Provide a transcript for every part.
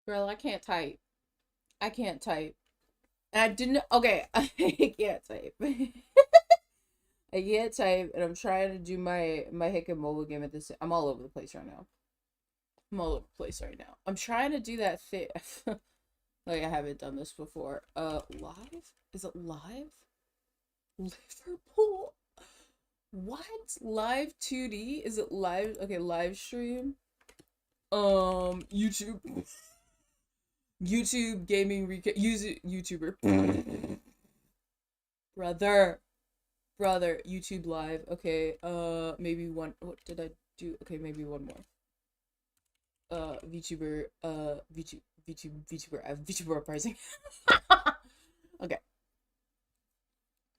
Girl, I can't type. I can't type. And I didn't. Okay, I can't type. I can't type, and I'm trying to do my hick and mobile game at this. I'm all over the place right now. I'm all over the place right now. I'm trying to do that thing. Like I haven't done this before. Live? Is it live? Liverpool? What? Live 2D? Is it live? Okay, live stream. YouTube. YouTube gaming recap. YouTuber. Brother. Brother. YouTube live. Okay, maybe one. What did I do? Okay, maybe one more. VTuber. VTuber uprising. Okay.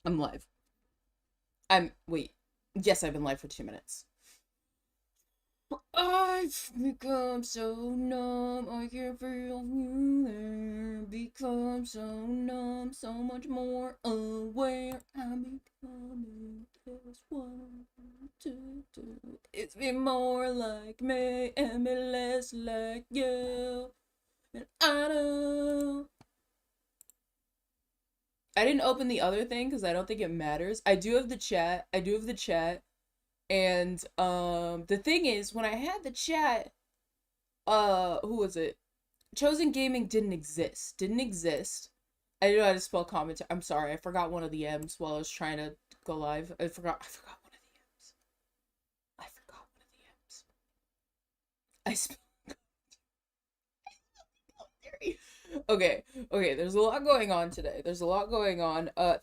I'm live. Wait. Yes, I've been live for 2 minutes. I've become so numb, I can't feel you there. Become so numb, so much more aware. I'm becoming just one to do. It's be more like me and be less like you. And I know. I didn't open the other thing because I don't think it matters. I do have the chat. And the thing is, when I had the chat, who was it? Chosen Gaming didn't exist. I didn't know how to spell commentary. I'm sorry, I forgot one of the M's while I was trying to go live. I forgot one of the M's. I forgot one of the M's. I spelled Okay, there's a lot going on today.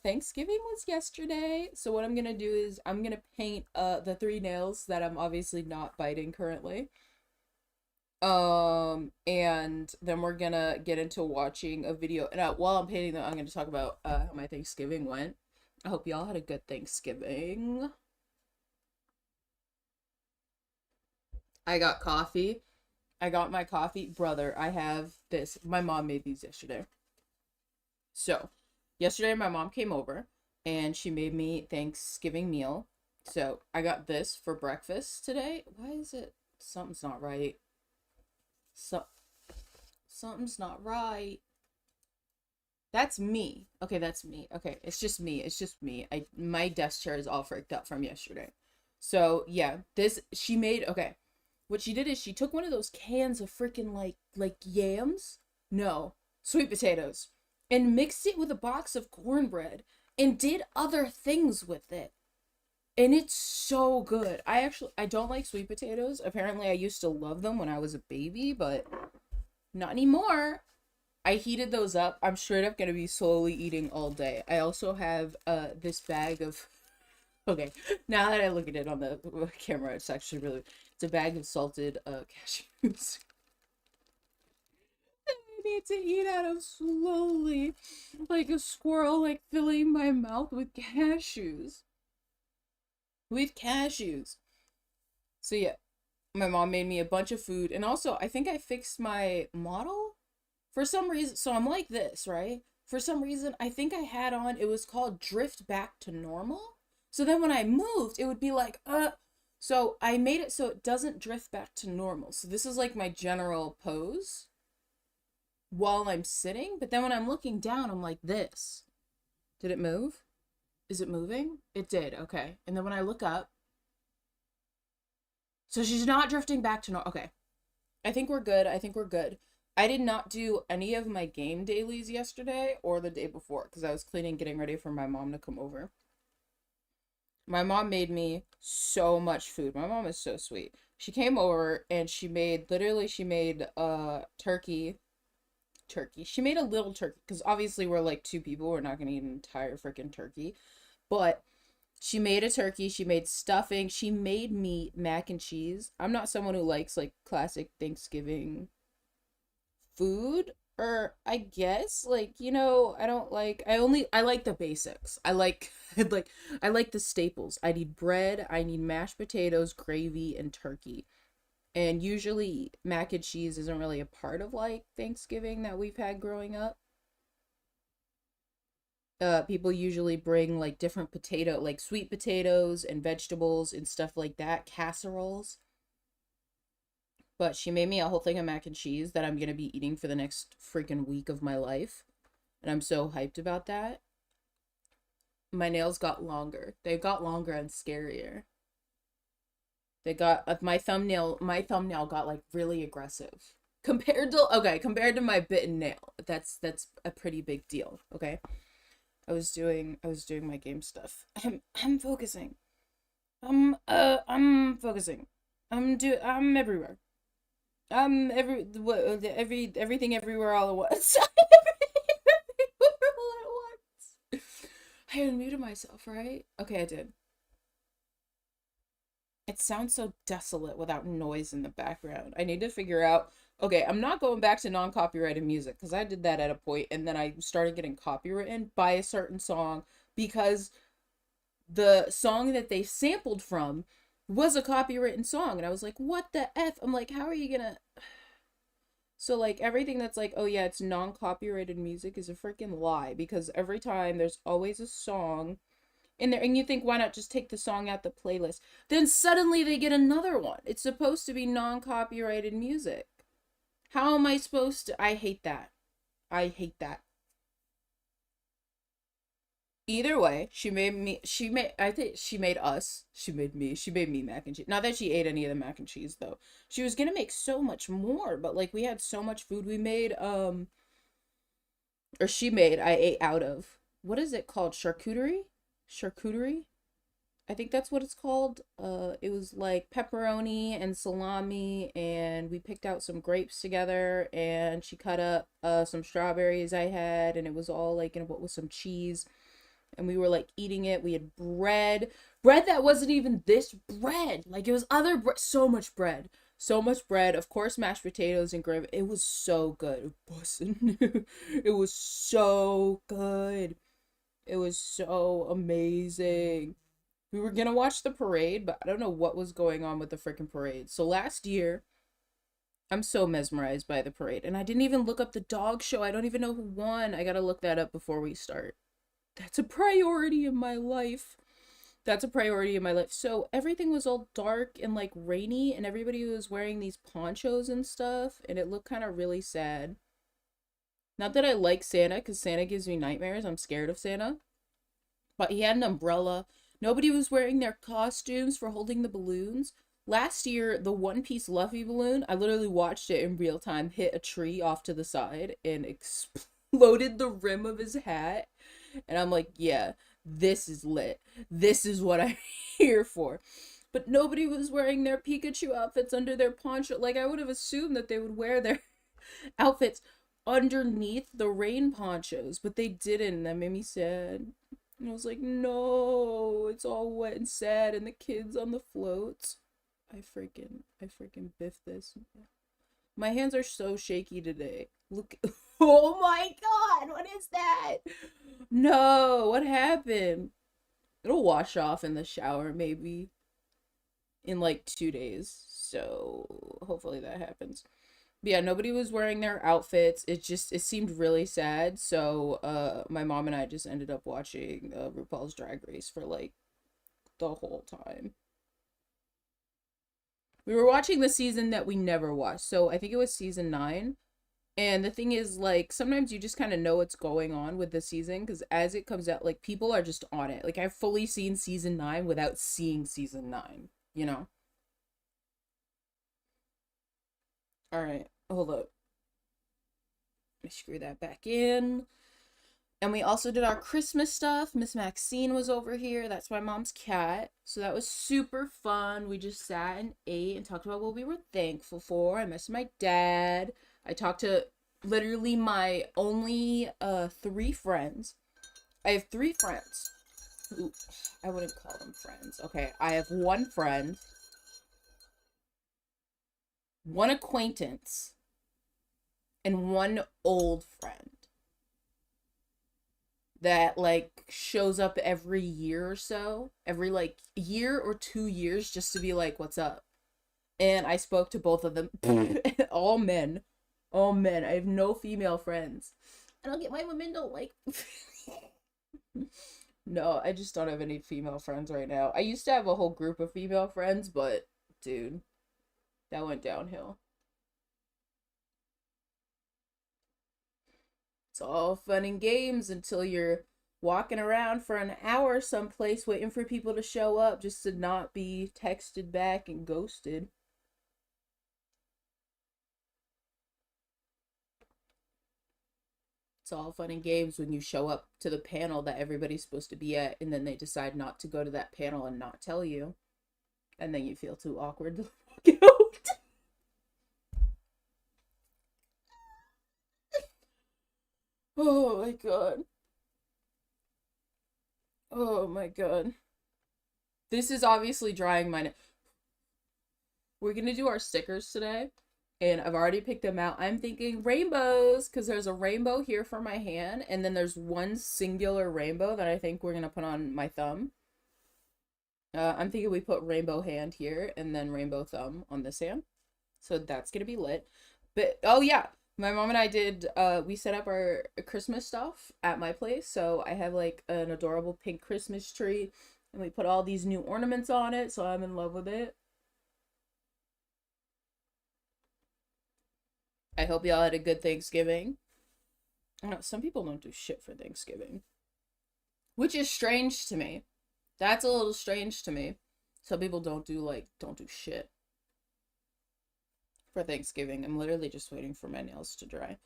Thanksgiving was yesterday, so what I'm gonna do is I'm gonna paint the 3 nails that I'm obviously not biting currently. And then we're gonna get into watching a video, and while I'm painting them, I'm gonna talk about how my Thanksgiving went. I hope y'all had a good Thanksgiving. I got coffee. I got my coffee. Brother, I have this. My mom made these yesterday. So, yesterday my mom came over and she made me Thanksgiving meal. So, I got this for breakfast today. Why is it? Something's not right. Something's not right. That's me. Okay, that's me. Okay, it's just me. My desk chair is all freaked up from yesterday. So, yeah, she made, okay. What she did is she took one of those cans of freaking like yams, no, sweet potatoes, and mixed it with a box of cornbread and did other things with it. And it's so good. I don't like sweet potatoes. Apparently I used to love them when I was a baby, but not anymore. I heated those up. I'm straight up gonna be slowly eating all day. I also have this bag of okay, now that I look at it on the camera, it's actually really, it's a bag of salted cashews. I need to eat out of slowly, like a squirrel, like filling my mouth with cashews. So yeah, my mom made me a bunch of food, and also I think I fixed my model for some reason. So I'm like this, right? For some reason, I think I had on, it was called Drift Back to Normal. So then when I moved, it would be like, so I made it so it doesn't drift back to normal. So this is like my general pose while I'm sitting. But then when I'm looking down, I'm like this. Did it move? Is it moving? It did. Okay. And then when I look up, so she's not drifting back to normal. Okay. I think we're good. I did not do any of my game dailies yesterday or the day before because I was cleaning, getting ready for my mom to come over. My mom made me so much food. My mom is so sweet. She came over and she made turkey. She made a little turkey because obviously we're like 2 people. We're not gonna eat an entire freaking turkey. But she made a turkey. She made stuffing. She made me mac and cheese. I'm not someone who likes like classic Thanksgiving food, or I guess like, I like the basics. I like I like the staples. I need bread, I need mashed potatoes, gravy, and turkey. And usually mac and cheese isn't really a part of like Thanksgiving that we've had growing up. People usually bring like different like sweet potatoes and vegetables and stuff like that, casseroles. But she made me a whole thing of mac and cheese that I'm gonna be eating for the next freaking week of my life. And I'm so hyped about that. My nails got longer. They got longer and scarier. They got my thumbnail got like really aggressive. Compared to my bitten nail. That's a pretty big deal, okay? I was doing my game stuff. I'm focusing. I'm focusing. I'm everywhere. Everything everywhere all at once. Everywhere all at once. I unmuted myself, right? Okay, I did. It sounds so desolate without noise in the background. I need to figure out. Okay, I'm not going back to non-copyrighted music because I did that at a point and then I started getting copywritten by a certain song because the song that they sampled from was a copywritten song and I was like, what the F? I'm like, how are you gonna. So like everything that's like, oh yeah, it's non-copyrighted music is a freaking lie because every time there's always a song in there and you think why not just take the song out the playlist? Then suddenly they get another one. It's supposed to be non-copyrighted music. How am I supposed to? I hate that. I hate that. Either way, I think she made us, she made me mac and cheese. Not that she ate any of the mac and cheese though. She was gonna make so much more, but like we had so much food we made, or she made, I ate out of. What is it called? Charcuterie? Charcuterie? I think that's what it's called. It was like pepperoni and salami, and we picked out some grapes together, and she cut up some strawberries I had, and it was all like in what with some cheese, and we were like eating it. We had bread that wasn't even this bread, like it was other bread, so much bread. Of course, mashed potatoes and gravy. It was so good. It was so good. It was so amazing. We were gonna watch the parade, but I don't know what was going on with the freaking parade. So last year, I'm so mesmerized by the parade, and I didn't even look up the dog show. I don't even know who won. I gotta look that up before we start. That's a priority in my life. That's a priority in my life. So everything was all dark and like rainy, and everybody was wearing these ponchos and stuff, and it looked kind of really sad. Not that I like Santa, because Santa gives me nightmares. I'm scared of Santa. But he had an umbrella. Nobody was wearing their costumes for holding the balloons. Last year, the One Piece Luffy balloon, I literally watched it in real time hit a tree off to the side and exploded the rim of his hat. And I'm like, yeah, this is lit. This is what I'm here for. But nobody was wearing their Pikachu outfits under their poncho. Like, I would have assumed that they would wear their outfits underneath the rain ponchos, but they didn't. That made me sad. And I was like, no, it's all wet and sad, and the kids on the floats. I freaking biffed this. My hands are so shaky today. Look, oh my god, what is that? No, what happened? It'll wash off in the shower maybe in like 2 days. So hopefully that happens. But yeah, nobody was wearing their outfits. It seemed really sad. So my mom and I just ended up watching RuPaul's Drag Race for like the whole time. We were watching the season that we never watched. So I think it was season 9. And the thing is, like, sometimes you just kind of know what's going on with the season because as it comes out, like, people are just on it. Like, I've fully seen season 9 without seeing season 9, you know? All right, hold up. Let me screw that back in. And we also did our Christmas stuff. Miss Maxine was over here. That's my mom's cat. So that was super fun. We just sat and ate and talked about what we were thankful for. I missed my dad. I talked to literally my only 3 friends. I have 3 friends. Who I wouldn't call them friends. Okay, I have one friend, one acquaintance, and one old friend that like shows up every year or so, every like year or 2 years just to be like, what's up? And I spoke to both of them. All men. All men. I have no female friends. I don't get why women don't like. No, I just don't have any female friends right now. I used to have a whole group of female friends, but dude, that went downhill. It's all fun and games until you're walking around for an hour someplace waiting for people to show up just to not be texted back and ghosted. It's all fun and games when you show up to the panel that everybody's supposed to be at, and then they decide not to go to that panel and not tell you. And then you feel too awkward to walk out. Oh my god. Oh my god. This is obviously drying my neck. We're gonna do our stickers today. And I've already picked them out. I'm thinking rainbows, because there's a rainbow here for my hand, and then there's one singular rainbow that I think we're going to put on my thumb. I'm thinking we put rainbow hand here, and then rainbow thumb on this hand. So that's going to be lit. But, oh yeah, my mom and I did, we set up our Christmas stuff at my place. So I have like an adorable pink Christmas tree, and we put all these new ornaments on it, so I'm in love with it. I hope y'all had a good Thanksgiving. I know some people don't do shit for Thanksgiving, which is strange to me. That's a little strange to me. Some people don't do shit for Thanksgiving. I'm literally just waiting for my nails to dry.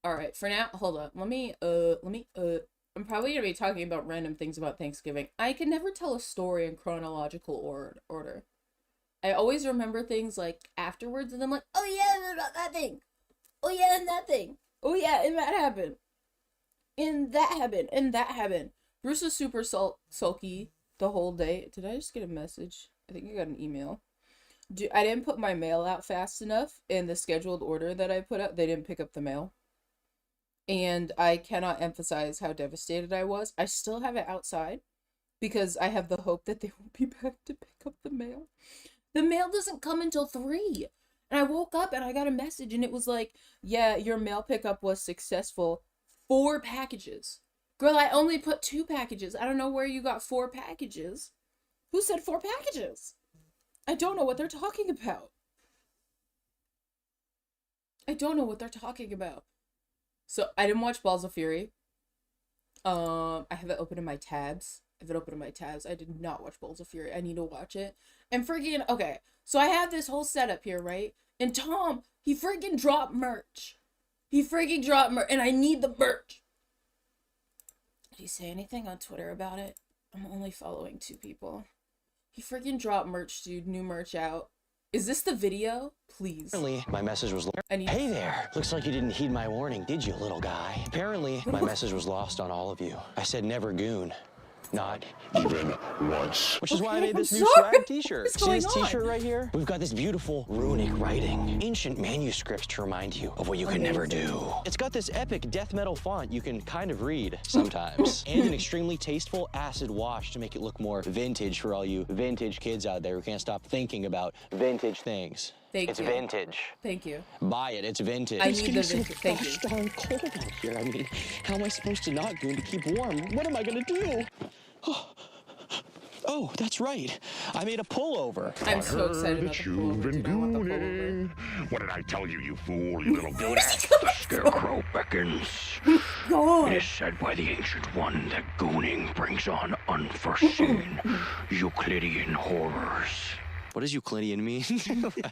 All right, for now, hold on. I'm probably gonna be talking about random things about Thanksgiving. I can never tell a story in chronological order. I always remember things like afterwards, and I'm like, oh yeah, about that thing. Oh yeah, and that thing. Oh yeah, and that happened. And that happened. And that happened. Bruce was super sulky the whole day. Did I just get a message? I think I got an email. I didn't put my mail out fast enough in the scheduled order that I put out. They didn't pick up the mail. And I cannot emphasize how devastated I was. I still have it outside because I have the hope that they will be back to pick up the mail. The mail doesn't come until 3. And I woke up and I got a message and it was like, yeah, your mail pickup was successful. 4 packages. Girl, I only put 2 packages. I don't know where you got 4 packages. Who said 4 packages? I don't know what they're talking about. I don't know what they're talking about. So I didn't watch Balls of Fury. I have it open in my tabs. I did not watch Balls of Fury. I need to watch it. And freaking, okay. So I have this whole setup here, right? And Tom, he freaking dropped merch. And I need the merch. Did he say anything on Twitter about it? I'm only following 2 people. He freaking dropped merch, dude. New merch out. Is this the video? Please. Apparently, my message was... Hey there! Looks like you didn't heed my warning, did you, little guy? Apparently, my message was lost on all of you. I said never goon. Not even once. Which is why I made this new swag t-shirt. See this t-shirt right here? We've got this beautiful runic writing, ancient manuscripts to remind you of what you could never do. It's got this epic death metal font you can kind of read sometimes, and an extremely tasteful acid wash to make it look more vintage for all you vintage kids out there who can't stop thinking about vintage things. It's vintage. Thank you. Buy it. It's vintage. I need the vintage. Thank you. It's darn cold out here. I mean, how am I supposed to not goon to keep warm? What am I gonna do? Oh, that's right. I made a pullover. I'm so excited about the pullover. What did I tell you, you fool, you little goon? The scarecrow beckons. It is said by the Ancient One that gooning brings on unforeseen Euclidean horrors. What does Euclidean mean?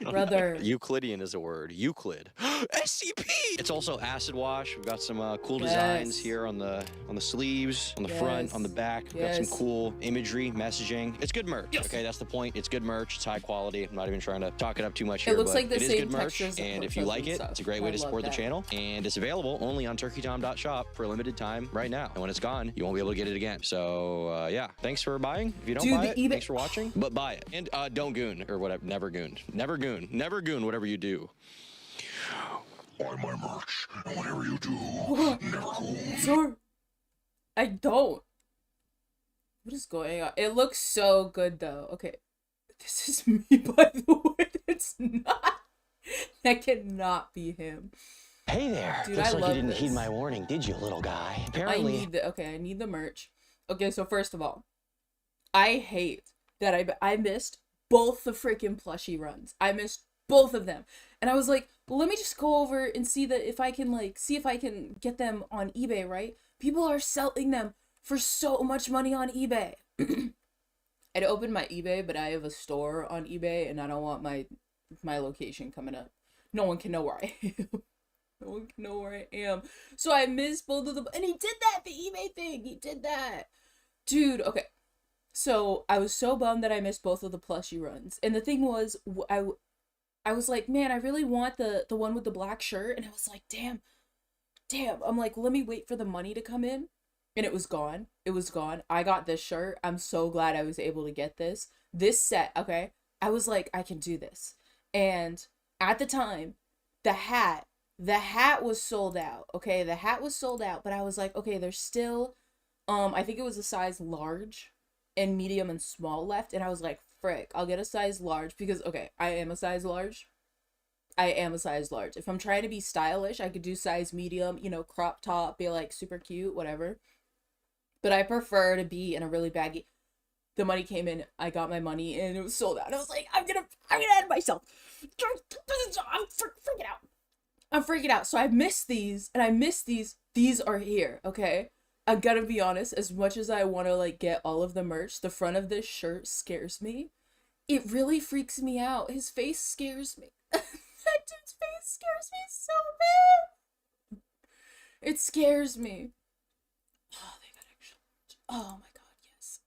Brother. Euclidean is a word. Euclid. SCP! It's also acid wash. We've got some cool designs here on the sleeves, on the front, on the back. We've got some cool imagery, messaging. It's good merch. Okay, that's the point. It's good merch. It's high quality. I'm not even trying to talk it up too much here. It looks like the same good merch, and if you like it, stuff. it's a great way to support the channel. And it's available only on turkeytom.shop for a limited time right now. And when it's gone, you won't be able to get it again. So yeah, thanks for buying. If you don't buy it, thanks for watching. But buy it. And don't goon. Or whatever, never goon, whatever you do. Buy my merch, and whatever you do, never goon. Sorry. I don't. What is going on? It looks so good, though. Okay. This is me, by the way. It's not. That cannot be him. Hey there. Dude, Looks I like love you didn't this. heed my warning, did you, little guy? Apparently. I need the merch. Okay, so first of all, I hate that I missed both the freaking plushie runs. I missed both of them. And I was like, let me just go over and see that if I can like see if I can get them on eBay, right? People are selling them for so much money on eBay. I'd opened my eBay, but I have a store on eBay and I don't want my location coming up. No one can know where I am. No one can know where I am. So I missed both of them. And he did that, the eBay thing. He did that. Dude, okay. So I was so bummed that I missed both of the plushie runs. And the thing was, I was like, man, I really want the one with the black shirt. And I was like, damn. I'm like, let me wait for the money to come in. And it was gone. It was gone. I got this shirt. I'm so glad I was able to get this. This set, okay? I was like, I can do this. And at the time, the hat was sold out, okay? The hat was sold out, but I was like, okay, there's still, I think it was a size large and medium and small left. And I was like, frick, I'll get a size large because, okay, I am a size large. If I'm trying to be stylish, I could do size medium, you know, crop top, be like super cute, whatever. But I prefer to be in a really baggy. The money came in, I got my money, and it was sold out. I was like, I'm gonna end myself. I'm freaking out. So I missed these, and I missed these. These are here, okay? I gotta be honest, as much as I want to, like, get all of the merch, the front of this shirt scares me. It really freaks me out. His face scares me. That dude's face scares me so bad. It scares me. Oh, they got extra large. Oh my god, yes.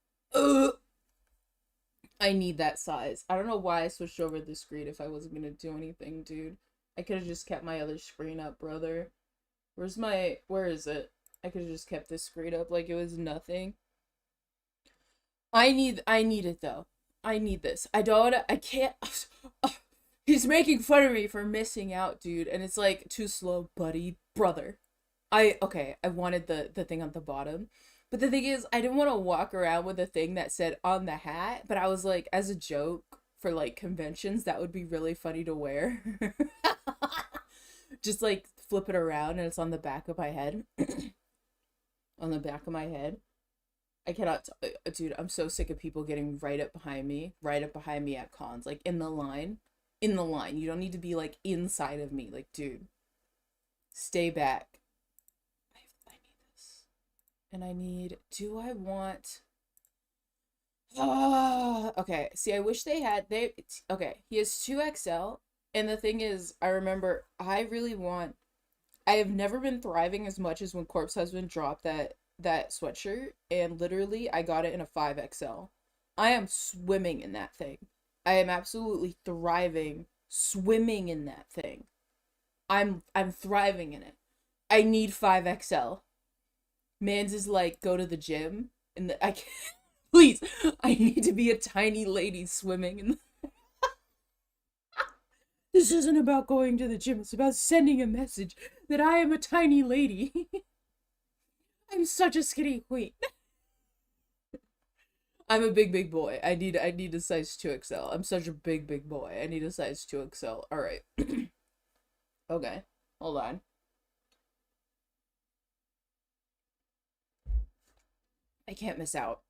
I need that size. I don't know why I switched over the screen if I wasn't gonna do anything, dude. I could have just kept my other screen up, brother. Where is it? I could have just kept this screen up like it was nothing. I need it though. I need this. I can't. He's making fun of me for missing out, dude. And it's like, too slow, buddy, brother. I wanted the thing on the bottom. But the thing is, I didn't want to walk around with a thing that said on the hat. But I was like, as a joke for like conventions, that would be really funny to wear. Just like flip it around and it's on the back of my head. On the back of my head. I cannot, dude, I'm so sick of people getting right up behind me at cons. Like in the line. You don't need to be like inside of me. Like, dude, stay back. I need this. And I need, do I want, okay. See, I wish they had, okay. He has 2XL. And the thing is, I remember, I have never been thriving as much as when Corpse Husband dropped that sweatshirt. And literally, I got it in a 5XL. I am swimming in that thing. I am absolutely thriving, swimming in that thing. I'm thriving in it. I need 5XL. Mans is like, go to the gym, and I can't, please, I need to be a tiny lady swimming in the This isn't about going to the gym, it's about sending a message that I am a tiny lady. I'm such a skinny queen. I'm a big boy. I need a size 2XL. I'm such a big boy. I need a size 2XL. Alright. Okay. Hold on. I can't miss out.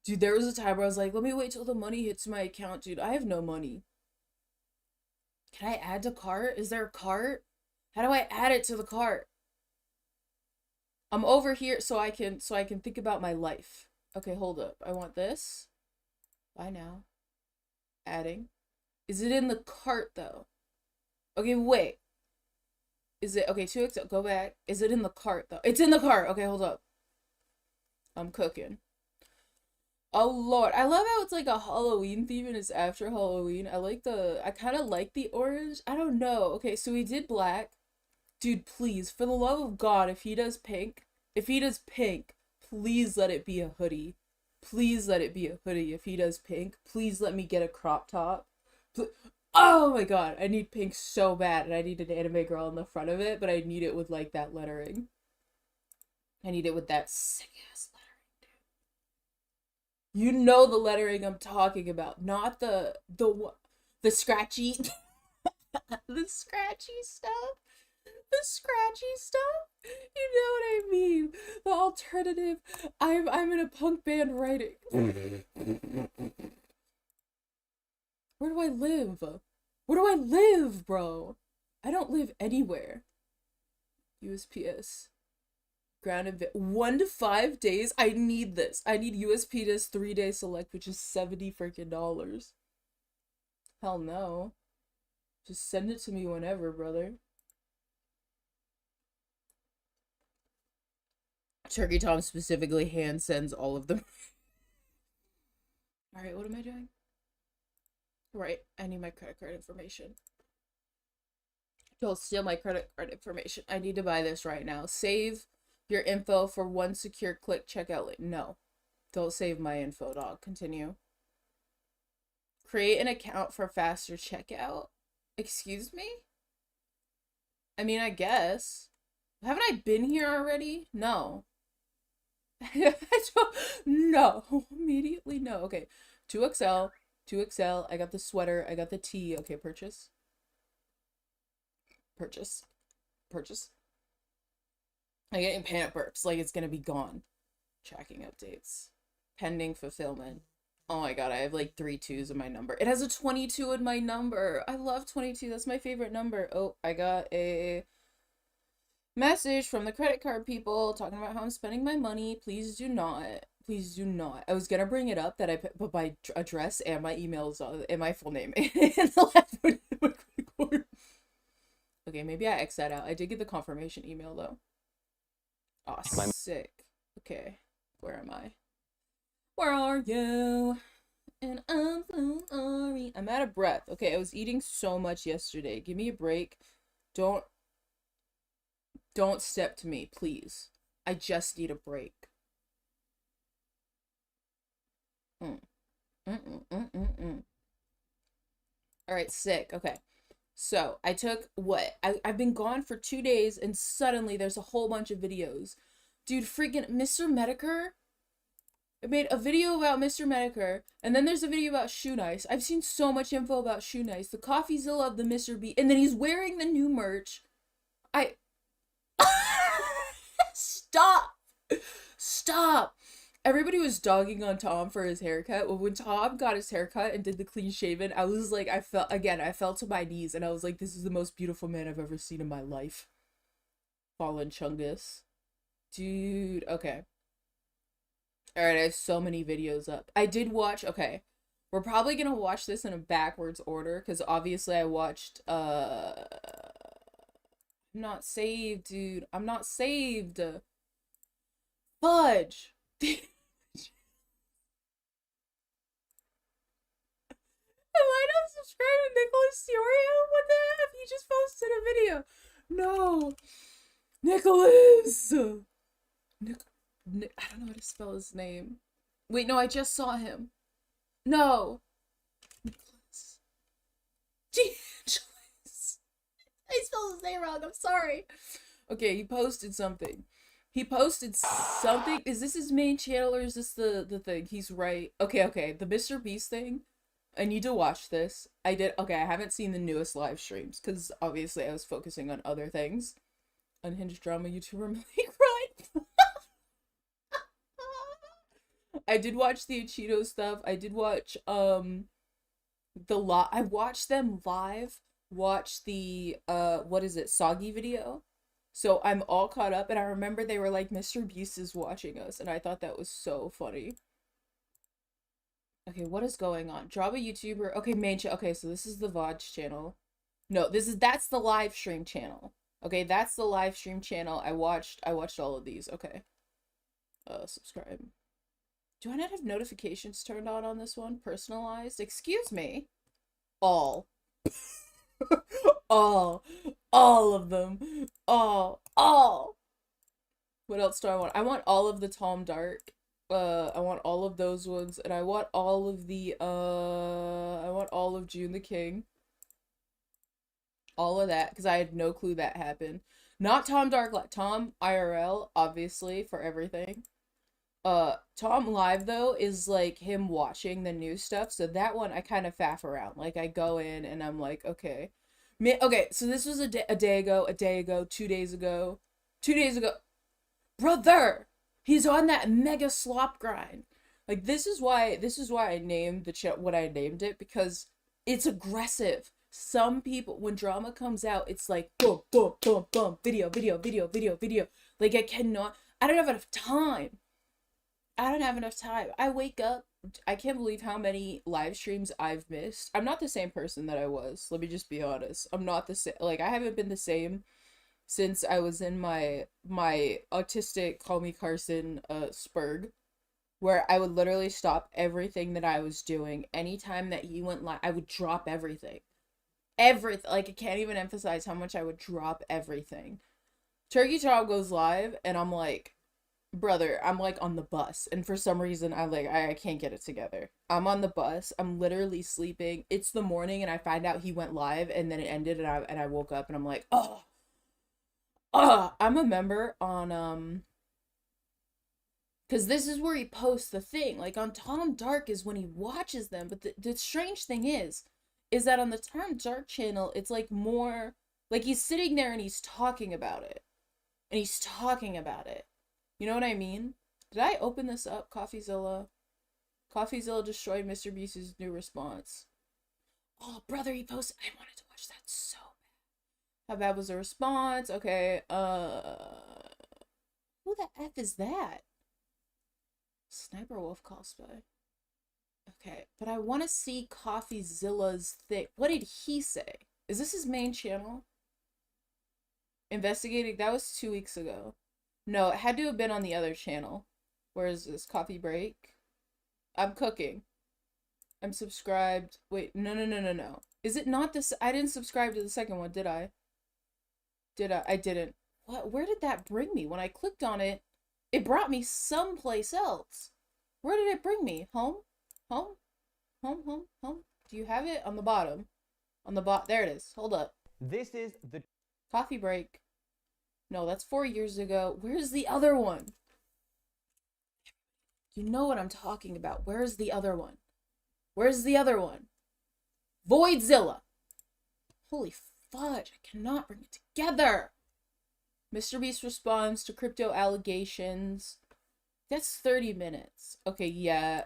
Dude, there was a time where I was like, let me wait till the money hits my account, dude. I have no money. Can I add to cart? Is there a cart? How do I add it to the cart? I'm over here so I can think about my life. Okay, hold up. I want this. Buy now. Adding. Is it in the cart though? Okay, wait. Is it okay, 2XL, go back. Is it in the cart though? It's in the cart. Okay, hold up. I'm cooking. Oh lord, I love how it's like a Halloween theme and it's after Halloween. I kind of like the orange. I don't know. Okay, so we did black. Dude, please, for the love of God, if he does pink, please let it be a hoodie. Please let it be a hoodie. If he does pink, please let me get a crop top. Oh my god, I need pink so bad, and I need an anime girl on the front of it, but I need it with like that lettering. I need it with that sick ass lettering, dude. You know the lettering I'm talking about, not the scratchy, the scratchy stuff. The scratchy stuff, you know what I mean? The alternative. I'm in a punk band writing. Where do I live? Where do I live, bro? I don't live anywhere. USPS. Grounded 1 to 5 days. I need this. I need USPS 3-day select, which is $70 freaking dollars. Hell no. Just send it to me whenever, brother. Turkey Tom specifically hand sends all of them. Alright, what am I doing? Right, I need my credit card information. Don't steal my credit card information. I need to buy this right now. Save your info for one secure click checkout link. No. Don't save my info, dog. Continue. Create an account for faster checkout. Excuse me? I mean, I guess. Haven't I been here already? No. No. Immediately no. Okay. 2XL. 2XL. I got the sweater. I got the tee. Okay, purchase. Purchase. Purchase. I'm getting panic burps. Like it's gonna be gone. Tracking updates. Pending fulfillment. Oh my god, I have like 3 2s in my number. It has a 22 in my number. I love 22. That's my favorite number. Oh, I got a message from the credit card people talking about how I'm spending my money. Please do not. Please do not. I was gonna bring it up that I put my address and my emails and my full name in the last one. Okay, maybe I X that out. I did get the confirmation email though. Oh, sick. Okay, where am I? Where are you? And I'm so sorry. I'm out of breath. Okay, I was eating so much yesterday. Give me a break. Don't step to me, please. I just need a break. Alright, sick. Okay. So, I took what? I've been gone for 2 days and suddenly there's a whole bunch of videos. Dude, freaking Mr. Medicare. I made a video about Mr. Medicare, and then there's a video about Shoe Nice. I've seen so much info about Shoe Nice. The Coffeezilla of the Mr. B, and then he's wearing the new merch. Stop! Stop! Everybody was dogging on Tom for his haircut. Well, when Tom got his haircut and did the clean shaven, I was like, I fell to my knees, and I was like, this is the most beautiful man I've ever seen in my life. Fallen Chungus. Dude, okay. Alright, I have so many videos up. I did watch, okay. We're probably gonna watch this in a backwards order, because obviously I watched, I'm not saved, dude. I'm not saved. Fudge! Am I not subscribed to Nicholas Deorio? What the F? He just posted a video. No. Nicholas! I don't know how to spell his name. Wait, no, I just saw him. No. Nicholas. D'Angelis. I spelled his name wrong. I'm sorry. Okay, he posted something. Is this his main channel or is this the thing? He's right. Okay. The Mr. Beast thing. I need to watch this. I haven't seen the newest live streams because obviously I was focusing on other things. Unhinged drama YouTuber Malik Ryan. I did watch the Cheeto stuff. I did watch I watched them live. Watch the Soggy video. So I'm all caught up and I remember they were like, Mr. Beast is watching us, and I thought that was so funny. Okay, what is going on? Drama YouTuber. Okay, main channel. Okay, so this is the VOD channel. No, that's the live stream channel. Okay, that's the live stream channel. I watched all of these. Okay. Subscribe. Do I not have notifications turned on this one? Personalized? Excuse me. All. All of them. All. What else do I want? I want all of the Tom Dark. I want all of those ones, and I want all of the, I want all of June the King. All of that, because I had no clue that happened. Not Tom Dark, like Tom IRL, obviously, for everything. Tom Live, though, is, like, him watching the new stuff, so that one I kind of faff around. Like, I go in, and I'm like, okay. Okay, so this was a day ago, 2 days ago. 2 days ago. Brother! He's on that mega slop grind. Like, this is why I named the what I named it, because it's aggressive. Some people, when drama comes out, it's like boom, boom, boom, boom, video, video, video, video, video. Like I don't have enough time. I don't have enough time. I wake up, I can't believe how many live streams I've missed. I'm not the same person that I was. Let me just be honest. I'm not the same. Like I haven't been the same since I was in my autistic, call me Carson, spurg, where I would literally stop everything that I was doing. Anytime that he went live, I would drop everything. Everything. Like, I can't even emphasize how much I would drop everything. Turkey Tom goes live, and I'm like, brother, I'm like on the bus. And for some reason, I can't get it together. I'm on the bus. I'm literally sleeping. It's the morning, and I find out he went live, and then it ended, and I woke up, and I'm like, I'm a member on, because this is where he posts the thing. Like, on Tom Dark is when he watches them. But the strange thing is that on the Tom Dark channel, it's like more, like he's sitting there and he's talking about it. And he's talking about it. You know what I mean? Did I open this up, Coffeezilla? Coffeezilla destroyed Mr. Beast's new response. Oh, brother, he posted. I wanted to watch that so bad. How bad was the response? Okay, who the F is that? Sniper Wolf cosplay. Okay, but I want to see Coffeezilla's thing. What did he say? Is this his main channel? Investigating. That was 2 weeks ago. No, it had to have been on the other channel. Where is this? Coffee break? I'm cooking. I'm subscribed. Wait, no. Is it not this? I didn't subscribe to the second one, did I? I didn't. What? Where did that bring me? When I clicked on it, it brought me someplace else. Where did it bring me? Home? Home? Home? Do you have it? On the bottom. On the there it is. Hold up. This is the Coffee break. No, that's 4 years ago. Where's the other one? You know what I'm talking about. Where's the other one? Where's the other one? Voidzilla. Holy fudge. I cannot bring it together. Mr. Beast responds to crypto allegations. That's 30 minutes. Okay, yeah.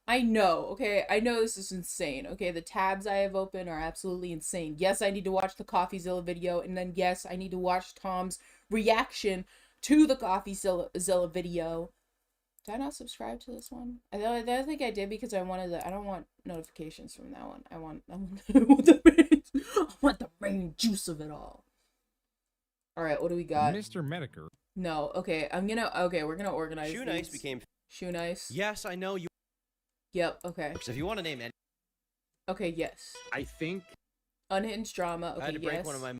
I know, okay? I know this is insane, okay? The tabs I have open are absolutely insane. Yes, I need to watch the Coffeezilla video, and then yes, I need to watch Tom's reaction to the Coffeezilla video. Did I not subscribe to this one? I think I did because I wanted I don't want notifications from that one. I want the main juice of it all. All right, what do we got? Mr. Mediker. No, okay, we're gonna organize Shoe Nice these. became. Shoe Nice. Yes, I know you. Yep. Okay. So if you want to name any. Okay. Yes. I think. Unhinged drama. Okay. I had to break yes. one of my.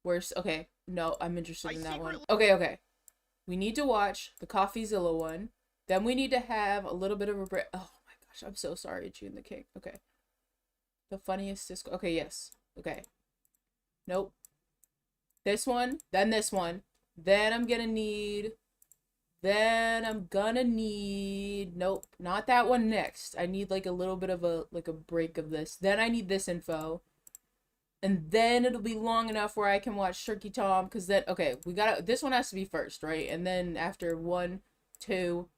Where's okay? No, I'm interested in that one. Okay. We need to watch the Coffeezilla one. Then we need to have a little bit of a break. Oh my gosh, I'm so sorry, June the King. Okay. The funniest disco. Okay. Yes. Okay. Nope. This one. Then this one. Then I'm gonna need. Nope, not that one next. I need like a little bit of a break of this. Then I need this info. And then it'll be long enough where I can watch Turkey Tom, because then, okay, this one has to be first, right? And then after two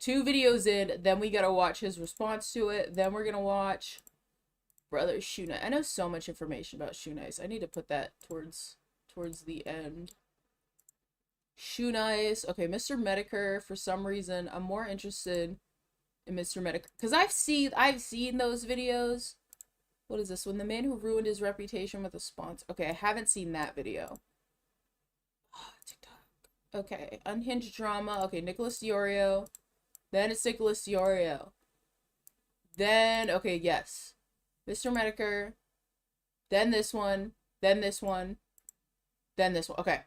videos in, then we gotta watch his response to it. Then we're gonna watch Brother Shoe Nice. I know so much information about Shoe Nice. I need to put that towards the end. Shoe Nice. Okay, Mr. Mediker. For some reason, I'm more interested in Mr. Mediker because I've seen those videos. What is this? When the man who ruined his reputation with a sponsor. Okay, I haven't seen that video. Oh, TikTok. Okay, unhinged drama. Okay, Nicholas DeOrio. Then it's Nicholas DeOrio. Then okay, yes, Mr. Mediker. Then this one. Then this one. Then this one. Okay.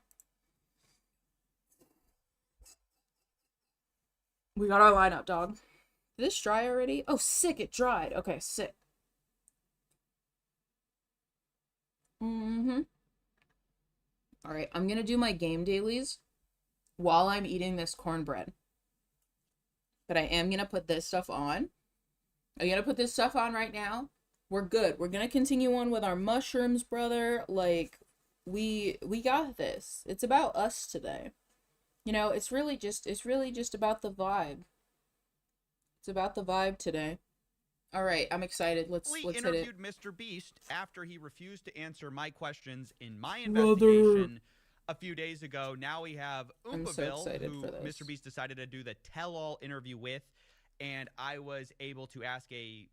We got our lineup, dog. Did this dry already? Oh, sick, it dried. Okay, sick. Alright, I'm gonna do my game dailies while I'm eating this cornbread. But I am gonna put this stuff on. I'm gonna put this stuff on right now. We're good. We're gonna continue on with our mushrooms, brother. Like, we got this. It's about us today. You know, it's really just about the vibe. It's about the vibe today. All right, I'm excited. Let's hit it. Interviewed Mr. Beast after he refused to answer my questions in my Brother. investigation a few days ago. Now we have Oompaville, who Mr. Beast decided to do the tell-all interview with, and I was able to ask a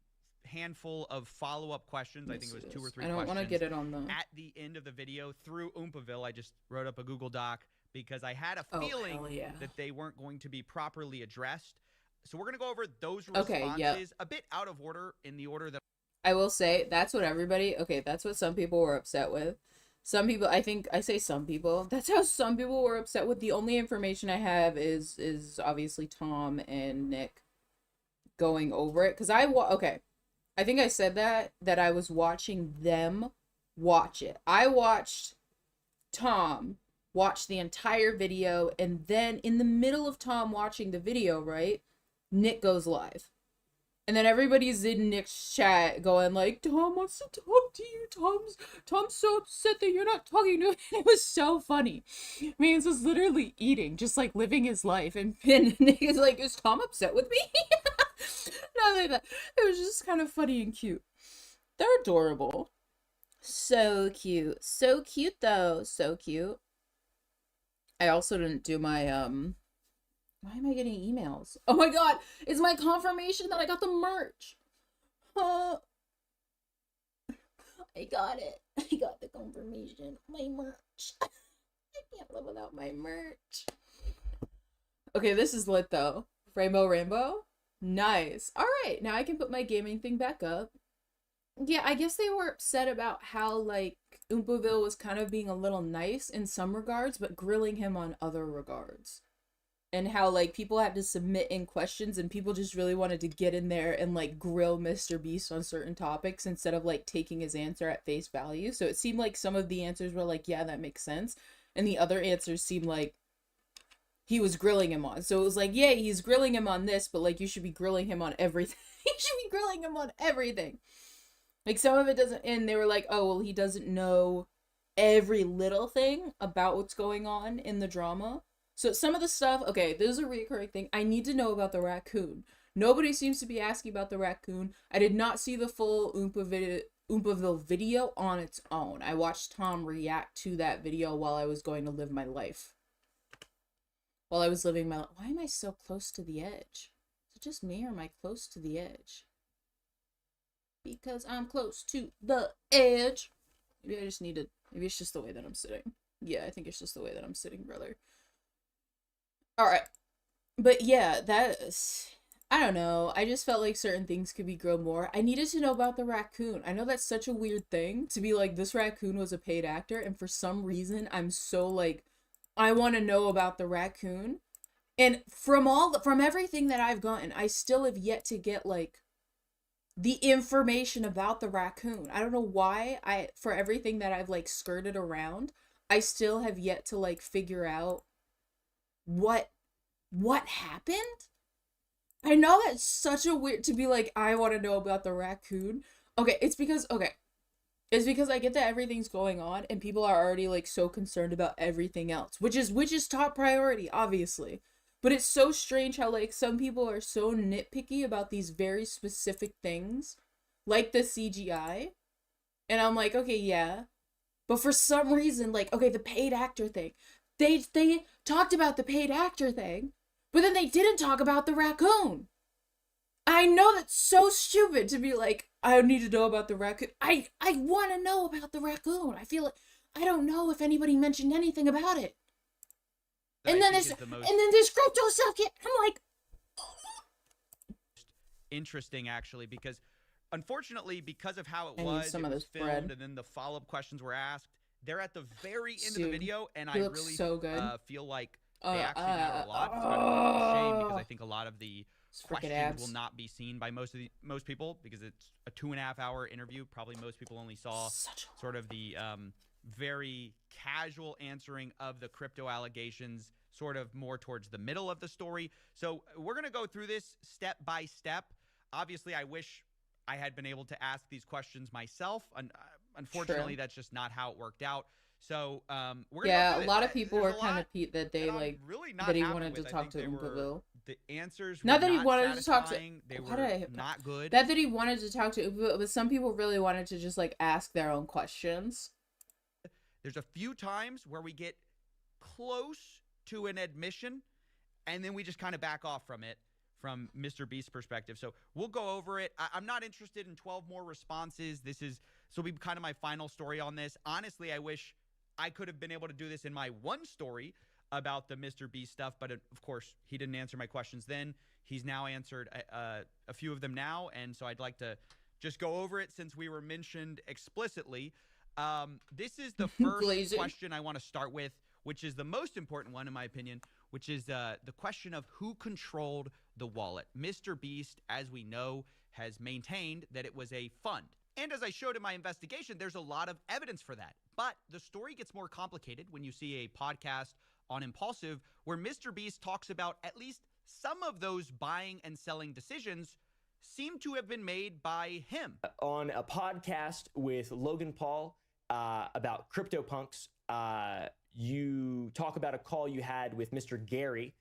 handful of follow-up questions. I think it was 2 or 3 questions. I don't want to get it on the... At the end of the video through Oompaville, I just wrote up a Google Doc because I had a feeling that they weren't going to be properly addressed. So we're going to go over those responses a bit out of order, in the order that... I will say, that's what everybody... Okay, that's what some people were upset with. Some people, I think, I say some people. That's how some people were upset with. The only information I have is obviously Tom and Nick going over it. Because okay, I think I said that I was watching them watch it. I watched Tom watch the entire video, and then in the middle of Tom watching the video, right, Nick goes live. And then everybody's in Nick's chat going like, Tom wants to talk to you. Tom's so upset that you're not talking to him. It was so funny. Mans was literally eating, just like living his life. And Nick is like, is Tom upset with me? Not like that. It was just kind of funny and cute. They're adorable. So cute. So cute though. So cute. I also didn't do my, why am I getting emails? Oh my god, it's my confirmation that I got the merch. I got it. I got the confirmation. My merch. I can't live without my merch. Okay, this is lit though. Rainbow. Nice. Alright, now I can put my gaming thing back up. Yeah, I guess they were upset about how, like, Oompaville was kind of being a little nice in some regards, but grilling him on other regards. And how, like, people had to submit in questions and people just really wanted to get in there and, like, grill Mr. Beast on certain topics instead of, like, taking his answer at face value. So it seemed like some of the answers were like, yeah, that makes sense. And the other answers seemed like he was grilling him on. So it was like, yeah, he's grilling him on this, but, like, you should be grilling him on everything. You should be grilling him on everything. Like, some of it doesn't... And they were like, oh, well, he doesn't know every little thing about what's going on in the drama. So some of the stuff, okay, this is a recurring thing. I need to know about the raccoon. Nobody seems to be asking about the raccoon. I did not see the full Oompaville video on its own. I watched Tom react to that video while I was going to live my life. While I was living my life. Why am I so close to the edge? Is it just me or am I close to the edge? Because I'm close to the edge. Maybe I just need to... Maybe it's just the way that I'm sitting. Yeah, I think it's just the way that I'm sitting, brother. Alright, but yeah, I don't know, I just felt like certain things could be grilled more. I needed to know about the raccoon. I know that's such a weird thing, to be like, this raccoon was a paid actor, and for some reason, I'm so like, I want to know about the raccoon. And from everything that I've gotten, I still have yet to get, like, the information about the raccoon. I don't know why, for everything that I've, like, skirted around, I still have yet to, like, figure out what happened? I know that's such a weird to be like, I want to know about the raccoon. It's because I get that everything's going on and people are already like so concerned about everything else, which is top priority, obviously. But it's so strange how like some people are so nitpicky about these very specific things, like the CGI. And I'm like, okay, yeah. But for some reason, like, okay, the paid actor thing. They talked about the paid actor thing, but then they didn't talk about the raccoon. I know that's so stupid to be like, I need to know about the raccoon. I want to know about the raccoon. I feel like, I don't know if anybody mentioned anything about it. And then this crypto stuff, I'm like... Interesting, actually, because unfortunately, because of how it was filmed and then the follow-up questions were asked, they're at the very end of the video, and I really feel like they actually matter a lot. It's kind of a shame because I think a lot of the questions will not be seen by most people because it's a 2.5-hour interview. Probably most people only saw sort of the very casual answering of the crypto allegations, sort of more towards the middle of the story. So we're gonna go through this step by step. Obviously, I wish I had been able to ask these questions myself. Unfortunately, that's just not how it worked out. So we're gonna go through a lot of people were kind of that they like really that he wanted to talk to Oompaville. The answers not were that he not wanted to talk to. They were not good. Not that he wanted to talk to, but some people really wanted to just like ask their own questions. There's a few times where we get close to an admission, and then we just kind of back off from it from Mr. Beast's perspective. So we'll go over it. I'm not interested in 12 more responses. This will be kind of my final story on this. Honestly, I wish I could have been able to do this in my one story about the Mr. Beast stuff, but of course, he didn't answer my questions then. He's now answered a few of them now, and so I'd like to just go over it since we were mentioned explicitly. This is the first question I want to start with, which is the most important one in my opinion, which is the question of who controlled the wallet. Mr. Beast, as we know, has maintained that it was a fund. And as I showed in my investigation, there's a lot of evidence for that. But the story gets more complicated when you see a podcast on Impulsive where Mr. Beast talks about at least some of those buying and selling decisions seem to have been made by him. On a podcast with Logan Paul about CryptoPunks, you talk about a call you had with Mr. Gary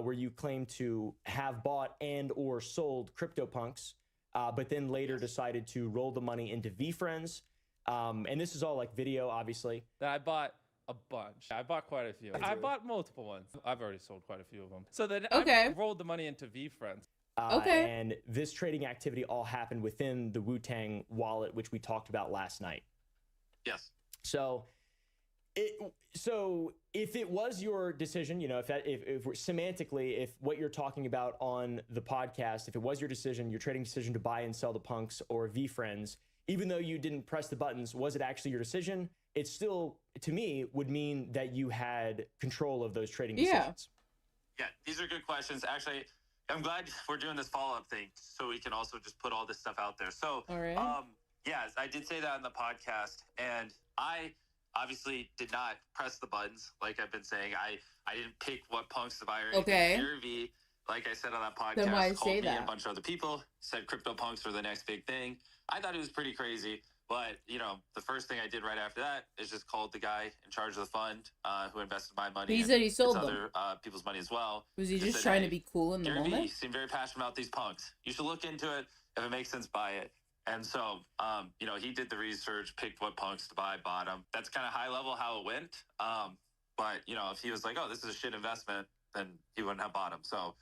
where you claim to have bought and or sold CryptoPunks, but then later decided to roll the money into VFriends. And this is all like video, obviously. I bought a bunch. I bought quite a few. I bought multiple ones. I've already sold quite a few of them. So then I rolled the money into VFriends. And this trading activity all happened within the Wu-Tang wallet, which we talked about last night. Yes. So if it was your decision, you know, if semantically, if what you're talking about on the podcast, if it was your decision, your trading decision to buy and sell the punks or VFriends, even though you didn't press the buttons, was it actually your decision? It still, to me, would mean that you had control of those trading decisions. Yeah, these are good questions. Actually, I'm glad we're doing this follow-up thing so we can also just put all this stuff out there. So, all right. Yes, I did say that in the podcast, and I obviously did not press the buttons like I've been saying. I didn't pick what punks to buy or anything. Okay. Gary V, like I said on that podcast, then why called say me that? and a bunch of other people, said crypto punks were the next big thing. I thought it was pretty crazy. But, you know, the first thing I did right after that is just called the guy in charge of the fund who invested my money. He said he sold them. Other people's money as well. Was he just trying to be cool in the moment? Gary V seemed very passionate about these punks. You should look into it. If it makes sense, buy it. And so, you know, he did the research, picked what punks to buy, bought them. That's kind of high level how it went. But, you know, if he was like, oh, this is a shit investment, then he wouldn't have bought them. So, all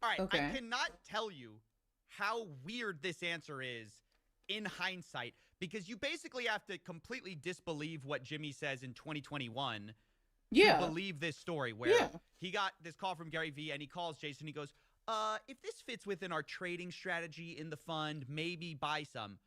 right, I cannot tell you how weird this answer is in hindsight, because you basically have to completely disbelieve what Jimmy says in 2021 to believe this story where he got this call from Gary V and he calls Jason. He goes, if this fits within our trading strategy in the fund, maybe buy some.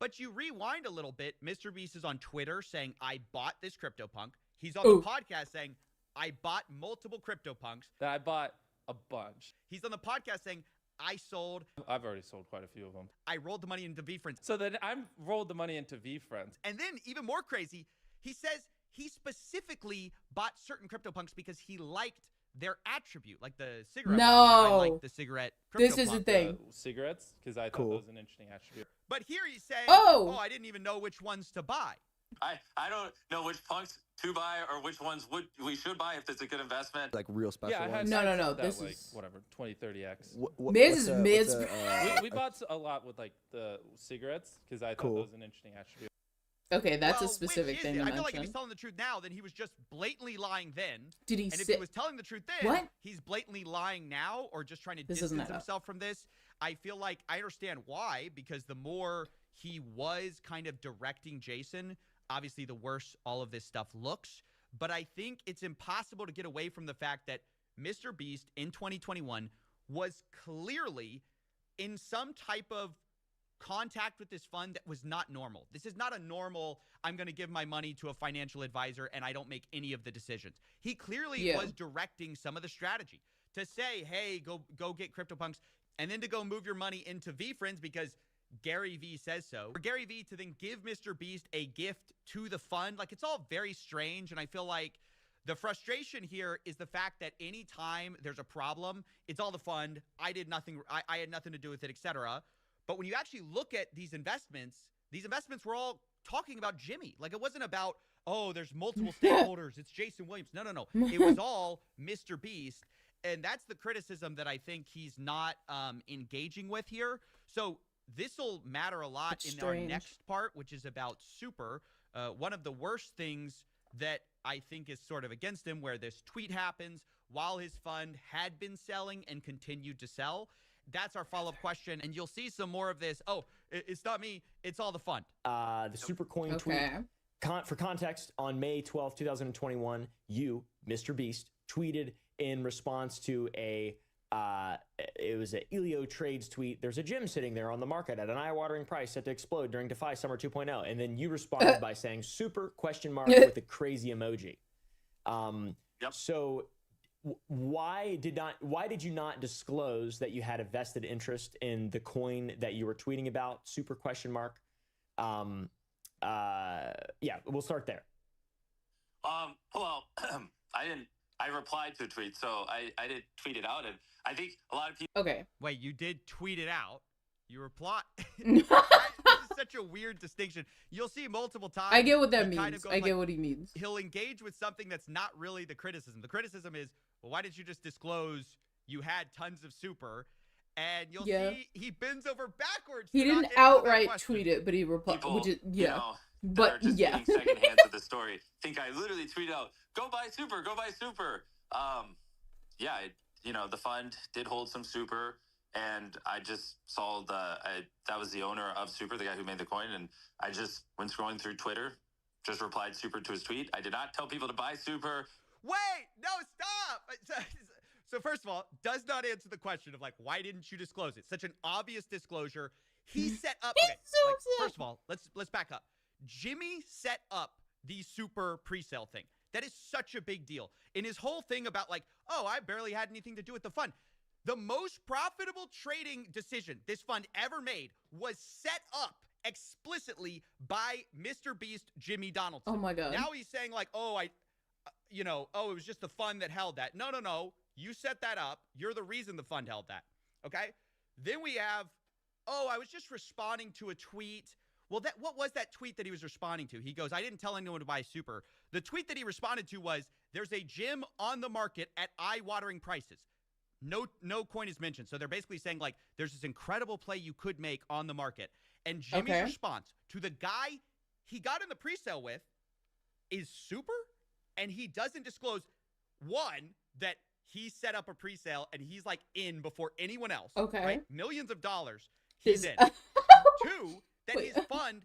But you rewind a little bit. Mr. Beast is on Twitter saying, I bought this CryptoPunk. He's on the podcast saying, I bought multiple CryptoPunks. I bought a bunch. He's on the podcast saying, I sold. I've already sold quite a few of them. I rolled the money into VFriends. So then I rolled the money into VFriends. And then even more crazy, he says he specifically bought certain CryptoPunks because he liked their attribute, like the cigarette. No. I like the cigarette. This is the thing. Cigarettes, because I thought that was an interesting attribute. But here he's saying, oh, I didn't even know which ones to buy. I don't know which punks to buy or which ones we should buy if it's a good investment. Like real special ones. No. This is like, whatever, 20, 30x. Miz. We bought a lot with like the cigarettes because I thought that was an interesting attribute. Okay, that's a specific thing to I feel mention. like if he's telling the truth now, then he was just blatantly lying then. Did he? And if he was telling the truth then, what? He's blatantly lying now, or just trying to distance himself from this. I feel like I understand why, because the more he was kind of directing Jason, obviously the worse all of this stuff looks. But I think it's impossible to get away from the fact that Mr. Beast in 2021 was clearly in some type of contact with this fund that was not normal. This is not a normal, I'm going to give my money to a financial advisor and I don't make any of the decisions. He clearly was directing some of the strategy to say, hey, go get CryptoPunks, and then to go move your money into VFriends because Gary V says so. For Gary V to then give Mr. Beast a gift to the fund, like, it's all very strange. And I feel like the frustration here is the fact that anytime there's a problem, it's all the fund. I did nothing. I had nothing to do with it, etc. But when you actually look at these investments were all talking about Jimmy. Like, it wasn't about, oh, there's multiple stakeholders. It's Jason Williams. No. It was all Mr. Beast. And that's the criticism that I think he's not engaging with here. So this will matter a lot in our next part, which is about Super. One of the worst things that I think is sort of against him, where this tweet happens while his fund had been selling and continued to sell. That's our follow-up question, and you'll see some more of this. Oh, it's not me, it's all the fund. The Super Coin tweet. For context, on May 12, 2021, you, Mr. Beast, tweeted in response to it was an Elio Trades tweet. There's a gym sitting there on the market at an eye-watering price set to explode during Defy Summer 2.0. And then you responded by saying super ? With a crazy emoji. So why did you not disclose that you had a vested interest in the coin that you were tweeting about? Super ? Yeah, we'll start there. Well, I replied to a tweet, so I did tweet it out, and I think a lot of people. Okay. Wait, you did tweet it out? You reply. This is such a weird distinction. You'll see multiple times. I get what that means. I get what he means. He'll engage with something that's not really the criticism. The criticism is, well, why did you just disclose you had tons of super? And you'll see he bends over backwards. He didn't outright tweet it, but he replied. Which is, You know, but just getting secondhand to the story. Think I literally tweeted out, "Go buy super, go buy super." Yeah, the fund did hold some super, and I just saw that was the owner of super, the guy who made the coin, and I just went scrolling through Twitter, just replied super to his tweet. I did not tell people to buy super. Wait, no, stop. So first of all, does not answer the question of like, why didn't you disclose it? Such an obvious disclosure. He set up. Okay, first of all, let's back up. Jimmy set up the super pre-sale thing. That is such a big deal. In his whole thing about like, oh, I barely had anything to do with the fund. The most profitable trading decision this fund ever made was set up explicitly by Mr. Beast, Jimmy Donaldson. Oh my God. Now he's saying like, oh, it was just the fund that held that. No. You set that up. You're the reason the fund held that. Okay? Then we have, I was just responding to a tweet. Well, what was that tweet that he was responding to? He goes, I didn't tell anyone to buy super. The tweet that he responded to was, there's a gym on the market at eye-watering prices. No coin is mentioned. So they're basically saying, like, there's this incredible play you could make on the market. And Jimmy's response to the guy he got in the pre-sale with is super, and he doesn't disclose, one, that he set up a pre-sale and he's, like, in before anyone else. Okay. Right? Millions of dollars. He's in. Two, that his fund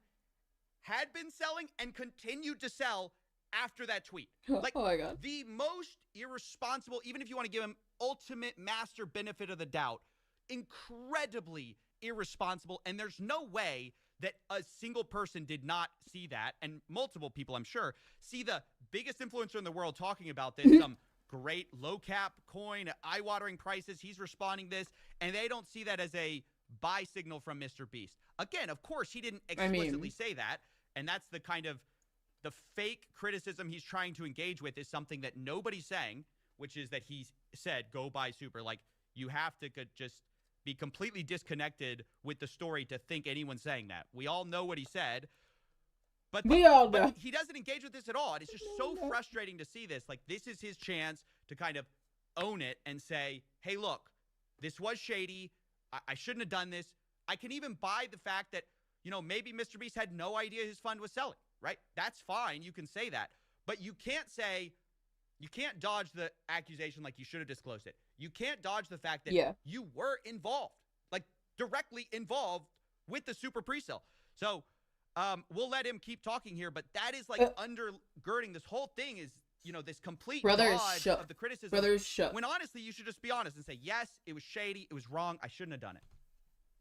had been selling and continued to sell after that tweet. Like, oh my God. The most irresponsible, even if you want to give him ultimate master benefit of the doubt, incredibly irresponsible. And there's no way that a single person did not see that, and multiple people, I'm sure, see the biggest influencer in the world talking about this, some great low cap coin, eye-watering prices. He's responding this, and they don't see that as a buy signal from Mr. Beast. Again, of course, he didn't explicitly say that, and that's the kind of the fake criticism he's trying to engage with is something that nobody's saying, which is that he said, go buy super. Like, you have to just be completely disconnected with the story to think anyone's saying that. We all know what he said, but he doesn't engage with this at all. And it's just so frustrating to see this. Like, this is his chance to kind of own it and say, hey, look, this was shady. I shouldn't have done this. I can even buy the fact that, maybe Mr. Beast had no idea his fund was selling, right? That's fine. You can say that. But you can't dodge the accusation like you should have disclosed it. You can't dodge the fact that you were involved, like directly involved with the super pre-sale. So we'll let him keep talking here, but that is like undergirding this whole thing is, this complete dodge of the criticism. Brother's shook. When honestly, you should just be honest and say, yes, it was shady. It was wrong. I shouldn't have done it.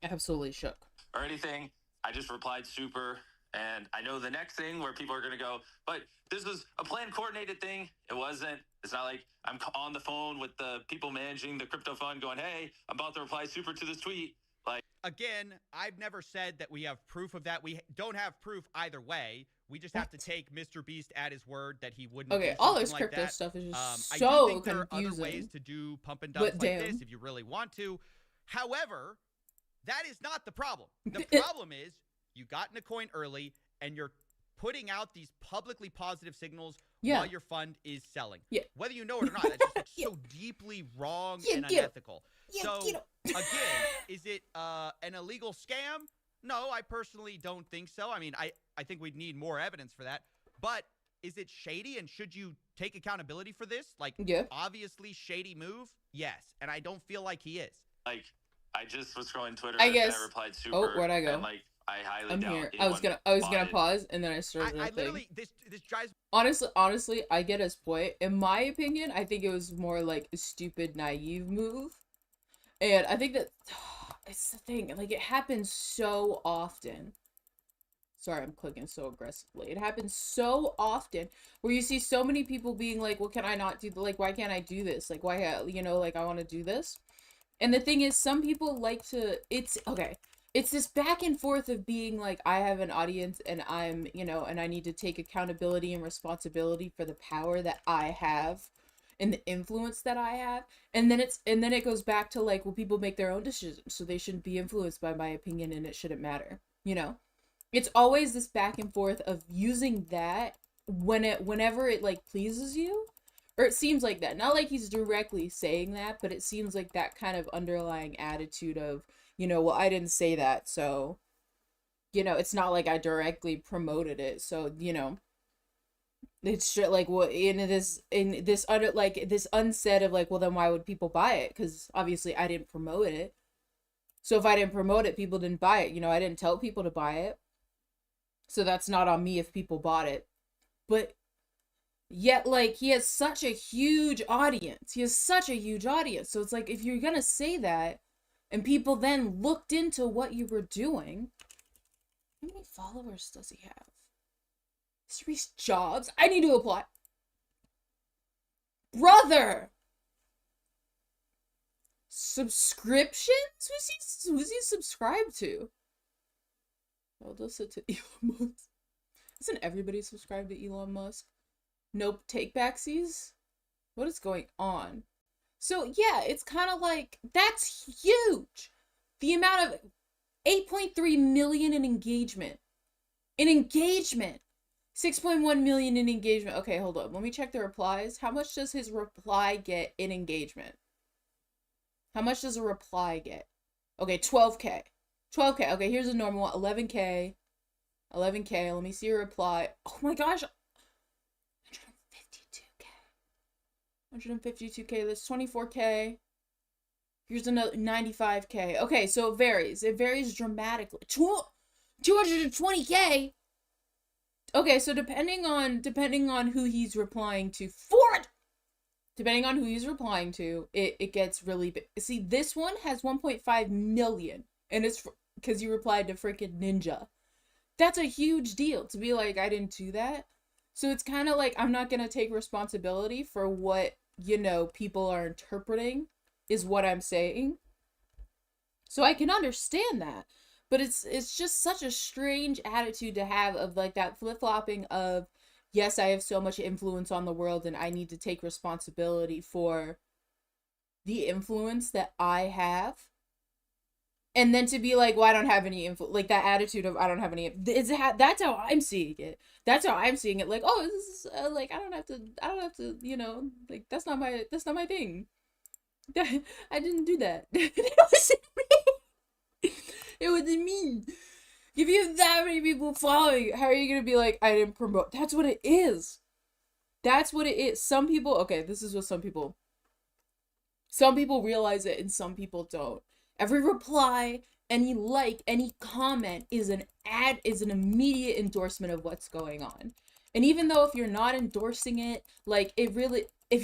Absolutely shook. Or anything. I just replied super. And I know the next thing where people are going to go, but this was a planned, coordinated thing. It wasn't. It's not like I'm on the phone with the people managing the crypto fund going, hey, I'm about to reply super to this tweet. Like, again, I've never said that we have proof of that. We don't have proof either way. We just have to take Mr. Beast at his word that he wouldn't. Okay, do all this like crypto that. stuff is just I so do think there confusing. are other ways to do pump and dumps like this if you really want to. However, that is not the problem. The problem is you got in a coin early and you're putting out these publicly positive signals while your fund is selling. Yeah. Whether you know it or not, that's just like so deeply wrong and unethical. So again, is it an illegal scam? No, I personally don't think so. I mean, I think we'd need more evidence for that. But is it shady, and should you take accountability for this? Like, obviously shady move? Yes. And I don't feel like he is. Like, I just was scrolling Twitter I guess. and I replied super. Oh, where'd I go? And, like, I highly I'm doubt here. I was gonna pause, and then I started. I literally, this drives. Honestly, I get his point. In my opinion, I think it was more like a stupid, naive move, and I think that it's the thing. Like, it happens so often. Sorry, I'm clicking so aggressively. It happens so often where you see so many people being like, "Well, can I not do? Like, why can't I do this? Like, why? You know, like I want to do this." And the thing is, some people like to. It's okay. It's this back and forth of being like, I have an audience and I'm, you know, and I need to take accountability and responsibility for the power that I have and the influence that I have. And then it goes back to like, well, people make their own decisions, so they shouldn't be influenced by my opinion and it shouldn't matter. You know, it's always this back and forth of using that whenever it like pleases you, or it seems like that. Not like he's directly saying that, but it seems like that kind of underlying attitude of, you know, well, I didn't say that, so, you know, it's not like I directly promoted it, so, you know, it's just like, well, in this unsaid of like, well, then why would people buy it? Because obviously I didn't promote it. So if I didn't promote it, people didn't buy it. You know, I didn't tell people to buy it. So that's not on me if people bought it. But yet, like, he has such a huge audience. So it's like, if you're gonna say that, and people then looked into what you were doing. How many followers does he have? 3 jobs? I need to apply. Brother! Subscriptions? Who's he subscribed to? Well, listen to Elon Musk. Isn't everybody subscribed to Elon Musk? Nope, take backsies? What is going on? So yeah, it's kind of like, that's huge. The amount of 8.3 million in engagement. 6.1 million in engagement. Okay, hold on. Let me check the replies. How much does his reply get in engagement? How much does a reply get? Okay, 12K. 12K. Okay, here's a normal one. 11K. 11K. Let me see your reply. Oh my gosh. 152K. That's 24K. Here's another 95K. Okay, so it varies. It varies dramatically. 220K. Okay, so depending on who he's replying to, it gets really big. See, this one has 1.5 million, and it's because you replied to freaking Ninja. That's a huge deal to be like, I didn't do that. So it's kind of like, I'm not gonna take responsibility for what, you know, people are interpreting is what I'm saying. So I can understand that. But it's just such a strange attitude to have of like that flip-flopping of, yes, I have so much influence on the world and I need to take responsibility for the influence that I have. And then to be like, well, I don't have any influence, like that attitude of I don't have any, that's how I'm seeing it. That's how I'm seeing it. Like, oh, this is like, I don't have to, you know, like, that's not my thing. I didn't do that. It wasn't me. If you have that many people following, how are you gonna be like, I didn't promote? That's what it is. Some people, okay, this is what some people realize it and some people don't. Every reply, any like, any comment is an immediate endorsement of what's going on. And even though if you're not endorsing it, like, if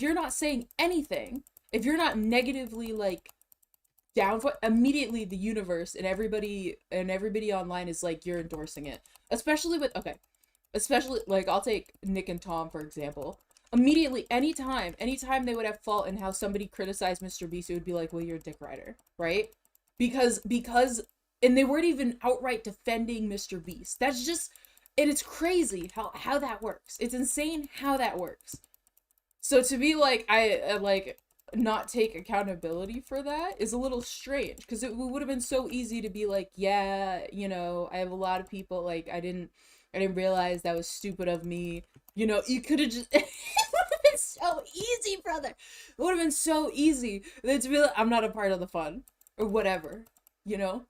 you're not saying anything, if you're not negatively like down for, immediately the universe and everybody online is like, you're endorsing it. Especially like, I'll take Nick and Tom for example. Immediately, anytime they would have fault in how somebody criticized Mr. Beast, it would be like, well, you're a dick rider, right? Because and they weren't even outright defending Mr. Beast. That's just, and it's crazy how that works. It's insane how that works. So to be like, I like not take accountability for that is a little strange, because it would have been so easy to be like, yeah, you know, I have a lot of people, like, I didn't I didn't realize that was stupid of me. You know, you could have just, it would have been so easy, brother. It would have been so easy. It's really, I'm not a part of the fun or whatever, you know?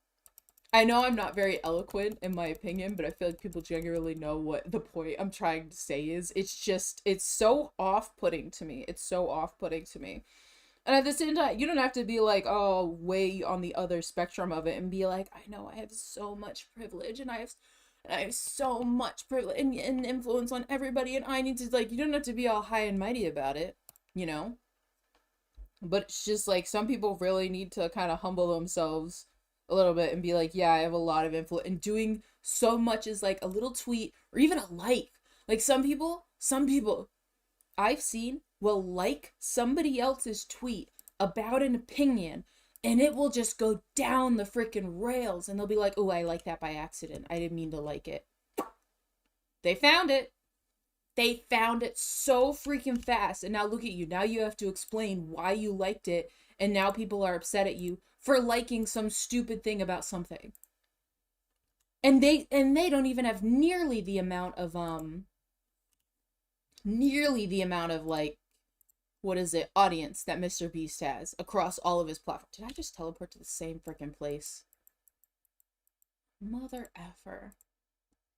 I know I'm not very eloquent in my opinion, but I feel like people genuinely know what the point I'm trying to say is. It's just, it's so off-putting to me. It's so off-putting to me. And at the same time, you don't have to be like, oh, way on the other spectrum of it and be like, I know I have so much privilege and I have so much privilege and influence on everybody and I need to, like, you don't have to be all high and mighty about it, you know? But it's just like, some people really need to kind of humble themselves a little bit and be like, yeah, I have a lot of influence, and doing so much as like a little tweet or even a like. Like some people I've seen will like somebody else's tweet about an opinion and it will just go down the freaking rails and they'll be like, oh, I like that by accident. I didn't mean to like it. They found it. They found it so freaking fast. And now look at you. Now you have to explain why you liked it. And now people are upset at you for liking some stupid thing about something. And they don't even have nearly the amount of like, what is it, audience that Mr. Beast has across all of his platforms. Did I just teleport to the same freaking place? Mother effer.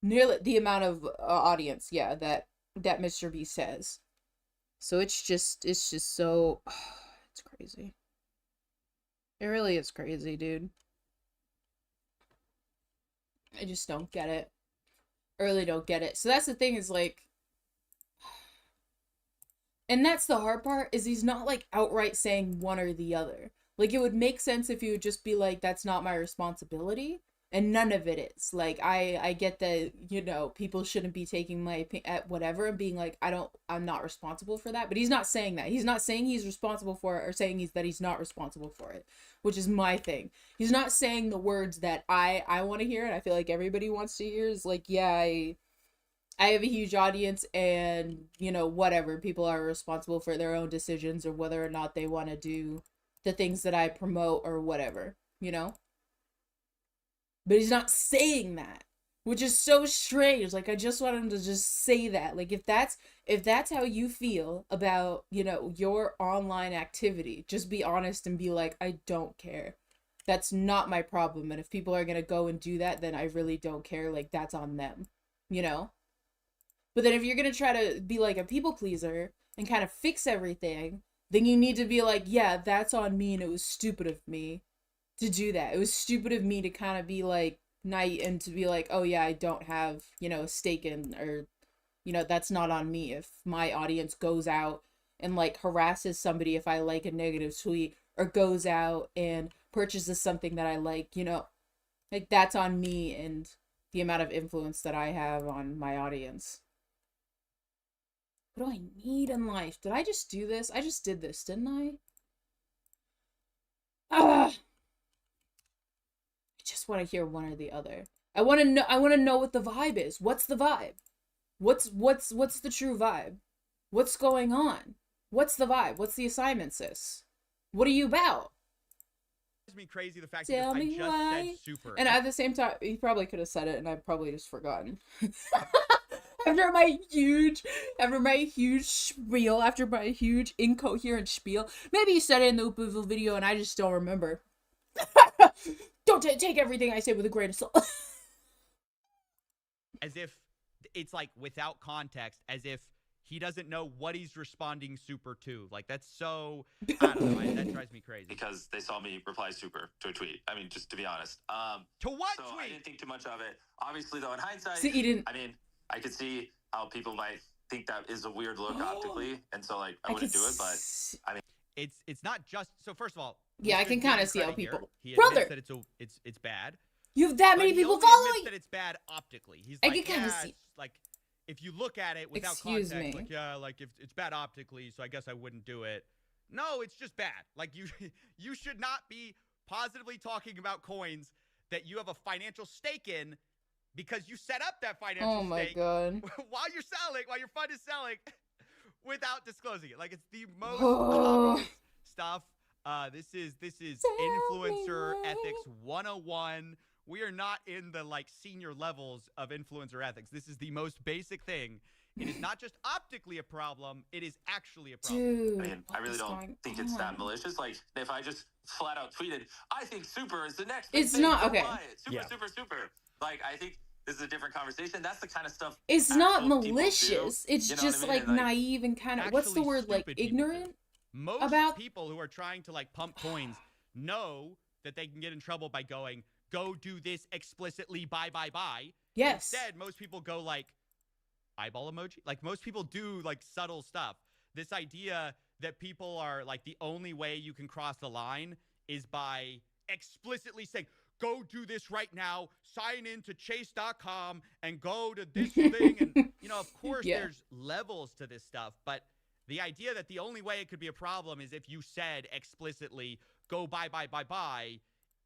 Nearly the amount of audience, yeah, that Mr. Beast has. So it's just so, it's crazy. It really is crazy, dude. I just don't get it. I really don't get it. So that's the thing, is like, and that's the hard part, is he's not like outright saying one or the other. Like, it would make sense if he would just be like, that's not my responsibility, and none of it is. Like, I get that, you know, people shouldn't be taking my opinion at whatever and being like, I'm not responsible for that. But he's not saying that. He's not saying he's responsible for it or saying that he's not responsible for it, which is my thing. He's not saying the words that I want to hear, and I feel like everybody wants to hear, is like, yeah, I have a huge audience and, you know, whatever, people are responsible for their own decisions or whether or not they want to do the things that I promote or whatever, you know? But he's not saying that, which is so strange. Like, I just want him to just say that. Like, if that's how you feel about, you know, your online activity, just be honest and be like, I don't care. That's not my problem. And if people are going to go and do that, then I really don't care. Like, that's on them, you know? But then if you're going to try to be like a people pleaser and kind of fix everything, then you need to be like, yeah, that's on me and it was stupid of me to do that. It was stupid of me to kind of be like night and to be like, oh yeah, I don't have, you know, a stake in, or, you know, that's not on me. If my audience goes out and like harasses somebody if I like a negative tweet, or goes out and purchases something that I like, you know, like that's on me and the amount of influence that I have on my audience. What do I need in life? Did I just do this? I just did this, didn't I? Ugh. I just want to hear one or the other. I want to know what the vibe is. What's the vibe? What's the true vibe? What's going on? What's the vibe? What's the assignment, sis? What are you about? It's me crazy the fact that I just said super. And at the same time, he probably could have said it and I've probably just forgotten. After my huge spiel, after my huge incoherent spiel, maybe you said it in the Upuvu video and I just don't remember. Don't take everything I say with a grain of salt. As if it's like without context, as if he doesn't know what he's responding super to. Like, that's so, I don't know, that drives me crazy. Because they saw me reply super to a tweet. I mean, just to be honest. To what so tweet? I didn't think too much of it. Obviously, though, in hindsight, so you didn't... I mean, I could see how people might think that is a weird look optically, and so like I wouldn't do it. But I mean, it's not just, so first of all, yeah, I can kind of see how people. He brother, that it's bad. You have that many people he following. Admits that it's bad optically. He's I like, can kind of see. Like, if you look at it without context, like, yeah, like if it's bad optically, so I guess I wouldn't do it. No, it's just bad. Like, you should not be positively talking about coins that you have a financial stake in, because you set up that financial stake while you're selling, while your fund is selling, without disclosing it. Like, it's the most obvious stuff. This is influencer ethics 101. we are not in the like senior levels of influencer ethics. This is the most basic thing. It is not just optically a problem, it is actually a problem. Dude, I mean, I really don't think it's that malicious. Like, if I just flat out tweeted, I think Super is the next big thing. Not okay. Super. Like, I think this is a different conversation. That's the kind of stuff. It's not malicious. It's just like naive and kind of, what's the word, like ignorant? Most people who are trying to like pump coins know that they can get in trouble by going, go do this explicitly, buy. Yes. Instead, most people go like, eyeball emoji. Like, most people do like subtle stuff. This idea that people are like, the only way you can cross the line is by explicitly saying, go do this right now, sign in to chase.com and go to this thing. And, you know, of course there's levels to this stuff, but the idea that the only way it could be a problem is if you said explicitly, go buy,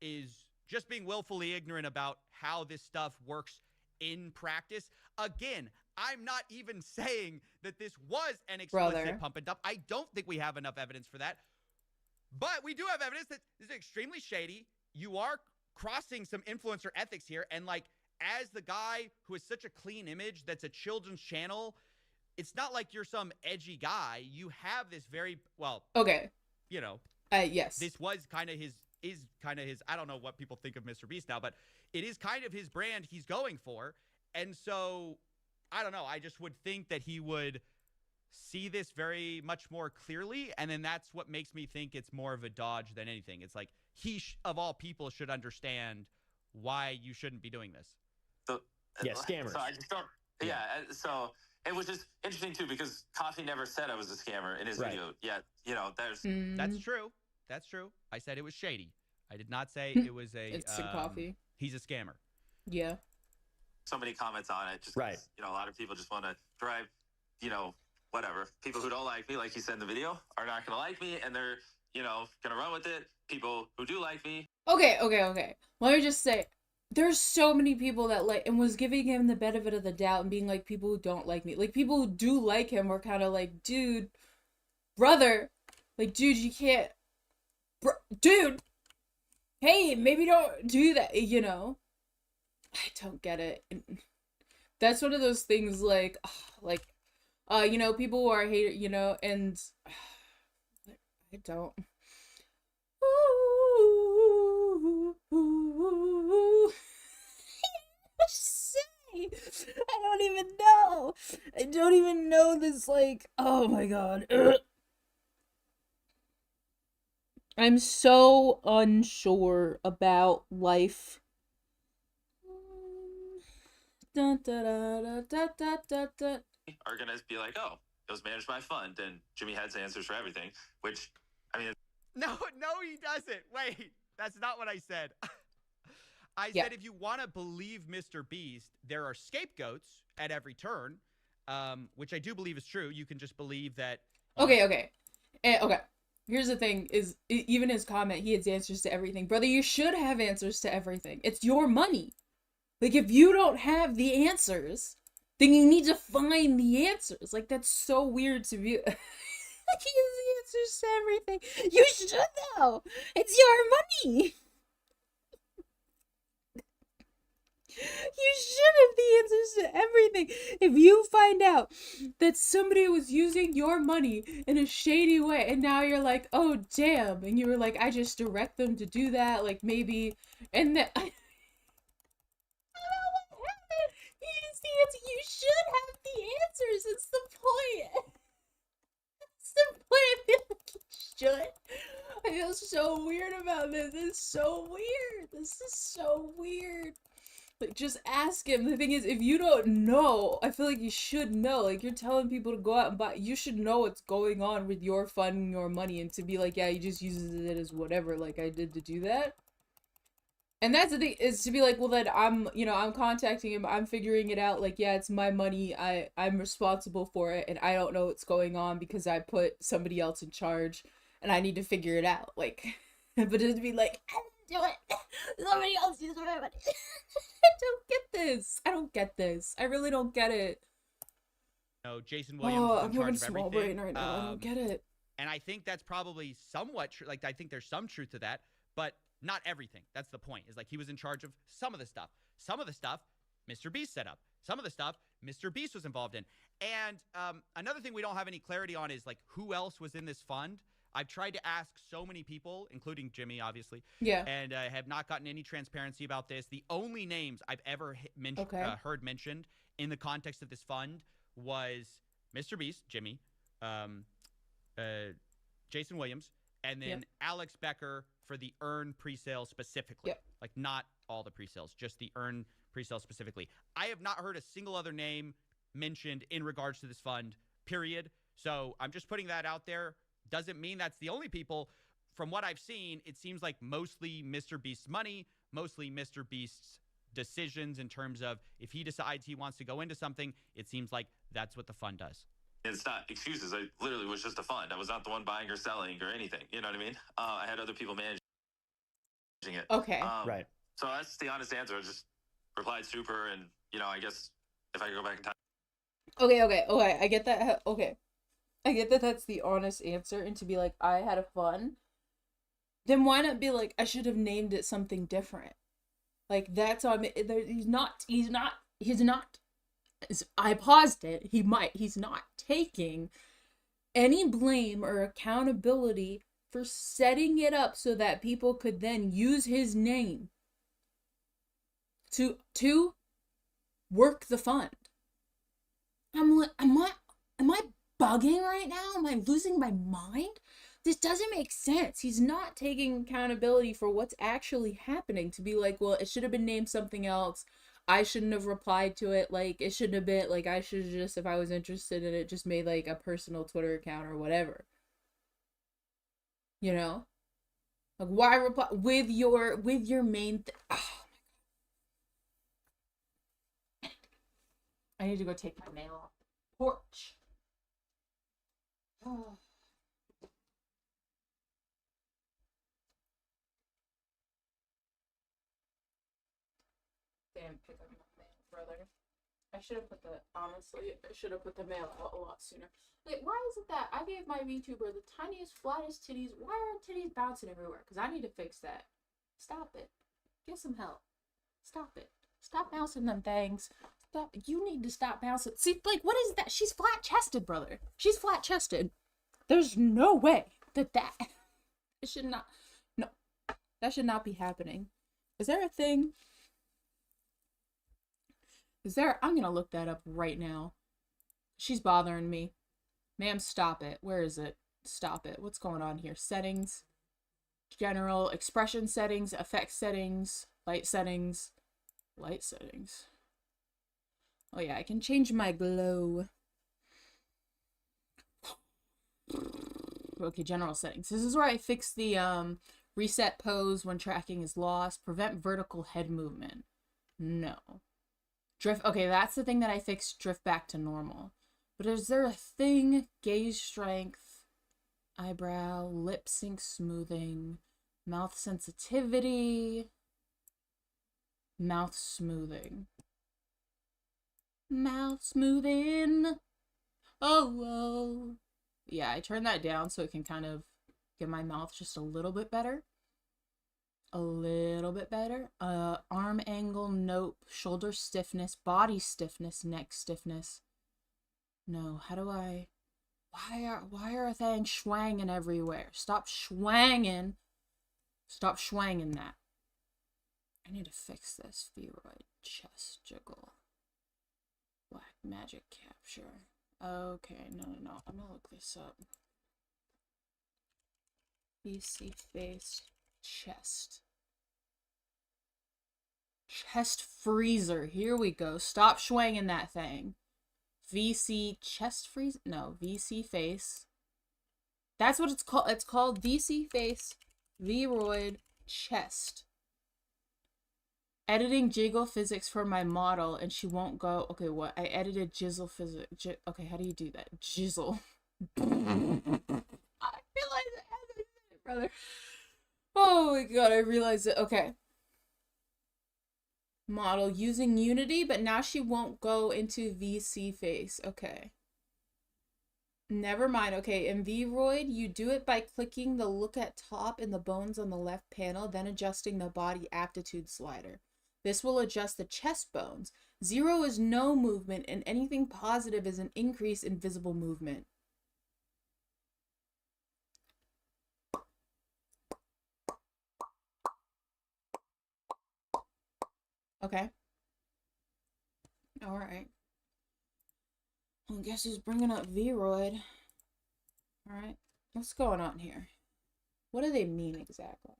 is just being willfully ignorant about how this stuff works in practice. Again, I'm not even saying that this was an explicit pump and dump. I don't think we have enough evidence for that. But we do have evidence that this is extremely shady. You are crossing some influencer ethics here. And like, as the guy who has such a clean image that's a children's channel, it's not like you're some edgy guy. You have this very, well, okay, you know, yes, this was kind of his, I don't know what people think of Mr. Beast now, but it is kind of his brand he's going for. And so, I don't know, I just would think that he would see this very much more clearly. And then that's what makes me think it's more of a dodge than anything. It's like, he, of all people, should understand why you shouldn't be doing this. So, scammers. So I just don't, so it was just interesting, too, because Coffee never said I was a scammer in his video. Yet, you know, there's... That's true. That's true. I said it was shady. I did not say it was a... It's Coffee. He's a scammer. Yeah. So many comments on it. Just you know, a lot of people just want to drive, you know, whatever. People who don't like me, like you said in the video, are not going to like me, and they're, you know, going to run with it. People who do like me. Okay. Let me just say, there's so many people that like, and was giving him the benefit of the doubt and being like, people who don't like me. Like, people who do like him were kind of like, dude, brother, like, dude, you can't, dude, hey, maybe don't do that, you know? I don't get it. That's one of those things like, you know, people who are hater, you know, and I don't. Say? I don't even know this, like, oh my god. I'm so unsure about life. Are gonna be like, oh, it was managed by fund, and Jimmy has answers for everything, which, I mean... No, he doesn't. Wait, that's not what I said. I said if you want to believe Mr. Beast, there are scapegoats at every turn, which I do believe is true. You can just believe that... Okay. Here's the thing, is even his comment, he has answers to everything. Brother, you should have answers to everything. It's your money. Like, if you don't have the answers, then you need to find the answers. Like, that's so weird to be... Like, he has the answers to everything. You should know. It's your money. You should have the answers to everything. If you find out that somebody was using your money in a shady way, and now you're like, oh, damn. And you were like, I just direct them to do that. Like, maybe... And then... I don't know what happened. He has the answer. You should have the answers. It's the point. I feel so weird about this. It's so weird. This is so weird. Like, just ask him. The thing is, if you don't know, I feel like you should know. Like, you're telling people to go out and buy. You should know what's going on with your fund and your money, and to be like, yeah, he just uses it as whatever, like I did to do that. And that's the thing, is to be like, well, then I'm contacting him, I'm figuring it out, like, yeah, it's my money, I'm responsible for it, and I don't know what's going on because I put somebody else in charge, and I need to figure it out, like, but to be like, I didn't do it, somebody else used my money. I don't get this, I really don't get it. No, Jason Williams is in charge of everything. Small brain right now, I don't get it. And I think that's probably somewhat true, like, I think there's some truth to that, but not everything. That's the point. Is like he was in charge of some of the stuff. Some of the stuff Mr. Beast set up. Some of the stuff Mr. Beast was involved in. And another thing we don't have any clarity on is like who else was in this fund. I've tried to ask so many people, including Jimmy, obviously. Yeah. And I have not gotten any transparency about this. The only names I've ever heard mentioned in the context of this fund was Mr. Beast, Jimmy, Jason Williams, and then Alex Becker for the Earn presale specifically. Like not all the presales, just the Earn presale specifically. I have not heard a single other name mentioned in regards to this fund, period. So I'm just putting that out there. Doesn't mean that's the only people. From what I've seen, it seems like mostly Mr. Beast's money, mostly Mr. Beast's decisions in terms of if he decides he wants to go into something, it seems like that's what the fund does. It's not excuses. I literally was just a fund. I was not the one buying or selling or anything. You know what I mean? I had other people managing it. Okay. Right. So that's the honest answer. I just replied super, and I guess if I could go back in time. Okay. I get that. Okay. I get that that's the honest answer, and to be like, I had a fun. Then why not be like, I should have named it something different? Like, that's on me. He's not. I paused it. He's not taking any blame or accountability for setting it up so that people could then use his name to work the fund. I'm like, am I bugging right now? Am I losing my mind? This doesn't make sense. He's not taking accountability for what's actually happening to be like, well, it should have been named something else. I shouldn't have replied to it. Like, it shouldn't have been, like, I should have just, if I was interested in it, just made, like, a personal Twitter account or whatever. You know? Like, why reply with your main oh my God. I need to go take my mail off the porch. Oh. Damn, pick up my mail, brother. I should have put the mail out a lot sooner. Like, why is it that I gave my VTuber the tiniest, flattest titties? Why are titties bouncing everywhere? Because I need to fix that. Stop it. Get some help. Stop it. Stop bouncing them things. Stop. You need to stop bouncing. See, like, what is that? She's flat-chested, brother. She's flat-chested. There's no way that it should not. No. That should not be happening. Is there a thing? I'm gonna look that up right now. She's bothering me. Ma'am, stop it. Where is it? Stop it. What's going on here? Settings. General expression settings, effect settings, light settings. Light settings. Oh yeah, I can change my glow. Okay, general settings. This is where I fix the reset pose when tracking is lost. Prevent vertical head movement. No. Drift. Okay, that's the thing that I fixed. Drift back to normal. But is there a thing? Gaze strength, eyebrow, lip sync smoothing, mouth sensitivity, mouth smoothing. Mouth smoothing. Oh. Yeah, I turned that down so it can kind of get my mouth just a little bit better. A little bit better. Arm angle, nope. Shoulder stiffness, body stiffness, neck stiffness. No, how do I... Why are things schwanging everywhere? Stop schwanging. Stop schwanging that. I need to fix this. Pheroid, chest jiggle. Black magic capture. Okay, no. I'm gonna look this up. BC face, chest. Chest freezer. Here we go. Stop schwanging that thing. VC chest freeze? No, VC face. That's what it's called. It's called VC face, Vroid chest. Editing jiggle physics for my model, and she won't go. Okay, what? I edited jizzle physics. Okay, how do you do that? Jizzle. I realized it, brother. Oh my god, I realized it. Okay. Model using Unity, but now she won't go into VC face. Okay. Never mind. Okay, in Vroid, you do it by clicking the look at top in the bones on the left panel, then adjusting the body aptitude slider. This will adjust the chest bones. 0 is no movement, and anything positive is an increase in visible movement. Okay. Alright. Well, guess who's bringing up Vroid? Alright. What's going on here? What do they mean exactly?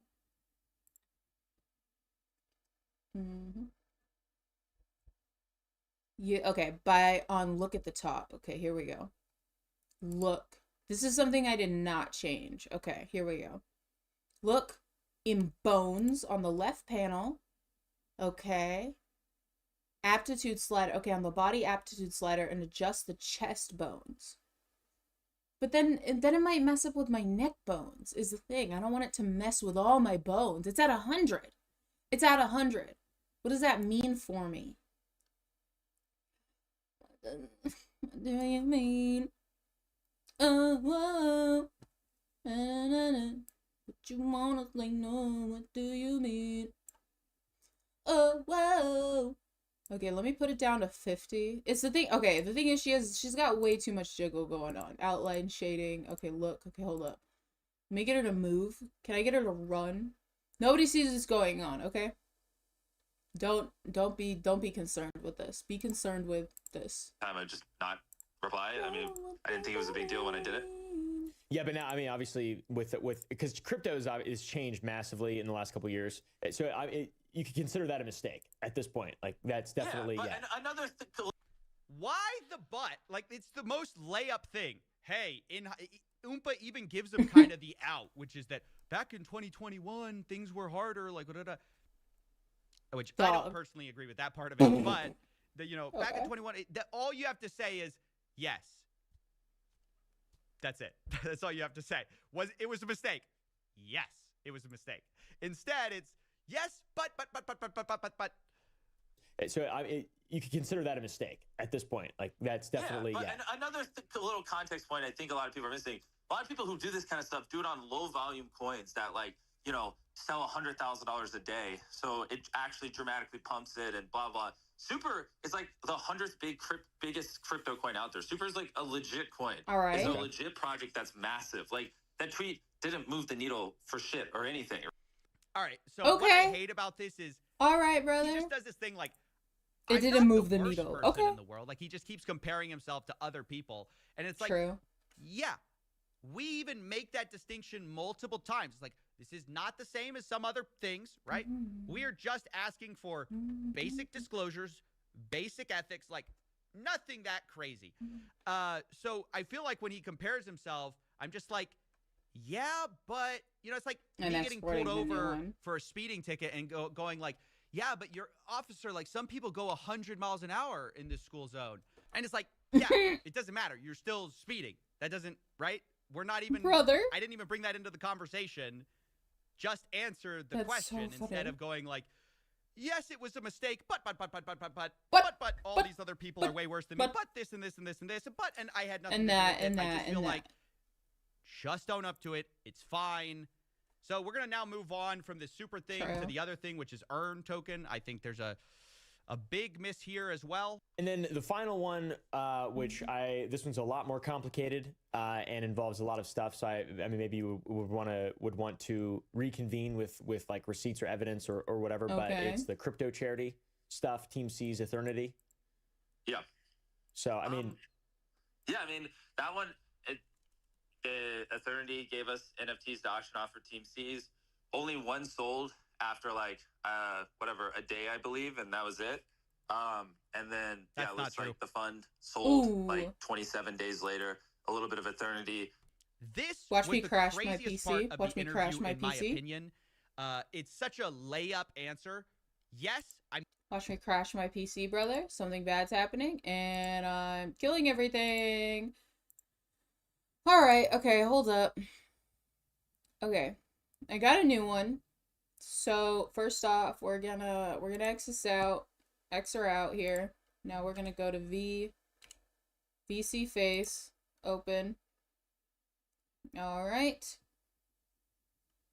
Okay, look at the top. Okay, here we go. Look. This is something I did not change. Okay, here we go. Look in bones on the left panel. Okay. Aptitude slider. Okay, on the body aptitude slider, and adjust the chest bones. But then it might mess up with my neck bones, is the thing. I don't want it to mess with all my bones. It's at 100. It's at 100. What does that mean for me? What do you mean? Oh, what you wanna say? No, what do you mean? Oh, whoa. Okay, let me put it down to 50. It's the thing. Okay, the thing is she's got way too much jiggle going on. Outline, shading. Okay, look. Okay, hold up. Let me get her to move. Can I get her to run? Nobody sees what's going on, okay? Don't be concerned with this. Be concerned with this. I just not reply. I mean, I didn't think it was a big deal when I did it. Yeah, but now, I mean, obviously, with because crypto is changed massively in the last couple of years, so you could consider that a mistake at this point. Like, that's definitely yeah. And another why the but? Like, it's the most layup thing. Hey, Oompa even gives him kind of the out, which is that back in 2021 things were harder. Like, which I don't personally agree with that part of it, but back in 21, all you have to say is yes. That's it. That's all you have to say. It was a mistake? Yes, it was a mistake. Instead, it's yes, but. So you could consider that a mistake at this point. Like, that's definitely And another little context point I think a lot of people are missing. A lot of people who do this kind of stuff do it on low volume coins that sell $100,000 a day. So it actually dramatically pumps it and blah blah. Super is like the 100th biggest crypto coin out there. Super is like a legit coin. All right. It's a legit project that's massive. Like, that tweet didn't move the needle for shit or anything. All right. So what I hate about this is, all right, brother, he just does this thing like, it didn't move the needle. Okay. In the world, like, he just keeps comparing himself to other people, and it's like, true. Yeah, we even make that distinction multiple times. It's like, this is not the same as some other things, right? We are just asking for basic disclosures, basic ethics, like nothing that crazy. So I feel like when he compares himself, I'm just like, yeah, but it's like me getting pulled over for a speeding ticket and going like, yeah, but your officer, like, some people go 100 miles an hour in this school zone. And it's like, yeah, it doesn't matter. You're still speeding. That doesn't, right? We're not even, brother. I didn't even bring that into the conversation. Just answer the question instead of going like, yes, it was a mistake, but all these other people are way worse than me, but this and this and this and this, and I had nothing to do with it. I just feel like, just own up to it. It's fine. So we're going to now move on from the super thing to the other thing, which is earn token. I think there's a big miss here as well. And then the final one, which this one's a lot more complicated and involves a lot of stuff. So I mean, maybe you would want to reconvene with like receipts or evidence or whatever. Okay. But it's the crypto charity stuff. Team C's Eternity. Yeah. So I mean, that one. Eternity gave us NFTs to auction off for Team C's. Only one sold after like a day, I believe, and that was it. And then it looks like the fund sold like 27 days later. A little bit of Eternity. This watch me the crash my craziest part PC. of Watch the me crash my in my PC. opinion. It's such a layup answer. Yes, I'm. Watch me crash my PC, brother. Something bad's happening, and I'm killing everything. All right. Okay, hold up. Okay, I got a new one. So first off, we're gonna X her out here. Now we're gonna go to VC face, open. All right.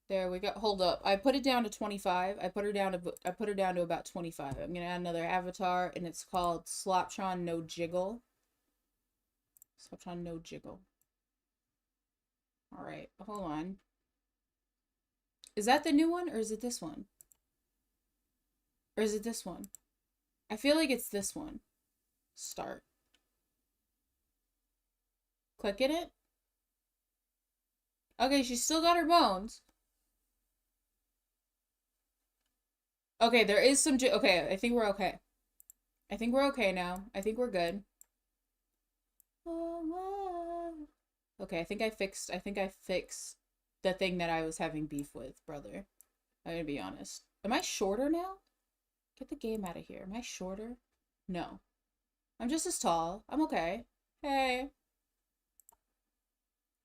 There we go. Hold up. I put it down to 25. I put her down to about 25. I'm gonna add another avatar, and it's called Slop-chan No Jiggle. Slop-chan No Jiggle. All right. Hold on. Is that the new one, or is it this one? Or is it this one? I feel like it's this one. Start. Clicking it. Okay, she's still got her bones. Okay, there is some... Okay, I think we're okay. I think we're okay now. I think we're good. Okay, I think I fixed the thing that I was having beef with, brother. I'm gonna be honest. Am I shorter now? Get the game out of here. Am I shorter? No. I'm just as tall. I'm okay. Hey.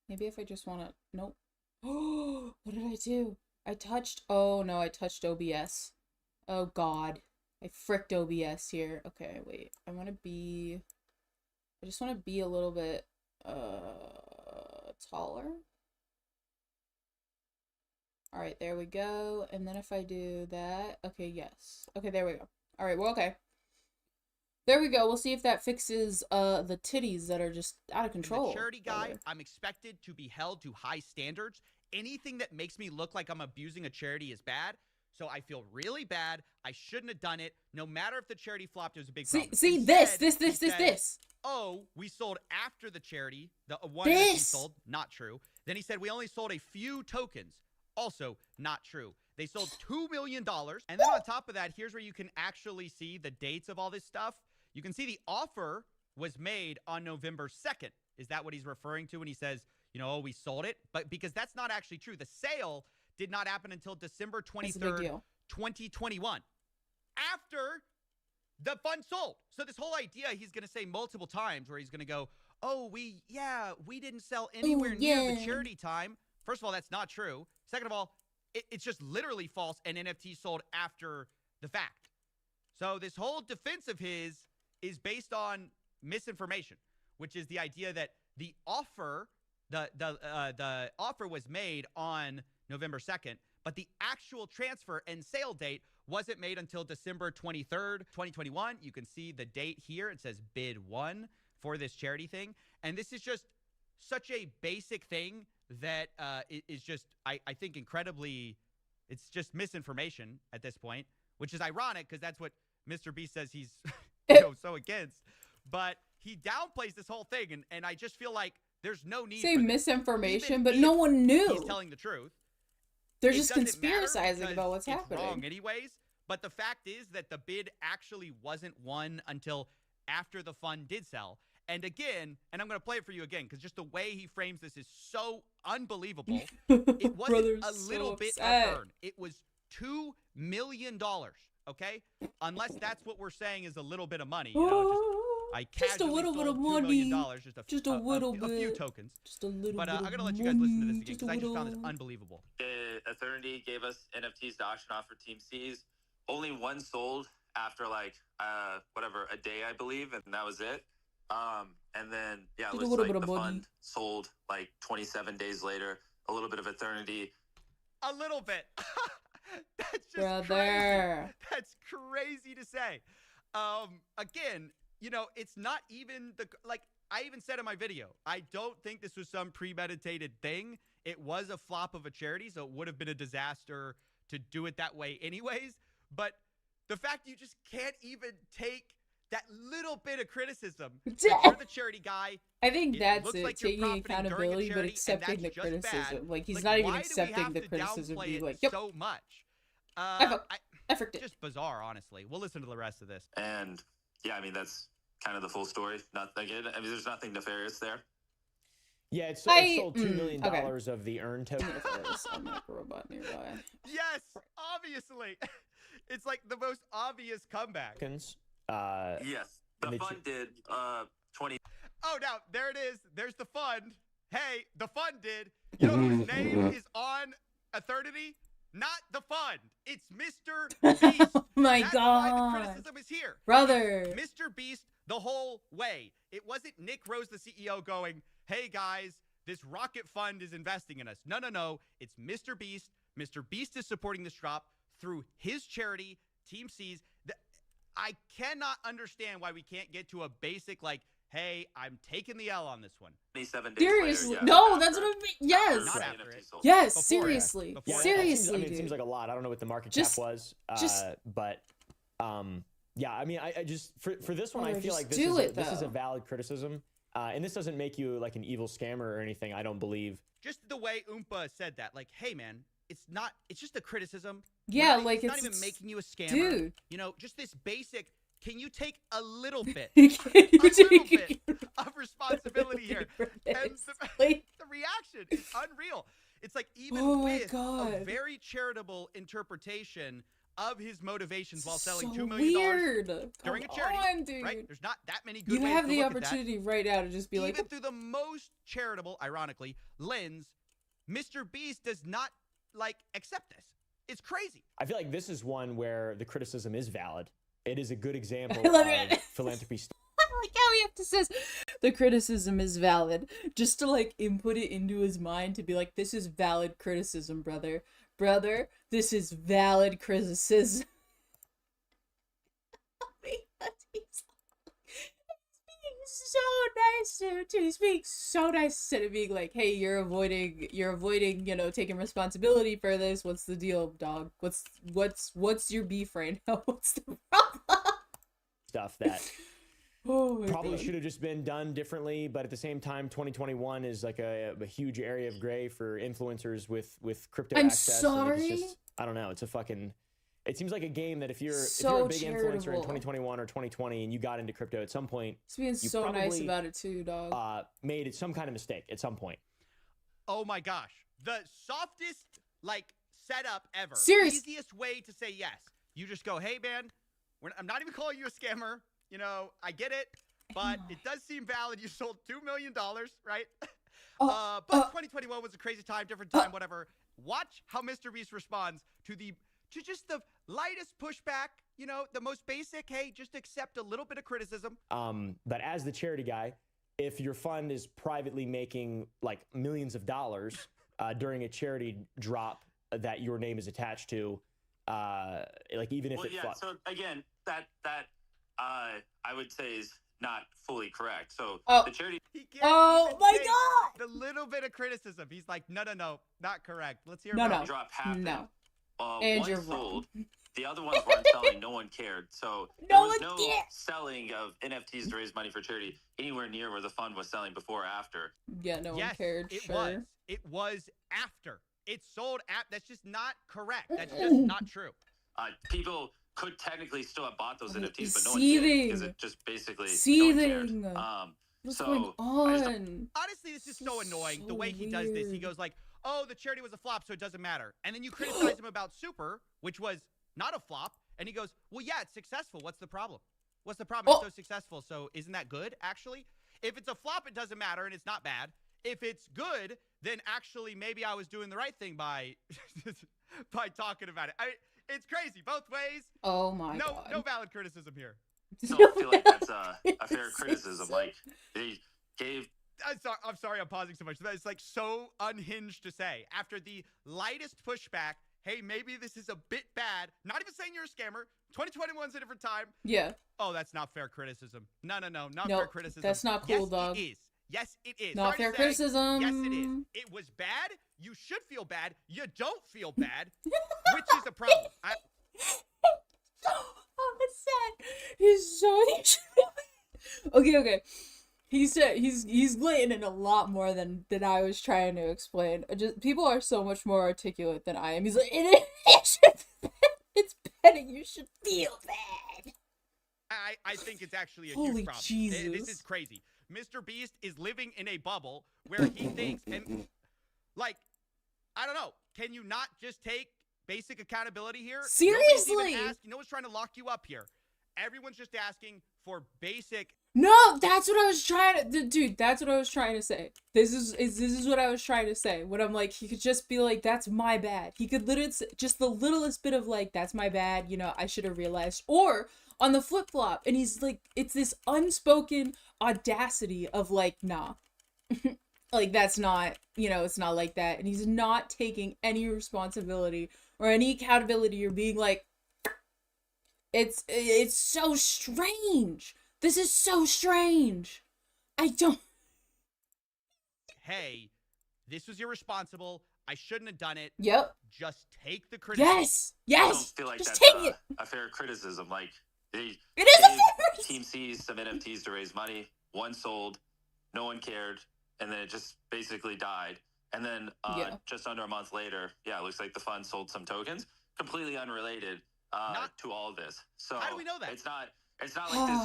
Maybe if I just want to... Nope. Oh, what did I do? I touched... Oh, no, I touched OBS. Oh, God. I fricked OBS here. Okay, wait. I just want to be a little bit, taller. All right, there we go. And then if I do that... Okay, yes. Okay, there we go. All right, well, okay. There we go. We'll see if that fixes the titties that are just out of control. As a charity guy, I'm expected to be held to high standards. Anything that makes me look like I'm abusing a charity is bad. So I feel really bad. I shouldn't have done it. No matter if the charity flopped, it was a big problem. See, Instead, this. Oh, we sold after the charity. The one that he sold, not true. Then he said we only sold a few tokens. Also not true. They sold $2 million. And then on top of that, here's where you can actually see the dates of all this stuff. You can see the offer was made on November 2nd. Is that what he's referring to when he says, you know, oh, we sold it? But because that's not actually true. The sale did not happen until December 23rd, 2021. After the fund sold. So this whole idea he's going to say multiple times where he's going to go, oh, we didn't sell anywhere near the charity time. First of all, that's not true. Second of all, it's just literally false, and NFT sold after the fact. So this whole defense of his is based on misinformation, which is the idea that the offer, the offer was made on November 2nd, but the actual transfer and sale date wasn't made until December 23rd, 2021. You can see the date here. It says bid 1 for this charity thing. And this is just such a basic thing that is just, I think, incredibly, it's just misinformation at this point, which is ironic because that's what Mr. Beast says he's so against. But he downplays this whole thing, and I just feel like there's no need for misinformation, but no one knew. He's telling the truth. They're just conspiracizing about what's happening. Wrong anyways. But the fact is that the bid actually wasn't won until after the fund did sell. And again, and I'm going to play it for you again, because just the way he frames this is so unbelievable. It wasn't a little bit of burn. It was $2 million, okay? Unless that's what we're saying is a little bit of money. You know, just a little bit of money. Just a little bit. A few tokens. Just a little bit. But I'm going to let you guys listen to this again, because I just found this unbelievable. Eternity gave us NFTs to auction off for Team C's. Only one sold after like a day, I believe, and that was it. And then it looks like the fund sold like 27 days later. A little bit of Eternity. A little bit. That's just crazy. That's crazy to say. Again, you know, it's not even I even said in my video, I don't think this was some premeditated thing. It was a flop of a charity, so it would have been a disaster to do it that way anyways. But the fact you just can't even take that little bit of criticism, you're the charity guy. I think that's it, taking accountability, but accepting the criticism. Like, he's not even accepting the criticism, being like, yep. So much. I fricked it. Just bizarre, honestly. We'll listen to the rest of this. And, yeah, I mean, that's kind of the full story. There's nothing nefarious there. Yeah, it sold $2 million of the earned token. I'm like a robot nearby. Yes, obviously. It's like the most obvious comeback. Yes, the fund did 20. Oh, now there it is. There's the fund. Hey, the fund did. You know whose name is on Eternity? Not the fund. It's Mr. Beast. Oh my That's God. Why the criticism is here, brother. Mr. Beast the whole way. It wasn't Nick Rose, the CEO, going, "Hey guys, this rocket fund is investing in us. No. It's Mr. Beast. Mr. Beast is supporting this drop through his charity, Team C's. I cannot understand why we can't get to a basic, like, hey, I'm taking the L on this one. 27 days Seriously. later, No, that's what I mean. Yes. Not after it. Yes, Before, seriously. yeah. Before. Seriously, it seems like a lot. I don't know what the market cap was. Yeah, I mean, I just for this one, I feel like this is a valid criticism, and this doesn't make you like an evil scammer or anything. I don't believe. Just the way Oompa said that, like, hey man, it's just a criticism. Yeah, really, like it's not even making you a scammer, dude. You know, just this basic. Can you take a little bit, of responsibility here? And the reaction is unreal. It's like even with a very charitable interpretation of his motivations while selling $2 million during a charity, right? There's not that many good ways to look at that. You have the opportunity right now to just be like, even through the most charitable, ironically, lens, Mr. Beast does not like accept this. It's crazy. I feel like this is one where the criticism is valid. It is a good example of philanthropy. I like how he have to says the criticism is valid, just to like input it into his mind to be like, this is valid criticism, brother. This is valid criticism. He speaks so nice instead of being like, hey, you're avoiding, you know, taking responsibility for this. What's the deal, dog? What's your beef right now? What's the problem? Stuff that probably should have just been done differently, but at the same time, 2021 is like a huge area of gray for influencers with crypto access. I'm sorry. It's just, I don't know. It's a fucking. It seems like a game that if you're a big influencer in 2021 or 2020 and you got into crypto at some point, it's being so nice about it too, dog. Made some kind of mistake at some point. Oh my gosh, the softest like setup ever. Easiest way to say yes. You just go, hey man, I'm not even calling you a scammer. You know, I get it, but it does seem valid. You sold $2 million, right? But 2021 was a crazy time, different time, whatever. Watch how Mr. Beast responds to just the lightest pushback, you know, the most basic, hey, just accept a little bit of criticism. But as the charity guy, if your fund is privately making like millions of dollars during a charity drop that your name is attached to, like even if so again, that I would say is not fully correct. So the charity. Oh my God! The little bit of criticism. He's like, no, not correct. Let's hear about drop happened. No. And one sold. The other ones weren't selling. No one cared. So there was no selling of NFTs to raise money for charity anywhere near where the fund was selling before or after. Yeah, no one cared. It was after. It sold at. That's just not correct. That's just not true. People could technically still have bought those NFTs, but no one did because it just basically seething. No one cared. What's going on? Honestly, this is so annoying. The way he does this, he goes like, oh, the charity was a flop, so it doesn't matter. And then you criticize him about Super, which was not a flop. And he goes, well, yeah, it's successful. What's the problem? What's the problem? It's so successful. So isn't that good, actually? If it's a flop, it doesn't matter, and it's not bad. If it's good, then actually maybe I was doing the right thing by by talking about it. It's crazy both ways. Oh, my God. No valid criticism here. I don't feel like that's a fair criticism. Like, they gave... I'm sorry I'm pausing so much. It's like so unhinged to say. After the lightest pushback, hey, maybe this is a bit bad. Not even saying you're a scammer. 2021's a different time. Yeah. Oh, that's not fair criticism. No, not fair criticism. That's not cool, dog. Yes, it is. Not fair criticism. Yes, it is. It was bad. You should feel bad. You don't feel bad, which is a problem. He's so Okay. He said he's laying in a lot more than I was trying to explain. People are so much more articulate than I am. He's like, it's bad and you should feel bad. I think it's actually a Holy huge problem. Jesus. This is crazy. Mr. Beast is living in a bubble where he thinks, and like, I don't know, can you not just take basic accountability here? Seriously? No one's trying to lock you up here. Everyone's just asking for basic. No, that's what I was trying to, dude. That's what I was trying to say. This is what I was trying to say. When I'm like, he could just be like, "That's my bad." He could literally just the littlest bit of like, "That's my bad." You know, I should have realized. Or on the flip flop, and he's like, it's this unspoken audacity of like, nah. Like, that's not, it's not like that. And he's not taking any responsibility or any accountability or being like, it's so strange. This is so strange. I don't. Hey, this was irresponsible. I shouldn't have done it. Yep. Just take the criticism. Yes. I don't feel like just that's take it. A fair criticism. Like, it is a fair Team C's some NFTs to raise money. One sold. No one cared. And then it just basically died. And then just under a month later, it looks like the fund sold some tokens. Completely unrelated to all of this. So how do we know that? It's not like this.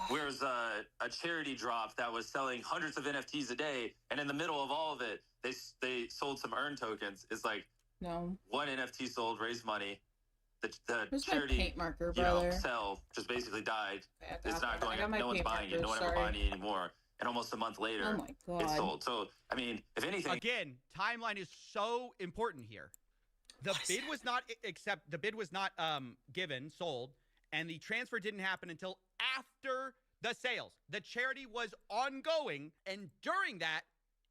Where's a charity drop that was selling hundreds of NFTs a day, and in the middle of all of it, they sold some earn tokens. It's like no one NFT sold, raised money. The Where's charity my paint marker, brother? sell just basically died. It's not going up. No one's buying it. No one ever buying it anymore. And almost a month later, it's sold. So I mean, if anything, again, timeline is so important here. The bid was not given, sold, and the transfer didn't happen until after the sales. The charity was ongoing, and during that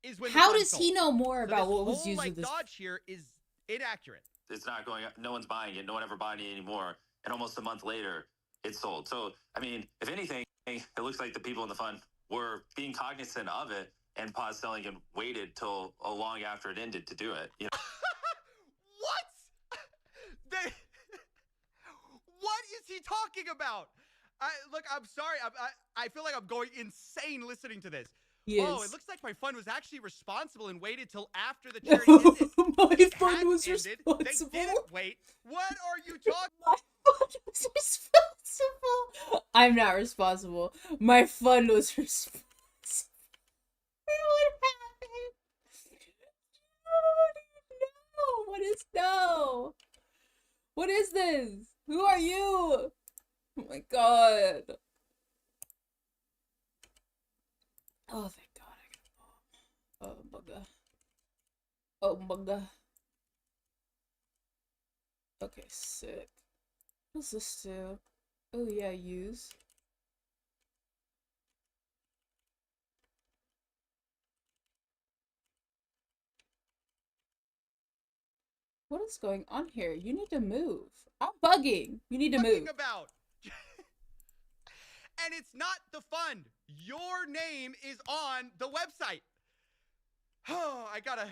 is when. How does he know more about what was used? This dodge here is inaccurate. It's not going up. No one's buying it. No one ever buying it anymore. And almost a month later, it's sold. So I mean, if anything, it looks like the people in the fund were being cognizant of it and paused selling and waited till long after it ended to do it. What? What is he talking about? Look, I'm sorry. I feel like I'm going insane listening to this. Yes. Oh, it looks like my fund was actually responsible and waited till after the charity ended. My fund was responsible. They didn't wait. What are you talking? My fund was responsible. I'm not responsible. My fund was responsible. What happened? No. What is no? What is this? Who are you? Oh my god. Oh, thank god. Oh my god. Oh my god. Okay, sick. What's this do? Oh yeah, use. What is going on here? You need to move. I'm bugging. You need to move. About. And it's not the fund. Your name is on the website. Oh, I gotta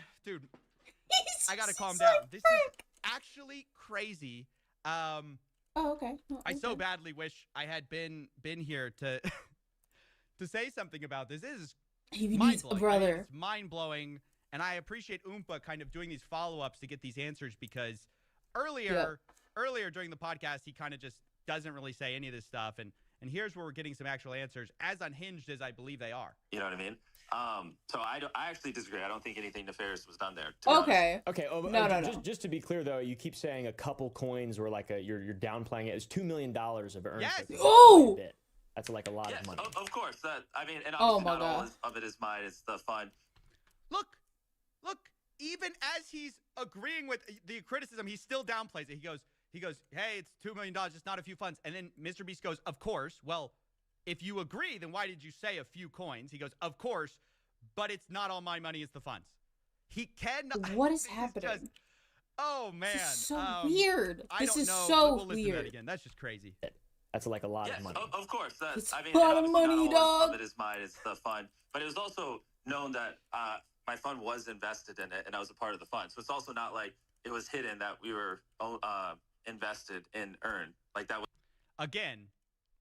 calm down. This is actually crazy. Oh, okay. Well, I so badly wish I had been here to to say something about this. This is mind-blowing. Brother. It's mind-blowing, and I appreciate Oompa kind of doing these follow-ups to get these answers, because earlier during the podcast, he kind of just doesn't really say any of this stuff, and here's where we're getting some actual answers, as unhinged as I believe they are. You know what I mean? So I actually disagree. I don't think anything nefarious was done there. Okay. Okay. Oh, no. Just to be clear, though, you keep saying a couple coins or like you're downplaying it. It's $2 million of earned. Yes. Oh. That's like a lot of money. Of course. And obviously not all of it is mine. It's the fund. Look. Even as he's agreeing with the criticism, he still downplays it. He goes, hey, it's $2 million, just not a few funds. And then Mr. Beast goes, of course. Well, if you agree, then why did you say a few coins? He goes, of course, but it's not all my money, it's the funds. He cannot. What is happening? Oh, man. This is so weird. This is know, so we'll listen weird. To that again. That's just crazy. That's like a lot of money. Of course. It's a lot of money, dog. Of it is mine, it's the fund. But it was also known that my fund was invested in it, and I was a part of the fund. So it's also not like it was hidden that we were invested in Earn. Like that was. Again,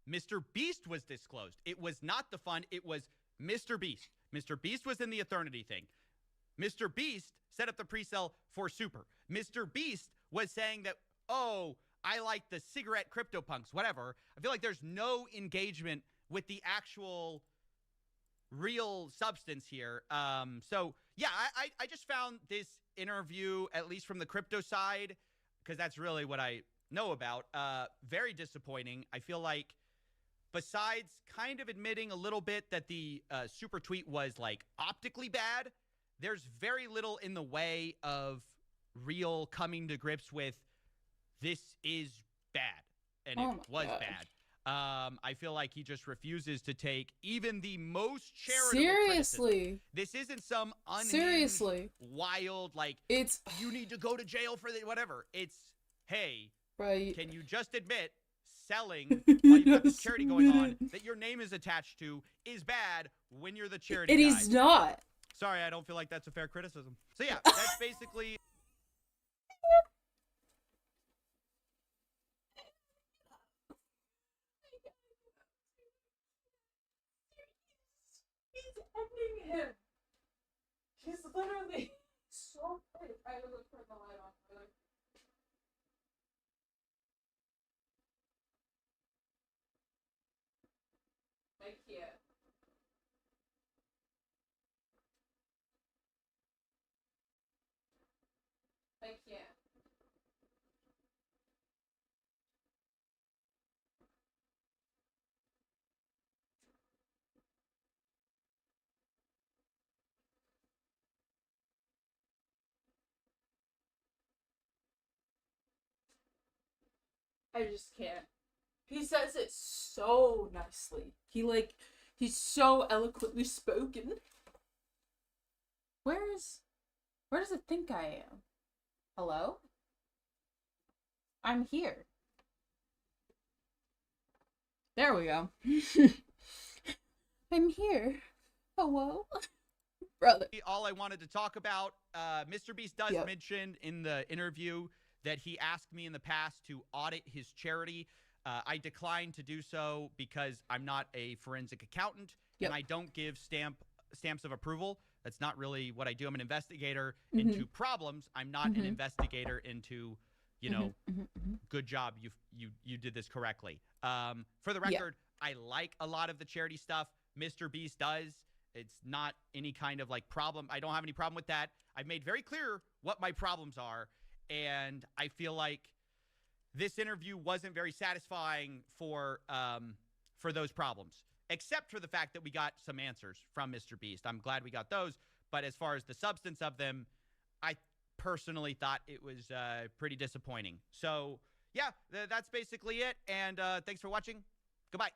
Mr. Beast was disclosed. It was not the fund. It was Mr. Beast. Mr. Beast was in the Eternity thing. Mr. Beast set up the pre-sale for Super. Mr. Beast was saying that, oh, I like the cigarette CryptoPunks, whatever. I feel like there's no engagement with the actual real substance here. So, yeah, I just found this interview, at least from the crypto side, because that's really what I know about, very disappointing. I feel like besides kind of admitting a little bit that the super tweet was like optically bad, there's very little in the way of real coming to grips with this is bad. And it was bad. I feel like he just refuses to take even the most charitable criticism. This isn't some unhinged, wild, like, it's you need to go to jail for whatever. It's, hey, can you just admit selling while you've got this charity going on that your name is attached to is bad when you're the charity guy? It is not. Sorry, I don't feel like that's a fair criticism. So yeah, that's basically... Him. He's literally so quick. I gotta turn the light off. I can't. I can't. I just can't. He says it so nicely. He's so eloquently spoken. Where does it think I am? Hello? I'm here. There we go. I'm here. Hello? Brother. All I wanted to talk about, Mr. Beast does mention in the interview that he asked me in the past to audit his charity. I declined to do so because I'm not a forensic accountant, and I don't give stamps of approval. That's not really what I do. I'm an investigator into problems. I'm not an investigator into, you know, good job. You did this correctly. For the record, I like a lot of the charity stuff Mr. Beast does. It's not any kind of like problem. I don't have any problem with that. I've made very clear what my problems are. And I feel like this interview wasn't very satisfying for those problems, except for the fact that we got some answers from Mr. Beast. I'm glad we got those. But as far as the substance of them, I personally thought it was pretty disappointing. So, yeah, that's basically it. And thanks for watching. Goodbye.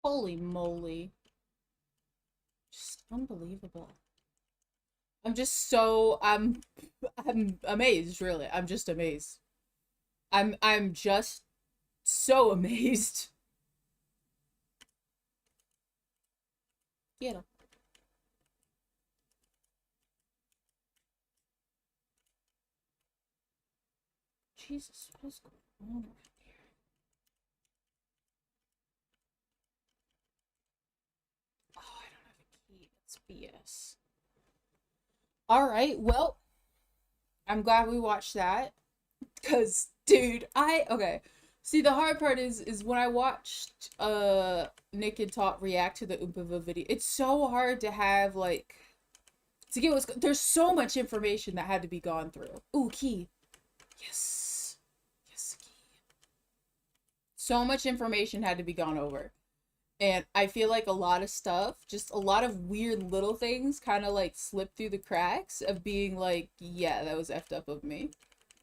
Holy moly. Just unbelievable. I'm just so I'm amazed, really. I'm just amazed. I'm just so amazed. Get him. Jesus, what is going on around here? Oh, I don't have a key. It's BS. Alright, well, I'm glad we watched that. Because, dude, okay. See, the hard part is when I watched Nick and Top react to the Oompa video, it's so hard to have, like, to get what's, there's so much information that had to be gone through. Ooh, key. Yes. Yes, key. So much information had to be gone over. And I feel like a lot of stuff, just a lot of weird little things kind of like slipped through the cracks of being like, yeah, that was effed up of me.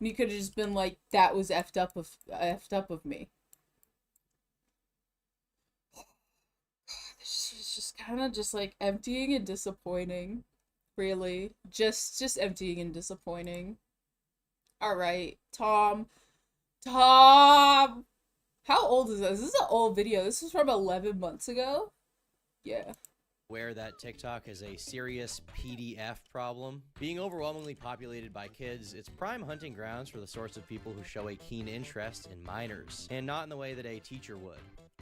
And you could have just been like, that was effed up of me. This is just kind of just like emptying and disappointing. Really. Just emptying and disappointing. Alright, Tom. How old is this? This is an old video. This is from 11 months ago. Yeah. Aware that TikTok is a serious PDF problem. Being overwhelmingly populated by kids, it's prime hunting grounds for the sorts of people who show a keen interest in minors, and not in the way that a teacher would.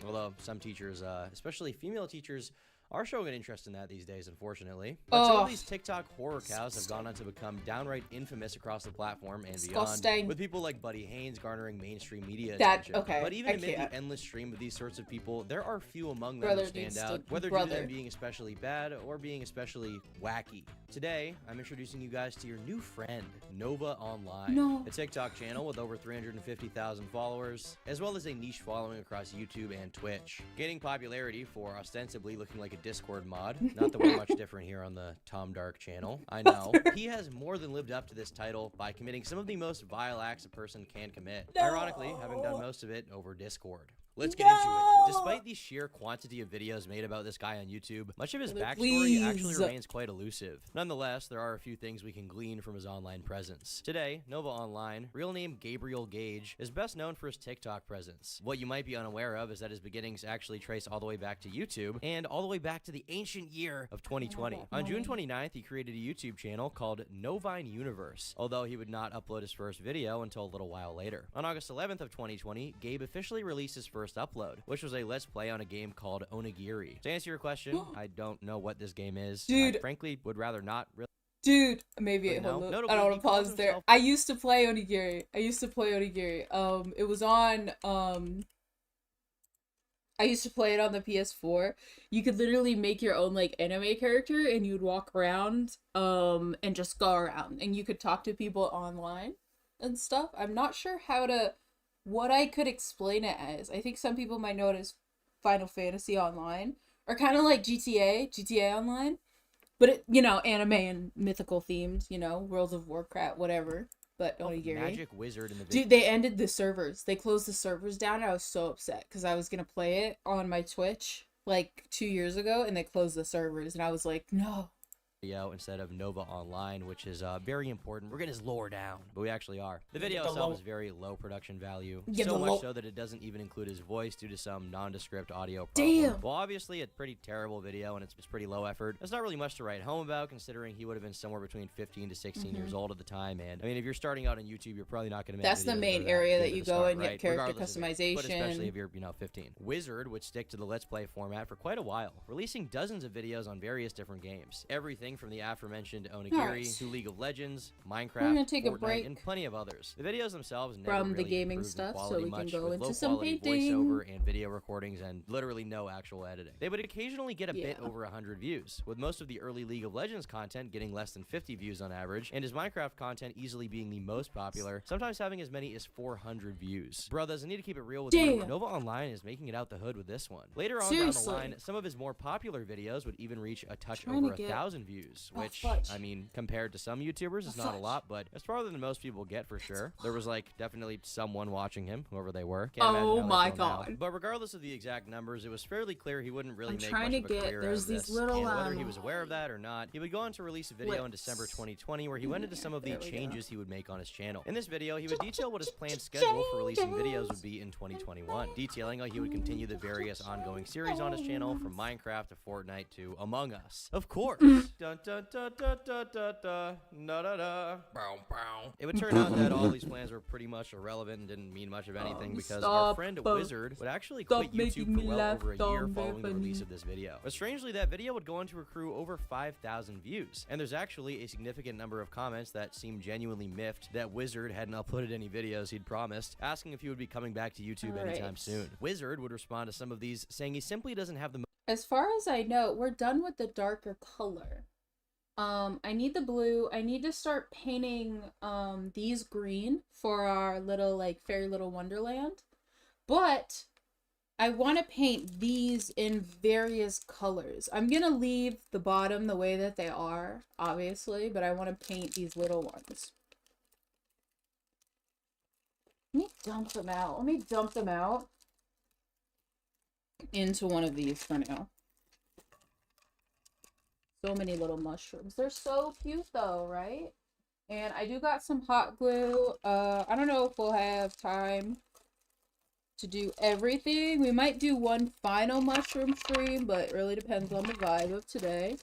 Although some teachers, especially female teachers, are showing an interest in that these days, unfortunately. But some of these TikTok horror cows have gone on to become downright infamous across the platform and beyond, with people like Buddy Haynes garnering mainstream media attention. But even amid the endless stream of these sorts of people, there are few among them who stand out, whether due to them being especially bad or being especially wacky. Today, I'm introducing you guys to your new friend, Nova Online, a TikTok channel with over 350,000 followers, as well as a niche following across YouTube and Twitch, gaining popularity for ostensibly looking like a Discord mod. Not that we're much different here on the Tom Dark channel. I know. He has more than lived up to this title by committing some of the most vile acts a person can commit. Ironically, having done most of it over Discord. Let's get into it. Despite the sheer quantity of videos made about this guy on YouTube, much of his backstory actually remains quite elusive. Nonetheless, there are a few things we can glean from his online presence. Today, Nova Online, real name Gabriel Gage, is best known for his TikTok presence. What you might be unaware of is that his beginnings actually trace all the way back to YouTube and all the way back to the ancient year of 2020. On June 29th, he created a YouTube channel called Novine Universe, although he would not upload his first video until a little while later. On August 11th of 2020, Gabe officially released his first upload, which was a Let's Play on a game called Onigiri. To answer your question, I don't know what this game is. Dude. I frankly would rather not really. Dude, maybe hold up. I don't want to pause there. I used to play Onigiri. It was on, I used to play it on the PS4. You could literally make your own, like, anime character, and you'd walk around, and just go around. And you could talk to people online and stuff. I'm not sure what I could explain it as. I think some people might know it as Final Fantasy Online, or kind of like GTA Online. But it, anime and mythical themed, World of Warcraft, whatever. But Onigiri. Magic Wizard in the video. Dude, they ended the servers. They closed the servers down, and I was so upset because I was gonna play it on my Twitch like 2 years ago, and they closed the servers, and I was like, no. Instead of Nova Online, which is very important. We're getting his lore down, but we actually are. The video itself is very low production value, so much so that it doesn't even include his voice due to some nondescript audio problem. Damn. Well, obviously a pretty terrible video, and it's pretty low effort. There's not really much to write home about, considering he would have been somewhere between 15 to 16 years old at the time, and I mean, if you're starting out on YouTube, you're probably not going to make That's the main area that you go and get character customization. But especially if you're, 15. Wizard would stick to the Let's Play format for quite a while, releasing dozens of videos on various different games. Everything from the aforementioned Onigiri to League of Legends, Minecraft, Fortnite, and plenty of others. The videos themselves never from really the gaming improved stuff, quality so we can much, go with into some low-quality painting. voiceover and video recordings, and literally no actual editing. They would occasionally get a bit over 100 views, with most of the early League of Legends content getting less than 50 views on average, and his Minecraft content easily being the most popular, sometimes having as many as 400 views. Brothers, I need to keep it real with you. Nova Online is making it out the hood with this one. Later on down the line, some of his more popular videos would even reach a touch over 1,000 views, which, I mean, compared to some YouTubers, it's not a lot, but it's farther than most people get for sure. There was definitely someone watching him, whoever they were. Oh my god. But regardless of the exact numbers, it was fairly clear he wouldn't really make much trying of a career out of this. Little, and whether he was aware of that or not, he would go on to release a video in December 2020 where he went into some of the changes he would make on his channel. In this video, he would detail what his planned schedule for releasing videos would be in 2021, detailing how he would continue the various ongoing series on his channel, from Minecraft to Fortnite to Among Us. Of course. Dun, dun, dun, dun, dun, dun, dun. It would turn out that all these plans were pretty much irrelevant and didn't mean much of anything, because our friend Wizard would actually quit YouTube for well over a year following the release of this video. But strangely, that video would go on to accrue over 5,000 views, and there's actually a significant number of comments that seem genuinely miffed that Wizard hadn't uploaded any videos he'd promised, asking if he would be coming back to YouTube anytime soon. Wizard would respond to some of these, saying he simply doesn't have the... As far as I know, we're done with the darker color. I need the blue. I need to start painting these green for our little fairy little wonderland. But I want to paint these in various colors. I'm gonna leave the bottom the way that they are, obviously, but I want to paint these little ones. Let me dump them out into one of these for now. So many little mushrooms. They're so cute though, right? And I do got some hot glue. I don't know if we'll have time to do everything. We might do one final mushroom stream, but it really depends on the vibe of today.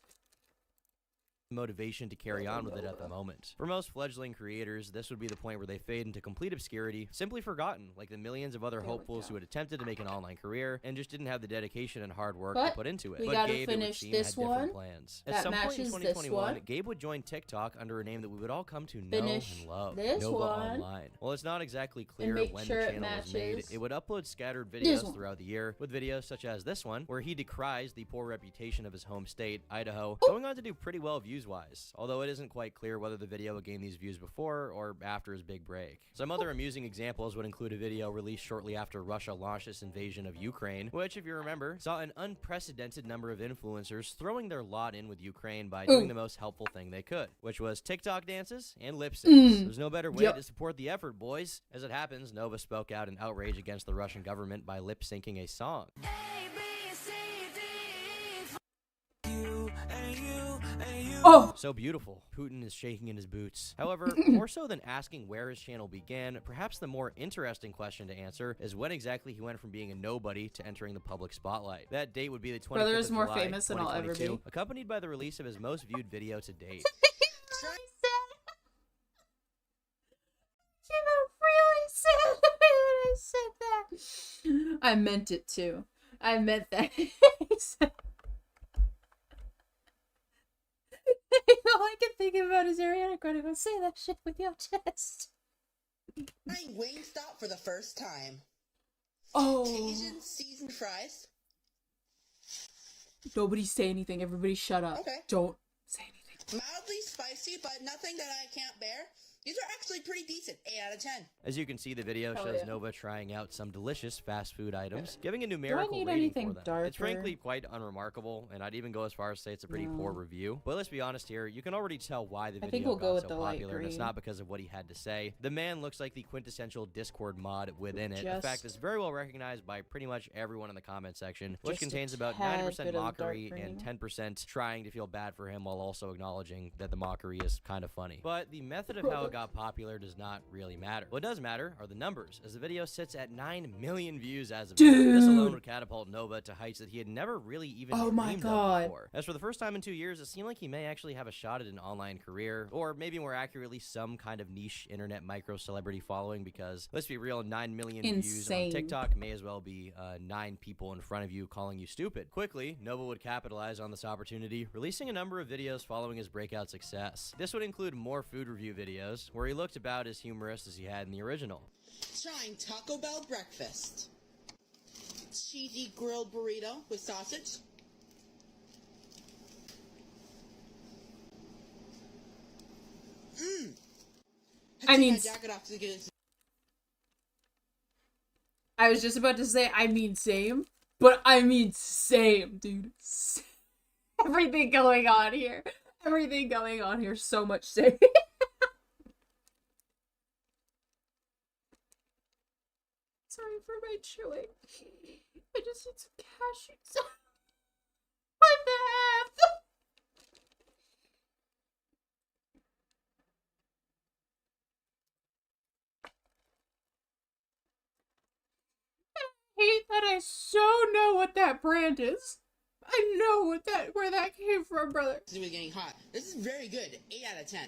Motivation to carry on with it at the moment. For most fledgling creators, this would be the point where they fade into complete obscurity, simply forgotten, like the millions of other hopefuls who had attempted to make an online career and just didn't have the dedication and hard work to put into it. We but gotta Gabe, finish this one. Plans. That At some point in matches 2021, Gabe would join TikTok under a name that we would all come to know and love, this Nova one. Online. While it's not exactly clear when sure the channel was made, it would upload scattered videos throughout the year, with videos such as this one, where he decries the poor reputation of his home state, Idaho, going on to do pretty well views views-wise, although it isn't quite clear whether the video gained these views before or after his big break. Some other amusing examples would include a video released shortly after Russia launched its invasion of Ukraine, which, if you remember, saw an unprecedented number of influencers throwing their lot in with Ukraine by doing the most helpful thing they could, which was TikTok dances and lip syncs. There's no better way to support the effort, boys. As it happens, Nova spoke out in outrage against the Russian government by lip syncing a song. Oh! So beautiful. Putin is shaking in his boots. However, more so than asking where his channel began, perhaps the more interesting question to answer is when exactly he went from being a nobody to entering the public spotlight. That date would be the 25th Brother is of more July, famous than I'll ever be. accompanied by the release of his most viewed video to date. I meant it too. I meant that. All I can think about is Ariana Grande. Go say that shit with your chest. Trying Wingstop for the first time. Oh. Cajun seasoned fries. Nobody say anything. Everybody shut up. Okay. Don't say anything. Mildly spicy, but nothing that I can't bear. These are actually pretty decent. 8 out of 10. As you can see, the video shows Nova trying out some delicious fast food items, giving a Do I numerical need rating anything for them. darker? It's frankly quite unremarkable, and I'd even go as far as to say it's a pretty poor review. But let's be honest here, you can already tell why the I think video we'll go got with so the light popular, and it's green. not because of what he had to say. The man looks like the quintessential Discord mod within it, a fact that's very well recognized by pretty much everyone in the comment section, which contains about 90% mockery and 10% trying to feel bad for him while also acknowledging that the mockery is kind of funny. But the method of how it got popular does not really matter. What does matter are the numbers, as the video sits at 9 million views as of now. This alone would catapult Nova to heights that he had never really even dreamed of before. As for the first time in 2 years, it seemed like he may actually have a shot at an online career, or maybe more accurately, some kind of niche internet micro-celebrity following, because, let's be real, 9 million views on TikTok may as well be 9 people in front of you calling you stupid. Quickly, Nova would capitalize on this opportunity, releasing a number of videos following his breakout success. This would include more food review videos, where he looked about as humorous as he had in the original. Trying Taco Bell breakfast. Cheesy grilled burrito with sausage. I mean, I was just about to say, I mean same, but I mean same, dude. Everything going on here. Everything going on here. So much same. Sorry for my chewing. I just need some cashews. What the heck? I hate that I so know what that brand is. I know where that came from, brother. This is getting hot. This is very good. 8 out of 10.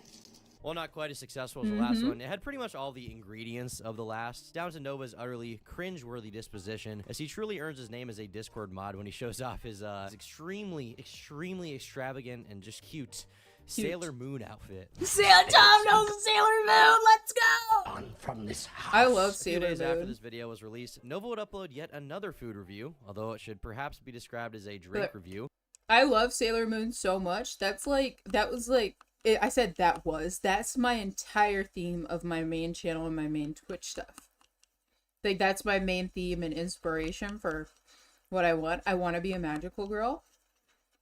While not quite as successful as the last one, it had pretty much all the ingredients of the last, down to Nova's utterly cringe-worthy disposition, as he truly earns his name as a Discord mod when he shows off his extremely extravagant and just cute Sailor Moon outfit. Tom knows Sailor Moon. Let's go. On from this house. I love Sailor Moon. 2 days after this video was released, Nova would upload yet another food review, although it should perhaps be described as a drink review. I love Sailor Moon so much. That's my entire theme of my main channel and my main Twitch stuff. Like, that's my main theme and inspiration for what I want. I want to be a magical girl.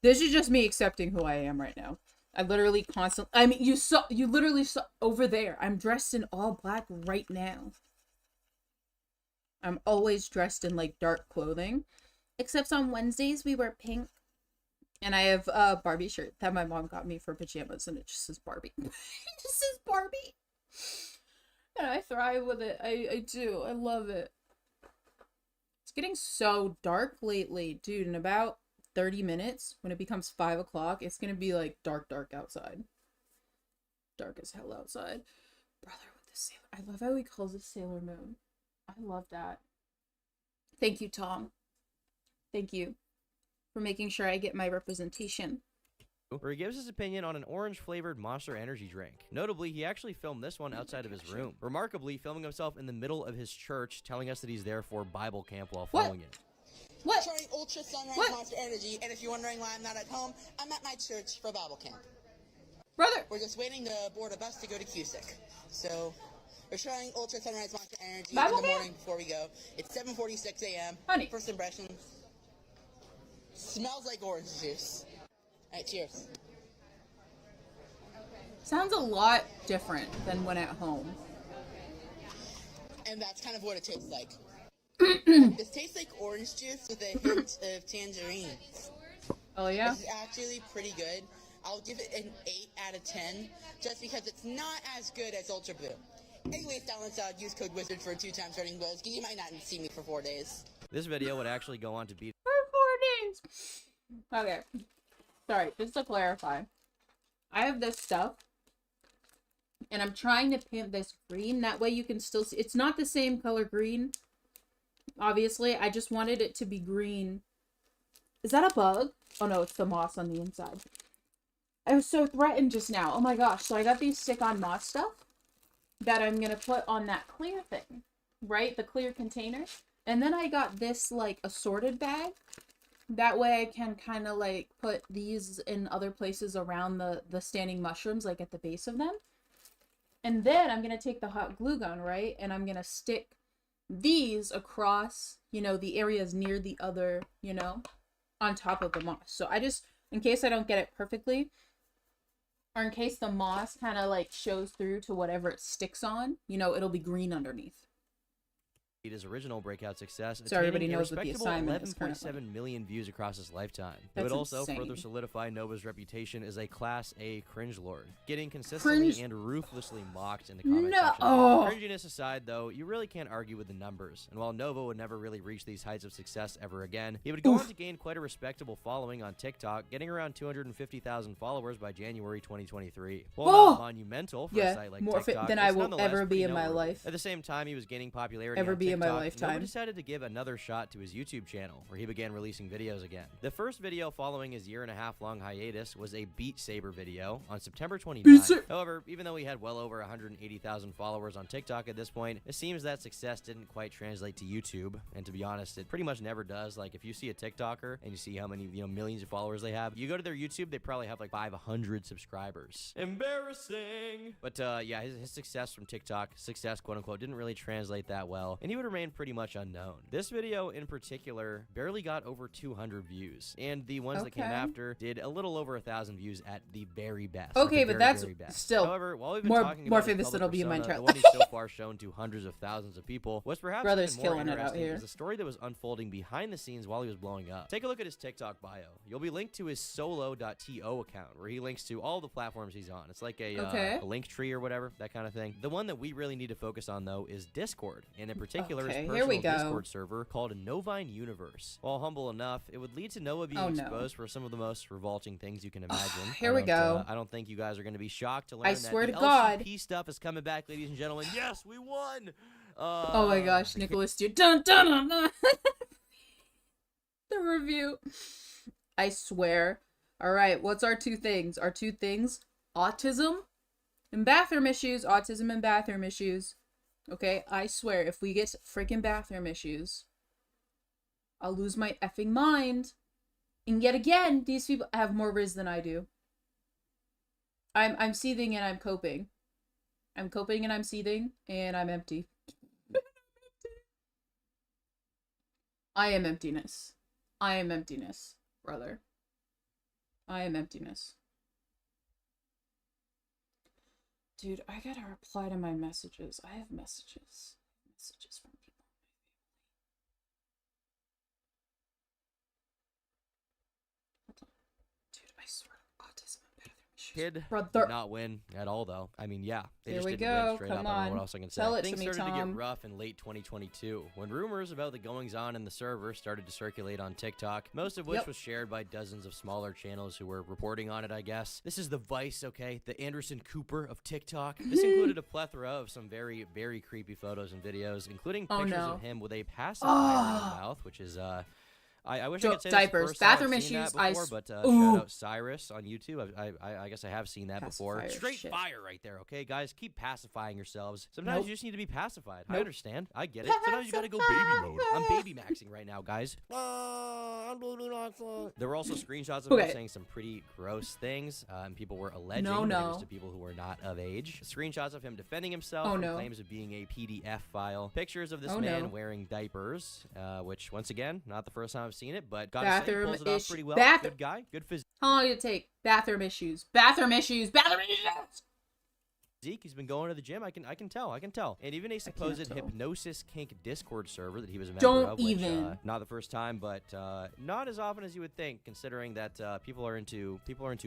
This is just me accepting who I am right now. I literally constantly, I mean, you literally saw over there. I'm dressed in all black right now. I'm always dressed in like dark clothing. Except on Wednesdays we wear pink. And I have a Barbie shirt that my mom got me for pajamas, and it just says Barbie. It just says Barbie. And I thrive with it. I do. I love it. It's getting so dark lately. Dude, in about 30 minutes, when it becomes 5 o'clock, it's gonna be like dark outside. Dark as hell outside. Brother with the sailor. I love how he calls it Sailor Moon. I love that. Thank you, Tom. Thank you for making sure I get my representation. Where he gives his opinion on an orange-flavored Monster Energy drink. Notably, he actually filmed this one outside of his room. Remarkably, filming himself in the middle of his church, telling us that he's there for Bible camp while filming it. What? Trying Ultra Sunrise Monster Energy, and if you're wondering why I'm not at home, I'm at my church for Bible camp. Brother! We're just waiting to board a bus to go to Cusick. So, we're trying Ultra Sunrise Monster Energy Bible in the camp? morning before we go. It's 7:46 a.m. Honey. First impressions. Smells like orange juice. Alright, cheers. Sounds a lot different than when at home. And that's kind of what it tastes like. This tastes like orange juice with a hint of tangerine. Oh yeah? This is actually pretty good. I'll give it an 8 out of 10, just because it's not as good as Ultra Blue. Anyways, download use code WIZARD for 2 times running buzz. You might not see me for 4 days. This video would actually go on to beat... For 4 days! Okay. Sorry, just to clarify. I have this stuff, and I'm trying to paint this green. That way you can still see... It's not the same color green, obviously. I just wanted it to be green. Is that a bug? Oh no, it's the moss on the inside. I was so threatened just now. Oh my gosh. So I got these stick-on moss stuff that I'm going to put on that clear thing, right? The clear container. And then I got this, like, assorted bag. That way I can kind of, like, put these in other places around the standing mushrooms, like at the base of them. And then I'm going to take the hot glue gun, right? And I'm going to stick these across, you know, the areas near the other, you know, on top of the moss. So I just, in case I don't get it perfectly, or in case the moss kind of like shows through to whatever it sticks on, you know, it'll be green underneath. His original breakout success, so everybody knows what the assignment is. 11.7 million views across his lifetime. That's it would also insane. further solidify Nova's reputation as a Class A cringe lord, getting consistently and ruthlessly mocked in the comment section. Cringiness aside, though, you really can't argue with the numbers. And while Nova would never really reach these heights of success ever again, he would go on to gain quite a respectable following on TikTok, getting around 250,000 followers by January 2023. While not monumental for a site like more TikTok, than I will ever be in my life. At the same time, he was gaining popularity ever on be TikTok. in my lifetime. Nova decided to give another shot to his YouTube channel, where he began releasing videos again. The first video following his 1.5-year long hiatus was a Beat Saber video on September 29th. However, even though he had well over 180,000 followers on TikTok at this point, it seems that success didn't quite translate to YouTube. And to be honest, it pretty much never does. Like, if you see a TikToker and you see how many, millions of followers they have, you go to their YouTube, they probably have like 500 subscribers. Embarrassing! But yeah, his success from TikTok, success quote unquote, didn't really translate that well, and he would remain pretty much unknown. This video in particular barely got over 200 views, and the ones that came after did a little over 1,000 views at the very best. Okay, but that's still however, while we've been more talking about famous than it'll be in persona, Minecraft. the one he's so far shown to hundreds of thousands of people was perhaps Brother's even more killing it out interesting here. is the story that was unfolding behind the scenes while he was blowing up. Take a look at his TikTok bio. You'll be linked to his solo.to account, where he links to all the platforms he's on. It's like a link tree or whatever, that kind of thing. The one that we really need to focus on, though, is Discord, and in particular his personal Discord server called Novine Universe. While humble enough, it would lead to Nova being exposed for some of the most revolting things you can imagine. Here we go. I don't think you guys are going to be shocked to learn that swear the to God, LCP stuff is coming back, ladies and gentlemen. Yes, we won! Oh my gosh, Nicholas, dude. Dun, dun, dun, dun. The review. I swear. Alright, what's our 2 things? Our 2 things? Autism and bathroom issues. Autism and bathroom issues. Okay, I swear, if we get freaking bathroom issues, I'll lose my effing mind. And yet again, these people have more riz than I do. I'm seething and I'm coping. I'm coping and I'm seething and I'm empty. I am emptiness. I am emptiness, brother. I am emptiness. Dude, I gotta reply to my messages. I have messages. Messages from people. Hold on. Dude, I swear, autism and bathroom issues. Kid brother did not win at all, though. I mean, yeah, they Here just we didn't go. win straight Come up. I don't know on. what else I can say. Tell it Things to me, started to Tom. get rough in late 2022 when rumors about the goings-on in the server started to circulate on TikTok, most of which was shared by dozens of smaller channels who were reporting on it, I guess. This is the Vice, okay? The Anderson Cooper of TikTok. This included a plethora of some very, very creepy photos and videos, including pictures of him with a pacifier in his mouth, which is, I wish I could say diapers, bathroom issues. Before, but shout out Cyrus on YouTube. I guess I have seen that before. Straight fire right there, okay, guys. Keep pacifying yourselves. Sometimes you just need to be pacified. I understand. I get it. Sometimes you gotta go baby mode. I'm baby maxing right now, guys. There were also screenshots of him saying some pretty gross things, and people were alleging that to people who were not of age. Screenshots of him defending himself and claims of being a PDF file. Pictures of this man wearing diapers, which once again, not the first time I've seen it, but gotta say, pulls it off pretty well. Good guy, good physique. How long did it take? Bathroom issues. Bathroom issues. Bathroom issues. He's been going to the gym. I can tell. And even a supposed hypnosis kink Discord server that he was a member of. Which, not the first time, but not as often as you would think, considering that people are into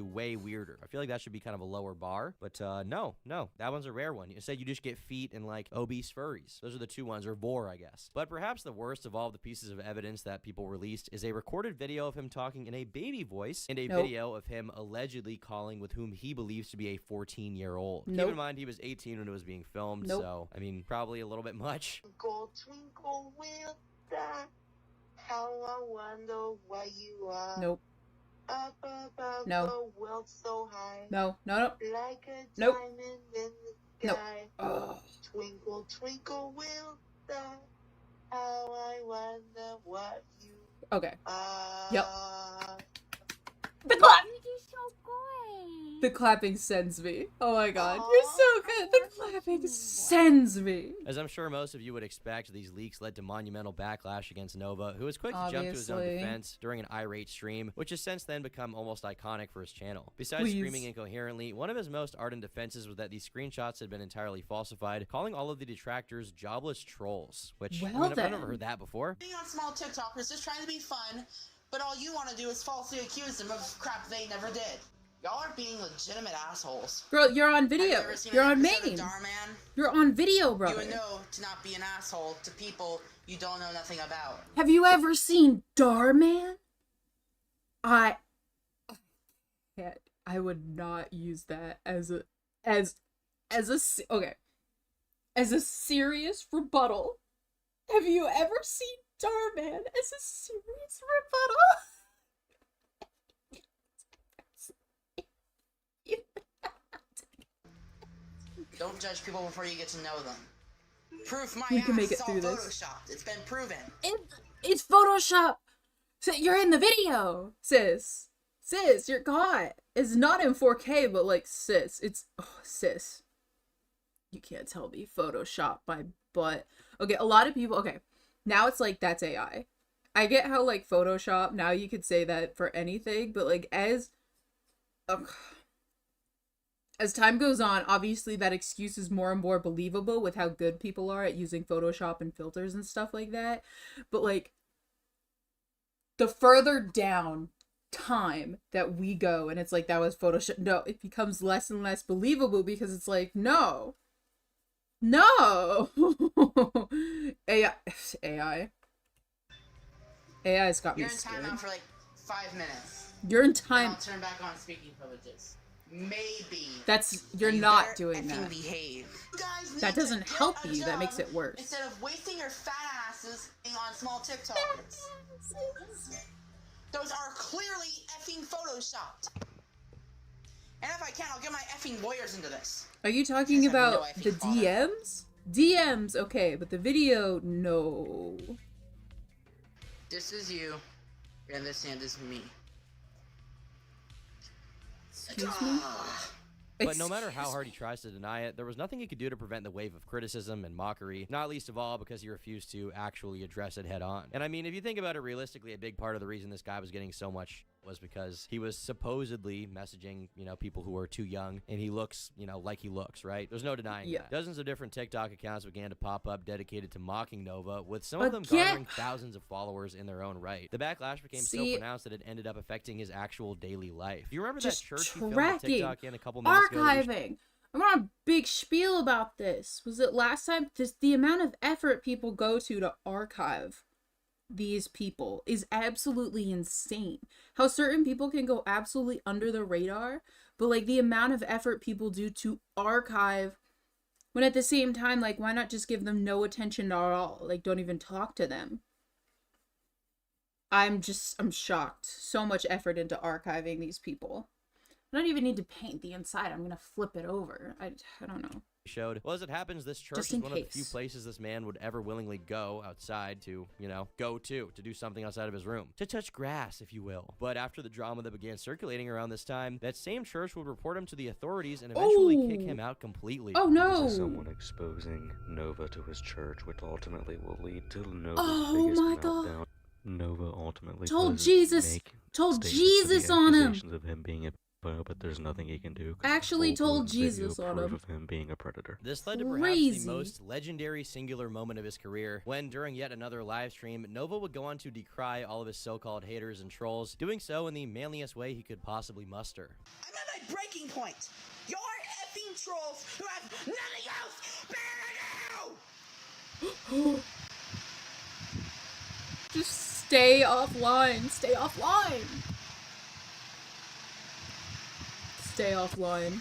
way weirder. I feel like that should be kind of a lower bar, but no, that one's a rare one. Instead, you just get feet and like obese furries. Those are the two ones, or vor, I guess. But perhaps the worst of all the pieces of evidence that people released is a recorded video of him talking in a baby voice and a video of him allegedly calling with whom he believes to be a 14-year-old. Keep in mind, he was 18 when it was being filmed, so I mean, probably a little bit much. Twinkle, twinkle, little star, how I wonder where you are. Nope. Up above the world so high. No. Like a diamond in the sky. Twinkle, twinkle, little star, how I wonder what you are. Yep. The clapping sends me. Oh my god, you're so good. The clapping sends me. As I'm sure most of you would expect, these leaks led to monumental backlash against Nova, who was quick to jump to his own defense during an irate stream, which has since then become almost iconic for his channel. Besides screaming incoherently, one of his most ardent defenses was that these screenshots had been entirely falsified, calling all of the detractors jobless trolls, which I've never heard that before. Being on small TikTokers just trying to be fun, but all you want to do is falsely accuse them of crap they never did. Y'all are being legitimate assholes. Bro, you're on video. You're on main. You're on video, bro. You would know to not be an asshole to people you don't know nothing about. Have you ever seen Darman? I would not use that as a serious rebuttal. Have you ever seen Darman as a serious rebuttal? Don't judge people before you get to know them. Proof my we ass can make it is through all this. photoshopped. It's been proven. It's Photoshop. So you're in the video, sis. Sis, you're caught. It's not in 4K, but like, sis, sis. You can't tell me Photoshop my butt. Okay, a lot of people. Okay, now it's like that's AI. I get how like Photoshop. Now you could say that for anything, but like as time goes on, obviously that excuse is more and more believable with how good people are at using Photoshop and filters and stuff like that. But like, the further down time that we go and it's like that was Photoshop, no, it becomes less and less believable because it's like, no. AI's got me scared. You're in timeout for like 5 minutes. You're in time. I'll turn back on speaking privileges. Maybe. You're not doing that. Behave. That doesn't help you. That makes it worse. Instead of wasting your fat asses being on small TikTokers. Those are clearly effing photoshopped. And if I can, I'll get my effing lawyers into this. Are you talking about the DMs? DMs, okay, but the video, no. This is you, and this hand is me. Excuse me? But no matter how hard he tries to deny it, there was nothing he could do to prevent the wave of criticism and mockery, not least of all because he refused to actually address it head on. And I mean, if you think about it realistically, a big part of the reason this guy was getting so much was because he was supposedly messaging, people who are too young, and he looks, like he looks, right? There's no denying that. Dozens of different TikTok accounts began to pop up dedicated to mocking Nova, with some of them garnering thousands of followers in their own right. The backlash became so pronounced that it ended up affecting his actual daily life. Do you remember that church he filmed a TikTok in a couple minutes ago? Archiving. I'm on a big spiel about this. Was it last time? The amount of effort people go to archive these people is absolutely insane. How certain people can go absolutely under the radar, but like the amount of effort people do to archive, when at the same time, like, why not just give them no attention at all? Like, don't even talk to them. I'm shocked. So much effort into archiving these people. I don't even need to paint the inside. I'm gonna flip it over. I don't know. Showed. Well, as it happens, this church is one of the few places this man would ever willingly go outside to, go to do something outside of his room. To touch grass, if you will. But after the drama that began circulating around this time, that same church would report him to the authorities and eventually kick him out completely. Oh, no! This is someone exposing Nova to his church, which ultimately will lead to Nova's biggest meltdown. Nova ultimately told Jesus on him. Of him being a but there's nothing he can do. Actually told Jesus on him. Of him being a predator. This led to perhaps the most legendary singular moment of his career, when during yet another live stream, Nova would go on to decry all of his so-called haters and trolls, doing so in the manliest way he could possibly muster. I'm at my breaking point. You're effing trolls who have nothing else better to do! Just stay offline. Stay offline. Stay offline.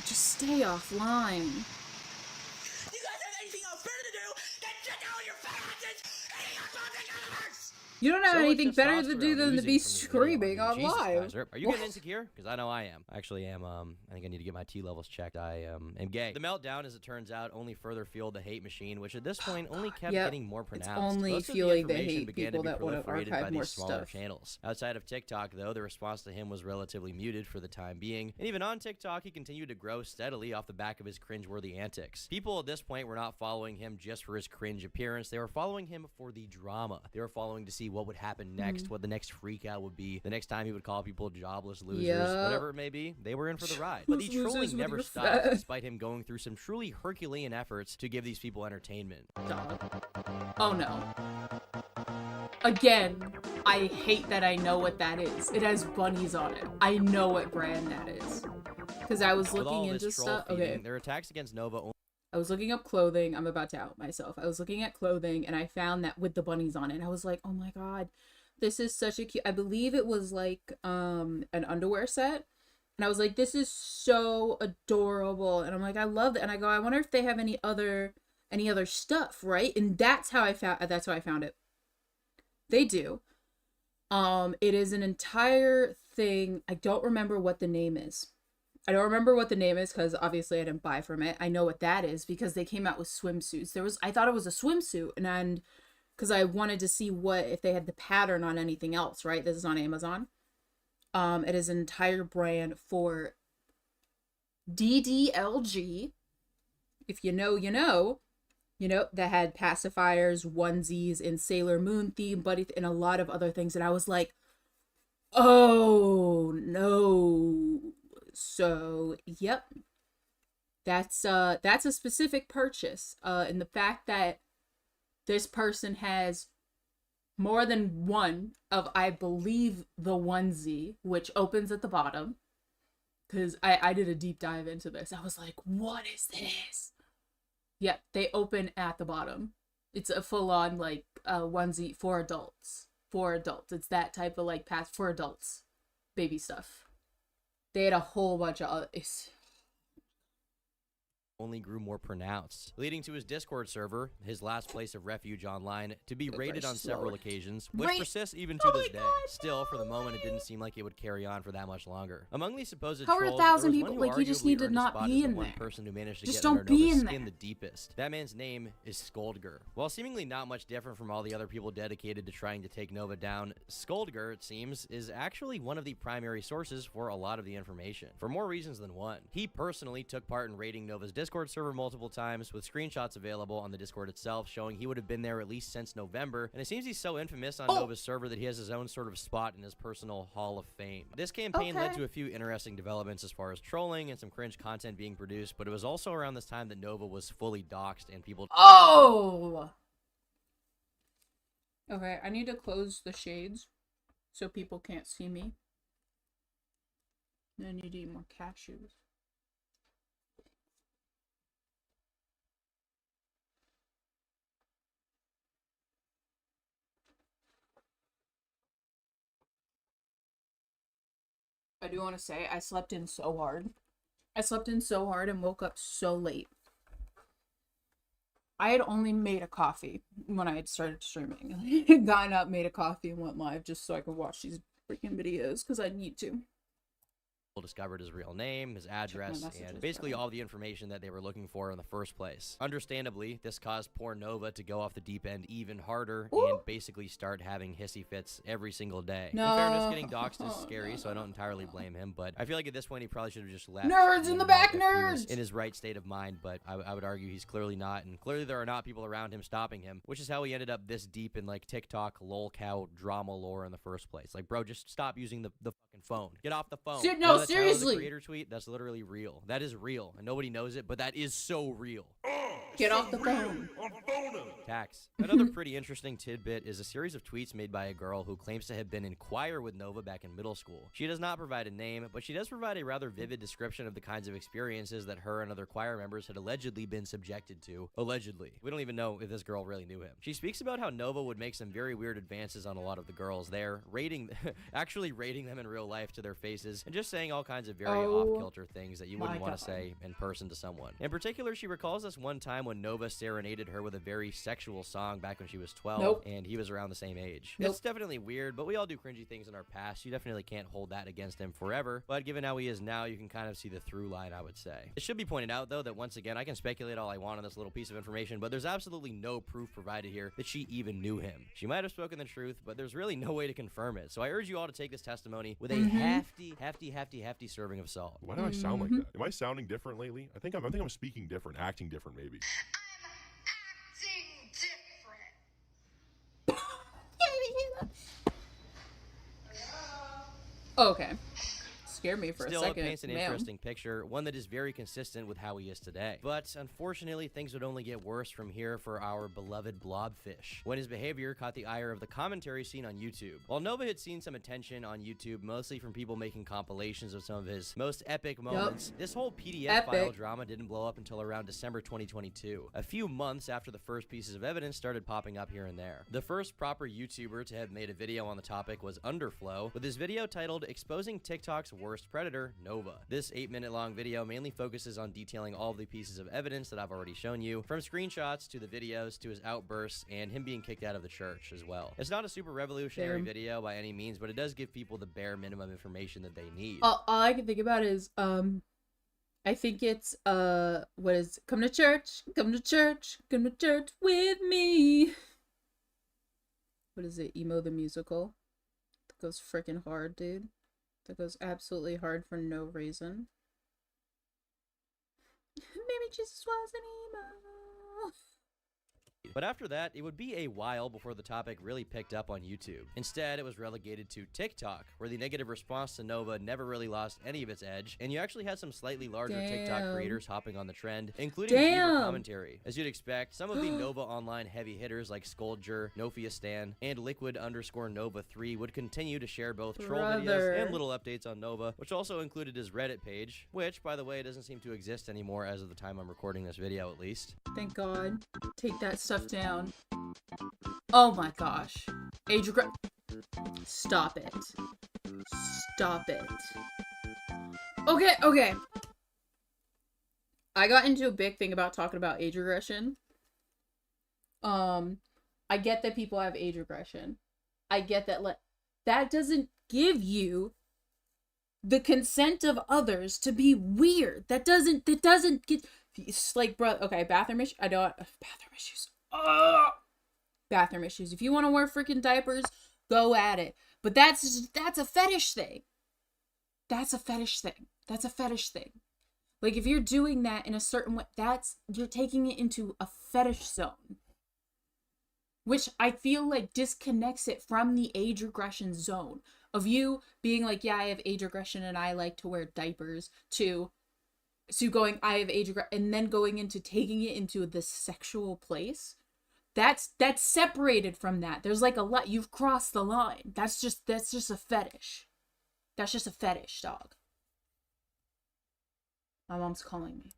Just stay offline. You guys have anything else better to do than check out your finances and your fucking universe? You don't have anything better to do than to be screaming on live. Are you getting insecure? Because I know I am. I actually am. I think I need to get my T levels checked. I am gay. The meltdown, as it turns out, only further fueled the hate machine, which at this point only kept getting more pronounced. It's only fueling the hate people that want to archive more stuff. Channels. Outside of TikTok, though, the response to him was relatively muted for the time being. And even on TikTok, he continued to grow steadily off the back of his cringeworthy antics. People at this point were not following him just for his cringe appearance. They were following him for the drama. They were following to see what would happen next, what the next freak out would be, the next time he would call people jobless losers, whatever it may be. They were in for the ride. But the trolling never stopped, despite him going through some truly Herculean efforts to give these people entertainment. Oh no. Again, I hate that I know what that is. It has bunnies on it. I know what brand that is. Because I was looking into stuff. Okay. Their attacks against Nova. I was looking up clothing. I'm about to out myself. I was looking at clothing and I found that with the bunnies on it. And I was like, oh my god, this is such a cute. I believe it was like an underwear set. And I was like, this is so adorable. And I'm like, I love it. And I go, I wonder if they have any other stuff, right? And that's how I found it. They do. It is an entire thing. I don't remember what the name is. Because obviously I didn't buy from it. I know what that is because they came out with swimsuits. I thought it was a swimsuit, and because I wanted to see if they had the pattern on anything else, right? This is on Amazon. It is an entire brand for DDLG. If you know, you know. That had pacifiers, onesies, and Sailor Moon theme, buddy, and a lot of other things. And I was like, oh no. So, yep. That's a specific purchase. And the fact that this person has more than one of, I believe, the onesie, which opens at the bottom. Because I did a deep dive into this. I was like, what is this? Yep, they open at the bottom. It's a full-on, like, onesie for adults. It's that type of, like, pass for adults. Baby stuff. They had a whole bunch of other... only grew more pronounced, leading to his Discord server, his last place of refuge online, to be raided on several occasions, which persists even to this day. Still, for the moment, it didn't seem like it would carry on for that much longer. Among these supposed trolls, 1,000 people, like, you just need to not be in there. One person who managed to just get don't be in there. Skin the deepest. That man's name is Skuldger. While seemingly not much different from all the other people dedicated to trying to take Nova down, Skuldger, it seems, is actually one of the primary sources for a lot of the information, for more reasons than one. He personally took part in raiding Nova's Discord server multiple times, with screenshots available on the Discord itself showing he would have been there at least since November, and it seems he's so infamous on Nova's server that he has his own sort of spot in his personal Hall of Fame. This campaign led to a few interesting developments as far as trolling and some cringe content being produced, but it was also around this time that Nova was fully doxxed and people... Oh! Okay, I need to close the shades so people can't see me. I need to eat more cashews. I do want to say, I slept in so hard. And woke up so late. I had only made a coffee when I had started streaming. I had gotten up, made a coffee, and went live just so I could watch these freaking videos because I need to. Discovered his real name, his address, and basically all the information that they were looking for in the first place. Understandably, this caused poor Nova to go off the deep end even harder and basically start having hissy fits every single day. No. In fairness, getting doxxed is scary, so I don't entirely blame him, but I feel like at this point he probably should have just left. Nerds in the back, nerds! In his right state of mind, but I would argue he's clearly not, and clearly there are not people around him stopping him, which is how he ended up this deep in like TikTok lolcow drama lore in the first place. Like, bro, just stop using the fucking phone. Get off the phone. No, seriously. Creator tweet, that's literally real. That is real, and nobody knows it, but that is so real. Get off the phone. Tax. Another pretty interesting tidbit is a series of tweets made by a girl who claims to have been in choir with Nova back in middle school. She does not provide a name, but she does provide a rather vivid description of the kinds of experiences that her and other choir members had allegedly been subjected to. Allegedly. We don't even know if this girl really knew him. She speaks about how Nova would make some very weird advances on a lot of the girls there, actually rating them in real life to their faces, and just saying all kinds of very off-kilter things that you wouldn't want to say in person to someone. In particular, she recalls this one time when Nova serenaded her with a very sexual song back when she was 12, and he was around the same age. It's definitely weird, but we all do cringy things in our past. You definitely can't hold that against him forever, but given how he is now, you can kind of see the through line, I would say. It should be pointed out, though, that once again, I can speculate all I want on this little piece of information, but there's absolutely no proof provided here that she even knew him. She might have spoken the truth, but there's really no way to confirm it, so I urge you all to take this testimony with a hefty serving of salt. Why do I sound like that? Am I sounding different lately? I think I'm speaking different, acting different, maybe. Okay. Scared me for a second. Still, it paints an interesting picture, one that is very consistent with how he is today. But unfortunately, things would only get worse from here for our beloved blobfish, when his behavior caught the ire of the commentary scene on YouTube. While Nova had seen some attention on YouTube, mostly from people making compilations of some of his most epic moments, this whole PDF file drama didn't blow up until around December 2022, a few months after the first pieces of evidence started popping up here and there. The first proper YouTuber to have made a video on the topic was Underflow, with his video titled Exposing TikTok's Worst Predator, Nova. This 8-minute long video mainly focuses on detailing all of the pieces of evidence that I've already shown you, from screenshots to the videos to his outbursts and him being kicked out of the church as well. It's not a super revolutionary video by any means, but it does give people the bare minimum information that they need. All I can think about is I think it's what is come to church with me. What is it? Emo the musical? That goes freaking hard, dude. That goes absolutely hard for no reason. Maybe Jesus was an emo. But after that, it would be a while before the topic really picked up on YouTube. Instead, it was relegated to TikTok, where the negative response to Nova never really lost any of its edge, and you actually had some slightly larger TikTok creators hopping on the trend, including viewer commentary. As you'd expect, some of the Nova online heavy hitters like Scoldger, Nophiastan, and Liquid_Nova3 would continue to share both troll videos and little updates on Nova, which also included his Reddit page, which, by the way, doesn't seem to exist anymore as of the time I'm recording this video, at least. Thank God. Take that stuff down. Oh my gosh. Age regression. Stop it. Stop it. Okay. I got into a big thing about talking about age regression. I get that people have age regression. I get that that doesn't give you the consent of others to be weird. That doesn't get, it's like, bro, okay, bathroom issues. Bathroom issues. Bathroom issues. If you want to wear freaking diapers, go at it. But that's a fetish thing. That's a fetish thing. Like, if you're doing that in a certain way, you're taking it into a fetish zone, which I feel like disconnects it from the age regression zone of you being like, yeah, I have age regression and I like to wear diapers, to going, I have age regression, and then going into taking it into this sexual place. That's separated from that. There's like a lot. You've crossed the line. That's just a fetish. That's just a fetish, dog. My mom's calling me.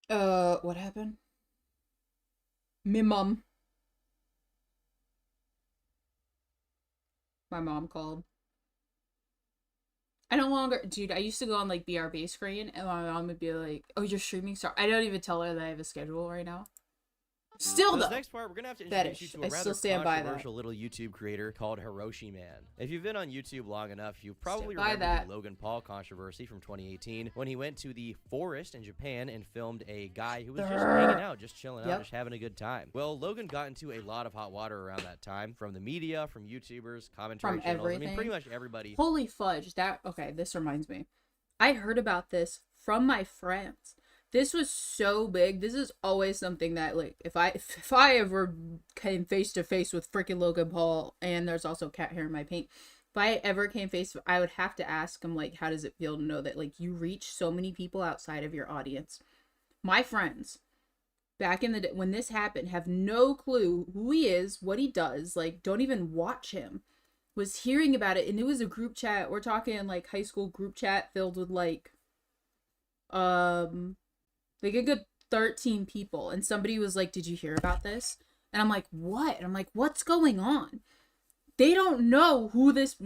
What happened? My mom called. I no longer, dude, I used to go on like BRB screen and my mom would be like, oh, you're streaming? Sorry. I don't even tell her that I have a schedule right now. Still, though. This next part, we're gonna have to introduce you to a rather controversial little YouTube creator called Hiroshi Man. If you've been on YouTube long enough, you've probably remembered the Logan Paul controversy from 2018 when he went to the forest in Japan and filmed a guy who was just hanging out, just chilling out, just having a good time. Well, Logan got into a lot of hot water around that time from the media, from YouTubers, commentary channels. Everything. I mean, pretty much everybody. Holy fudge! Okay, this reminds me. I heard about this from my friends. This was so big. This is always something that, like, if I ever came face to face with freaking Logan Paul, and there's also cat hair in my paint, if I ever came face, I would have to ask him, like, how does it feel to know that, like, you reach so many people outside of your audience? My friends, back in the day when this happened, have no clue who he is, what he does, like, don't even watch him. Was hearing about it, and it was a group chat. We're talking like high school group chat filled with like a good 13 people, and somebody was like, did you hear about this? And I'm like, what? And I'm like, what's going on? They don't know who this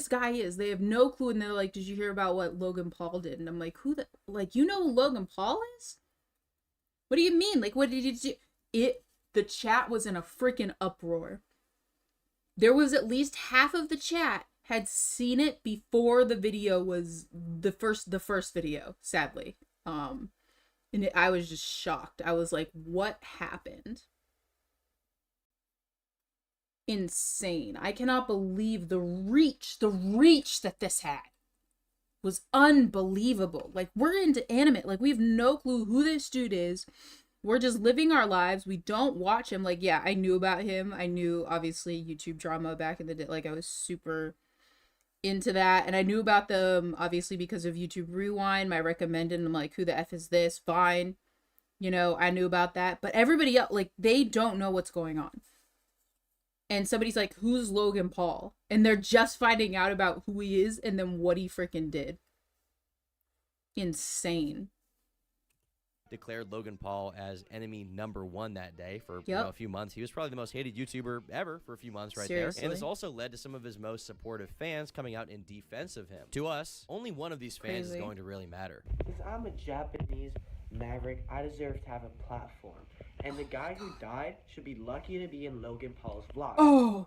guy is. They have no clue. And they're like, did you hear about what Logan Paul did? And I'm like, you know who Logan Paul is? What do you mean? Like, what did you do? The chat was in a freaking uproar. There was at least half of the chat had seen it before the video was the first video, sadly. And I was just shocked. I was like, what happened? Insane. I cannot believe the reach that this had was unbelievable. Like, we're into anime. Like, we have no clue who this dude is. We're just living our lives. We don't watch him. Like, yeah, I knew about him. I knew, obviously, YouTube drama back in the day. Like, I was super into that, and I knew about them obviously because of YouTube Rewind. My recommended, and I'm like, who the F is this? Fine, you know, I knew about that, but everybody else, like, they don't know what's going on. And somebody's like, who's Logan Paul? And they're just finding out about who he is and then what he freaking did. Insane. Declared Logan Paul as enemy #1 that day for a few months. He was probably the most hated YouTuber ever for a few months there. And this also led to some of his most supportive fans coming out in defense of him. To us, only one of these fans is going to really matter. Because I'm a Japanese maverick, I deserve to have a platform. And the guy who died should be lucky to be in Logan Paul's vlog. Oh.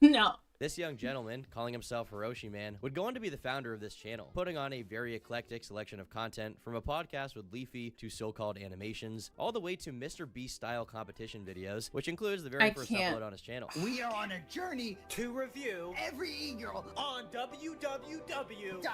No. This young gentleman, calling himself Hiroshi Man, would go on to be the founder of this channel, putting on a very eclectic selection of content from a podcast with Leafy to so-called animations, all the way to Mr. Beast-style competition videos, which includes the very first upload on his channel. We are on a journey to review every e-girl on www.egirl.gg.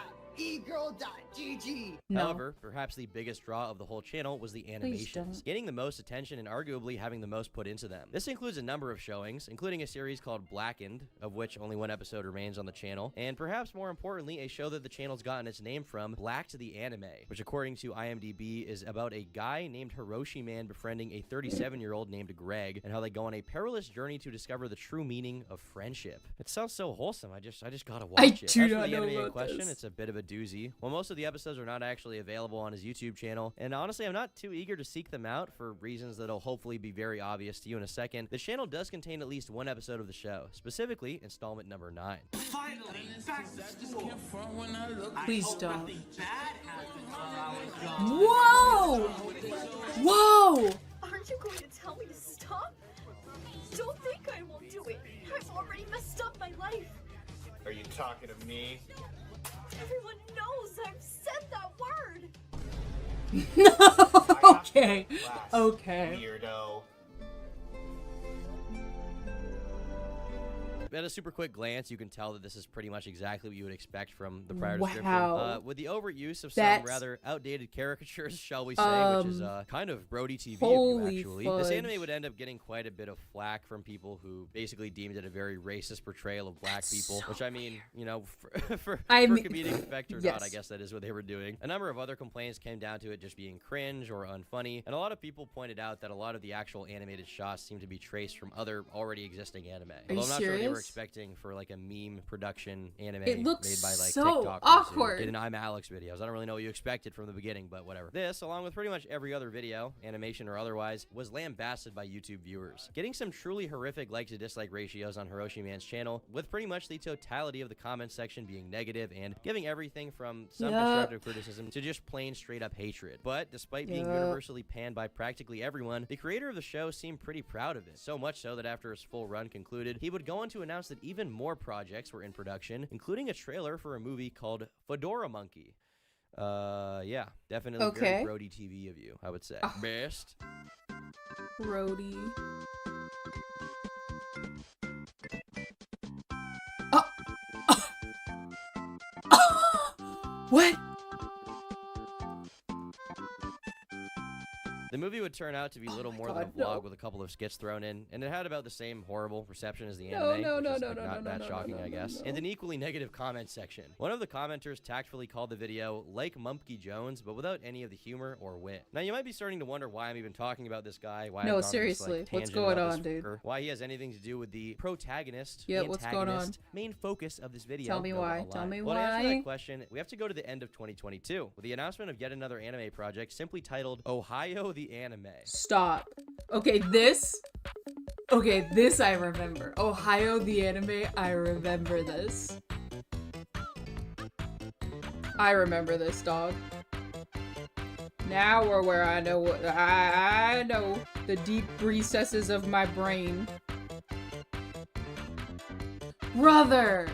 However, perhaps the biggest draw of the whole channel was the animations, gaining the most attention and arguably having the most put into them. This includes a number of showings, including a series called Blackened, of which only one episode remains on the channel, and perhaps more importantly, a show that the channel's gotten its name from, Black to the Anime, which according to IMDb is about a guy named Hiroshi Man befriending a 37-year-old named Greg, and how they go on a perilous journey to discover the true meaning of friendship. It sounds so wholesome. I just gotta watch it. As for the anime in question, it's a bit of a doozy. Well, most of the episodes are not actually available on his YouTube channel, and honestly, I'm not too eager to seek them out for reasons that'll hopefully be very obvious to you in a second. The channel does contain at least one episode of the show, specifically installment number 9. Finally, back to school. Please don't. Whoa! Whoa! Aren't you going to tell me to stop? Don't think I won't do it. I've already messed up my life. Are you talking to me? Everyone knows I've said that word. Okay. Okay. Weirdo. At a super quick glance, you can tell that this is pretty much exactly what you would expect from the prior description. With the overuse of some rather outdated caricatures, shall we say, which is kind of Brody TV of you, actually. This anime would end up getting quite a bit of flack from people who basically deemed it a very racist portrayal of black people, which I mean, you know, for comedic effect or not, I guess that is what they were doing. A number of other complaints came down to it just being cringe or unfunny, and a lot of people pointed out that a lot of the actual animated shots seem to be traced from other already existing anime. Are you serious? expecting for like a meme production anime It looks made by like so TikTokers awkward. who did an I'm Alex videos. I don't really know what you expected from the beginning, but whatever. This, along with pretty much every other video, animation or otherwise, was lambasted by YouTube viewers, getting some truly horrific like to dislike ratios on Hiroshi Man's channel, with pretty much the totality of the comment section being negative and giving everything from some constructive criticism to just plain straight up hatred. But despite being universally panned by practically everyone, the creator of the show seemed pretty proud of it. So much so that after his full run concluded, he would go on to announce that even more projects were in production, including a trailer for a movie called Fedora Monkey. Yeah, definitely very Brody TV of you, I would say. Best. Brody. What? The movie would turn out to be little more than a vlog with a couple of skits thrown in, and it had about the same horrible reception as the anime, which is not that shocking, I guess, and an equally negative comment section. One of the commenters tactfully called the video like Mumpky Jones, but without any of the humor or wit. Now, you might be starting to wonder why I'm even talking about this guy, why no, seriously, what's going on, dude? Why he has anything to do with the protagonist, yeah, what's going on? Main focus of this video. Tell me why. Tell me why. Well, to answer that question, we have to go to the end of 2022 with the announcement of yet another anime project simply titled Ohio the Anime. Stop. Okay, this I remember. Ohio the Anime, I remember this. I remember this, dog. Now we're where I know what I know the deep recesses of my brain. Brother!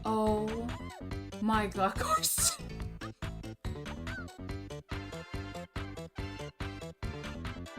Oh my god, of course.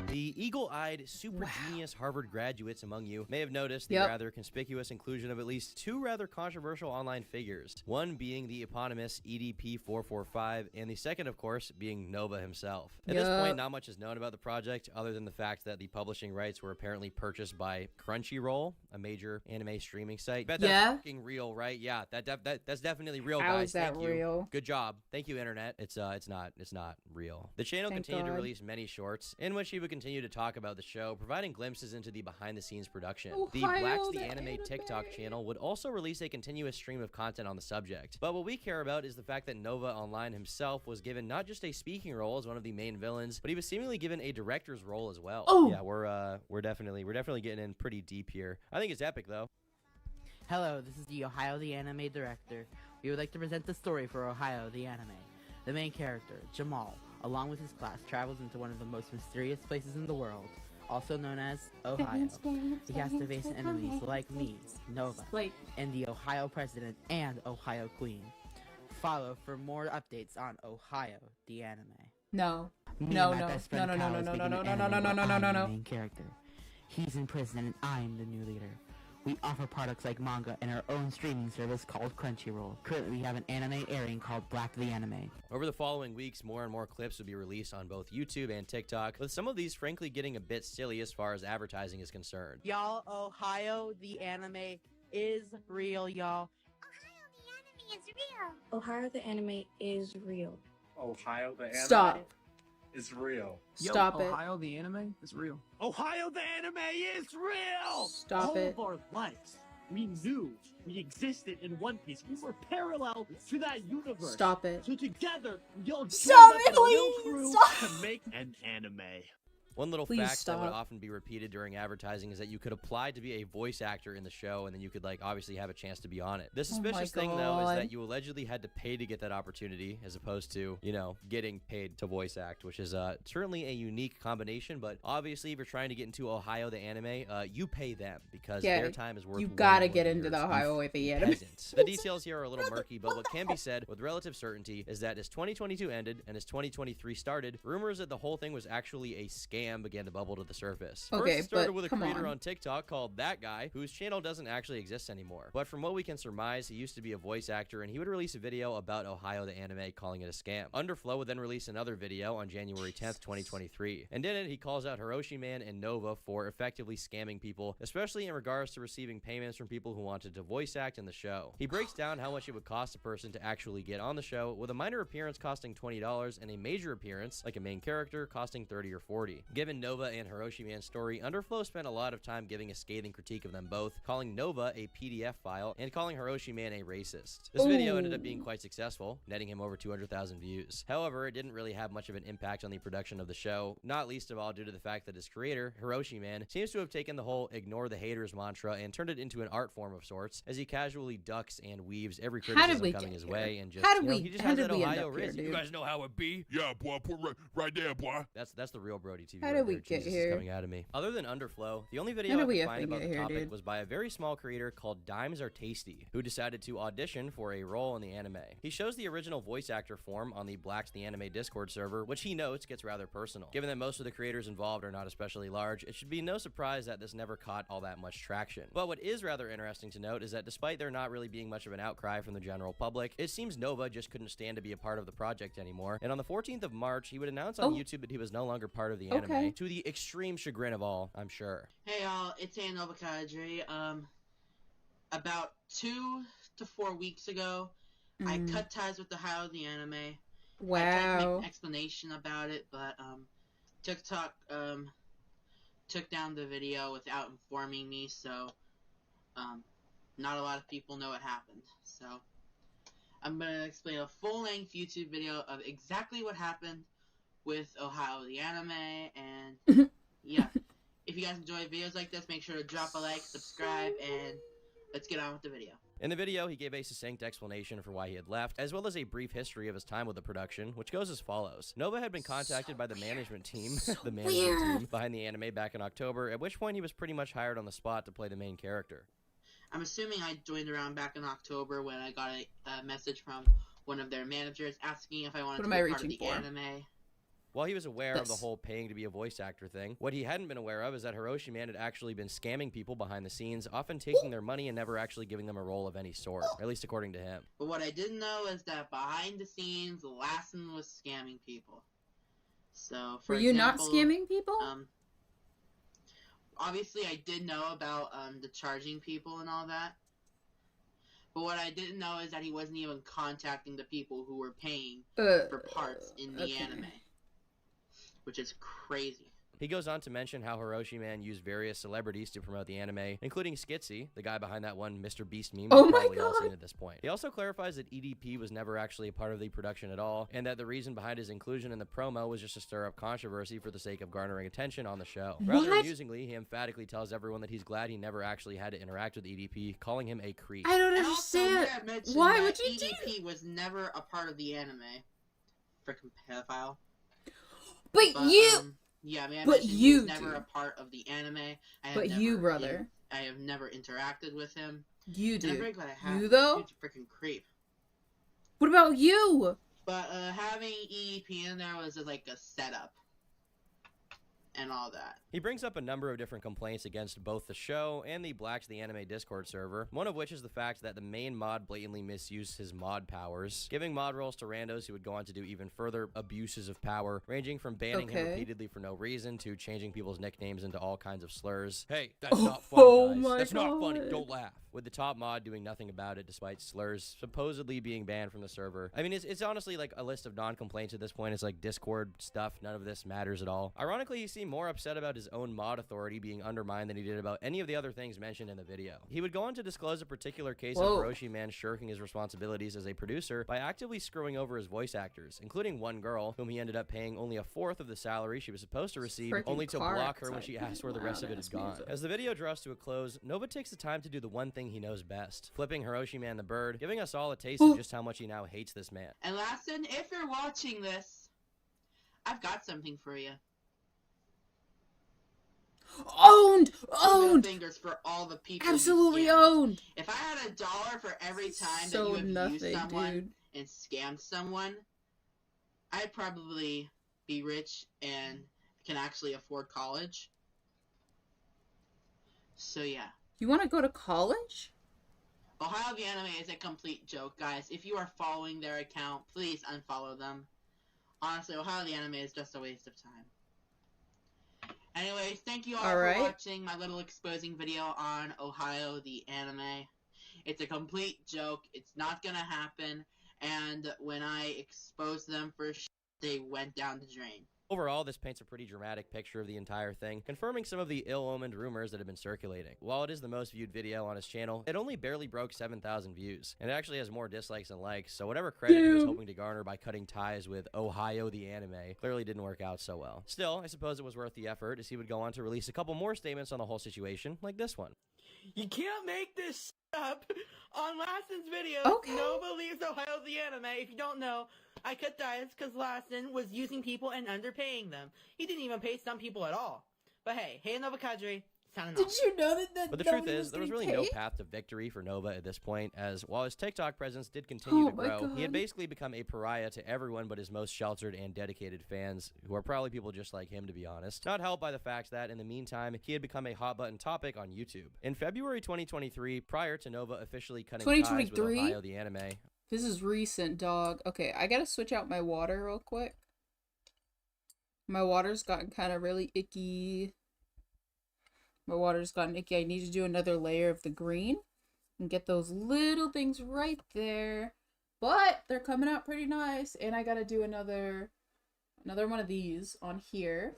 The eagle-eyed, super genius Harvard graduates among you may have noticed the rather conspicuous inclusion of at least two rather controversial online figures. One being the eponymous EDP445, and the second, of course, being Nova himself. At this point, not much is known about the project, other than the fact that the publishing rights were apparently purchased by Crunchyroll, a major anime streaming site. Bet that's fucking real, right? Yeah, that's definitely real, guys. How is that real? Good job. Thank you, internet. It's not real. The channel continued to release many shorts in which he would continue to talk about the show, providing glimpses into the behind-the-scenes production. The Blacks the Anime TikTok channel would also release a continuous stream of content on the subject. But what we care about is the fact that Nova Online himself was given not just a speaking role as one of the main villains, but he was seemingly given a director's role as well. Yeah, we're definitely getting in pretty deep here. I think it's epic though. Hello, this is the Ohio the Anime director. We would like to present the story for Ohio the Anime. The main character, Jamal, along with his class, travels into one of the most mysterious places in the world, also known as Ohio. He has to face enemies like me, Nova, and the Ohio President and Ohio Queen. Follow for more updates on Ohio the Anime. No. No. Main character. He's in prison and I'm the new leader. We offer products like manga and our own streaming service called Crunchyroll. Currently, we have an anime airing called Black the Anime. Over the following weeks, more and more clips would be released on both YouTube and TikTok, with some of these frankly getting a bit silly as far as advertising is concerned. Y'all, Ohio the Anime is real, y'all. Ohio the Anime is real. Ohio the Anime Stop. is real. Stop it. Ohio the Anime is real. Ohio the Anime is real! Stop it. All of our lives, we knew we existed in One Piece. We were parallel to that universe. Stop it. So together, we all Stop joined it, up a real please! crew Stop. to make an anime. One little Please fact that would stop. often be repeated during advertising is that you could apply to be a voice actor in the show, and then you could obviously have a chance to be on it. The suspicious thing though is that you allegedly had to pay to get that opportunity, as opposed to, getting paid to voice act, which is certainly a unique combination. But obviously, if you're trying to get into Ohio the Anime, you pay them because their time is worth. You gotta get into the Ohio the Anime. The details here are a little murky, but what can be said with relative certainty is that as 2022 ended and as 2023 started, rumors that the whole thing was actually a scam scam began to bubble to the surface. Okay, First, it started but with a come creator on. on TikTok called That Guy, whose channel doesn't actually exist anymore. But from what we can surmise, he used to be a voice actor, and he would release a video about Ohio the anime calling it a scam. Underflow would then release another video on January 10th, 2023. And in it, he calls out Hiroshi Man and Nova for effectively scamming people, especially in regards to receiving payments from people who wanted to voice act in the show. He breaks down how much it would cost a person to actually get on the show, with a minor appearance costing $20 and a major appearance, like a main character, costing $30 or $40. Given Nova and Hiroshi Man's story, Underflow spent a lot of time giving a scathing critique of them both, calling Nova a PDF file and calling Hiroshi Man a racist. This video ended up being quite successful, netting him over 200,000 views. However, it didn't really have much of an impact on the production of the show, not least of all due to the fact that his creator, Hiroshi Man, seems to have taken the whole ignore the haters mantra and turned it into an art form of sorts, as he casually ducks and weaves every criticism coming his way and just, he just has that Ohio riz. You guys know how it be? Yeah, boy, put right there, boy. That's the real Brody TV. How did we get here? Coming out of me. Other than Underflow, the only video I could find about the topic was by a very small creator called Dimes Are Tasty, who decided to audition for a role in the anime. He shows the original voice actor form on the Blacks the Anime Discord server, which he notes gets rather personal. Given that most of the creators involved are not especially large, it should be no surprise that this never caught all that much traction. But what is rather interesting to note is that despite there not really being much of an outcry from the general public, it seems Nova just couldn't stand to be a part of the project anymore, and on the 14th of March, he would announce on YouTube that he was no longer part of the anime, to the extreme chagrin of all, I'm sure. Hey y'all, it's Nova Kadri. About 2 to 4 weeks ago, I cut ties with Ohio the anime. Wow. I tried to make an explanation about it, but TikTok took down the video without informing me, so not a lot of people know what happened. So I'm gonna explain a full-length YouTube video of exactly what happened with Ohio the anime, and yeah. If you guys enjoy videos like this, make sure to drop a like, subscribe, and let's get on with the video. In the video, he gave a succinct explanation for why he had left, as well as a brief history of his time with the production, which goes as follows. Nova had been contacted by the management team, behind the anime back in October, at which point he was pretty much hired on the spot to play the main character. I'm assuming I joined around back in October when I got a message from one of their managers asking if I wanted to be part of the anime. While he was aware of the whole paying to be a voice actor thing, what he hadn't been aware of is that Hiroshi Man had actually been scamming people behind the scenes, often taking their money and never actually giving them a role of any sort, at least according to him. But what I didn't know is that behind the scenes, Lassen was scamming people. So, for Were you example, not scamming people? Obviously, I did know about the charging people and all that. But what I didn't know is that he wasn't even contacting the people who were paying for parts in the anime. Which is crazy. He goes on to mention how Hiroshi Man used various celebrities to promote the anime, including Skitsy, the guy behind that one Mr. Beast meme we've probably all seen at this point. He also clarifies that EDP was never actually a part of the production at all, and that the reason behind his inclusion in the promo was just to stir up controversy for the sake of garnering attention on the show. Rather amusingly, he emphatically tells everyone that he's glad he never actually had to interact with EDP, calling him a creep. I don't understand. Why would you do EDP was never a part of the anime. Frickin' pedophile. But you... Yeah, I mean, but you was never a part of the anime. Brother. I have never interacted with him. You do. I'm very glad I have. You though? Huge freaking creep. What about you? But having EDP in there was like a setup. And all that. He brings up a number of different complaints against both the show and the Blacks the Anime Discord server, one of which is the fact that the main mod blatantly misused his mod powers, giving mod roles to randos who would go on to do even further abuses of power, ranging from banning him repeatedly for no reason to changing people's nicknames into all kinds of slurs. Hey, that's not funny, guys. That's not funny. Don't laugh. With the top mod doing nothing about it despite slurs supposedly being banned from the server. I mean, it's honestly like a list of non-complaints at this point. It's like Discord stuff. None of this matters at all. Ironically, he seemed more upset about his own mod authority being undermined than he did about any of the other things mentioned in the video. He would go on to disclose a particular case of Hiroshi Man shirking his responsibilities as a producer by actively screwing over his voice actors, including one girl whom he ended up paying only 1/4 of the salary she was supposed to receive, only to block her when she asked where the rest of it had gone. As the video draws to a close, Nova takes the time to do the one thing he knows best, flipping Hiroshi Man the bird, giving us all a taste of just how much he now hates this man. And Lassen, if you're watching this, I've got something for you. Owned! Fingers for all the people. Absolutely owned! If I had $1 for every time that you have used someone and scammed someone, I'd probably be rich and can actually afford college. So yeah. You want to go to college? Ohio the Anime is a complete joke, guys. If you are following their account, please unfollow them. Honestly, Ohio the Anime is just a waste of time. Anyways, thank you all for watching my little exposing video on Ohio the Anime. It's a complete joke. It's not gonna happen. And when I exposed them for they went down the drain. Overall, this paints a pretty dramatic picture of the entire thing, confirming some of the ill-omened rumors that have been circulating. While it is the most viewed video on his channel, it only barely broke 7,000 views, and it actually has more dislikes than likes, so whatever credit he was hoping to garner by cutting ties with Ohio the Anime clearly didn't work out so well. Still, I suppose it was worth the effort, as he would go on to release a couple more statements on the whole situation, like this one. You can't make this up. On Lassen's video, Nova leaves Ohio the Anime. If you don't know, I cut ties because Lassen was using people and underpaying them. He didn't even pay some people at all. But hey Nova Kadri, signing off. Did you know that But the truth is, there was really no path to victory for Nova at this point, as while his TikTok presence did continue to grow, he had basically become a pariah to everyone but his most sheltered and dedicated fans, who are probably people just like him, to be honest. Not helped by the fact that, in the meantime, he had become a hot-button topic on YouTube. In February 2023, prior to Nova officially cutting ties with Ohio the Anime... This is recent, dog. Okay, I gotta switch out my water real quick. My water's gotten kind of really icky. My water's gotten icky. I need to do another layer of the green and get those little things right there. But they're coming out pretty nice. And I gotta do another one of these on here.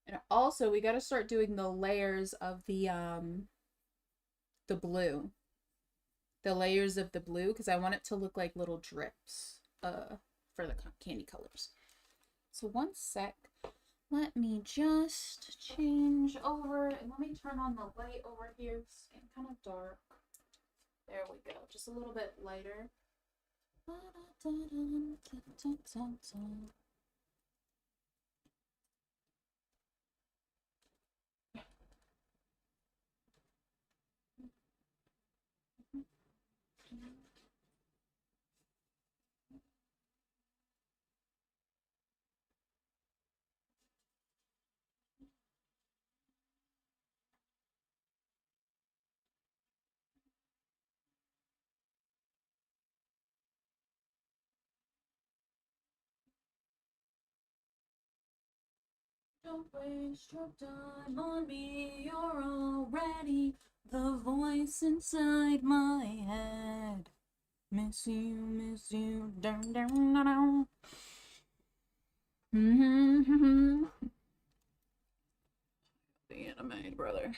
And also, we gotta start doing the layers of the blue. The layers of the blue, because I want it to look like little drips for the candy colors. So one sec. Let me just change over and let me turn on the light over here. It's getting kind of dark. There we go. Just a little bit lighter. Don't waste your time on me, you're already the voice inside my head. Miss you, down, down, down. The anime, brother.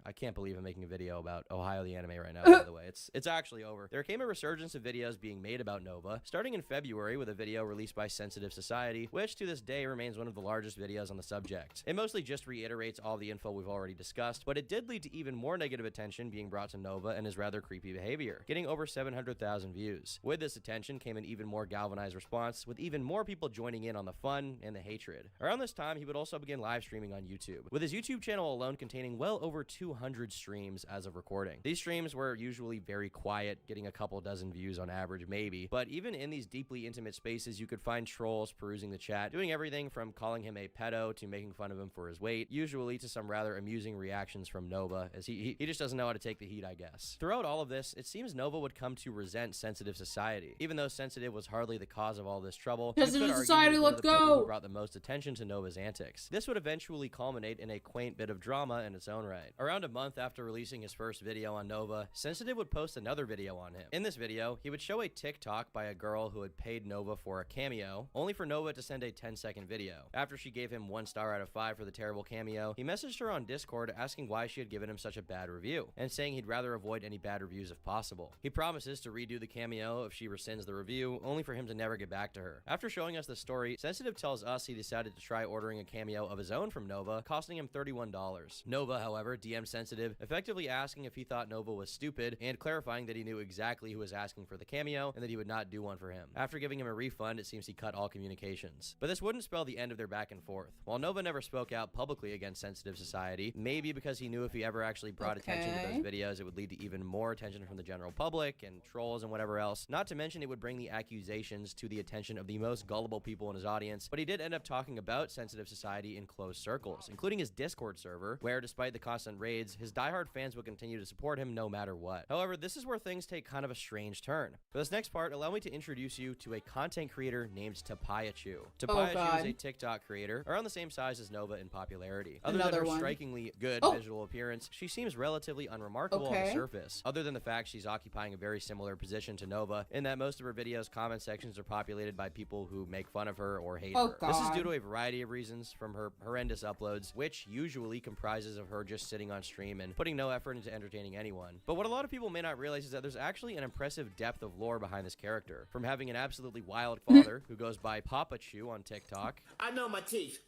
I can't believe I'm making a video about Ohio the Anime right now, by the way. It's actually over. There came a resurgence of videos being made about Nova, starting in February with a video released by Sensitive Society, which to this day remains one of the largest videos on the subject. It mostly just reiterates all the info we've already discussed, but it did lead to even more negative attention being brought to Nova and his rather creepy behavior, getting over 700,000 views. With this attention came an even more galvanized response, with even more people joining in on the fun and the hatred. Around this time, he would also begin live streaming on YouTube, with his YouTube channel alone containing well over 200 streams as of recording. These streams were usually very quiet, getting a couple dozen views on average maybe, but even in these deeply intimate spaces you could find trolls perusing the chat, doing everything from calling him a pedo to making fun of him for his weight, usually to some rather amusing reactions from Nova, as he just doesn't know how to take the heat, I guess. Throughout all of this, it seems Nova would come to resent Sensitive Society. Even though Sensitive was hardly the cause of all this trouble, Sensitive Society, let's go! Who brought the most attention to Nova's antics. This would eventually culminate in a quaint bit of drama in its own right. Around a month after releasing his first video on Nova, Sensitive would post another video on him. In this video, he would show a TikTok by a girl who had paid Nova for a cameo, only for Nova to send a 10-second video. After she gave him 1 star out of 5 for the terrible cameo, he messaged her on Discord asking why she had given him such a bad review, and saying he'd rather avoid any bad reviews if possible. He promises to redo the cameo if she rescinds the review, only for him to never get back to her. After showing us the story, Sensitive tells us he decided to try ordering a cameo of his own from Nova, costing him $31. Nova, however, DM'd Sensitive, effectively asking if he thought Nova was stupid and clarifying that he knew exactly who was asking for the cameo and that he would not do one for him. After giving him a refund, it seems he cut all communications. But this wouldn't spell the end of their back and forth. While Nova never spoke out publicly against Sensitive Society, maybe because he knew if he ever actually brought attention to those videos, it would lead to even more attention from the general public and trolls and whatever else. Not to mention it would bring the accusations to the attention of the most gullible people in his audience, but he did end up talking about Sensitive Society in closed circles, including his Discord server, where despite the constant raids, his diehard fans would continue to support him no matter what. However, this is where things take kind of a strange turn. For this next part, allow me to introduce you to a content creator named Tapayachu. Tapayachu is a TikTok creator, around the same size as Nova in popularity. Other than her strikingly good visual appearance, she seems relatively unremarkable on the surface, other than the fact she's occupying a very similar position to Nova, in that most of her videos' comment sections are populated by people who make fun of her or hate her. This is due to a variety of reasons, from her horrendous uploads, which usually comprises of her just sitting on stream and putting no effort into entertaining anyone. But what a lot of people may not realize is that there's actually an impressive depth of lore behind this character, from having an absolutely wild father who goes by Papa Chew on TikTok. I know my teeth.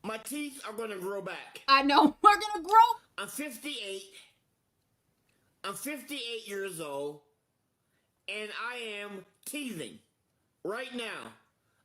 My teeth are gonna grow back. I know, we're gonna grow. I'm 58. I'm 58 years old, and I am teething right now.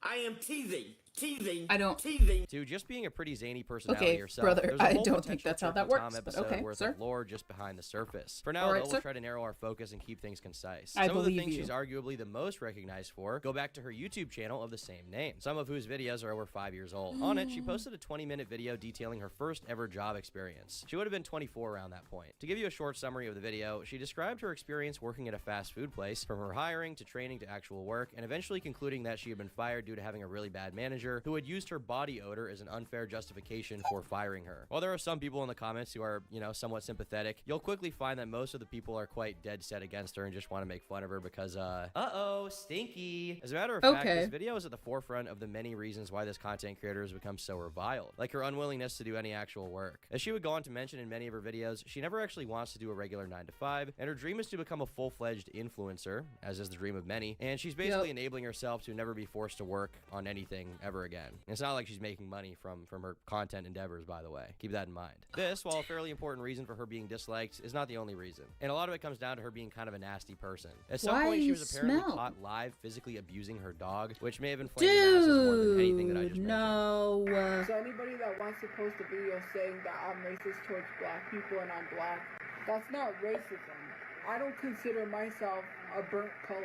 I am teething. To just being a pretty zany personality yourself. Brother, I don't think that's how that works, but okay, worth sir. Of lore just behind the surface. For now, we'll try to narrow our focus and keep things concise. Some of the things she's arguably the most recognized for go back to her YouTube channel of the same name, some of whose videos are over 5 years old. On it, she posted a 20-minute video detailing her first ever job experience. She would have been 24 around that point. To give you a short summary of the video, she described her experience working at a fast food place, from her hiring to training to actual work, and eventually concluding that she had been fired due to having a really bad manager who had used her body odor as an unfair justification for firing her. While there are some people in the comments who are, somewhat sympathetic, you'll quickly find that most of the people are quite dead set against her and just want to make fun of her because, uh-oh, stinky. As a matter of fact, this video is at the forefront of the many reasons why this content creator has become so reviled, like her unwillingness to do any actual work. As she would go on to mention in many of her videos, she never actually wants to do a regular 9-to-5, and her dream is to become a full-fledged influencer, as is the dream of many, and she's basically enabling herself to never be forced to work on anything ever again. It's not like she's making money from her content endeavors, by the way. Keep that in mind. This, while a fairly important reason for her being disliked, is not the only reason. And a lot of it comes down to her being kind of a nasty person. At some point, she was apparently caught live physically abusing her dog, which may have inflamed the masses more than anything that I just mentioned. So anybody that wants to post a video saying that I'm racist towards black people and I'm black, that's not racism. I don't consider myself a burnt color.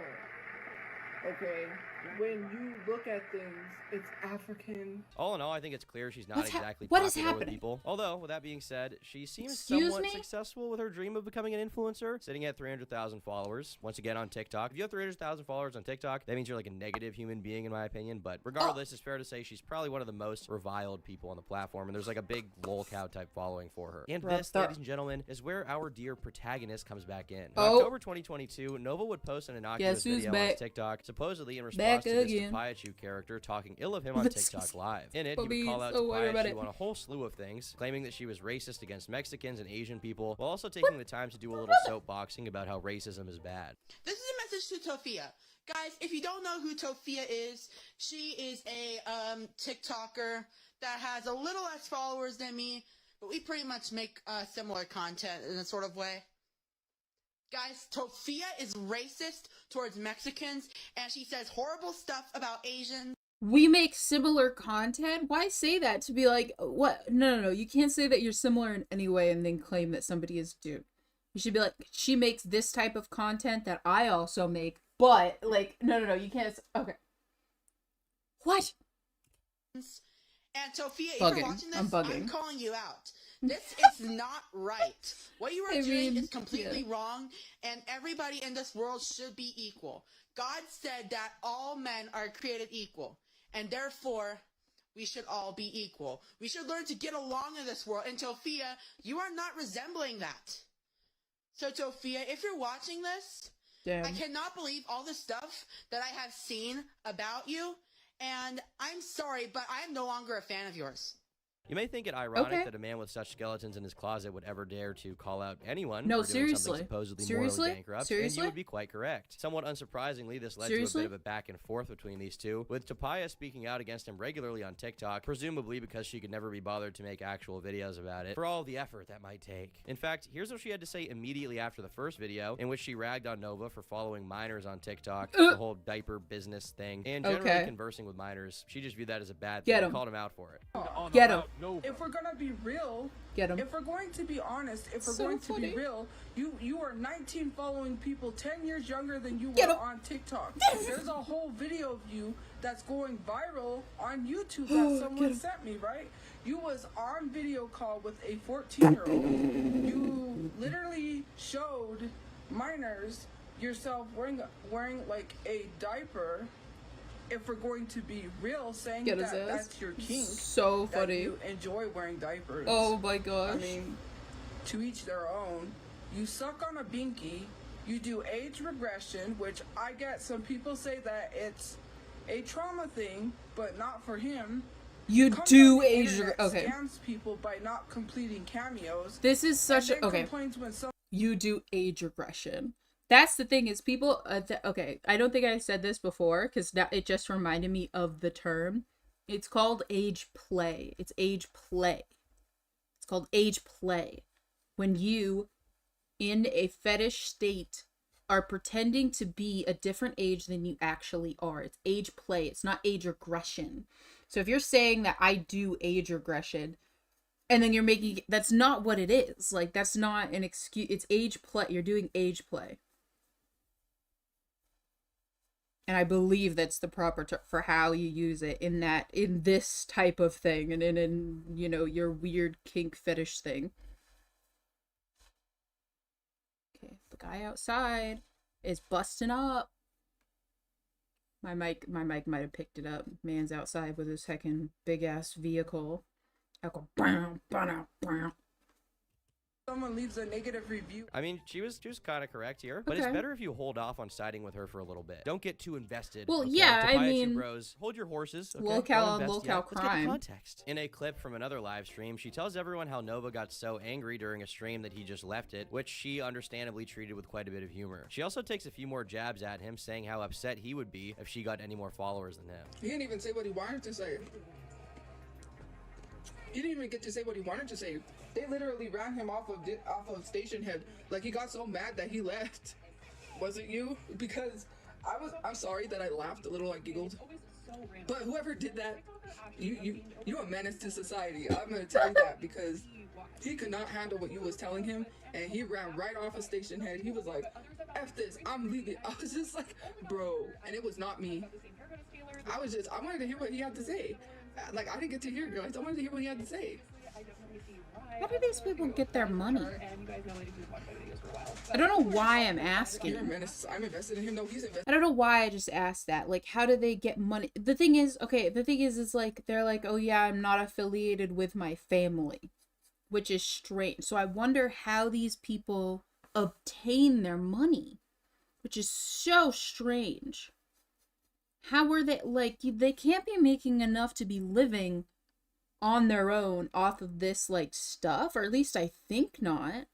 Okay? When you look at things, it's African. All in all, I think it's clear she's not exactly popular with people. Although, with that being said, she seems somewhat successful with her dream of becoming an influencer, sitting at 300,000 followers. Once again, on TikTok. If you have 300,000 followers on TikTok, that means you're like a negative human being, in my opinion. But regardless, it's fair to say she's probably one of the most reviled people on the platform, and there's like a big lolcow type following for her. And this, ladies and gentlemen, is where our dear protagonist comes back in. In October 2022, Nova would post an innocuous video on TikTok, supposedly in response to this Tapayachu character talking ill of him on TikTok Live. In it, he would call out Tapayachu on a whole slew of things, claiming that she was racist against Mexicans and Asian people, while also taking the time to do a little soapboxing about how racism is bad. This is a message to Tofia. Guys, if you don't know who Tofia is, she is a TikToker that has a little less followers than me, but we pretty much make similar content in a sort of way. Guys, Tofia is racist towards Mexicans, and she says horrible stuff about Asians. We make similar content? Why say that? To be like, what? No. You can't say that you're similar in any way and then claim that somebody is too. You should be like, she makes this type of content that I also make, but, like, no. You can't. Okay. What? And Tofia, if you're watching this, I'm calling you out. This is not right. What you are doing is completely wrong, and everybody in this world should be equal. God said that all men are created equal, and therefore, we should all be equal. We should learn to get along in this world, and Tofia, you are not resembling that. So Tofia, if you're watching this, I cannot believe all the stuff that I have seen about you, and I'm sorry, but I am no longer a fan of yours. You may think it ironic that a man with such skeletons in his closet would ever dare to call out anyone No, for doing seriously. something supposedly Seriously? morally bankrupt, and Seriously? you would be quite correct. Somewhat unsurprisingly, this led Seriously? to a bit of a back and forth between these two, with Tapaya speaking out against him regularly on TikTok, presumably because she could never be bothered to make actual videos about it, for all the effort that might take. In fact, here's what she had to say immediately after the first video, in which she ragged on Nova for following minors on TikTok, the whole diaper business thing, and generally conversing with minors. She just viewed that as a bad thing and called him out for it. Get him. If we're gonna be real, Get him. If we're going to be honest, if we're going to be real, you are 19 following people 10 years younger than you were on TikTok. There's a whole video of you that's going viral on YouTube that someone sent me, right? You was on video call with a 14-year-old. You literally showed minors yourself wearing like a diaper. If we're going to be real, saying that that's your kink, so funny. That you enjoy wearing diapers. Oh my gosh. I mean, to each their own. You suck on a binky. You do age regression, which I get some people say that it's a trauma thing, but not for him. You do age scams people by not completing cameos. This is such a you do age regression. That's the thing is people, okay, I don't think I said this before because it just reminded me of the term. It's called age play. It's age play. It's called age play. When you, in a fetish state, are pretending to be a different age than you actually are. It's age play. It's not age regression. So if you're saying that I do age regression, and then you're making, that's not what it is. Like, that's not an excuse. It's age play. You're doing age play. And I believe that's the proper term for how you use it in this type of thing and in you know, your weird kink fetish thing. Okay, the guy outside is busting up. My mic might have picked it up. Man's outside with his heckin' big ass vehicle. I go bam, bam, bam. Someone leaves a negative review. I mean, she was kind of correct here, but it's better if you hold off on siding with her for a little bit. Don't get too invested. Well, okay? yeah, Tapaya I mean, bros, hold your horses. Okay? Locale Let's get crime. the context. In a clip from another live stream, she tells everyone how Nova got so angry during a stream that he just left it, which she understandably treated with quite a bit of humor. She also takes a few more jabs at him, saying how upset he would be if she got any more followers than him. He didn't even say what he wanted to say. He didn't even get to say what he wanted to say. They literally ran him off of Station Head. Like, he got so mad that he left. Was it you? Because I'm sorry that I laughed a little, I giggled. But whoever did that, you're a menace to society. I'm gonna tell you that because he could not handle what you was telling him, and he ran right off of Station Head. He was like, F this, I'm leaving. I was just like, bro, and it was not me. I wanted to hear what he had to say. Like, I didn't get to hear it, guys. I wanted to hear what he had to say. How do these people get their money? I don't know why I'm asking. You're a menace. I'm invested in him. No, he's invested. I don't know why I just asked that. Like, how do they get money? The thing is, is like, they're like, oh yeah, I'm not affiliated with my family, which is strange. So I wonder how these people obtain their money, which is so strange. How are they, like, they can't be making enough to be living on their own off of this, like, stuff, or at least I think not.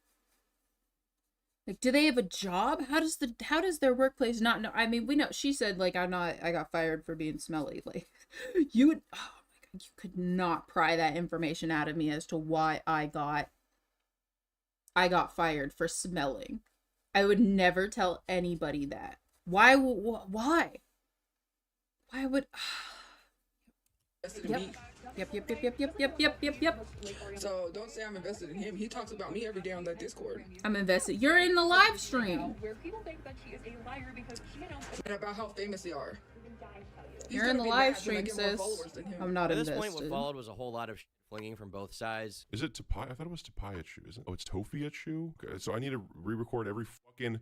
Like, do they have a job? How does their workplace not know? I mean, we know, she said, like, I got fired for being smelly. Like, you would, oh my God, you could not pry that information out of me as to why I got fired for smelling. I would never tell anybody that. Why? Why would... Yep. So don't say I'm invested in him. He talks about me every day on that Discord. I'm invested. You're in the live stream. And about how famous they are. You're in the live stream, sis. I'm not invested. At this point, what followed was a whole lot of flinging from both sides. Is it Tapaya? I thought it was Tapaya Chu, isn't it? Oh, it's Tofia Chu? Okay, so I need to re-record every fucking...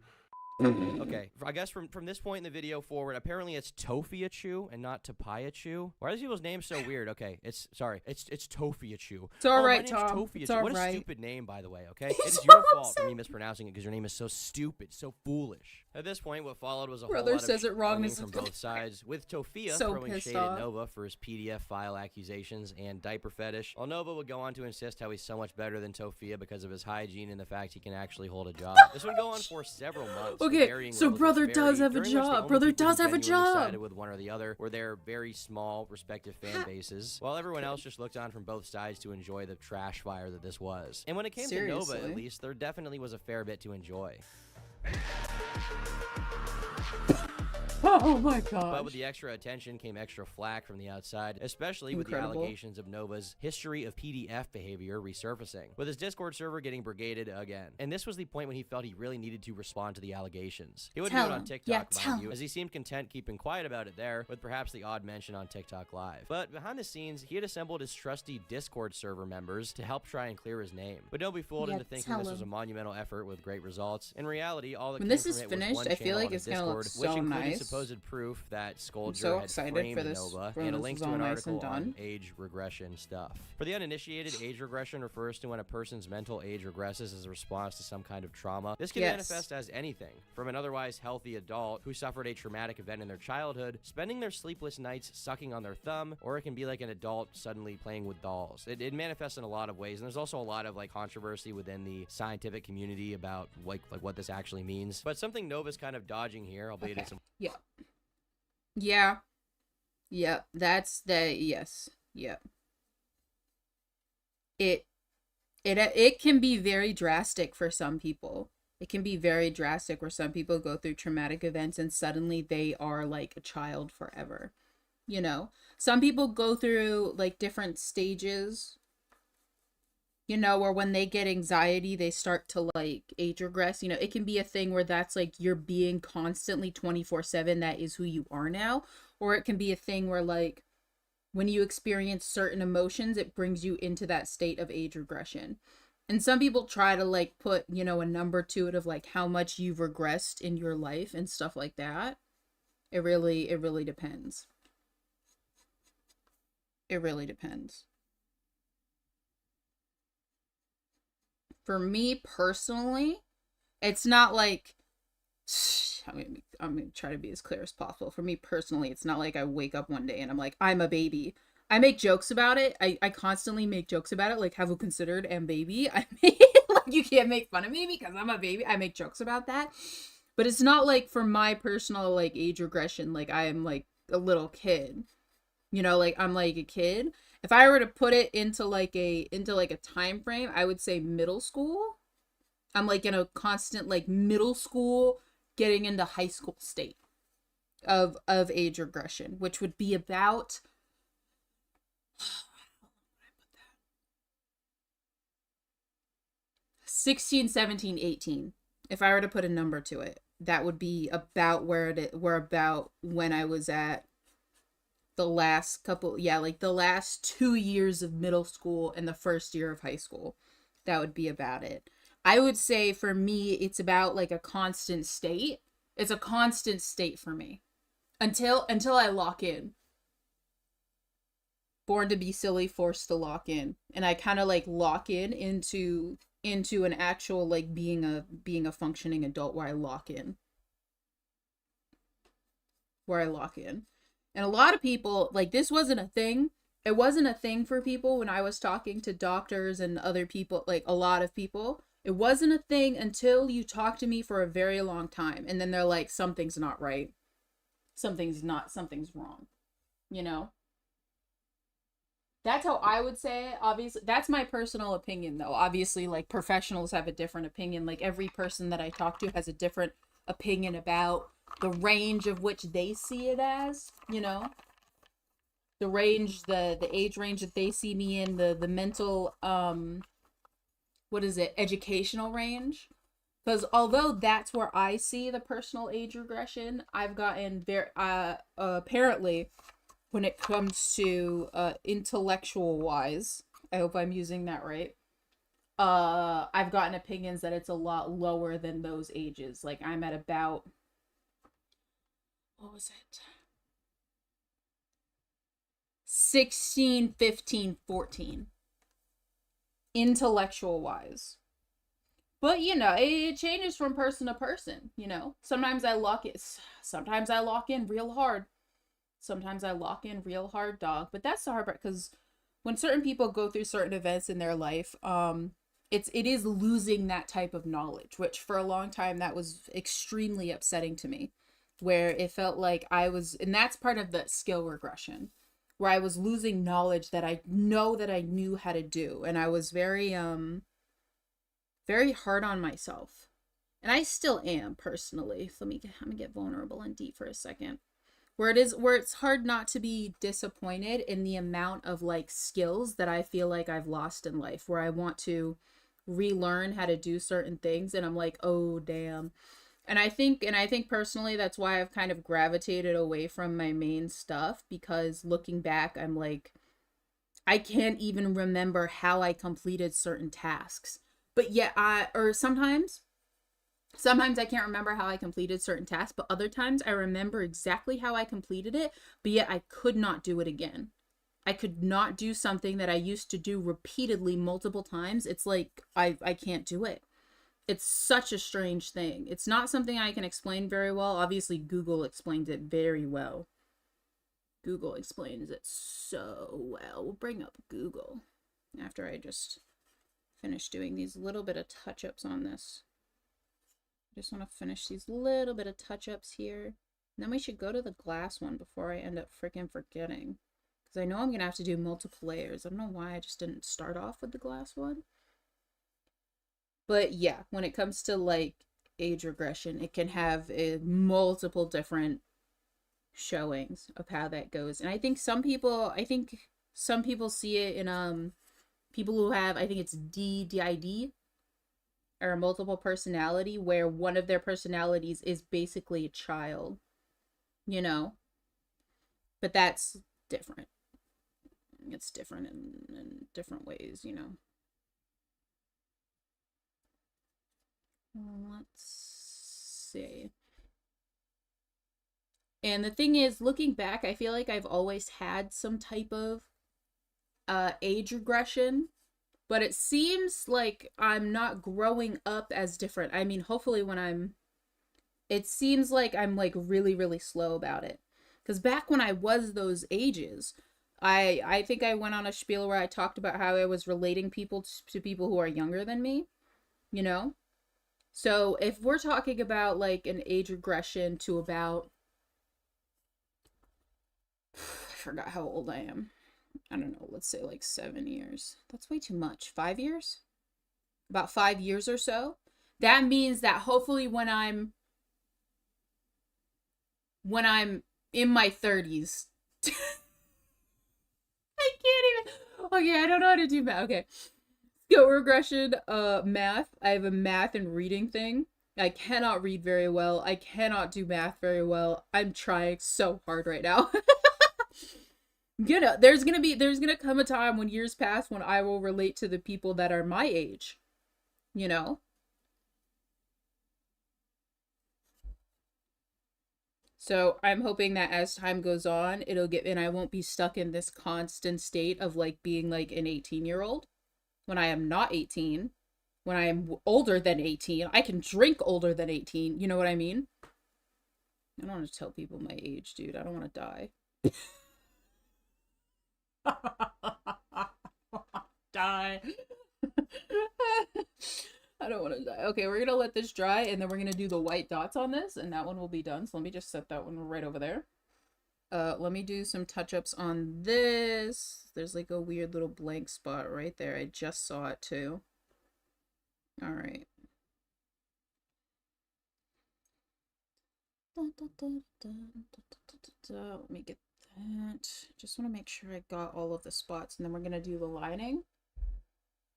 Okay, I guess from this point in the video forward, apparently it's Tofia Chu and not Tapaya Chu. Why are these people's names so weird? Okay, it's Tofia Chu. It's all right, my name's Tom. Tofia It's Chu. all What a right. stupid name, by the way. Okay, it's your fault for me mispronouncing it because your name is so stupid, so foolish. At this point, what followed was a Brother whole lot says of it wrong from both sides, with Tofia so throwing pissed shade off. at Nova for his PDF file accusations and diaper fetish, while Nova would go on to insist how he's so much better than Tofia because of his hygiene and the fact he can actually hold a job. This would go on for several months. Okay, so brother does have a job. Brother does have a job. Sided with one or the other were their very small respective fan bases, while everyone else just looked on from both sides to enjoy the trash fire that this was. And when it came to Nova, at least, there definitely was a fair bit to enjoy. Oh my god. But with the extra attention came extra flack from the outside, especially with the allegations of Nova's history of PDF behavior resurfacing, with his Discord server getting brigaded again. And this was the point when he felt he really needed to respond to the allegations. He would do it on TikTok, mind you, as he seemed content keeping quiet about it there, with perhaps the odd mention on TikTok Live. But behind the scenes, he had assembled his trusty Discord server members to help try and clear his name. But don't be fooled into thinking this was a monumental effort with great results. In reality, all that when came this from is it finished, was one I feel channel like on it's his gonna look Discord, which so included nice. supposed proof that Scoldger so had excited framed for this Nova, when and a this link is to all an nice article and done. on age regression stuff. For the uninitiated, age regression refers to when a person's mental age regresses as a response to some kind of trauma. This can manifest as anything, from an otherwise healthy adult who suffered a traumatic event in their childhood, spending their sleepless nights sucking on their thumb, or it can be like an adult suddenly playing with dolls. It manifests in a lot of ways, and there's also a lot of like controversy within the scientific community about like what this actually means. But something Nova's kind of dodging here, albeit it's Yeah, that's the yes. Yeah. It can be very drastic for some people. It can be very drastic where some people go through traumatic events and suddenly they are like a child forever. You know, some people go through like different stages, you know, or when they get anxiety, they start to like age regress. You know, it can be a thing where that's like you're being constantly 24/7. That is who you are now. Or it can be a thing where like when you experience certain emotions, it brings you into that state of age regression. And some people try to like put, you know, a number to it of like how much you've regressed in your life and stuff like that. It really depends. It really depends. For me personally, it's not like I'm gonna try to be as clear as possible. For me personally, it's not like I wake up one day and I'm like, I'm a baby. I make jokes about it. I constantly make jokes about it. Like, have you considered am baby? I mean, like, you can't make fun of me because I'm a baby. I make jokes about that. But it's not like for my personal, like, age regression, like, I am, like, a little kid. You know, like, I'm, like, a kid. If I were to put it into, like, a time frame, I would say middle school. I'm, like, in a constant, like, middle school getting into high school state of age regression, which would be about 16, 17, 18. If I were to put a number to it, that would be about where about when I was at the last couple, like the last 2 years of middle school and the first year of high school. That would be about it. I would say for me, it's about like a constant state. It's a constant state for me until I lock in. Born to be silly, forced to lock in, and I kind of like lock in into an actual like being a functioning adult where I lock in. And a lot of people, like, this wasn't a thing. It wasn't a thing for people when I was talking to doctors and other people, like a lot of people. It wasn't a thing until you talk to me for a very long time. And then they're like, something's not right. Something's wrong. You know? That's how I would say it. Obviously, that's my personal opinion, though. Obviously, like, professionals have a different opinion. Like, every person that I talk to has a different opinion about the range of which they see it as, you know? The range, the age range that they see me in, the mental, educational range. Because although that's where I see the personal age regression, I've gotten very, apparently, when it comes to intellectual wise, I hope I'm using that right, I've gotten opinions that it's a lot lower than those ages. Like, I'm at about, what was it? 16, 15, 14. Intellectual wise. But, you know, it changes from person to person, you know. Sometimes I lock in real hard. Sometimes I lock in real hard, dog. But that's the hard part, because when certain people go through certain events in their life, it is losing that type of knowledge, which for a long time that was extremely upsetting to me, where it felt like and that's part of the skill regression, where I was losing knowledge that I knew how to do, and I was very very hard on myself. And I still am, personally. So let me get vulnerable and deep for a second. Where it's hard not to be disappointed in the amount of like skills that I feel like I've lost in life, where I want to relearn how to do certain things and I'm like, oh damn. And I think personally that's why I've kind of gravitated away from my main stuff, because looking back, I'm like, I can't even remember how I completed certain tasks. But yet sometimes I can't remember how I completed certain tasks, but other times I remember exactly how I completed it, but yet I could not do it again. I could not do something that I used to do repeatedly multiple times. It's like I can't do it. It's such a strange thing. It's not something I can explain very well. Obviously, Google explains it very well. Google explains it so well. We'll bring up Google after I just finish doing these little bit of touch-ups on this. I just want to finish these little bit of touch-ups here. And then we should go to the glass one before I end up freaking forgetting. Because I know I'm going to have to do multiple layers. I don't know why I just didn't start off with the glass one. But yeah, when it comes to like age regression, it can have multiple different showings of how that goes. And I think some people see it in people who have, I think it's DID, or multiple personality, where one of their personalities is basically a child, you know? But that's different. It's different in different ways, you know? Let's see. And the thing is, looking back, I feel like I've always had some type of age regression, but it seems like I'm not growing up as different. I mean, hopefully it seems like I'm like really, really slow about it. Because back when I was those ages, I think I went on a spiel where I talked about how I was relating people to people who are younger than me, you know? So if we're talking about like an age regression to about, I forgot how old I am. I don't know, let's say like 7 years. That's way too much. 5 years? About 5 years or so. That means that hopefully when I'm in my 30s. I can't even. Okay, I don't know how to do math. Okay. Skill regression, math. I have a math and reading thing. I cannot read very well. I cannot do math very well. I'm trying so hard right now. There's gonna come a time when years pass when I will relate to the people that are my age, you know? So I'm hoping that as time goes on, and I won't be stuck in this constant state of like being like an 18-year-old when I am not 18, when I am older than 18. I can drink older than 18, you know what I mean? I don't want to tell people my age, dude. I don't want to die. Die. I don't want to die. Okay, we're gonna let this dry, and then we're gonna do the white dots on this, and that one will be done. So let me just set that one right over there. Let me do some touch-ups on this. There's like a weird little blank spot right there. I just saw it too. All right. Let me get that. Just want to make sure I got all of the spots, and then we're gonna do the lining.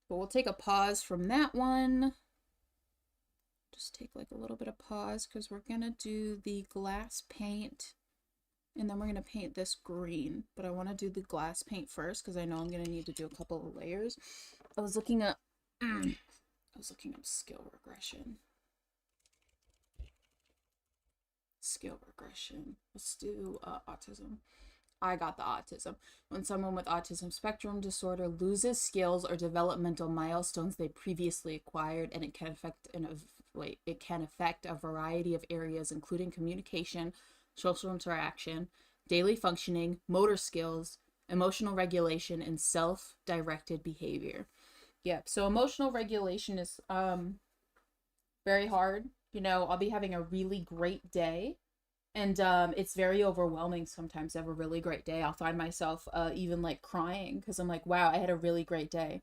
But we'll take a pause from that one. Just take like a little bit of pause because we're gonna do the glass paint, and then we're gonna paint this green. But I want to do the glass paint first because I know I'm gonna need to do a couple of layers. I was looking up skill regression. Skill regression. Let's do autism. I got the autism. When someone with autism spectrum disorder loses skills or developmental milestones they previously acquired, and it can affect a variety of areas, including communication, social interaction, daily functioning, motor skills, emotional regulation, and self-directed behavior. Yep. So emotional regulation is very hard. You know, I'll be having a really great day, and it's very overwhelming sometimes to have a really great day. I'll find myself even like crying because I'm like, wow, I had a really great day.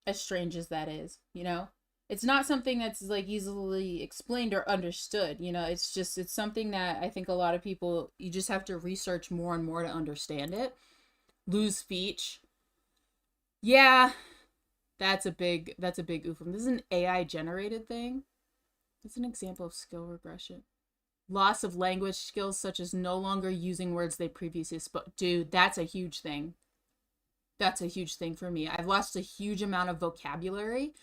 As strange as that is, you know? It's not something that's like easily explained or understood, you know? It's something that I think a lot of people, you just have to research more and more to understand it. Lose speech. Yeah, that's a big oofum. This is an AI generated thing. It's an example of skill regression. Loss of language skills, such as no longer using words they previously spoke. Dude, that's a huge thing. That's a huge thing for me. I've lost a huge amount of vocabulary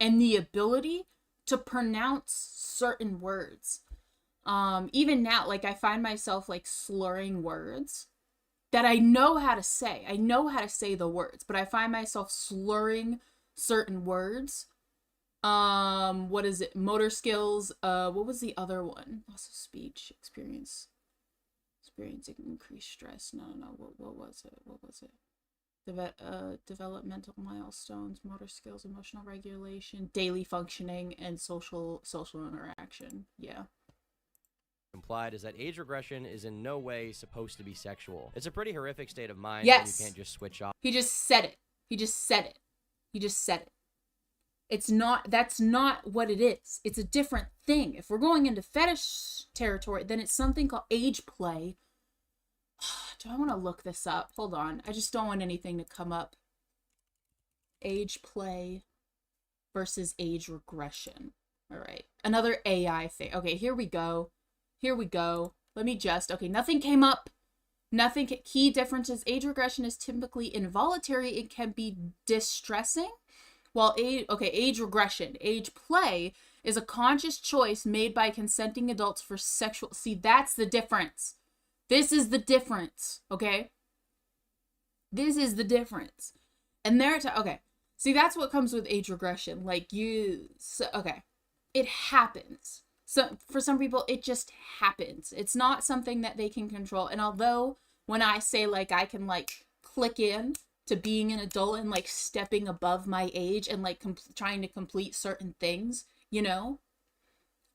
and the ability to pronounce certain words. Even now, like, I find myself like slurring words that I know how to say. I know how to say the words, but I find myself slurring certain words. What is it? Motor skills. What was the other one? Loss of speech, experiencing increased stress. No. What was it? Developmental milestones, motor skills, emotional regulation, daily functioning, and social interaction. Yeah. Implied is that age regression is in no way supposed to be sexual. It's a pretty horrific state of mind. Yes. When you can't just switch off. He just said it. That's not what it is. It's a different thing. If we're going into fetish territory, then it's something called age play. Do I want to look this up? Hold on. I just don't want anything to come up. Age play versus age regression. All right. Another AI thing. Okay, here we go. Let me okay, nothing came up. Key differences. Age regression is typically involuntary. It can be distressing. While age regression. Age play is a conscious choice made by consenting adults for sexual... See, that's the difference. This is the difference, okay? This is the difference. And okay. See, that's what comes with age regression. Like, it happens. So, for some people, it just happens. It's not something that they can control. And although, when I say, like, I can, like, click in to being an adult and, like, stepping above my age and, like, trying to complete certain things, you know?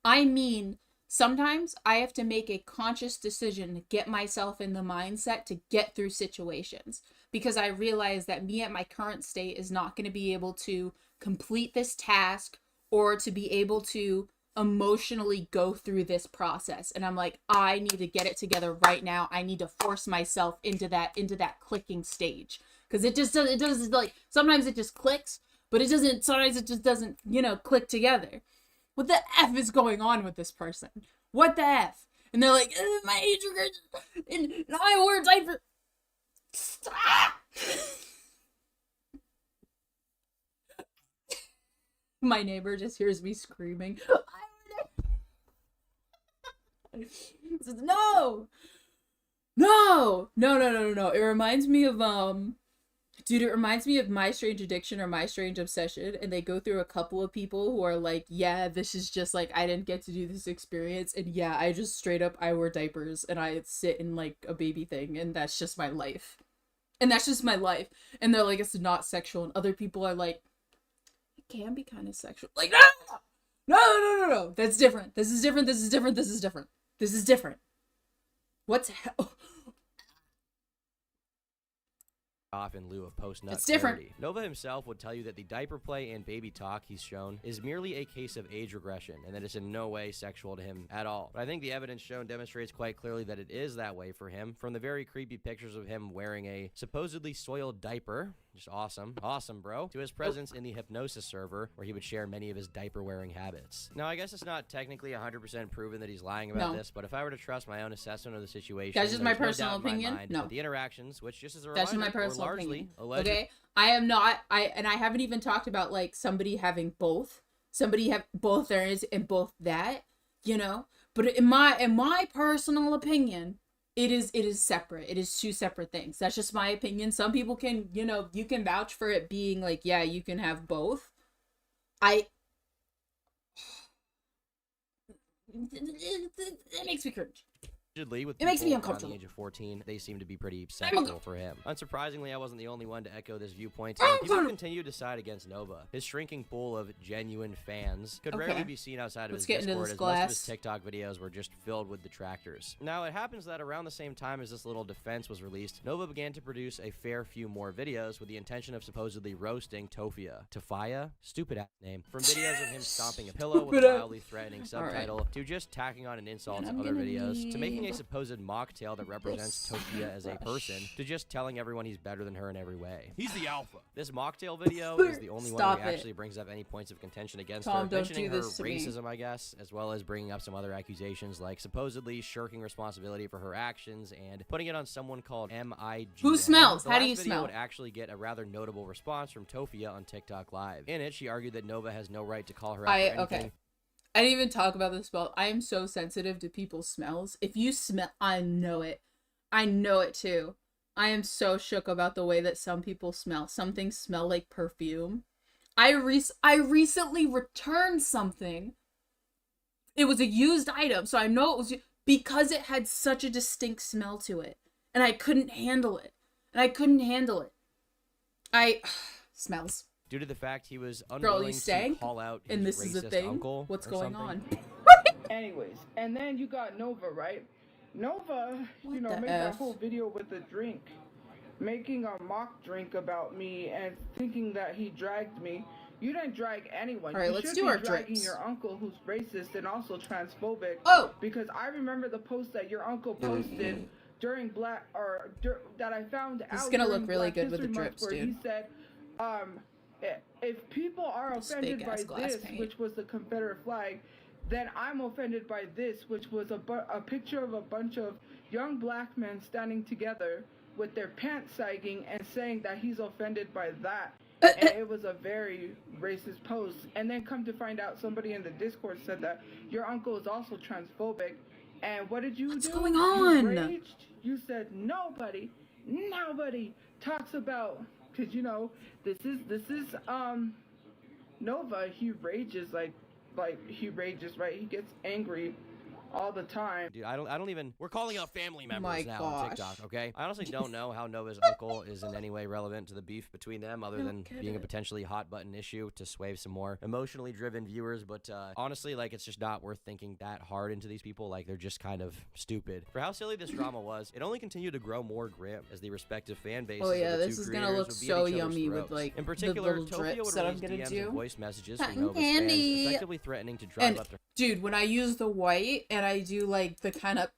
I mean... Sometimes I have to make a conscious decision to get myself in the mindset to get through situations, because I realize that me at my current state is not going to be able to complete this task or to be able to emotionally go through this process. And I'm like, I need to get it together right now. I need to force myself into that clicking stage, because it doesn't like, sometimes it just clicks, but sometimes it just doesn't, click together. What the F is going on with this person? What the F? And they're like, my age regression, and I wore a diaper. Stop! My neighbor just hears me screaming. Says, no! It reminds me of, dude, it reminds me of My Strange Addiction or My Strange Obsession, and they go through a couple of people who are like, yeah, this is just, like, I didn't get to do this experience, and yeah, I just straight up, I wear diapers, and I sit in, like, a baby thing, and that's just my life. And they're like, it's not sexual, and other people are like, it can be kind of sexual. Like, no, that's different. This is different. What's hell? Off in lieu of post-nut It's different. clarity. Nova himself would tell you that the diaper play and baby talk he's shown is merely a case of age regression, and that it's in no way sexual to him at all. But I think the evidence shown demonstrates quite clearly that it is that way for him, from the very creepy pictures of him wearing a supposedly soiled diaper, just awesome, bro, to his presence in the hypnosis server, where he would share many of his diaper-wearing habits. Now, I guess it's not technically 100% proven that he's lying about this, but if I were to trust my own assessment of the situation, that's just my personal opinion. No. The interactions, which just as a reminder, that's just my personal largely opinion. Alleged. Okay, I haven't even talked about like somebody having both. Somebody have both there is and both that, but in my personal opinion, it is separate. It is two separate things. That's just my opinion. Some people can, you know, you can vouch for it being like, yeah, you can have both. It makes me cringe. With it makes me around uncomfortable. the age of 14, they seem to be pretty sexual for him. Unsurprisingly, I wasn't the only one to echo this viewpoint, and people continue to side against Nova. His shrinking pool of genuine fans could rarely be seen outside of his Discord, as most of his TikTok videos were just filled with detractors. Now, it happens that around the same time as this little defense was released, Nova began to produce a fair few more videos with the intention of supposedly roasting Tofia, stupid-ass name, from videos of him stomping a pillow with a mildly threatening subtitle, to just tacking on an insult to other videos, to making a supposed mocktail that represents Tofia as a person, to just telling everyone he's better than her in every way. He's the alpha. This mocktail video is the only one where he actually brings up any points of contention against her, mentioning her racism, I guess, as well as bringing up some other accusations like supposedly shirking responsibility for her actions and putting it on someone called MIG. Who smells? The How do you last video smell? would actually get a rather notable response from Tofia on TikTok Live. In it, she argued that Nova has no right to call her out for anything. Okay. I didn't even talk about this, but I am so sensitive to people's smells. If you smell, I know it. I know it too. I am so shook about the way that some people smell. Some things smell like perfume. I recently returned something. It was a used item, so I know it was because it had such a distinct smell to it, and I couldn't handle it. Smells. Due to the fact he was unwilling to call out his and this is a racist thing? uncle. What's or going something. Anyways, and then you got Nova, right? Nova, you know, the made F? that whole video with the drink, making a mock drink about me and thinking that he dragged me. You didn't drag anyone. All right, you let's should do be our dragging drips. your uncle who's racist and also transphobic. Oh! Because I remember the post that your uncle posted during that I found out. This is gonna during look really Black good with the History Month, drips, where dude. He said, if people are offended by fake-ass glass this, paint. which was the Confederate flag, then I'm offended by this, which was a picture of a bunch of young black men standing together with their pants sagging and saying that he's offended by that. And it was a very racist post. And then come to find out, somebody in the Discord said that your uncle is also transphobic. And what did you do? What's going on? You raged. You said nobody talks about, because you know this is Nova. He rages like he rages, right? He gets angry all the time. Dude, I don't even. We're calling out family members My now on gosh. TikTok, okay? I honestly don't know how Nova's uncle is in any way relevant to the beef between them, other than being a potentially hot button issue to sway some more emotionally driven viewers. But honestly, like, it's just not worth thinking that hard into these people. Like, they're just kind of stupid. For how silly this drama was, it only continued to grow more grim as the respective fan bases Oh yeah, of the this two is gonna creators look would be so at each other's yummy with throats. like in particular, the little Tofia drips would that I'm release gonna DMs do. and voice messages Cotton from Nova's candy. fans, effectively threatening to drive up their. Dude, when I use the white and I do like the kind of,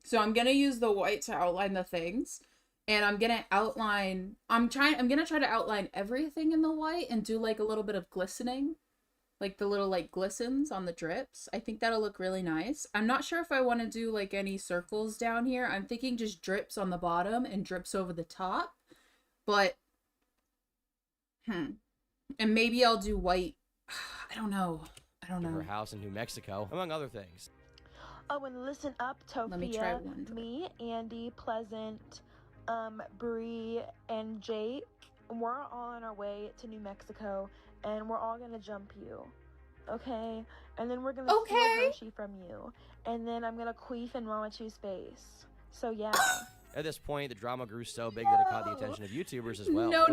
so I'm gonna use the white to outline the things, and I'm gonna try to outline everything in the white and do like a little bit of glistening, like the little like glistens on the drips. I think that'll look really nice. I'm not sure if I want to do like any circles down here. I'm thinking just drips on the bottom and drips over the top, but and maybe I'll do white. I don't know. Her house in New Mexico, among other things. Oh, and listen up, Tofia. Let me try one. Me, Andy, Pleasant, Bree, and Jake, we're all on our way to New Mexico, and we're all gonna jump you, okay? And then we're gonna steal Hershey from you, and then I'm gonna queef in Mama Chu's face. So yeah. At this point, the drama grew so big that it caught the attention of YouTubers as well. No.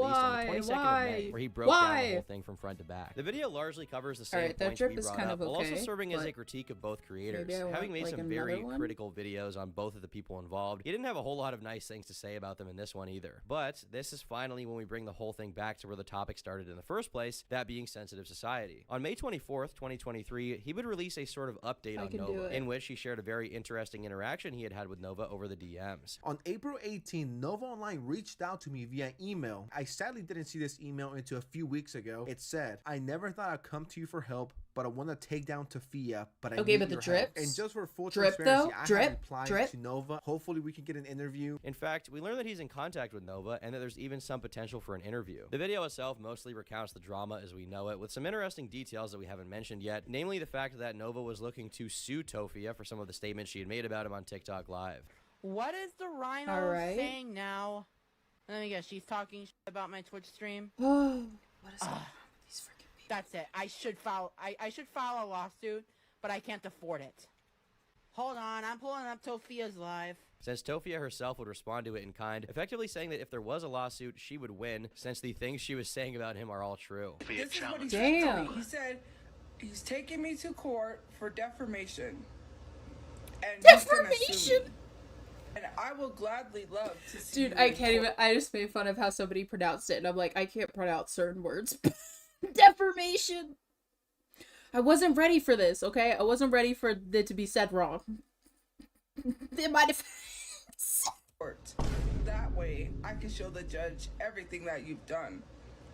Why? Where he broke down the whole thing from front to back. The video largely covers the same that points drip we is brought kind up, of while also okay, serving as a but critique of both creators. maybe I Having want, made like, some very another one? critical videos on both of the people involved, he didn't have a whole lot of nice things to say about them in this one either. But this is finally when we bring the whole thing back to where the topic started in the first place, that being sensitive society. On May 24th, 2023, he would release a sort of update on Nova, in which he shared a very interesting interaction he had with Nova over the DMs. On April 18, Nova Online reached out to me via email. I sadly didn't see this email until a few weeks ago. It said, "I never thought I'd come to you for help, but I want to take down Tofia, but I okay, need but the your help. drips? And just for full Drip, transparency, though? I Drip? have replied Drip? to Nova. Hopefully we can get an interview. In fact, we learned that he's in contact with Nova and that there's even some potential for an interview. The video itself mostly recounts the drama as we know it, with some interesting details that we haven't mentioned yet, namely the fact that Nova was looking to sue Tofia for some of the statements she had made about him on TikTok Live. What is the rhino saying now? Let me guess, she's talking about my Twitch stream? What is going on with these freaking people? That's it. I should file a lawsuit, but I can't afford it. Hold on, I'm pulling up Tofia's live. Since Tofia herself would respond to it in kind, effectively saying that if there was a lawsuit, she would win, since the things she was saying about him are all true. This is what he said to me. He said he's taking me to court for defamation. And defamation? And I will gladly love to see Dude, I can't even. I just made fun of how somebody pronounced it, and I'm like, I can't pronounce certain words. Defamation. I wasn't ready for this, okay? I wasn't ready for it to be said wrong. In my defense. That way, I can show the judge everything that you've done.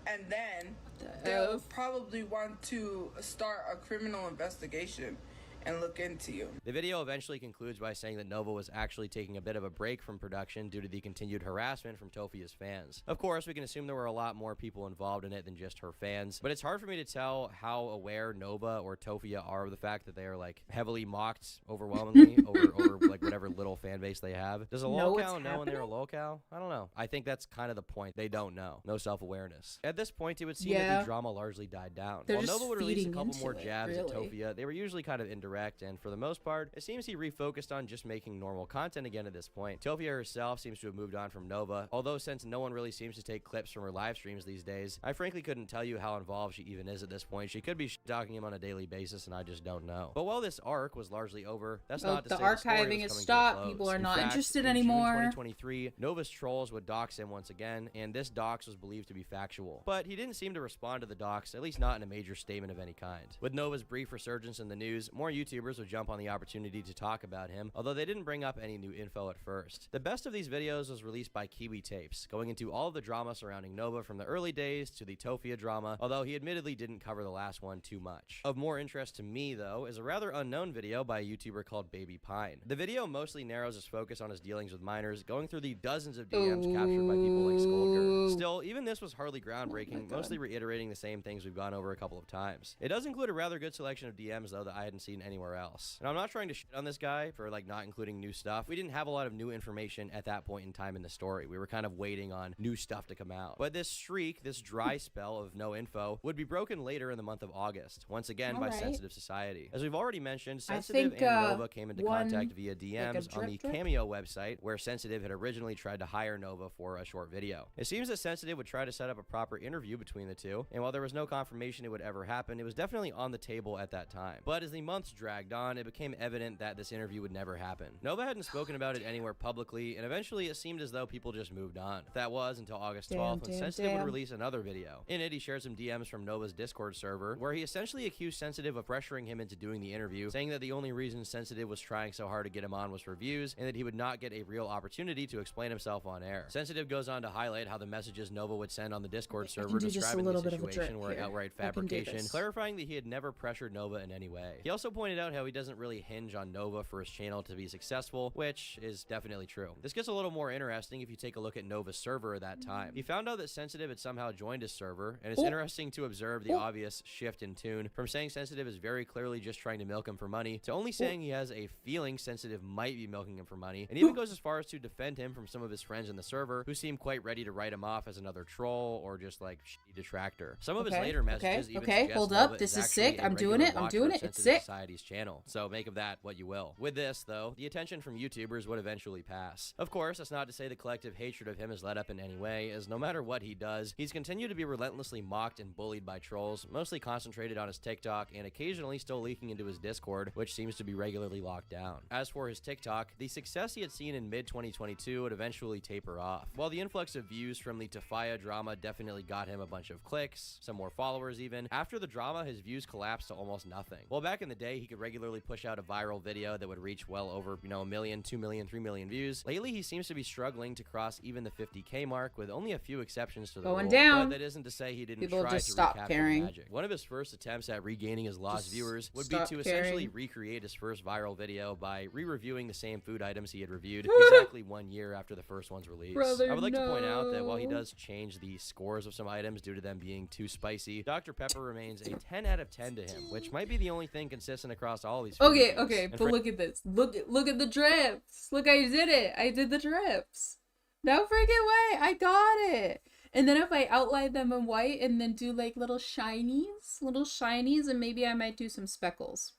And then they'll probably want to start a criminal investigation and look into you. The video eventually concludes by saying that Nova was actually taking a bit of a break from production due to the continued harassment from Tofia's fans. Of course, we can assume there were a lot more people involved in it than just her fans, but it's hard for me to tell how aware Nova or Tofia are of the fact that they are like heavily mocked overwhelmingly over like whatever little fan base they have. Does a lolcow know when they're a lolcow? I don't know. I think that's kind of the point. They don't know. No self-awareness. At this point, it would seem that the drama largely died down. They're While just Nova would release a couple feeding more into it, jabs at really. Tofia, they were usually kind of indirect, and for the most part, it seems he refocused on just making normal content again at this point. Tofia herself seems to have moved on from Nova, although since no one really seems to take clips from her live streams these days, I frankly couldn't tell you how involved she even is at this point. She could be stalking him on a daily basis, and I just don't know. But while this arc was largely over, that's not to say the story archiving was has coming stopped. to a close. People are In not fact, interested in anymore. June 2023, Nova's trolls would dox him once again, and this dox was believed to be factual. But he didn't seem to respond to the dox, at least not in a major statement of any kind. With Nova's brief resurgence in the news, more YouTubers would jump on the opportunity to talk about him, although they didn't bring up any new info at first. The best of these videos was released by Kiwi Tapes, going into all of the drama surrounding Nova from the early days to the Tofia drama, although he admittedly didn't cover the last one too much. Of more interest to me, though, is a rather unknown video by a YouTuber called Baby Pine. The video mostly narrows his focus on his dealings with minors, going through the dozens of DMs captured by people like Skulker. Still, even this was hardly groundbreaking, mostly reiterating the same things we've gone over a couple of times. It does include a rather good selection of DMs, though, that I hadn't seen anywhere else. And I'm not trying to shit on this guy for like not including new stuff. We didn't have a lot of new information at that point in time in the story. We were kind of waiting on new stuff to come out. But this streak, this dry spell of no info, would be broken later in the month of August, once again by Sensitive Society. As we've already mentioned, Sensitive and Nova came into contact via DMs on the Cameo website, where Sensitive had originally tried to hire Nova for a short video. It seems that Sensitive would try to set up a proper interview between the two, and while there was no confirmation it would ever happen, it was definitely on the table at that time. But as the months dragged on, it became evident that this interview would never happen. Nova hadn't spoken about it anywhere publicly, and eventually it seemed as though people just moved on. That was until August 12th, when Sensitive would release another video. In it, he shared some DMs from Nova's Discord server, where he essentially accused Sensitive of pressuring him into doing the interview, saying that the only reason Sensitive was trying so hard to get him on was for views, and that he would not get a real opportunity to explain himself on air. Sensitive goes on to highlight how the messages Nova would send on the Discord server describing the situation were outright fabrication, clarifying that he had never pressured Nova in any way. He also pointed out how he doesn't really hinge on Nova for his channel to be successful, which is definitely true. This gets a little more interesting if you take a look at Nova's server at that time. He found out that Sensitive had somehow joined his server, and it's interesting to observe the obvious shift in tune from saying Sensitive is very clearly just trying to milk him for money to only saying he has a feeling Sensitive might be milking him for money, and even goes as far as to defend him from some of his friends in the server who seem quite ready to write him off as another troll or just like shitty detractor. Some of his later messages even suggest hold Nova up, this is actually sick. a I'm doing it. regular I'm doing watcher it. of It's Sensitive sick. Society's channel, so make of that what you will. With this, though, the attention from YouTubers would eventually pass. Of course, that's not to say the collective hatred of him is let up in any way, as no matter what he does, he's continued to be relentlessly mocked and bullied by trolls, mostly concentrated on his TikTok and occasionally still leaking into his Discord, which seems to be regularly locked down. As for his TikTok, the success he had seen in mid-2022 would eventually taper off. While the influx of views from the Tofia drama definitely got him a bunch of clicks, some more followers even, after the drama his views collapsed to almost nothing. While back in the day he he could regularly push out a viral video that would reach well over, you know, 1 million, 2 million, 3 million views. Lately, he seems to be struggling to cross even the 50K mark, with only a few exceptions to the rule. Down. But that isn't to say he didn't People try just to stop recapture caring. the magic. One of his first attempts at regaining his lost Just viewers would be stop to essentially caring. recreate his first viral video by re-reviewing the same food items he had reviewed exactly 1 year after the first one's release. Brother, I would like to point out that while he no. does change the scores of some items due to them being too spicy, Dr. Pepper remains a 10 out of 10 to him, which might be the only thing consistent across all these food Okay, reviews. okay, And but fr- look at this. Look at the drips. Look, I did it. I did the drips. No freaking way. I got it. And then if I outline them in white and then do like little shinies, and maybe I might do some speckles.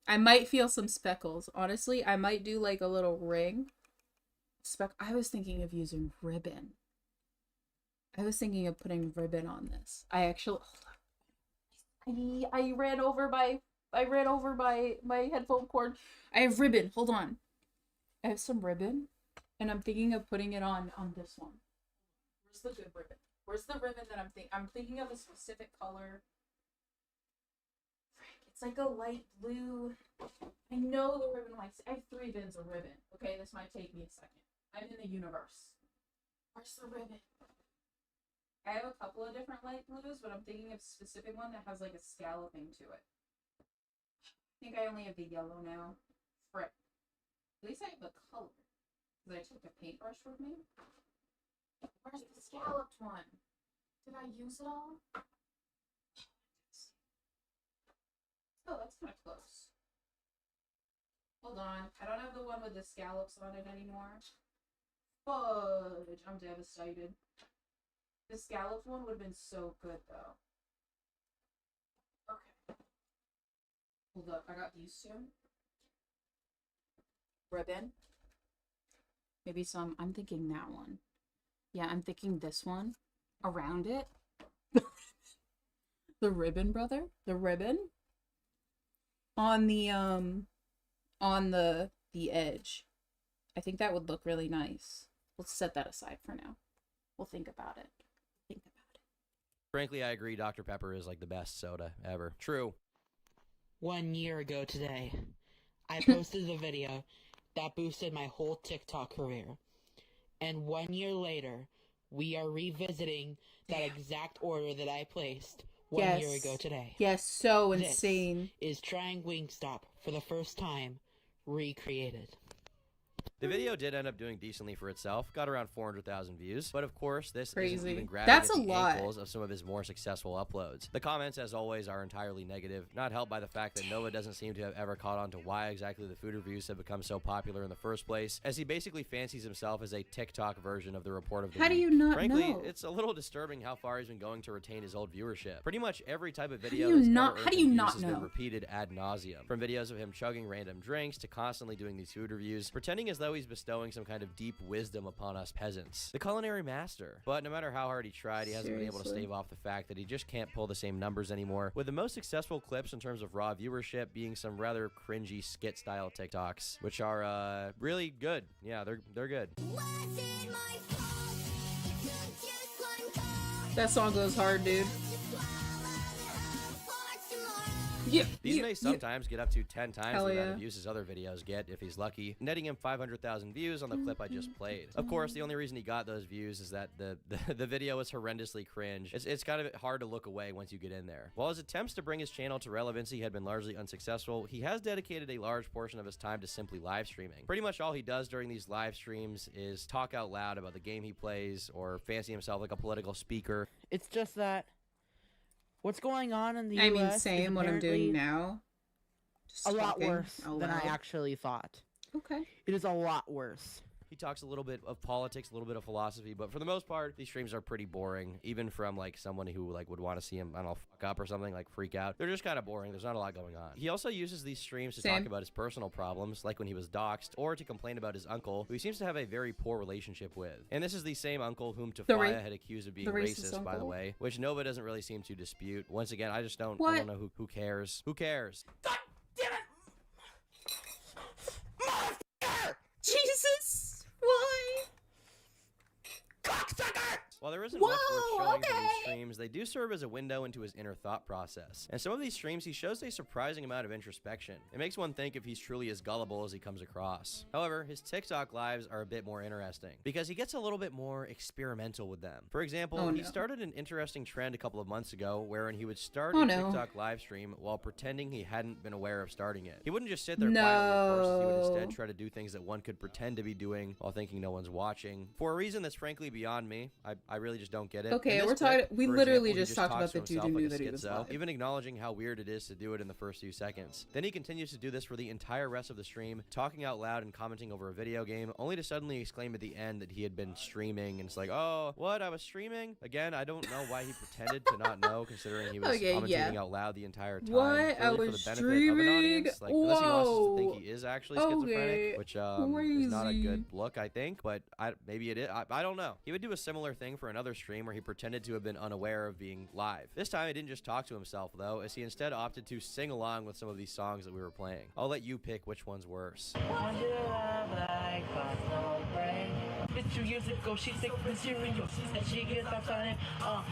I might feel some speckles. Honestly, I might do like a little ring. I was thinking of using ribbon. I was thinking of putting ribbon on this. I actually, I ran over my headphone cord. I have ribbon. Hold on. I have some ribbon, and I'm thinking of putting it on this one. Where's the good ribbon? Where's the ribbon that I'm thinking of a specific color. It's like a light blue. I know the ribbon likes. I have 3 bins of ribbon. Okay, this might take me a second. I'm in the universe. Where's the ribbon? I have a couple of different light blues, but I'm thinking of a specific one that has like a scalloping to it. I think I only have the yellow now. Frick. At least I have the color. Because I took a paintbrush with me. Where's the scalloped one? Did I use it all? Oh, that's kind of close. Hold on. I don't have the one with the scallops on it anymore. Fudge. I'm devastated. The scalloped one would have been so good, though. Okay. Hold up. I got these two. Ribbon. Maybe some. I'm thinking that one. Yeah, I'm thinking this one. Around it. The ribbon, brother. The ribbon. On the edge. I think that would look really nice. Let's set that aside for now. We'll think about it. Frankly, I agree. Dr. Pepper is like the best soda ever. True. 1 year ago today, I posted a video that boosted my whole TikTok career. And 1 year later, we are revisiting that exact order that I placed one year ago today. Yes, so insane. This is trying Wingstop for the first time recreated. The video did end up doing decently for itself, got around 400,000 views, but of course this Crazy. isn't even grabbing That's at a the lot. ankles of some of his more successful uploads. The comments, as always, are entirely negative, not helped by the fact that Nova doesn't seem to have ever caught on to why exactly the food reviews have become so popular in the first place, as he basically fancies himself as a TikTok version of the report of the How do week. you not Frankly, know? it's a little disturbing how far he's been going to retain his old viewership. Pretty much every type of do video you that's not- ever how earned do you him views not has been know? repeated ad nauseum. From videos of him chugging random drinks to constantly doing these food reviews, pretending as though he's bestowing some kind of deep wisdom upon us peasants. The culinary master. But no matter how hard he tried, he hasn't been able to Seriously. stave off the fact that he just can't pull the same numbers anymore, with the most successful clips in terms of raw viewership being some rather cringy skit-style TikToks, which are really good. Yeah, they're good. That song goes hard, dude. Yeah, These may sometimes get up to 10 times Hell the amount yeah. of views his other videos get if he's lucky, netting him 500,000 views on the clip I just played. Of course, the only reason he got those views is that the video is horrendously cringe. It's kind of hard to look away once you get in there. While his attempts to bring his channel to relevancy had been largely unsuccessful, he has dedicated a large portion of his time to simply live streaming. Pretty much all he does during these live streams is talk out loud about the game he plays or fancy himself like a political speaker. It's just that what's going on in the I US mean, is same what I'm doing apparently now. Just a lot talking worse out than I loud. actually thought. Okay. It is a lot worse. He talks a little bit of politics, a little bit of philosophy, but for the most part, these streams are pretty boring, even from like someone who like would want to see him, I don't know, fuck up or something, like freak out. They're just kind of boring. There's not a lot going on. He also uses these streams to talk Same. about his personal problems, like when he was doxxed, or to complain about his uncle, who he seems to have a very poor relationship with. And this is the same uncle whom Tafaya had accused of being racist, by the uncle? way, which Nova doesn't really seem to dispute. Once again, I just don't, I What? don't know who cares. Who cares? Jesus! Why? Well, While there isn't much worth showing from these streams, they do serve as a window into his inner thought process. And some of these streams, he shows a surprising amount of introspection. It makes one think if he's truly as gullible as he comes across. However, his TikTok lives are a bit more interesting, because he gets a little bit more experimental with them. For example, he started an interesting trend a couple of months ago, wherein he would start a TikTok live stream while pretending he hadn't been aware of starting it. He wouldn't just sit there quietly, of course. He would instead try to do things that one could pretend to be doing while thinking no one's watching, for a reason that's frankly beyond me. I really just don't get it. Okay, we're talking. We literally just talked about the dude who knew that he was live. Even acknowledging how weird it is to do it in the first few seconds. Then he continues to do this for the entire rest of the stream, talking out loud and commenting over a video game, only to suddenly exclaim at the end that he had been streaming, and it's like, oh, what? I was streaming? Again, I don't know why he pretended to not know, considering he was commentating out loud the entire time. What? I was streaming? Like, unless he wants us to think he is actually schizophrenic, which is not a good look, I think, but maybe it is. I don't know. He would do a similar thing for another stream where he pretended to have been unaware of being live. This time he didn't just talk to himself though, as he instead opted to sing along with some of these songs that we were playing. I'll let you pick which one's worse.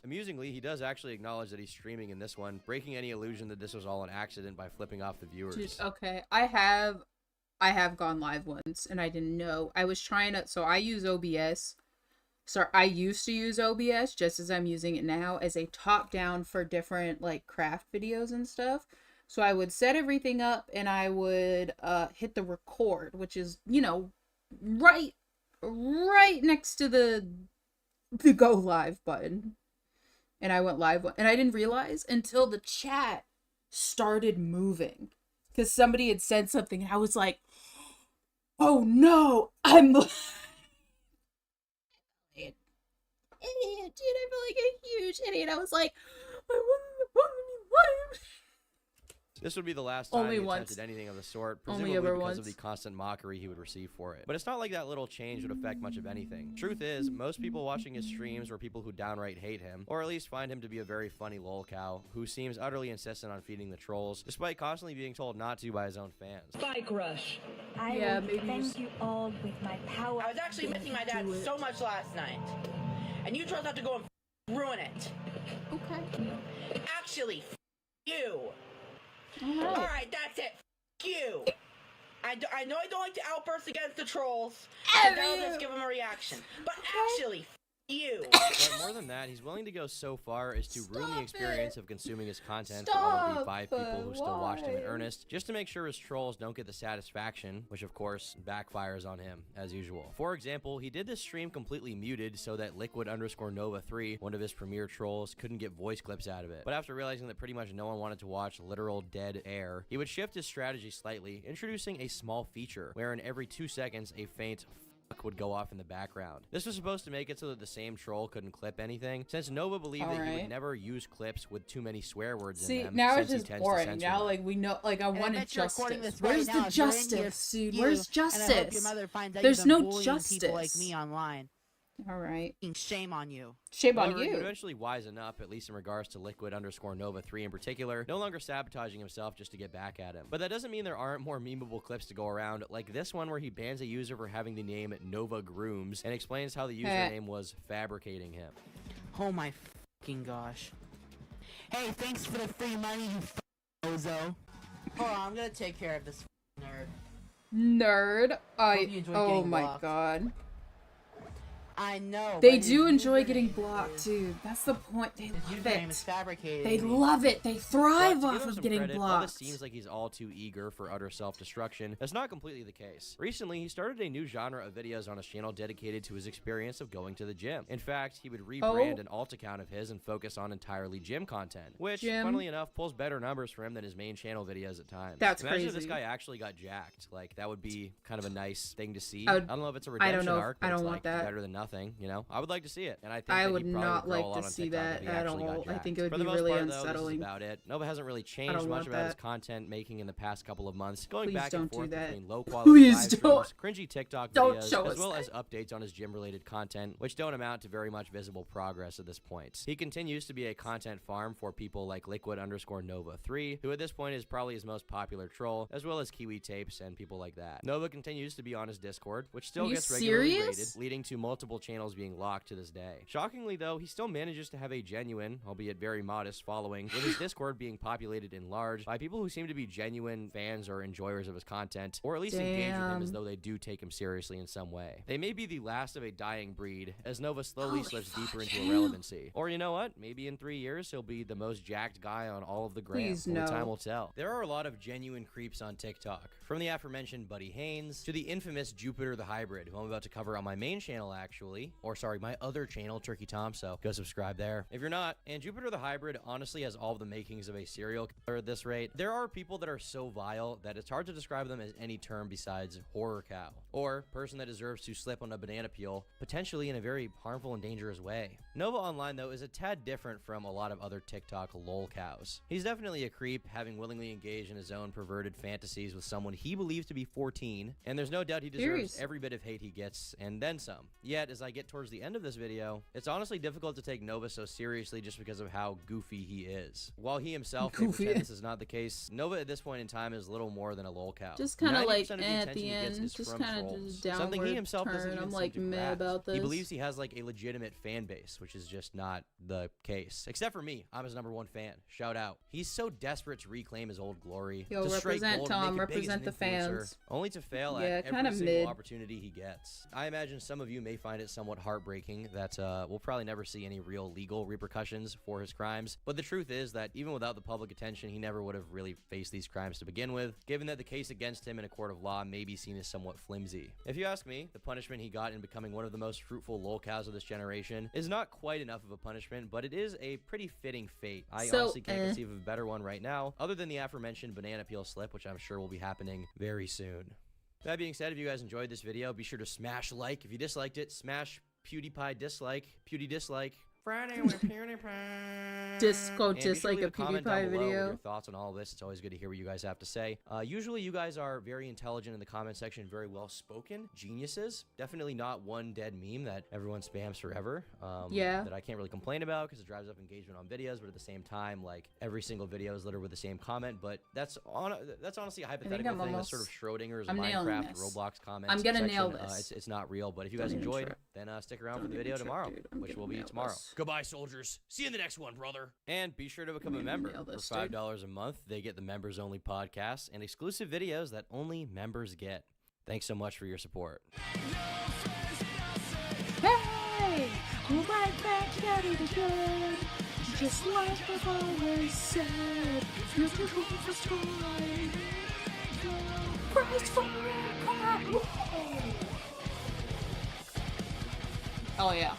Amusingly, he does actually acknowledge that he's streaming in this one, breaking any illusion that this was all an accident by flipping off the viewers. Okay, I have gone live once and I didn't know. I was trying to, so I use OBS. So I used to use OBS just as I'm using it now as a top down for different like craft videos and stuff. So I would set everything up and I would hit the record, which is, you know, right next to the go live button. And I went live and I didn't realize until the chat started moving because somebody had said something and I was like, oh no, I'm idiot, dude. I feel like a huge idiot. I was like, This would be the last time he attempted anything of the sort, presumably because of the constant mockery he would receive for it. But it's not like that little change would affect much of anything. Truth is, most people watching his streams were people who downright hate him, or at least find him to be a very funny lol cow, who seems utterly insistent on feeding the trolls, despite constantly being told not to by his own fans. Spike rush. I will thank you all with my power. I was actually missing my dad so much last night, and you chose not to go and ruin it. Okay. Actually, you. Alright, that's it. You. I know I don't like to outburst against the trolls, and I'll just give them a reaction. But actually, you. But more than that, he's willing to go so far as to ruin the experience of consuming his content for all of the 5 people who still watched him in earnest, just to make sure his trolls don't get the satisfaction, which of course backfires on him, as usual. For example, he did this stream completely muted so that Liquid_Nova3, one of his premier trolls, couldn't get voice clips out of it. But after realizing that pretty much no one wanted to watch literal dead air, he would shift his strategy slightly, introducing a small feature, wherein every 2 seconds a faint would go off in the background. This was supposed to make it so that the same troll couldn't clip anything, since Nova believed that he would never use clips with too many swear words in them. Now it's just boring. Now, like, we know, like, I wanted justice. Where's the justice, dude? Where's justice? There's no justice. People like me online. All right. Shame on you. Shame on However, you. He would eventually wisen up, at least in regards to Liquid_Nova3 in particular, no longer sabotaging himself just to get back at him. But that doesn't mean there aren't more memeable clips to go around, like this one where he bans a user for having the name Nova Grooms and explains how the username was fabricating him. Oh my fucking gosh. Hey, thanks for the free money, you bozo. Hold on, I'm gonna take care of this nerd. Nerd. Oh my god. I know. They do enjoy getting blocked, dude. That's the point. They love it. They love it. They thrive off of getting blocked. While this seems like he's all too eager for utter self-destruction, that's not completely the case. Recently, he started a new genre of videos on his channel dedicated to his experience of going to the gym. In fact, he would rebrand an alt account of his and focus on entirely gym content, which, funnily enough, pulls better numbers for him than his main channel videos at times. That's Imagine crazy. if this guy actually got jacked. Like, that would be kind of a nice thing to see. I don't know if it's a redemption arc, but it's like better than nothing. You know, I would like to see it, and I think I would not like to see that at all. I think it would be really unsettling. About it. Nova hasn't really changed much about his content making in the past couple of months, going back and forth between low quality live streams, cringy TikTok videos, as well as updates on his gym-related content, which don't amount to very much visible progress at this point. He continues to be a content farm for people like Liquid_Nova3, who at this point is probably his most popular troll, as well as Kiwi Tapes and people like that. Nova continues to be on his Discord, which still gets regularly raided, leading to multiple multiple channels being locked to this day. Shockingly though, he still manages to have a genuine, albeit very modest, following, with his Discord being populated in large by people who seem to be genuine fans or enjoyers of his content, or at least engage with him as though they do take him seriously in some way. They may be the last of a dying breed, as Nova slowly slips deeper into irrelevancy. Or you know what? Maybe in 3 years, he'll be the most jacked guy on all of the gram. Please, Only no. time will tell. There are a lot of genuine creeps on TikTok, from the aforementioned Buddy Haynes to the infamous Jupiter the Hybrid, who I'm about to cover on my main channel actually, or sorry, my other channel, Turkey Tom, so go subscribe there if you're not. And Jupiter the Hybrid honestly has all the makings of a serial killer at this rate. There are people that are so vile that it's hard to describe them as any term besides horror cow, or person that deserves to slip on a banana peel, potentially in a very harmful and dangerous way. Nova Online, though, is a tad different from a lot of other TikTok lol cows. He's definitely a creep, having willingly engaged in his own perverted fantasies with someone he believes to be 14, and there's no doubt he deserves every bit of hate he gets, and then some. Yet, as I get towards the end of this video, it's honestly difficult to take Nova so seriously just because of how goofy he is. While he himself may pretend this is not the case, Nova at this point in time is little more than a lol cow. Just kind of like at the end, just kind of just downward something he himself doesn't turn. even I'm seem like to meh grasp. about this. He believes he has like a legitimate fan base, which is just not the case. Except for me, I'm his #1 fan. Shout out. He's so desperate to reclaim his old glory. Yo, to strike represent gold Tom, and make it big as represent an the influencer, fans. only to fail Yeah, at every kinda single mid. opportunity he gets. I imagine some of you may find it somewhat heartbreaking that we'll probably never see any real legal repercussions for his crimes, but the truth is that even without the public attention, he never would have really faced these crimes to begin with, given that the case against him in a court of law may be seen as somewhat flimsy. If you ask me, the punishment he got in becoming one of the most fruitful lolcows of this generation is not quite enough of a punishment, but it is a pretty fitting fate. I honestly can't conceive of a better one right now, other than the aforementioned banana peel slip, which I'm sure will be happening very soon. That being said, if you guys enjoyed this video, be sure to smash like. If you disliked it, smash PewDiePie dislike, Pewdie dislike. Friday with PewDiePie. Dislike a PewDiePie video. Your thoughts on all of this. It's always good to hear what you guys have to say. Usually you guys are very intelligent in the comment section, very well spoken, geniuses. Definitely not one dead meme that everyone spams forever. That I can't really complain about because it drives up engagement on videos, but at the same time, like every single video is littered with the same comment. But that's honestly a hypothetical thing. That's sort of Schrodinger's Minecraft, Roblox comments. I'm gonna section. nail this. It's not real, but if you guys enjoyed, then stick around for the video tomorrow, which will be tomorrow. Goodbye, soldiers. See you in the next one, brother. And be sure to become a member. For $5 a month, they get the members-only podcasts and exclusive videos that only members get. Thanks so much for your support. Hey! We're right back at it again. Just like I've always said. You're too cool for time. Price for it. Oh, yeah.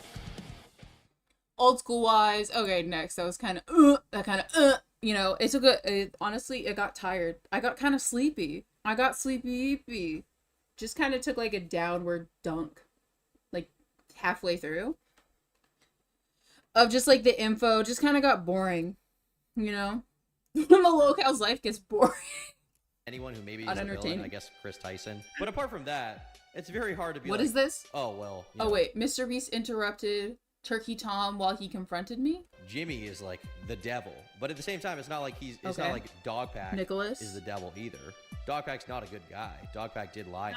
Old school wise, okay, next. That was kind of, you know, it took honestly, it got tired. I got kind of sleepy. I got sleepy. Just kind of took like a downward dunk, like halfway through. Of just like the info, just kind of got boring, you know? The local's life gets boring. Anyone who maybe is a villain, I guess Chris Tyson. But apart from that, it's very hard to be What is this? Oh, well. Oh, wait, Mr. Beast interrupted Turkey Tom while he confronted me? Jimmy is like the devil, but at the same time, it's not like it's not like Dogpack Nicholas is the devil either. Dogpack's not a good guy. Dogpack did lie,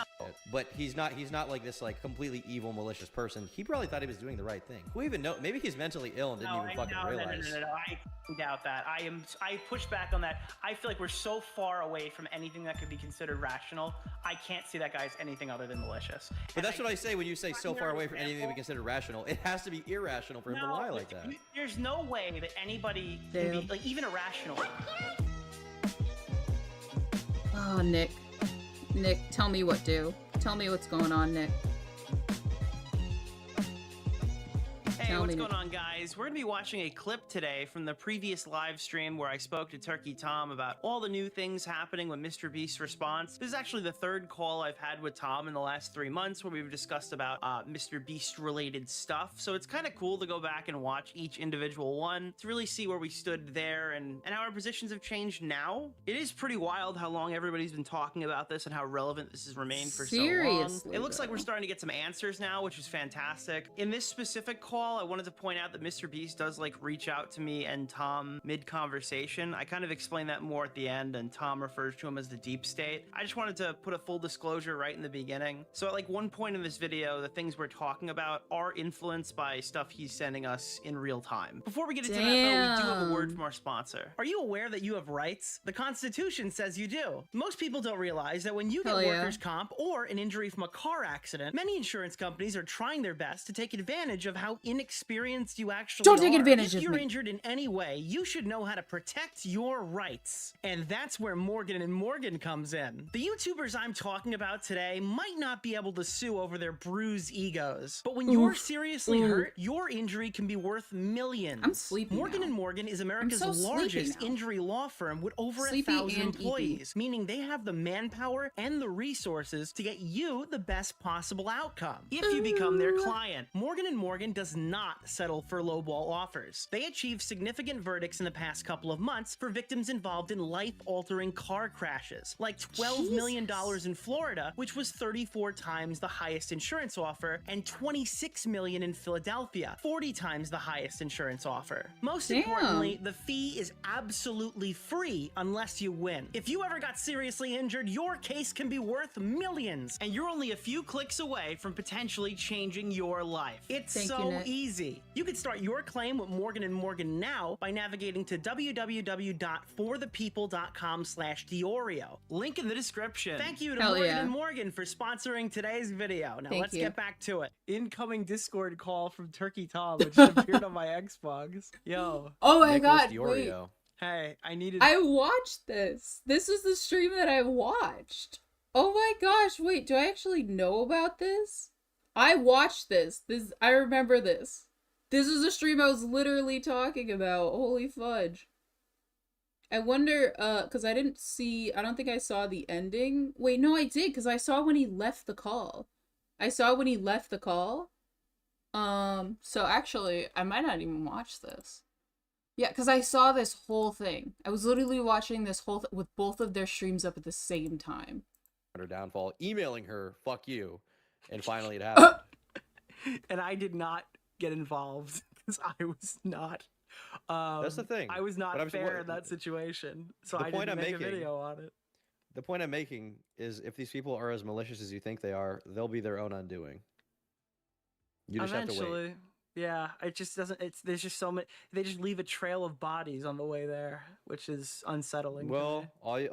but he's not like this like completely evil, malicious person. He probably thought he was doing the right thing. Who even know? Maybe he's mentally ill and didn't even fucking realize. No. I doubt that. I push back on that. I feel like we're so far away from anything that could be considered rational. I can't see that guy's anything other than malicious. But that's what I say when you say so far away from anything we consider rational. It has to be irrational for him to lie like that. There's no way that anybody can be like even irrational. Oh, Nick, tell me what do. Tell me what's going on, Nick. Hey, what's going on, guys? We're going to be watching a clip today from the previous live stream where I spoke to Turkey Tom about all the new things happening with Mr. Beast's response. This is actually the third call I've had with Tom in the last 3 months where we've discussed about Mr. Beast-related stuff. So it's kind of cool to go back and watch each individual one to really see where we stood there and how our positions have changed now. It is pretty wild how long everybody's been talking about this and how relevant this has remained for so long. It looks like we're starting to get some answers now, which is fantastic. In this specific call, all, I wanted to point out that Mr. Beast does like reach out to me and Tom mid-conversation. I kind of explain that more at the end, and Tom refers to him as the deep state. I just wanted to put a full disclosure right in the beginning. So at like one point in this video, the things we're talking about are influenced by stuff he's sending us in real time. Before we get into that, though, we do have a word from our sponsor. Are you aware that you have rights? The Constitution says you do. Most people don't realize that when you get workers' comp or an injury from a car accident, many insurance companies are trying their best to take advantage of how inexperienced you actually are. Don't take advantage of If you're me. injured in any way, you should know how to protect your rights. And that's where Morgan & Morgan comes in. The YouTubers I'm talking about today might not be able to sue over their bruised egos, but when you're seriously hurt, your injury can be worth millions. I'm sleepy Morgan now. & Morgan is America's I'm so sleepy largest now. injury law firm with over Sleepy 1,000 and employees, meaning they have the manpower and the resources to get you the best possible outcome. If you become their client, Morgan & Morgan does not settle for lowball offers. They achieved significant verdicts in the past couple of months for victims involved in life-altering car crashes, like $12 million in Florida, which was 34 times the highest insurance offer, and $26 million in Philadelphia, 40 times the highest insurance offer. Most importantly, the fee is absolutely free unless you win. If you ever got seriously injured, your case can be worth millions, and you're only a few clicks away from potentially changing your life. It's so easy. You can start your claim with Morgan & Morgan now by navigating to www.forthepeople.com/Deorio. Link in the description. Thank you to Morgan & Morgan for sponsoring today's video. Now let's get back to it. Incoming Discord call from Turkey Tom, which just appeared on my Xbox. Yo. Oh my god, wait. Hey, I watched this. This is the stream that I watched. Oh my gosh, wait, do I actually know about this? I watched this. I remember this. This is a stream I was literally talking about. Holy fudge. I wonder, because I don't think I saw the ending. Wait, no, I did, because I saw when he left the call. So actually, I might not even watch this. Yeah, because I saw this whole thing. I was literally watching this whole with both of their streams up at the same time. Her downfall, emailing her, fuck you. And finally it happened. And I did not get involved because I was not. That's the thing. I was not fair in that situation, so I didn't make a video on it. The point I'm making is if these people are as malicious as you think they are, they'll be their own undoing. You just have to wait. Yeah, it just doesn't. There's just so many. They just leave a trail of bodies on the way there, which is unsettling. Well, all you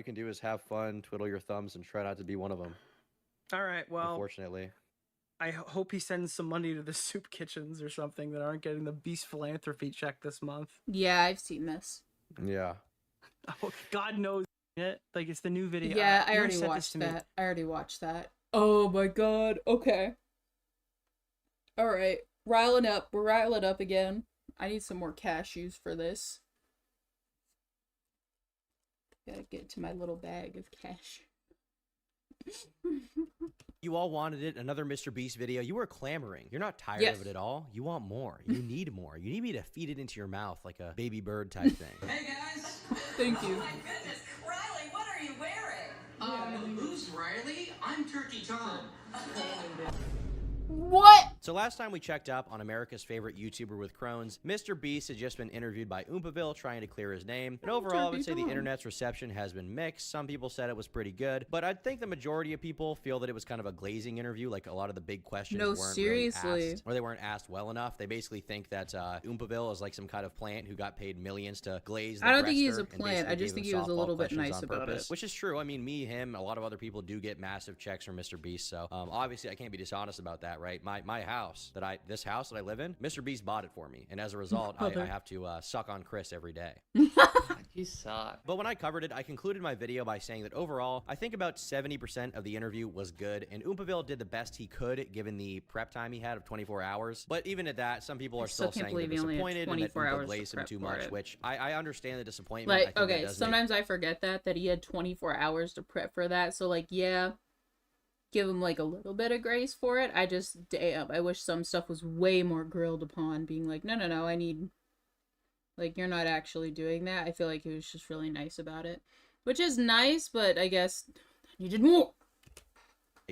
can do is have fun, twiddle your thumbs, and try not to be one of them. All right. Well, unfortunately, I hope he sends some money to the soup kitchens or something that aren't getting the Beast philanthropy check this month. Yeah, I've seen this. Yeah. Oh, God knows it. Like it's the new video. Yeah, I already watched that. Oh my god. Okay. All right. Riling up. We're riling up again. I need some more cashews for this. Gotta get to my little bag of cash. You all wanted it. Another Mr. Beast video. You were clamoring. You're not tired of it at all. You want more. You need more. You need me to feed it into your mouth like a baby bird type thing. Hey guys. Thank you. Oh my goodness. Riley, what are you wearing? Who's Riley? I'm Turkey Tom. What? So last time we checked up on America's favorite YouTuber with Crohn's, Mr. Beast had just been interviewed by Oompaville trying to clear his name. And overall, I would say the internet's reception has been mixed. Some people said it was pretty good, but I think the majority of people feel that it was kind of a glazing interview. Like a lot of the big questions weren't really asked, or they weren't asked well enough. They basically think that Oompaville is like some kind of plant who got paid millions to glaze the I don't think he's breaster a plant. I just think he was a little bit nice about it. Which is true. I mean, me, him, a lot of other people do get massive checks from Mr. Beast. So obviously I can't be dishonest about that, right? This house that I live in, Mr. Beast bought it for me, and as a result, I have to suck on Chris every day. You suck. But when I covered it, I concluded my video by saying that overall, I think about 70% of the interview was good, and Oompaville did the best he could given the prep time he had of 24 hours. But even at that, some people are still saying they're disappointed and that Oompa glazed him too much, which I understand the disappointment. Like, okay, sometimes I forget that he had 24 hours to prep for that, so like, yeah, give him like a little bit of grace for it. I wish some stuff was way more grilled upon, being like, no, I need, like, you're not actually doing that. I feel like he was just really nice about it, which is nice, but I guess you did more.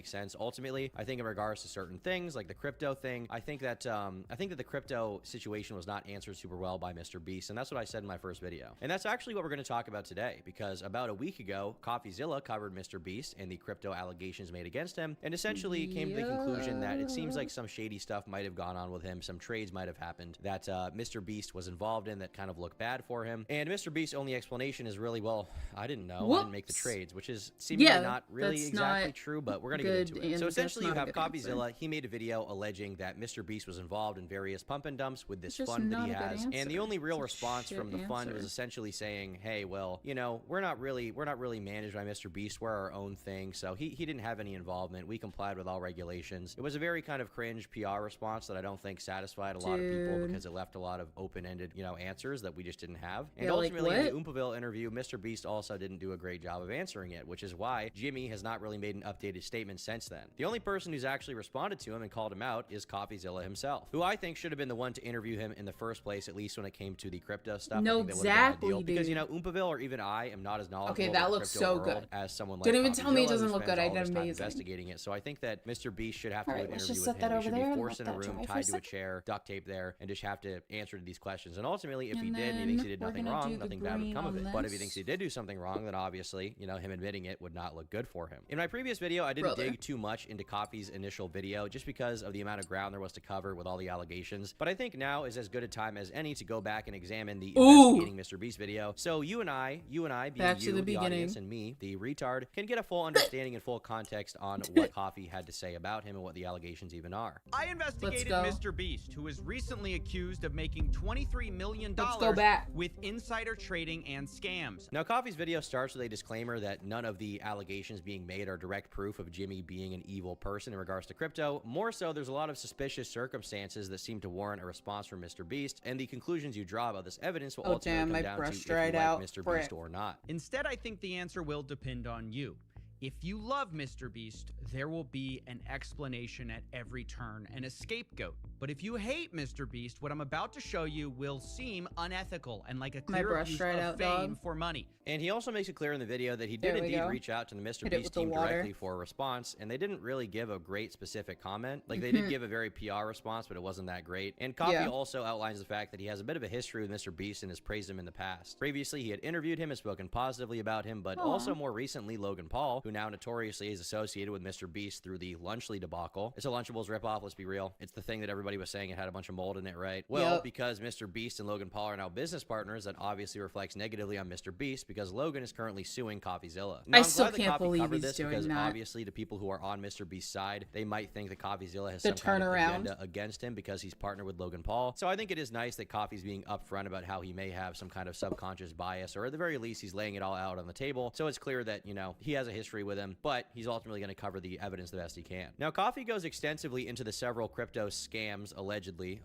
makes sense. Ultimately, I think in regards to certain things like the crypto thing, I think that the crypto situation was not answered super well by Mr. Beast, and that's what I said in my first video. And that's actually what we're going to talk about today, because about a week ago, Coffeezilla covered Mr. Beast and the crypto allegations made against him, and essentially came to the conclusion that it seems like some shady stuff might have gone on with him, some trades might have happened that Mr. Beast was involved in that kind of look bad for him. And Mr. Beast's only explanation is really, well, I didn't know. Whoops. I didn't make the trades, which is seemingly not really that's exactly not true, but we're going to get into it. So that's essentially, you not a have good answer. Coffeezilla. He made a video alleging that Mr. Beast was involved in various pump and dumps with this It's just fund that not he a good has. answer. And the only real It's a response from the shit fund answer. was essentially saying, hey, well, you know, we're not really managed by Mr. Beast. We're our own thing. So he didn't have any involvement. We complied with all regulations. It was a very kind of cringe PR response that I don't think satisfied a lot of people, because it left a lot of open-ended, you know, answers that we just didn't have. And Yeah, like, ultimately, in the what? Oompaville interview, Mr. Beast also didn't do a great job of answering it, which is why Jimmy has not really made an updated statement since then. The only person who's actually responded to him and called him out is Coffeezilla himself, who I think should have been the one to interview him in the first place, at least when it came to the crypto stuff. No, I think that would have been exactly, ideal, because, you dude. know, Oompaville or even I am not as knowledgeable Okay, that about the looks crypto so world good. as someone like Don't even tell me it Coffeezilla, doesn't who look spends good. I all did his time amazing. investigating it. So I think that Mr. Beast should have to Alright, do an let's interview just with set that him. He over should there be and forced let in a that room, dry for a tied to a second. chair, duct tape there, and just have to answer to these questions. And ultimately, if he And did and he thinks he then did nothing we're gonna wrong, do the nothing bad would green come of on it. But if he this. thinks he did do something wrong, then obviously, you know, him admitting it would not look good for him. In my previous video, I didn't dig too much into Coffee's initial video just because of the amount of ground there was to cover with all the allegations. But I think now is as good a time as any to go back and examine the investigating Mr. Beast video. So you and I being Back to you, the the audience, beginning. and me, the retard, can get a full understanding and full context on what Coffee had to say about him and what the allegations even are. I investigated go. Mr. Beast, who is recently accused of making $23 million Let's go back. with insider trading and scams. Now, Coffee's video starts with a disclaimer that none of the allegations being made are direct proof of Jimmy being an evil person in regards to crypto. More so, there's a lot of suspicious circumstances that seem to warrant a response from Mr. Beast, and the conclusions you draw about this evidence will ultimately damn, come my down to brush if you dried like out. Mr. Frick. Beast or not. Instead, I think the answer will depend on you. If you love Mr. Beast, there will be an explanation at every turn and a scapegoat. But if you hate Mr. Beast, what I'm about to show you will seem unethical and like a My clear brush abuse dried of out, fame dog. for money. And he also makes it clear in the video that he There did we indeed go. reach out to the Mr. Hit it Beast with the team water. directly for a response, and they didn't really give a great specific comment. Like, they did give a very PR response, but it wasn't that great. And Coffee Yeah. also outlines the fact that he has a bit of a history with Mr. Beast and has praised him in the past. Previously, he had interviewed him and spoken positively about him, but Aw. also more recently, Logan Paul, who now notoriously is associated with Mr. Beast through the Lunchly debacle. It's a Lunchables ripoff, let's be real. It's the thing that everybody was saying it had a bunch of mold in it, right? Well, Yep. because Mr. Beast and Logan Paul are now business partners, that obviously reflects negatively on Mr. Beast because Logan is currently suing Coffeezilla. Now, I I'm still glad that can't Coffee believe covered he's this doing because that. obviously to people who are on Mr. Beast's side, they might think that Coffeezilla has The some kind of turnaround. agenda against him because he's partnered with Logan Paul. So I think it is nice that Coffee's being upfront about how he may have some kind of subconscious bias, or at the very least, he's laying it all out on the table. So it's clear that, you know, he has a history with him, but he's ultimately going to cover the evidence the best he can. Now, Coffee goes extensively into the several crypto scams, allegedly,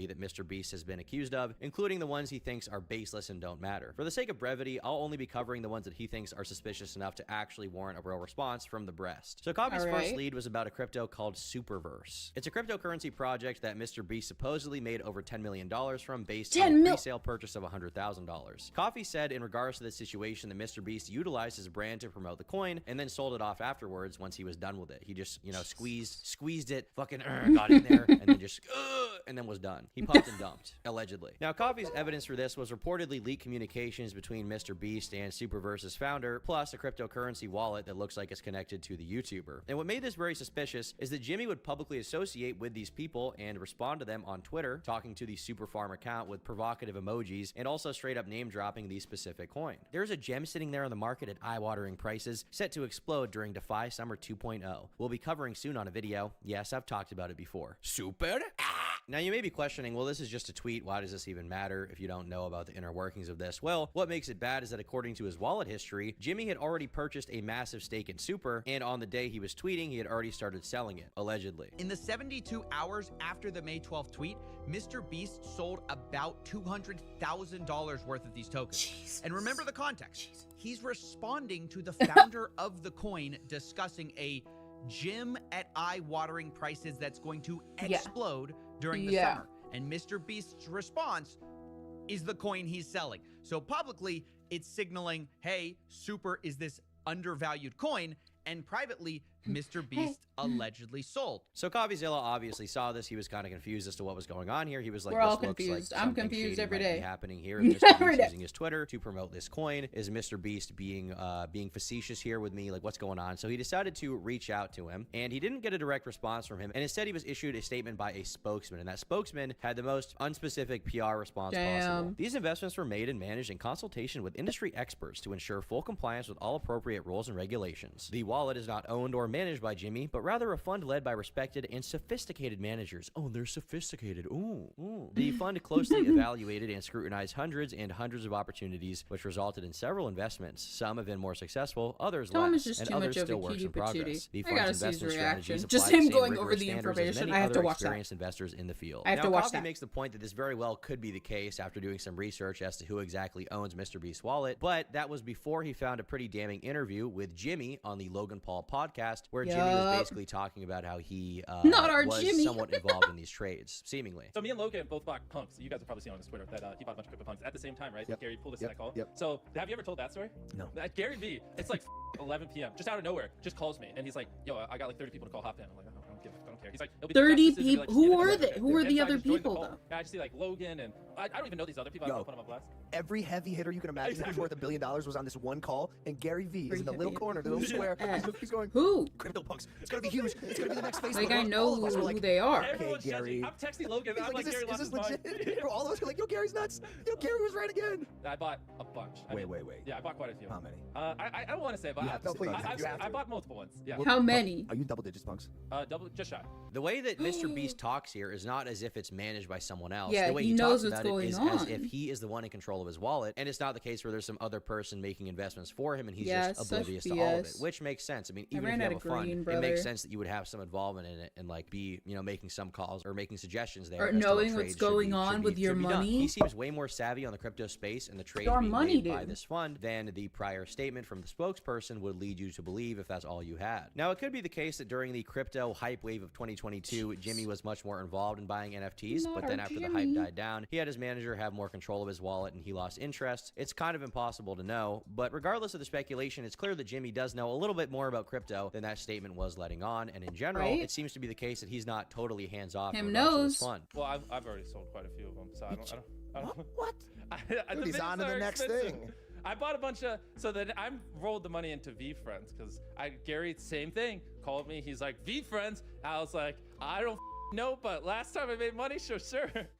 that Mr. Beast has been accused of, including the ones he thinks are baseless and don't matter. For the sake of brevity, I'll only be covering the ones that he thinks are suspicious enough to actually warrant a real response from the breast. So Coffee's All first right. lead was about a crypto called Superverse. It's a cryptocurrency project that Mr. Beast supposedly made over $10 million from based on a 10 mil- pre-sale purchase of $100,000. Coffee said in regards to this situation that Mr. Beast utilized his brand to promote the coin and then sold it off afterwards once he was done with it. He just, you know, squeezed it, fucking got in there, and then just and then was done. He pumped and dumped, allegedly. Now, Coffee's evidence for this was reportedly leaked communications between Mr. Beast and Superverse's founder, plus a cryptocurrency wallet that looks like it's connected to the YouTuber. And what made this very suspicious is that Jimmy would publicly associate with these people and respond to them on Twitter, talking to the Superfarm account with provocative emojis, and also straight up name dropping the specific coin. There's a gem sitting there on the market at eye-watering prices, set to explode during DeFi Summer 2.0. We'll be covering soon on a video. Yes, I've talked about it before. Super? Now, you may be questioning, well, this is just a tweet. Why does this even matter if you don't know about the inner workings of this? Well, what makes it bad is that according to his wallet history, Jimmy had already purchased a massive stake in Super, and on the day he was tweeting, he had already started selling it, allegedly. In the 72 hours after the May 12th tweet, Mr. Beast sold about $200,000 worth of these tokens. And remember the context. He's responding to the founder of the coin discussing a gym at eye-watering prices that's going to explode during the summer. And Mr. Beast's response is the coin he's selling. So publicly, it's signaling, hey, Super is this undervalued coin, and privately, Mr. Beast allegedly sold. So Coffeezilla obviously saw this. He was kind of confused as to what was going on here. He was like, We're all this looks confused. like I'm something confused shady every might day. be happening here. Is Mr. Every Beast day. using his Twitter to promote this coin? Is Mr. Beast being facetious here with me? Like, what's going on? So he decided to reach out to him, and he didn't get a direct response from him. And instead, he was issued a statement by a spokesman, and that spokesman had the most unspecific PR response possible. These investments were made and managed in consultation with industry experts to ensure full compliance with all appropriate rules and regulations. The wallet is not owned or managed by Jimmy, but rather a fund led by respected and sophisticated managers. Oh, they're sophisticated. Ooh. The fund closely evaluated and scrutinized hundreds and hundreds of opportunities, which resulted in several investments. Some have been more successful, others Tom less, is just and too others much of a still works cutie in progress. patootie. The I gotta fund's see his investment reaction. strategies Just apply him the same going over rigorous the standards as information. many I have to other watch that. experienced investors in the field. I have now, to watch Coffee that. makes the point that this very well could be the case after doing some research as to who exactly owns Mr. Beast's wallet, but that was before he found a pretty damning interview with Jimmy on the Logan Paul podcast, where Jimmy was basically talking about how he was Jimmy. somewhat involved in these trades, seemingly. So me and Logan both bought punks. You guys have probably seen on his Twitter that he bought a bunch of crypto punks at the same time, right? Yep. Gary pulled us Yep. in that call. Yep. So have you ever told that story? No. Gary V, it's like 11 p.m. just out of nowhere, just calls me and he's like, "Yo, I got like 30 people to call hop in." I'm like, "I don't care." He's like, "It'll be the 30 best decision." people? Like, Who just are give it they? to Who are And the so I other just joined the people, call. though? Yeah, I just see like Logan and I don't even know these other people. I don't put them on blast. Every heavy hitter you can imagine who's Exactly. worth $1 billion was on this one call, and Gary V is in the little heavy corner, the little square. He's going, who? Crypto punks. It's gonna be huge. It's gonna be the next Facebook. Like, I know All of us were who like, they are. Okay, Everyone's Gary. judging. I'm texting Logan. He's I'm like, is Gary this, lost is his this mind. legit? Bro, all of us are like, yo, Gary's nuts. Yo, Gary was right again. I bought a bunch. Wait. Yeah, I bought quite a few. How many? I don't want to say, but You have to, please. You have I to. bought multiple ones. Yeah. How many? Are you double digits, punks? Double, just shy. The way that Mr. Beast talks here is not as if it's managed by someone else. Yeah, the way he he knows talks what's about it going is on. as if he is the one in control of his wallet, and it's not the case where there's some other person making investments for him and he's Yeah, just such oblivious to all of it, BS. which makes sense. I mean, I even if ran you out have a of fund, green, it brother. makes sense that you would have some involvement in it and like be, making some calls or making suggestions there. Or as to what knowing what's trades should going be- on should with be- your should be done. money. He seems way more savvy on the crypto space and the trades our being money, made by dude. this fund than the prior statement from the spokesperson would lead you to believe if that's all you had. Now, it could be the case that during the crypto hype wave of 2022, Jimmy was much more involved in buying NFTs, Not but our then after the hype Jimmy. died down, he had his manager have more control of his wallet and he lost interest. It's kind of impossible to know, but regardless of the speculation, it's clear that Jimmy does know a little bit more about crypto than that statement was letting on, and in general, Right? it seems to be the case that he's not totally hands-off in Him regards to knows. this fund. Well, I've already sold quite a few of them, so I don't. What? The Dude, he's videos on to the are next expensive. thing. I bought a bunch of, so then I rolled the money into V Friends because Gary, same thing, called me. He's like, V Friends. I was like, I don't know, but last time I made money, sure.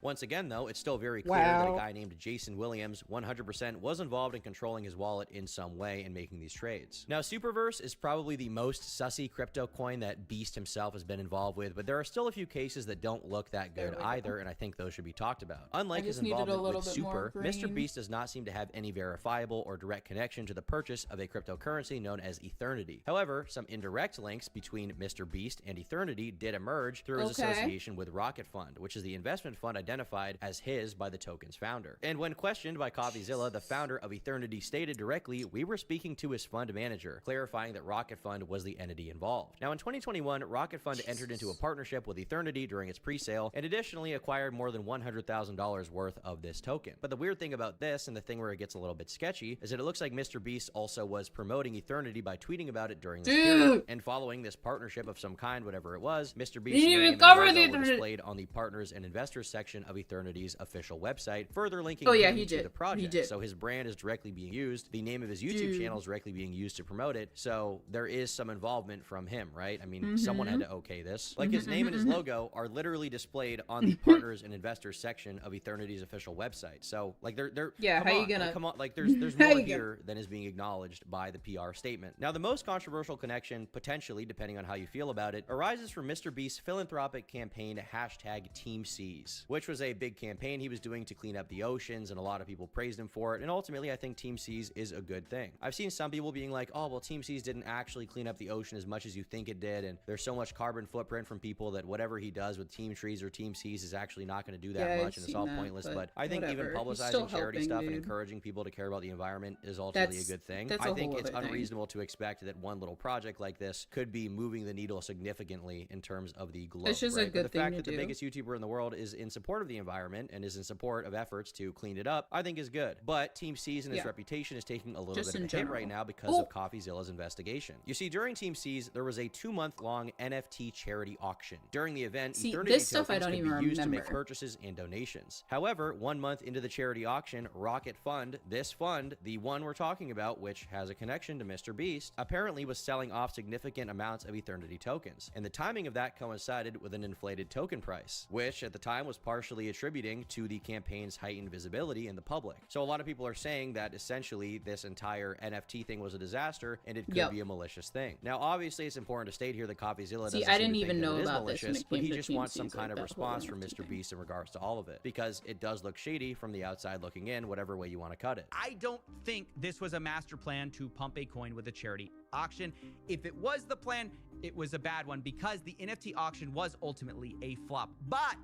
Once again, though, it's still very clear that a Wow. guy named Jason Williams 100% was involved in controlling his wallet in some way and making these trades. Now, Superverse is probably the most sussy crypto coin that Beast himself has been involved with, but there are still a few cases that don't look that good either, and I think those should be talked about. Unlike his just needed a involvement little with bit more Super, Mr. green. Beast does not seem to have any verifiable or direct connection to the purchase of a cryptocurrency known as Eternity. However, some indirect links between Mr. Beast and Eternity did emerge through his Okay. association with Rocket Fund, which is the investment fund identified as his by the token's founder. And when questioned by Coffeezilla, the founder of Eternity stated directly, "We were speaking to his fund manager," clarifying that Rocket Fund was the entity involved. Now, in 2021, Rocket Fund entered into a partnership with Eternity during its pre-sale and additionally acquired more than $100,000 worth of this token. But the weird thing about this, and the thing where it gets a little bit sketchy, is that it looks like Mr. Beast also was promoting Eternity by tweeting about it during this period. And following this partnership of some kind, whatever it was, Mr. Beast's didn't even name and cover logo the were Eternity. displayed on the partners and investors section of Eternity's official website, further linking Oh, yeah, him he to did. the project. He did. So his brand is directly being used. The name of his YouTube Dude. channel is directly being used to promote it. So there is some involvement from him, right? I mean, someone had to okay this. Like his name and his logo are literally displayed on the partners and investors section of Eternity's official website. So like they're Yeah, come how you on, gonna- like, come on, like there's How more you here than is being acknowledged by the PR statement. Now, the most controversial connection, potentially, depending on how you feel about it, arises from Mr. Beast's philanthropic campaign #TeamSeas, which was a big campaign he was doing to clean up the oceans, and a lot of people praised him for it. And ultimately, I think Team Seas is a good thing. I've seen some people being like, "Oh, well, Team Seas didn't actually clean up the ocean as much as you think it did, and there's so much carbon footprint from people that whatever he does with Team Trees or Team Seas is actually not going to do that Yeah, I've much, and it's seen all that, pointless." but But I think even whatever. He's still publicizing charity helping, stuff and dude. encouraging people to care about the environment is ultimately a good thing. that's I a think whole it's other thing. unreasonable to expect that one little project like this could be moving the needle significantly in terms of the globe. It's just right? a good the thing fact to that do. the biggest YouTuber in the world is in support of the environment and is in support of efforts to clean it up, I think is good. But Team C's and its reputation is taking a little Just bit of in a hit general. right now because of Coffeezilla's investigation. You see, during Team C's, there was a 2-month-long NFT charity auction. During the event, See, Eternity this stuff I tokens don't could even be used to make remember. purchases and donations. However, 1 month into the charity auction, Rocket Fund, this fund, the one we're talking about, which has a connection to Mr. Beast, apparently was selling off significant amounts of Eternity tokens. And the timing of that coincided with an inflated token price, which at the time was partially attributing to the campaign's heightened visibility in the public. So a lot of people are saying that essentially this entire NFT thing was a disaster and it could be a malicious thing. Now, obviously, it's important to state here that Coffeezilla doesn't I seem didn't to even think that know it is about this when malicious, it but came he to just Team wants some C's, kind like of that whole response from NFT Mr. Beast in regards to all of it, because it does look shady from the outside looking in, whatever way you want to cut it. I don't think this was a master plan to pump a coin with a charity auction. If it was the plan, it was a bad one because the NFT auction was ultimately a flop. But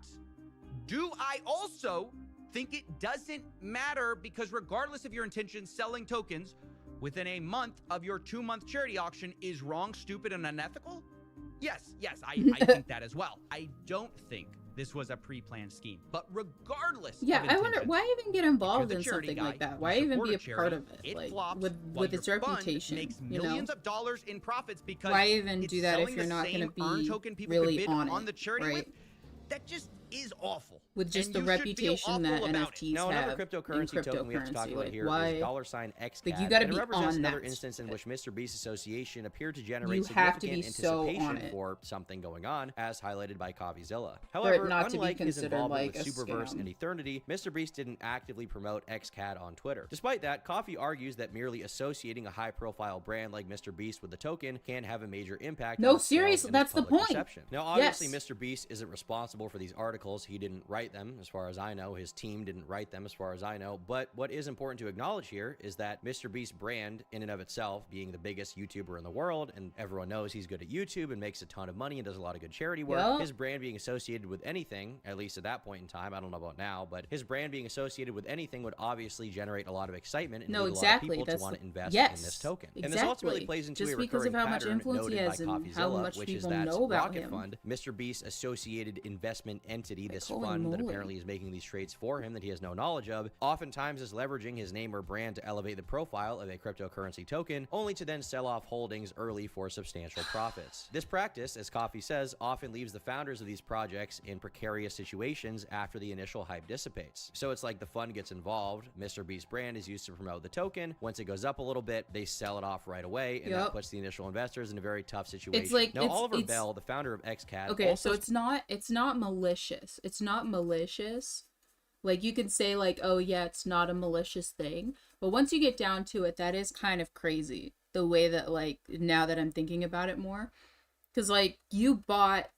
do I also think it doesn't matter because regardless of your intentions, selling tokens within a month of your 2-month charity auction is wrong, stupid, and unethical? Yes, I think that as well. I don't think this was a pre-planned scheme. But regardless Yeah, of I wonder intentions, why even get involved the in charity something guy, like that? you Why even support be a a part charity, of it? it Like flops with while its your fund reputation, makes you know? millions of dollars in profits because Why even it's do that if selling you're the not going to same earned be token people really could bid on on it, the charity right? with? That just is awful. With just And the you should feel reputation that awful about it. NFTs Now, another have cryptocurrency token we have to talk about like, here why? is $XCAD. Like, you gotta and it be represents on another that. instance in which Mr. Beast Association appeared to generate You have to significant be so on anticipation it. for something going on, as highlighted by Coffeezilla. For it However, not to be unlike his considered involvement like with a Superverse scam. and Eternity, Mr. Beast didn't actively promote XCAD on Twitter. Despite that, Coffee argues that merely associating a high-profile brand like Mr. Beast with the token can have a major impact No, on sales seriously, and its that's the public point. perception. Now, obviously, Yes. Mr. Beast isn't responsible for these articles. He didn't write them, as far as I know. His team didn't write them, as far as I know. But what is important to acknowledge here is that Mr. Beast's brand, in and of itself, being the biggest YouTuber in the world, and everyone knows he's good at YouTube and makes a ton of money and does a lot of good charity work, Yup. his brand being associated with anything, at least at that point in time, I don't know about now, but his brand being associated with anything would obviously generate a lot of excitement and No, lead exactly. a lot of people That's to want the- to invest yes, in this token. And this exactly. ultimately plays into Just a because of recurring how much pattern influence he noted by has and how Coffeezilla, much which is people that know about Rocket him. Fund, Mr. Beast's associated investment entity, this holy fund that moly. apparently is making these trades for him that he has no knowledge of, oftentimes is leveraging his name or brand to elevate the profile of a cryptocurrency token, only to then sell off holdings early for substantial profits. This practice, as Coffee says, often leaves the founders of these projects in precarious situations after the initial hype dissipates. So it's like the fund gets involved, Mr. Beast's brand is used to promote the token, once it goes up a little bit, they sell it off right away, and that Yup. puts the initial investors in a very tough situation. It's like Now, Oliver Bell, the founder of XCAD, Okay, also so it's not malicious. It's not malicious. Like, you can say, like, oh yeah, it's not a malicious thing, but once you get down to it, that is kind of crazy, the way that, like, now that I'm thinking about it more, because, like, you bought,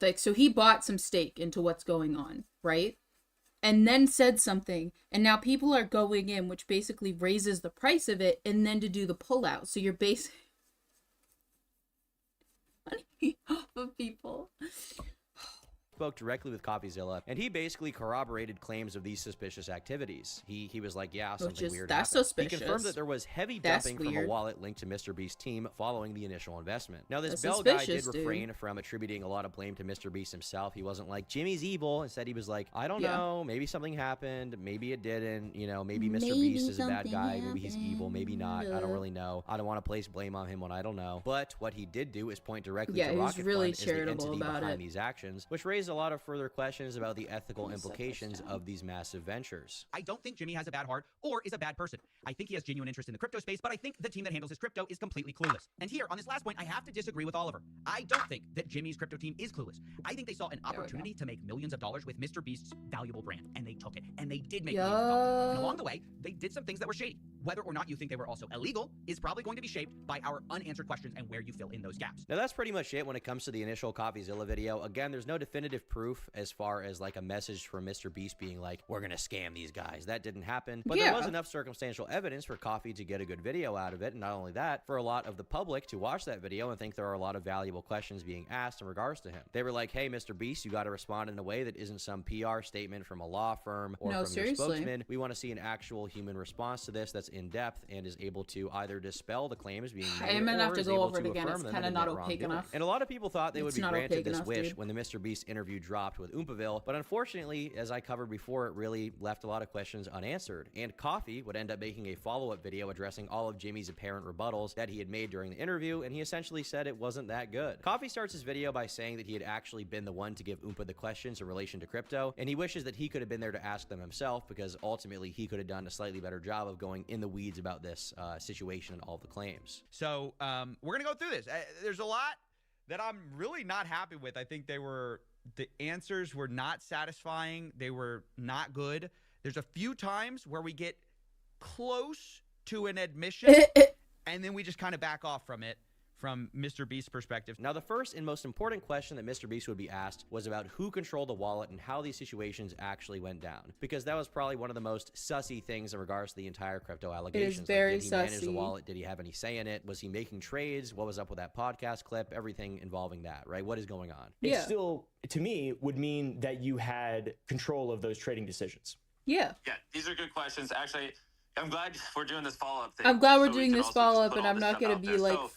like, so he bought some stake into what's going on, right? And then said something, and now people are going in, which basically raises the price of it, and then to do the pullout, so you're basically money off of people. spoke directly with Coffeezilla, and he basically corroborated claims of these suspicious activities. He was like, yeah, something weird that's happened. suspicious. He confirmed that there was heavy That's dumping from a weird. wallet linked to Mr. Beast's team following the initial investment. Now, this That's Bell guy did suspicious, dude. refrain from attributing a lot of blame to Mr. Beast himself. He wasn't like, Jimmy's evil. Instead, he was like, I don't Yeah. know, maybe something happened, maybe it didn't, you know, maybe Mr. Maybe Beast is a bad something guy, maybe he's evil, maybe not, I don't happened. really know. I don't want to place blame on him when I don't know. But what he did do is point directly Yeah, to he was Rocket really Fund as the charitable entity about behind it. these actions, which raised a lot of further questions about the ethical implications of these massive ventures. I don't think Jimmy has a bad heart or is a bad person. I think he has genuine interest in the crypto space, but I think the team that handles his crypto is completely clueless. And here, on this last point, I have to disagree with Oliver. I don't think that Jimmy's crypto team is clueless. I think they saw an opportunity to make millions of dollars with Mr. Beast's valuable brand, and they took it. And they did make millions of dollars. And along the way, they did some things that were shady. Whether or not you think they were also illegal is probably going to be shaped by our unanswered questions and where you fill in those gaps. Now, that's pretty much it when it comes to the initial Coffeezilla video. Again, there's no definitive proof as far as like a message from Mr. Beast being like, we're gonna scam these guys. That didn't happen. But there was enough circumstantial evidence for Coffee to get a good video out of it. And not only that, for a lot of the public to watch that video and think there are a lot of valuable questions being asked in regards to him. They were like, hey, Mr. Beast, you got to respond in a way that isn't some PR statement from a law firm or from your spokesman. We want to see an actual human response to this that's in depth and is able to either dispel the claims being made, I'm gonna have or to is go able over it to again. affirm It's them kind of and not admit opaque wrongdoing. enough. And a lot of people thought they would It's be not granted opaque this enough, wish dude. when the Mr. Beast interview dropped with Oompaville, but unfortunately, as I covered before, it really left a lot of questions unanswered. And Coffee would end up making a follow-up video addressing all of Jimmy's apparent rebuttals that he had made during the interview, and he essentially said it wasn't that good. Coffee starts his video by saying that he had actually been the one to give Oompa the questions in relation to crypto, and he wishes that he could have been there to ask them himself, because ultimately he could have done a slightly better job of going in the weeds about this situation and all the claims. So we're gonna go through this. There's a lot that I'm really not happy with. I think the answers were not satisfying. They were not good. There's a few times where we get close to an admission and then we just kind of back off from it from Mr. Beast's perspective. Now, the first and most important question that Mr. Beast would be asked was about who controlled the wallet and how these situations actually went down, because that was probably one of the most sussy things in regards to the entire crypto allegations. very did he manage the sussy. wallet? Did he have any say in it? Was he making trades? What was up with that podcast clip? Everything involving that, right? What is going on? It still, to me, would mean that you had control of those trading decisions. Yeah. Yeah, these are good questions. Actually, I'm glad we're doing this follow-up thing. I'm glad we're so we doing can this also just follow-up, put and all I'm this not stuff gonna out be there. like So,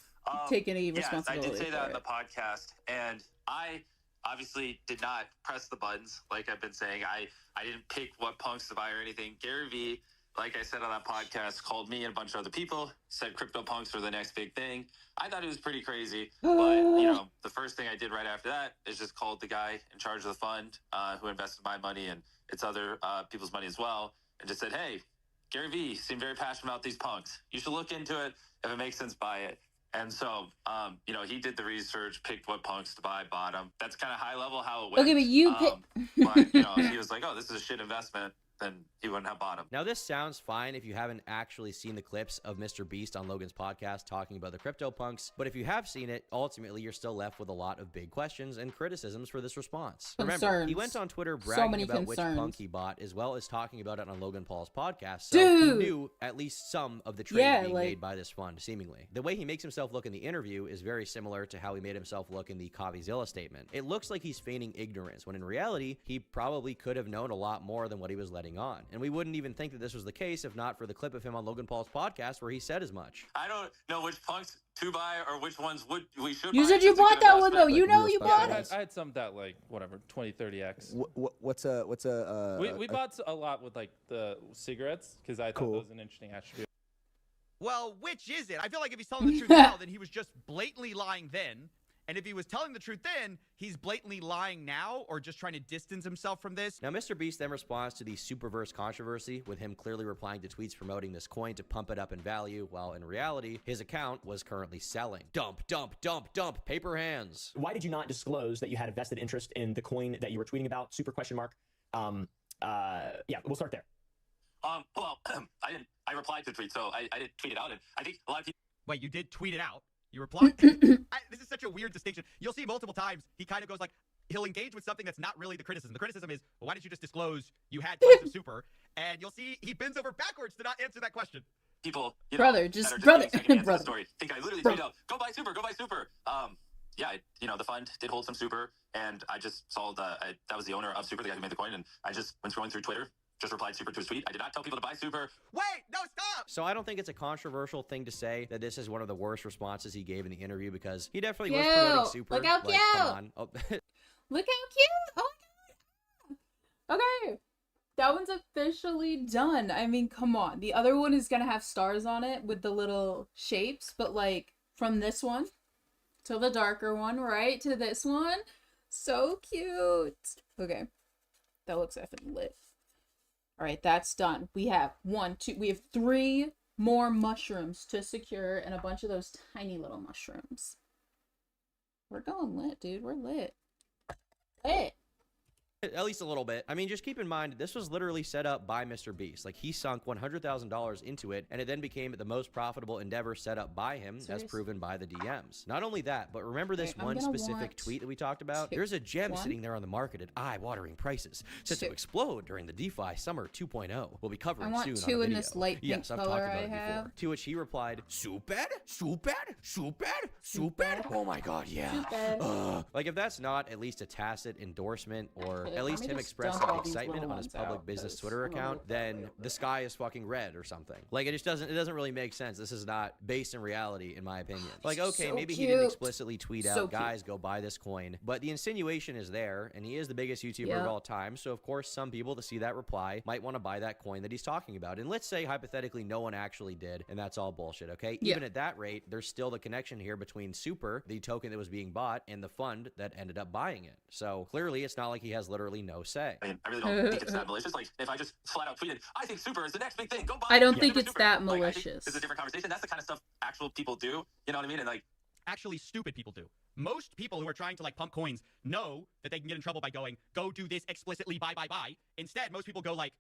taking any yes, responsibility I did say that for in the it. podcast, and I obviously did not press the buttons like I've been saying. I didn't pick what punks to buy or anything. Gary Vee, like I said on that podcast, called me and a bunch of other people, said crypto punks are the next big thing. I thought it was pretty crazy, but the first thing I did right after that is just called the guy in charge of the fund who invested my money and it's other people's money as well, and just said, hey, Gary Vee seemed very passionate about these punks. You should look into it. If it makes sense, buy it. And so, he did the research, picked what punks to buy, bought them. That's kind of high level how it went. Okay, but you but, he was like, oh, this is a shit investment. Then he wouldn't have bought them. Now, this sounds fine if you haven't actually seen the clips of Mr. Beast on Logan's podcast talking about the crypto punks, but if you have seen it, ultimately you're still left with a lot of big questions and criticisms for this response. Remember, he went on Twitter bragging about which punk he bought, as well as talking about it on Logan Paul's podcast, so he knew at least some of the trade being made by this fund, seemingly. The way he makes himself look in the interview is very similar to how he made himself look in the Coffeezilla statement. It looks like he's feigning ignorance, when in reality, he probably could have known a lot more than what he was letting on. And we wouldn't even think that this was the case if not for the clip of him on Logan Paul's podcast where he said as much. I don't know which punks to buy or which ones we should You buy. said you bought that one though. You know you bought I it. had some that like whatever 20-30x. What's a We bought a lot with like the cigarettes because I thought that was an interesting attribute. Well, which is it? I feel like if he's telling the truth now, then he was just blatantly lying then. And if he was telling the truth then, he's blatantly lying now or just trying to distance himself from this. Now, Mr. Beast then responds to the Superverse controversy with him clearly replying to tweets promoting this coin to pump it up in value, while in reality, his account was currently selling. Dump, dump, dump, dump, paper hands. Why did you not disclose that you had a vested interest in the coin that you were tweeting about? Super question mark. Yeah, we'll start there. Well, I replied to the tweet, so I didn't tweet it out, and I think a lot of people. Wait, you did tweet it out? You replied? This is such a weird distinction. You'll see multiple times he kind of goes like, he'll engage with something that's not really the criticism. The criticism is, well, why didn't you just disclose you had tons of super? And you'll see he bends over backwards to not answer that question. People, brother, that are brother, second-hand to the brother. story. I think I literally tweeted out, go buy super, go buy super. Yeah, the fund did hold some super, and I just saw that was the owner of super, the guy who made the coin, and I just went scrolling through Twitter, just replied super to his tweet. I did not tell people to buy super. Wait, no, stop! So I don't think it's a controversial thing to say that this is one of the worst responses he gave in the interview, because he definitely was promoting super. Look how cute! Come on. Oh. Look how cute! Oh my god! Okay, that one's officially done. I mean, come on. The other one is gonna have stars on it with the little shapes, but like from this one to the darker one, right, to this one, so cute. Okay, that looks effing lit. All right, that's done. We have we have 3 more mushrooms to secure and a bunch of those tiny little mushrooms. We're going lit, dude. We're lit. Lit. At least a little bit. I mean, just keep in mind, this was literally set up by Mr. Beast. Like, he sunk $100,000 into it, and it then became the most profitable endeavor set up by him, as proven by the DMs. Not only that, but remember this one specific tweet that we talked about? There's a gem sitting there on the market at eye-watering prices, set to explode during the DeFi Summer 2.0. We'll be covering soon on a video. In this light pink yes, I've color talked about it have. before. To which he replied, super? Oh my god, yeah. Like, if that's not at least a tacit endorsement or like, at least let me him just expressing dump all these excitement little on his ones public out, business 'cause Twitter I'm gonna account, look then the sky is fucking red or something. Like, it doesn't really make sense. This is not based in reality, in my opinion. Like, okay, So maybe he didn't cute. explicitly tweet So out, cute. guys, go buy this coin, but the insinuation is there, and he is the biggest YouTuber of Yep. all time, so of course some people that see that reply might want to buy that coin that he's talking about. And let's say, hypothetically, no one actually did, and that's all bullshit, okay? Yeah. Even at that rate, there's still the connection here between Super, the token that was being bought, and the fund that ended up buying it. So clearly, it's not like he has literally no say. I mean, I really don't think it's that malicious. Like, if I just flat out tweeted, I think Super is the next big thing, go buy it. I don't Yeah. think Super, it's Super. that Like, I think malicious. it's a different conversation. That's the kind of stuff actual people do. You know what I mean? And like, Actually, stupid people do. Most people who are trying to like pump coins know that they can get in trouble by going, go do this explicitly, buy. Instead, most people go like,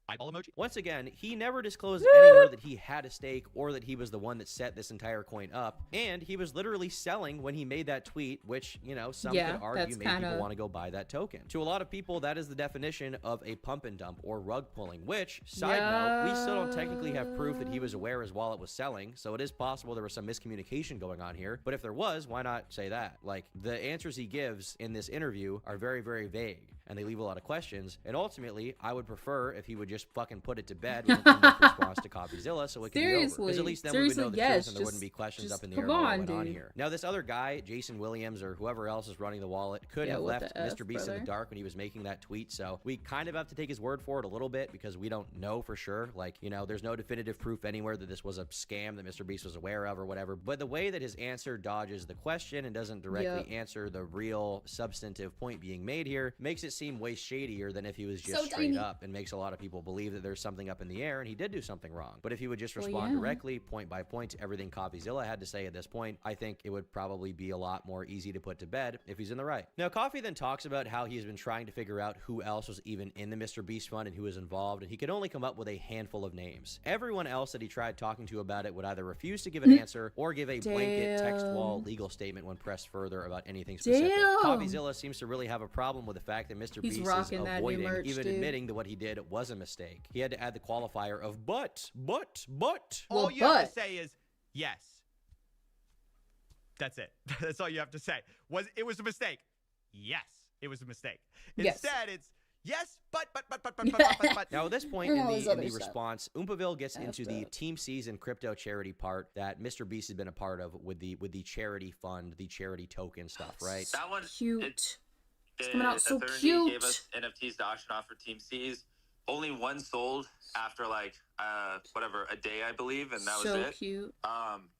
eyeball emoji. Once again, he never disclosed anywhere that he had a stake or that he was the one that set this entire coin up. And he was literally selling when he made that tweet, which, you know, some Yeah, could argue that's made people kinda- want to go buy that token. To a lot of people, that is the definition of a pump and dump or rug pulling, which, side note, we still don't technically have proof that he was aware his wallet was selling. So it is possible there was some miscommunication going on here. But if there was, why not say that? Like, the answers he gives in this interview are very, very vague, and they leave a lot of questions. And ultimately, I would prefer if he would just fucking put it to bed with an in-depth response to Coffeezilla so it can be over. Because at least then we would know the truth and there wouldn't be questions up in the air about what went on here. Now, this other guy, Jason Williams or whoever else is running the wallet, could have what left the F, Mr. Beast in brother? the dark when he was making that tweet. So we kind of have to take his word for it a little bit because we don't know for sure. Like, you know, there's no definitive proof anywhere that this was a scam that Mr. Beast was aware of or whatever. But the way that his answer dodges the question and doesn't directly answer the real substantive point being made here makes it seem way shadier than if he was just So straight tiny. up, and makes a lot of people believe that there's something up in the air and he did do something wrong. But if he would just Well, respond yeah. directly, point by point, to everything Coffeezilla had to say at this point, I think it would probably be a lot more easy to put to bed if he's in the right. Now, Coffee then talks about how he's been trying to figure out who else was even in the Mr. Beast fund and who was involved, and he could only come up with a handful of names. Everyone else that he tried talking to about it would either refuse to give an answer or give a blanket text wall legal statement when pressed further about anything specific. Damn. Coffeezilla seems to really have a problem with the fact that Mr. He's Beast is rocking that new avoiding merch, even dude. admitting that what he did was a mistake. He had to add the qualifier of but. All you have to say is yes. That's it. That's all you have to say. It was a mistake? Yes, it was a mistake. Yes. Instead, it's yes, but. Now, at this point And in all this the other stuff. response, Oompaville gets into the Effed up. Team Season crypto charity part that Mr. Beast has been a part of with the charity fund, the charity token stuff, right? that one, Cute. It's coming out so Eternity cute. gave us NFTs to auction off for Team C's. Only one sold after like whatever, a day, I believe, and that was So it. cute.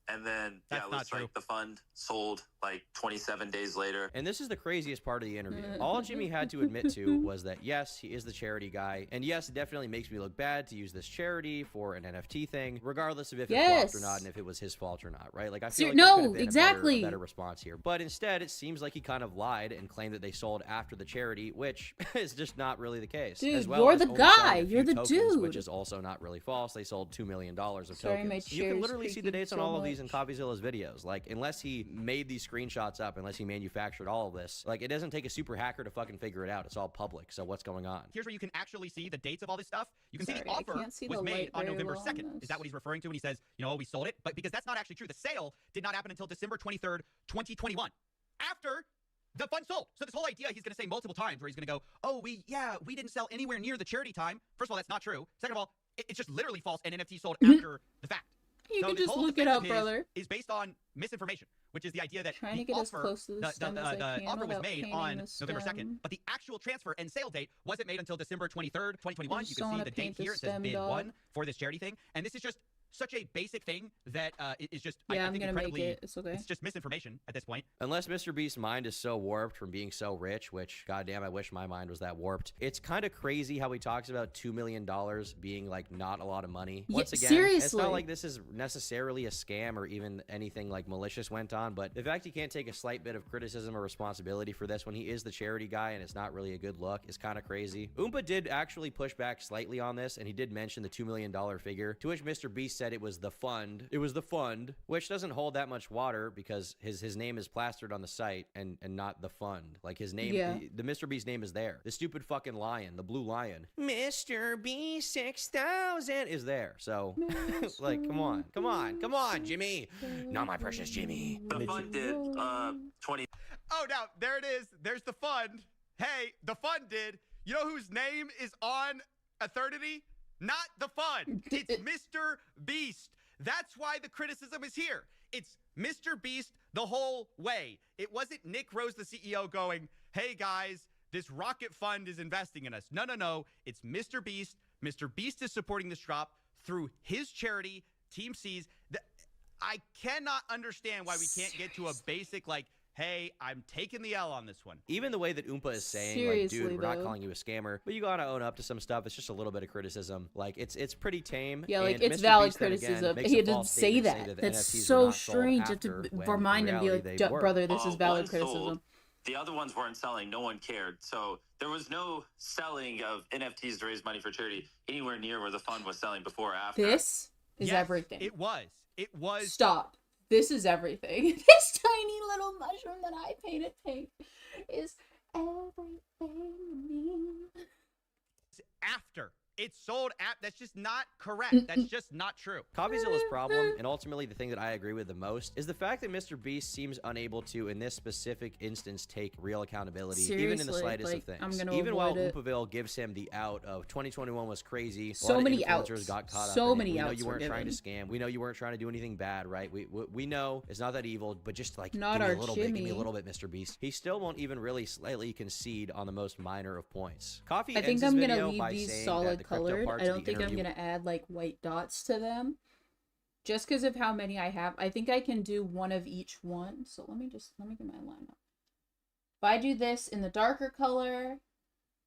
And then That's it not looks true. like the fund sold like 27 days later. And this is the craziest part of the interview. All Jimmy had to admit to was that, yes, he is the charity guy. And yes, it definitely makes me look bad to use this charity for an NFT thing, regardless of if it flopped or not and if it was his fault or not, right? Like, I feel like there could have been exactly. a better response here. But instead, it seems like he kind of lied and claimed that they sold after the charity, which is just not really the case. Dude, as well you're as the only guy. selling a few You're the tokens, dude. Which is also not really false. They sold $2 million of Sorry, my tokens. You can chair's literally see the creaking dates on so all of these in much. Coffeezilla's videos. Like, unless he made these screenshots up, unless he manufactured all of this, like, it doesn't take a super hacker to fucking figure it out. It's all public. So what's going on? Here's where you can actually see the dates of all this stuff. You can see Sorry, the I offer can't see was the made light on very November well on 2nd. this. Is that what he's referring to when he says, you know, we sold it? But because that's not actually true. The sale did not happen until December 23rd, 2021. After the fund sold. So this whole idea he's going to say multiple times where he's going to go, oh, we didn't sell anywhere near the charity time. First of all, that's not true. Second of all, it's just literally false, and NFT sold after the fact. You So can this just whole look it defense up, of his brother. Is based on misinformation, which is the idea that Trying the to get as offer, close to the stem as I can offer was without made painting on the November 2nd, stem. but the actual transfer and sale date wasn't made until December 23rd, 2021. I You just can don't see wanna the date paint the here. It says stem, bid dog. 1 for this charity thing, and this is just such a basic thing that is just Yeah, I I'm think gonna make incredibly. it. It's okay. It's just misinformation at this point. Unless Mr. Beast's mind is so warped from being so rich, which, goddamn, I wish my mind was that warped. It's kind of crazy how he talks about $2 million being, like, not a lot of money. Yeah, Once again, it's seriously. not like this is necessarily a scam or even anything, like, malicious went on, but the fact he can't take a slight bit of criticism or responsibility for this when he is the charity guy and it's not really a good look is kind of crazy. Oompa did actually push back slightly on this, and he did mention the $2 million figure, to which Mr. Beast said it was the fund. It was the fund, which doesn't hold that much water because his name is plastered on the site and not the fund. Like, his name, Yeah. the Mr. Beast name is there. The stupid fucking lion, the blue lion, Mr. Beast 6000 is there. So, like, come on, Jimmy. Not my precious Jimmy. The fund did 20. Oh, now there it is. There's the fund. hey, the fun did. You know whose name is on Eternity? Not the fun. It's Mr. Beast. That's why the criticism is here. It's Mr. Beast the whole way. It wasn't Nick Rose, the CEO, going, hey guys, this rocket fund is investing in us. No, no, no. It's Mr. Beast. Mr. Beast is supporting this drop through his charity, Team C's. I cannot understand why we can't get to a basic, like, hey, I'm taking the L on this one. Even the way that Oompa is saying, Seriously, like, dude, we're not though. calling you a scammer, but you gotta own up to some stuff. It's just a little bit of criticism. Like, it's pretty tame. Yeah, like, and it's Mr. valid Beast, then again, criticism. makes He a didn't false say statement that. the That's NFTs were so not sold strange. You have to after, when remind in him, be reality like, they were. brother, this is valid One sold. criticism. The other ones weren't selling. No one cared. So there was no selling of NFTs to raise money for charity anywhere near where the fund was selling before or after. This is Yes, everything. It was. It was. Stop. This is everything. This tiny little mushroom that I painted pink is everything to me. After. It's sold at. That's just not correct. That's just not true. Coffeezilla's problem, and ultimately the thing that I agree with the most, is the fact that Mr. Beast seems unable to, in this specific instance, take real accountability, even in the Seriously, slightest like, of things. I'm gonna Even while avoid it. Oompa gives him the out of 2021 was crazy, a So lot of many influencers outs. got caught So up in many it. We know outs you were weren't trying to given. scam. We know you weren't trying to do anything bad, right? We know it's not that evil, but just like Not give me our a little bit, give me Jimmy. a little bit, Mr. Beast. He still won't even really slightly concede on the most minor of points. Coffee I think ends his I'm gonna video leave by these saying that solid the crypto colored. parts I of don't the think I'm interview- gonna add like white dots to them, just because of how many I have. I think I can do one of each one. So let me get my lineup. If I do this in the darker color,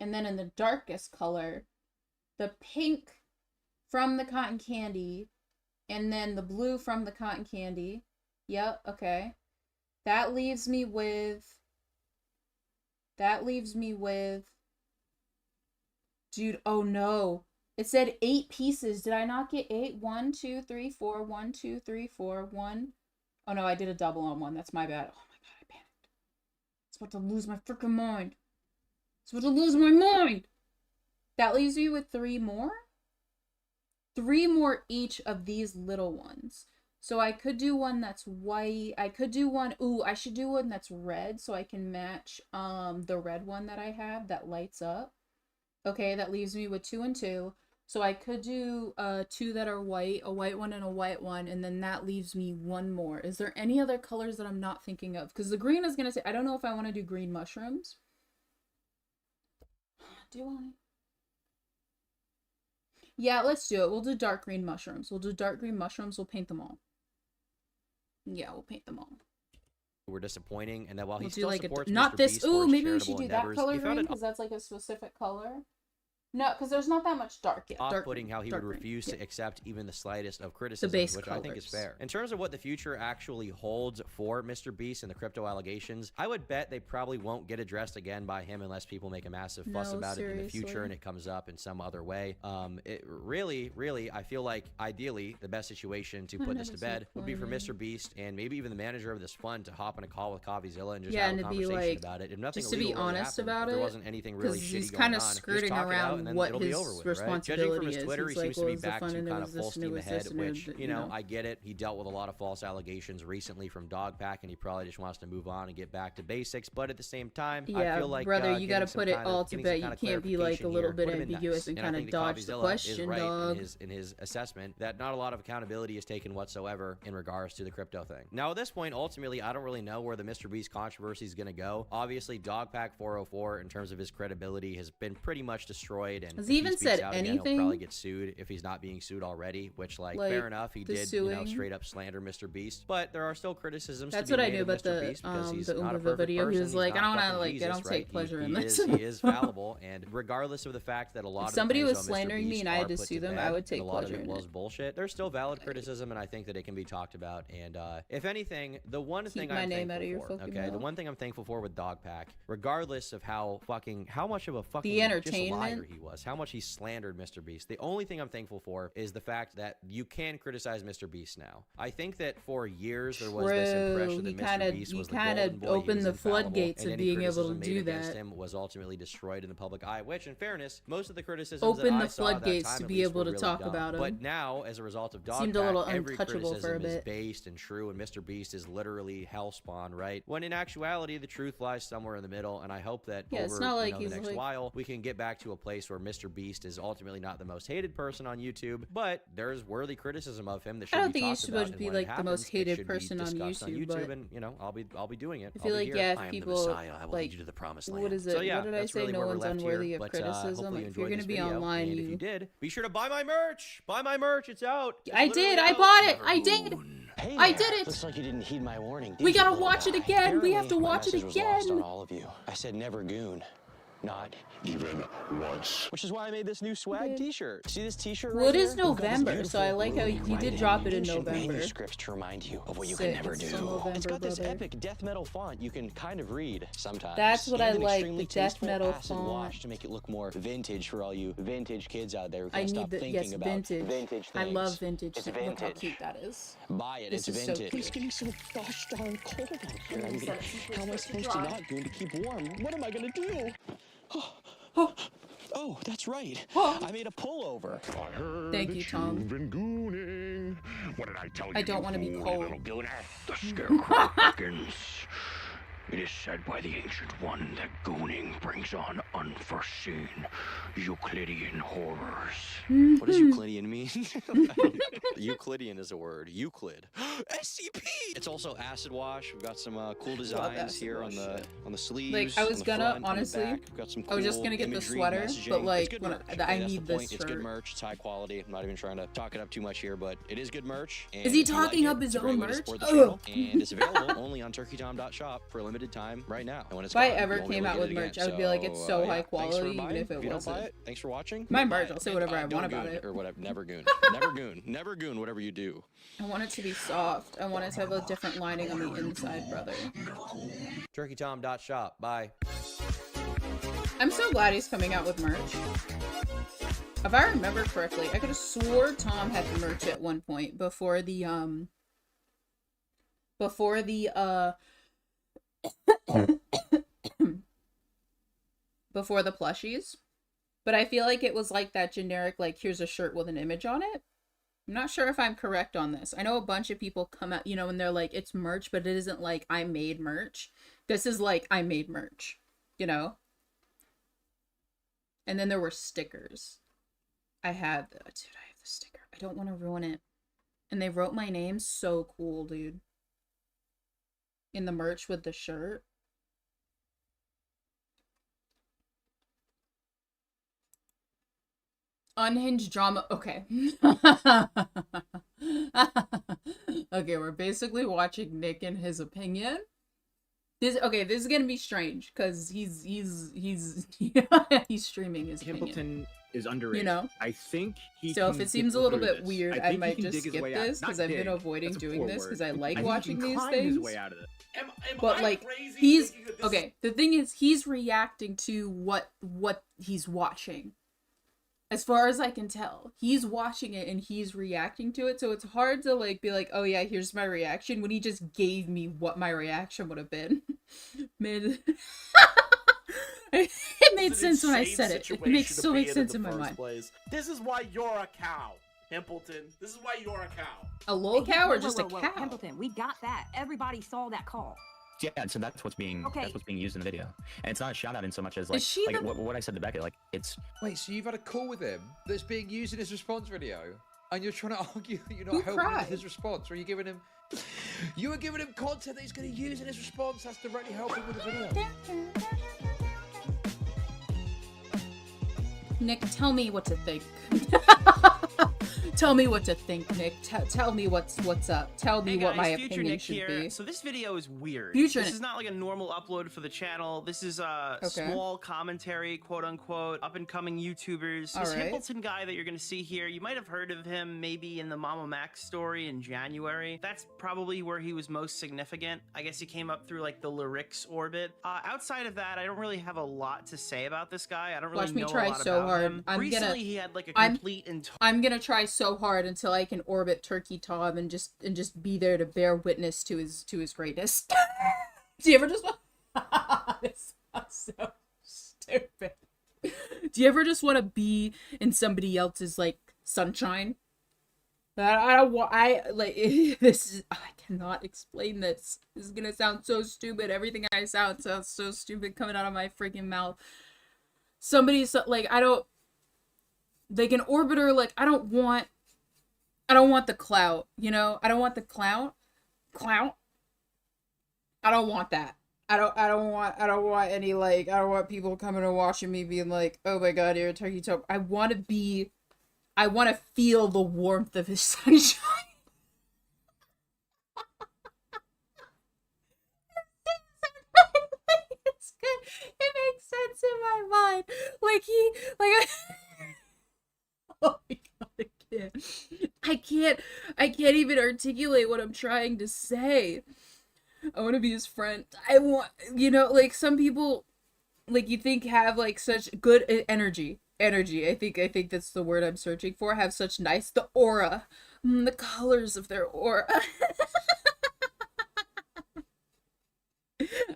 and then in the darkest color, the pink from the cotton candy, and then the blue from the cotton candy. Yep. Okay. That leaves me with. Dude, oh no. It said 8 pieces. Did I not get 8? 1, 2, 3, 4. 1, 2, 3, 4. 1. Oh no, I did a double on one. That's my bad. Oh my god, I panicked. It's about to lose my freaking mind. It's about to lose my mind. That leaves me with 3 more. 3 more each of these little ones. So I could do one that's white. I could do one. Ooh, I should do one that's red so I can match the red one that I have that lights up. Okay, that leaves me with 2 and 2. So I could do 2 that are white, a white one and a white one, and then that leaves me 1 more. Is there any other colors that I'm not thinking of? Because the green is gonna say, I don't know if I want to do green mushrooms. Do I? Yeah, let's do it. We'll do dark green mushrooms. We'll paint them all. Yeah, we'll paint them all. were disappointing, and that while he We'll still do like supports not Mr. this. Beast for Ooh, his maybe we charitable should do that endeavors, color he found green it because that's like a specific color. No, because there's not that much dark yet. off-putting how he would dark green. refuse to Yeah. accept even the slightest of criticism, base which I think is colors. fair. In terms of what the future actually holds for Mr. Beast and the crypto allegations, I would bet they probably won't get addressed again by him unless people make a massive fuss No, about it in the future seriously. and it comes up in some other way. It really, I feel like ideally the best situation to I put know this to this bed is would be for funny. Mr. Beast and maybe even the manager of this fund to hop on a call with Coffeezilla and just Yeah, have and a to be conversation like, about it. If nothing just to be illegal really honest happened, about if there it, wasn't anything really because shitty he's going kind on, of just skirting talk it out around and then what it'll be his over with, right? Judging from responsibility his is. Twitter, He's he like, seems to well, be it was the back fun to and it kind was of this full and it steam was ahead, this and which, it, you know, I get it. He dealt with a lot of false allegations recently from Dogpack, and he probably just wants to move on and get back to basics. But at the same time, I Yeah, feel like brother, you got gotta put it all to bed. You can't be like a little bit ambiguous and kind of dodge the question, right dog. in his assessment that not a lot of accountability is taken whatsoever in regards to the crypto thing. Now, at this point, ultimately, I don't really know where the Mr. Beast controversy is going to go. Obviously, Dogpack 404, in terms of his credibility, has been pretty much destroyed. And Has if he even speaks said out again, anything? he'll probably get sued if he's not being sued already. Which, like fair enough, he the did, suing. straight up slander Mr. Beast. But there are still criticisms. That's to be what I made knew of about Mr. the Beast because he's the not a Oompa perfect video. He person. was He's like, I not don't wanna fucking like, I Jesus, don't right? take pleasure in He this. he is fallible, and regardless of the fact that a lot If of somebody the was claims on Mr. slandering me Beast and I had are to put sue them, bed, I would and take a lot of pleasure it in was it. bullshit. There's still valid criticism, and I think that it can be talked about. And if anything, the one Keep thing my I'm name out of your thankful for, fucking okay, the mouth. one thing I'm thankful for with Dogpack, regardless of how much of a fucking The just entertainment. liar he he was, how much he slandered Mr. Beast. The only thing I'm thankful for is the fact that you can criticize Mr. Beast now. I think that for years there was this impression that Mr. Beast was the golden boy. He opened was the infallible, floodgates and of any being able to criticism do made against that. him was ultimately destroyed in the public eye, which in fairness, most of the criticisms Open that the I saw at that floodgates time to at be least able were to really talk dumb. about him. But now, as a result of Seemed a little Dogpack, every untouchable for a criticism is bit. based and true, and Mr. Beast is literally hellspawn, right? When in actuality, the truth lies somewhere in the middle, and I hope that Yeah, it's over not like the he's next like- while, we can get back to a place where Mr. Beast is ultimately not the most hated person on YouTube, but there's worthy criticism of him that should I don't be think he's talked supposed about, to be and when like it the most happens, it hated should be person on discussed YouTube, but and you know, I'll be doing it. I feel I'll be like, here. yeah, if I am people, the Messiah. I will like, lead you to the promised land. what is it? So, yeah, What did I that's say? really No where we're one's left unworthy here, of but, criticism. hopefully you If you're enjoyed gonna this be video, online, and if you you did, be sure to buy my merch. Buy my merch. It's out. It's I did. literally I out. bought it. I did. Hey I there. did it. Looks like you didn't heed my warning. We did you, gotta little watch it guy? again. We have to Apparently, my watch it message was lost again. on all of you. I said never goon. Not even once. Which is why I made this new swag T-shirt. See this T-shirt right Well, it here? is November, We've got this so I like how beautiful, he did writing drop it in and ancient November. manuscripts to remind you of what you Sick. can never It's do. still November, It's got this brother. epic death metal font you can kind of read sometimes. That's what I And an like, extremely the death tasteful metal acid font. wash to make it look more vintage for all you vintage kids out there who I can't need stop the thinking about vintage. vintage I things. love vintage. It's Look how vintage. cute that is. Buy it. This It's is so vintage. cute. It's getting so gosh darn cold out here. I mean, how am I supposed to not goon to keep warm? What am I gonna do? Oh, that's right. I made a pullover. Thank you, Tom. Been gooning. What did I tell you? I don't want to be cold. The scarecrow beckons. It is said by the Ancient One that gooning brings on unforeseen Euclidean horrors. What does Euclidean mean? Euclidean is a word. Euclid. SCP. It's also acid wash. We've got some cool designs acid here wash on the sleeves. Like, I was on the gonna, front, on the honestly, back. We've got some I was just cool gonna get the imagery, sweater, messaging. but, like, it's good when merch. I Okay, that's need the this point. It's good shirt. merch. It's high quality. I'm not even trying to talk it up too much here, but it is good merch. Is and he if you like talking it, up his it's a great own way to merch? support the Ugh. channel, and it's available only on turkeytom.shop for a limited time right now. And when it's If I gone, ever you won't be came able out to with get it merch, again. I would be like, it's so high yeah, thanks for quality, even buying. if it If you don't wasn't. buy it, thanks for watching. My Don't merch, buy I'll it. say whatever I Don't want about goon it. or whatever. Never goon. Never goon. Never goon. Whatever you do. I want it to be soft. I want it to have a different lining on the inside, brother. turkeytom.shop. Bye. I'm so glad he's coming out with merch. If I remember correctly, I could have swore Tom had the merch at one point before the before the plushies. But I feel like it was like that generic, like, here's a shirt with an image on it. I'm not sure if I'm correct on this. I know a bunch of people come out, you know, and they're like, it's merch, but it isn't like I made merch. This is like I made merch, you know? And then there were stickers. I have the sticker. I don't want to ruin it. And they wrote my name. So cool, dude. In the merch with the shirt. Unhinged drama. Okay. Okay, we're basically watching Nick and his opinion. This is gonna be strange because he's he's streaming his opinion. Templeton is underrated. You know? I think he So if can it seems a get little through bit this. weird, I I think might he can just dig his skip way out. this because Not I've been dig. avoiding That's a doing poor this word. because I I like think he watching can these climb his things. way out of it. But like he's okay. The thing is, he's reacting to what he's watching. As far as I can tell, he's watching it and he's reacting to it. So it's hard to like be like, oh yeah, here's my reaction when he just gave me what my reaction would have been. It made sense when I said it. It still makes sense in my mind. This is why you're a cow, Templeton. This is why you're a cow. A lol cow or just a Whoa, cow? Templeton, we got that. Everybody saw that call. Yeah, so that's what's being used in the video, and it's not a shout out in so much as like, Is she the- what I said to Becca, like it's. Wait, so you've had a call with him that's being used in his response video, and you're trying to argue that you're not Who helping him cried? with his response, or are you giving him? You were giving him content that he's going to use in his response. That's directly helping with the video. Nick, tell me what to think. Tell me what to think, Nick. Tell me what's up. Tell me Hey what guys, my Future opinion Nick should here. be. So this video is weird. Future This Nick. is not like a normal upload for the channel. This is a small commentary, quote unquote, up and coming YouTubers. This Alright. Himpleton guy that you're gonna see here, you might have heard of him maybe in the Mama Max story in January. That's probably where he was most significant. I guess he came up through like the lyrics orbit. Outside of that, I don't really have a lot to say about this guy. I don't really Watch me know try a lot so about hard. him. Recently, he had like a complete and I'm gonna try so hard until I can orbit Turkey Tom and just be there to bear witness to his greatness. Do you ever just this sounds so stupid. Do you ever just want to be in somebody else's like sunshine? I don't want. I like this. I cannot explain this. This is gonna sound so stupid. Everything I sounds so stupid coming out of my freaking mouth. Somebody's like, I don't. Like an orbiter, like I don't want the clout, you know? I don't want the clout. I don't want that. I don't want any like, I don't want people coming and watching me being like, oh my god, you're a Turkey Top. I want to feel the warmth of his sunshine. It's good. It makes sense in my mind. Oh my god, I can't even articulate what I'm trying to say. I want to be his friend. I want, you know, like some people, like you think have like such good energy. I think that's the word I'm searching for. Have such nice, the aura, the colors of their aura.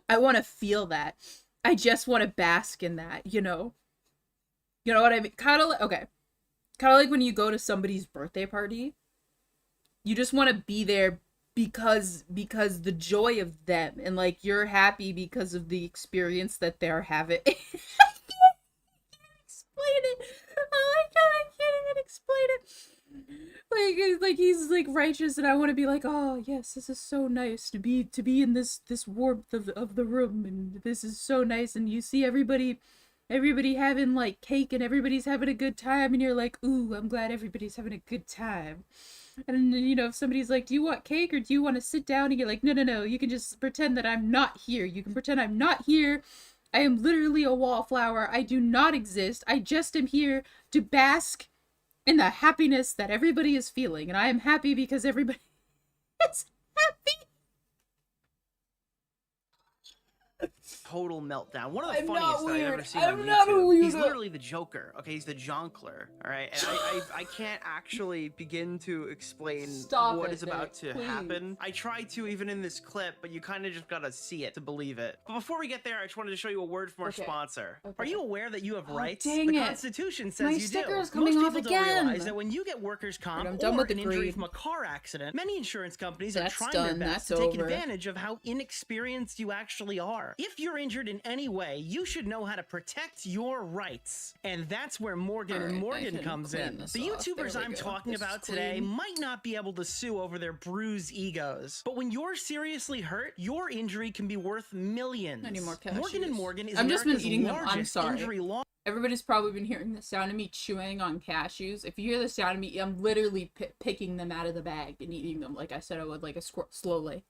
I want to feel that. I just want to bask in that, you know? You know what I mean? Kind of like when you go to somebody's birthday party. You just want to be there because the joy of them, and like you're happy because of the experience that they're having. I can't explain it. Oh my god, I can't even explain it. Like he's like righteous, and I want to be like, oh yes, this is so nice to be in this warmth of the room, and this is so nice, and you see everybody having like cake, and everybody's having a good time, and you're like, ooh, I'm glad everybody's having a good time. And you know, if somebody's like, do you want cake or do you want to sit down, and you're like, no, you can just pretend that I'm not here. You can pretend I'm not here. I am literally a wallflower. I do not exist. I just am here to bask in the happiness that everybody is feeling, and I am happy because everybody is happy. total meltdown. One of the I'm funniest not that I've weird. ever seen I'm on not a YouTube. He's weirdo. literally the Joker. Okay, he's the Jonkler. All right, and I can't actually begin to explain what is about to happen. I try to even in this clip, but you kind of just gotta see it to believe it. But before we get there, I just wanted to show you a word from our sponsor. Are you aware that you have rights? dang the it. Constitution says My you sticker do. is coming Most off people don't again. realize that when you get workers' comp I'm done or with the an injury greed. from a car accident, many insurance companies That's are trying done. their best That's to take over. advantage of how inexperienced you actually are. If you're injured in any way, you should know how to protect your rights. And that's where Morgan and Morgan comes in. The YouTubers I'm talking about today might not be able to sue over their bruised egos, but when you're seriously hurt, your injury can be worth millions. I need more Morgan and cashews. Morgan is I've just been America's eating them. I'm largest sorry. injury law. Everybody's probably been hearing the sound of me chewing on cashews. If you hear the sound of me, I'm literally picking them out of the bag and eating them like I said I would, like a slowly.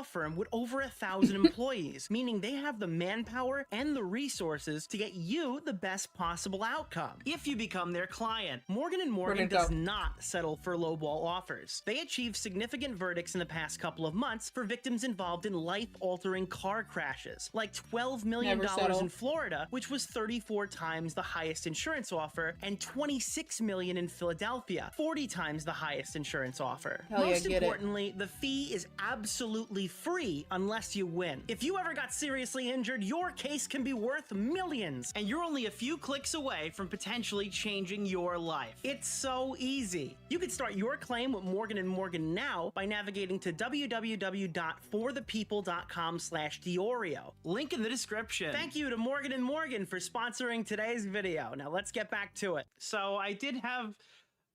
Firm with over 1,000 employees, meaning they have the manpower and the resources to get you the best possible outcome. If you become their client, Morgan & Morgan does not settle for lowball offers. They achieved significant verdicts in the past couple of months for victims involved in life-altering car crashes, like $12 million Never settle. in Florida, which was 34 times the highest insurance offer, and $26 million in Philadelphia, 40 times the highest insurance offer. Hell yeah, Most get it. importantly, the fee is absolutely free unless you win. If you ever got seriously injured, your case can be worth millions, and you're only a few clicks away from potentially changing your life. It's so easy. You can start your claim with Morgan & Morgan now by navigating to www.forthepeople.com/Diorio. Link in the description. Thank you to Morgan & Morgan for sponsoring today's video. Now let's get back to it. So I did have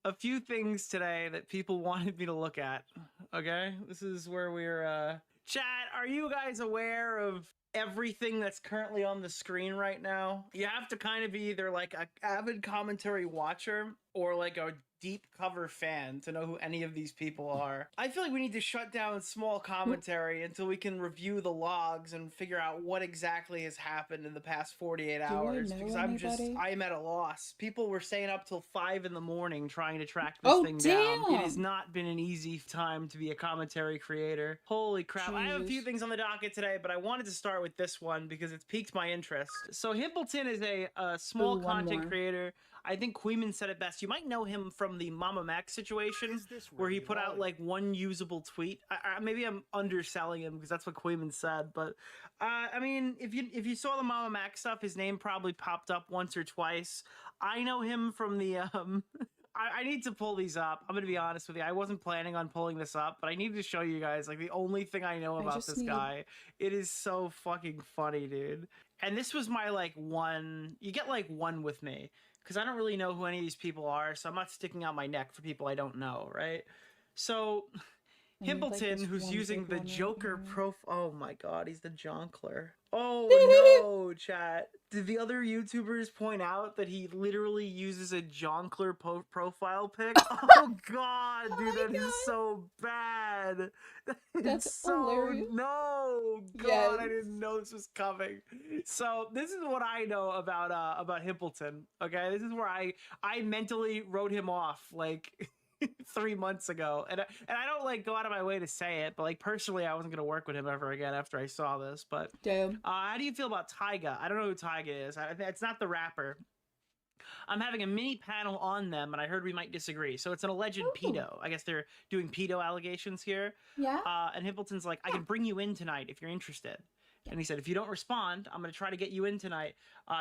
a few things today that people wanted me to look at. Okay, this is where we're chat, are you guys aware of everything that's currently on the screen right now? You have to kind of be either like an avid commentary watcher or like a deep cover fan to know who any of these people are. I feel like we need to shut down small commentary until we can review the logs and figure out what exactly has happened in the past 48 hours. Because I'm at a loss. People were staying up till 5 in the morning trying to track this thing down. It has not been an easy time to be a commentary creator. Holy crap. I have a few things on the docket today, but I wanted to start with this one because it's piqued my interest. So Himpleton is a small content creator. I think Queeman said it best. You might know him from the Mama Mac situation where he put out like one usable tweet. Maybe I'm underselling him because that's what Queeman said. But I mean, if you saw the Mama Mac stuff, his name probably popped up once or twice. I know him from the I need to pull these up. I'm gonna be honest with you. I wasn't planning on pulling this up, but I need to show you guys like the only thing I know about this guy. It is so fucking funny, dude. And this was my like one. You get like one with me because I don't really know who any of these people are, so I'm not sticking out my neck for people I don't know, right? So Himpleton, who's using the Joker oh my god, he's the Jonkler. Oh no, chat. Did the other YouTubers point out that he literally uses a Jonkler profile pic? Oh god, dude, that is so bad. That's so hilarious. No, god, I didn't know this was coming. So this is what I know about Himpleton. Okay, this is where I mentally wrote him off like 3 months ago, and I don't like go out of my way to say it, but like personally I wasn't gonna work with him ever again after I saw this. But how do you feel about Tyga? I don't know who Tyga is. It's not the rapper. I'm having a mini panel on them, and I heard we might disagree. So it's an alleged pedo. I guess they're doing pedo allegations here. Yeah. And Himpleton's like, I can bring you in tonight if you're interested. And he said, if you don't respond, I'm going to try to get you in tonight.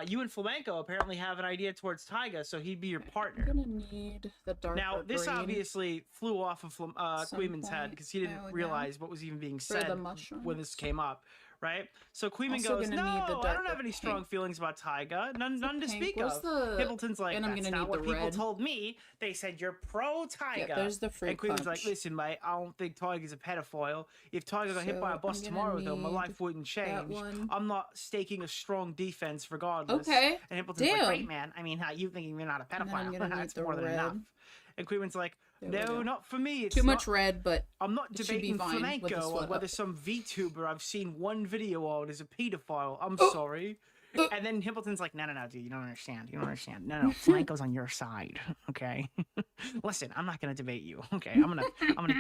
You and Flamenco apparently have an idea towards Tyga, so he'd be your partner. I'm gonna need the dark. Now, this obviously flew off of Queeman's head because he didn't realize what was even being said when this came up. Right? So Queeman goes, no, I don't have any strong feelings about Tyga. None to speak of. Himpleton's like, that's not what people told me. They said you're pro-Tyga. Yeah, there's the fruit and Queeman's punch. like, listen, mate, I don't think Tyga's a pedophile. If Tyga got hit by a bus tomorrow, though, my life wouldn't change. I'm not staking a strong defense regardless. Okay. And Himpleton's like, great, man. I mean, how you thinking you're not a pedophile? That's more than enough. And Queeman's like, no, not for me. It's too much red, but I'm not debating Flamenco on whether some VTuber I've seen one video on is a pedophile. I'm sorry. And then Himpleton's like, no, dude, you don't understand. You don't understand. No, Flamenco's on your side. Okay. Listen, I'm not gonna debate you. Okay. I'm gonna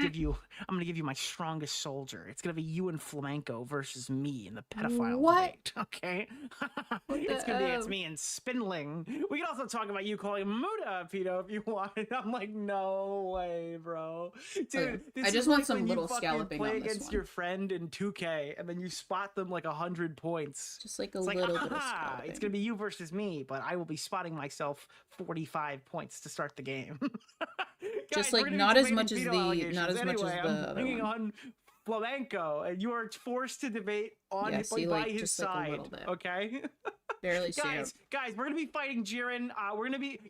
give you my strongest soldier. It's gonna be you and Flamenco versus me in the pedophile debate. Okay. It's me and Spindling. We can also talk about you calling Muda a pedo if you want. I'm like, no way, bro. Dude, I just want some little scalloping play on this against your friend in 2K and then you spot them like 100 points. Just like a little bit of it's gonna be you versus me, but I will be spotting myself 45 points to start the game. Just Guys, like not as much as the I'm bringing on Flamenco, and you are forced to debate on by his side. Okay. Barely guys, we're gonna be fighting Jiren.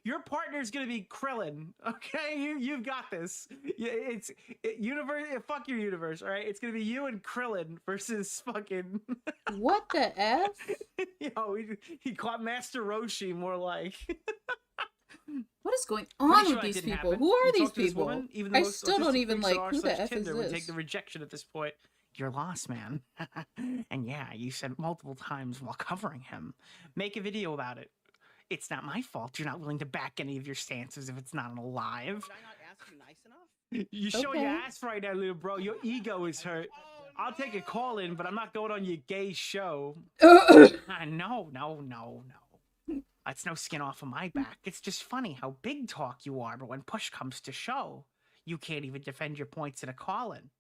Your partner's gonna be Krillin. Okay, you've got this. Universe. Fuck your universe. All right, it's gonna be you and Krillin versus fucking. What the f? Yo, he caught Master Roshi more like. What is going on with these people? Who are these people? I still don't even like who the f is this? Would take the rejection at this point. You're lost, man. And yeah, you said multiple times while covering him. Make a video about it. It's not my fault you're not willing to back any of your stances if it's not alive. Did I not ask you nice enough? You show your ass right now, little bro. Your ego is hurt. I'll take a call in, but I'm not going on your gay show. No. It's no skin off of my back. It's just funny how big talk you are, but when push comes to shove, you can't even defend your points in a call-in.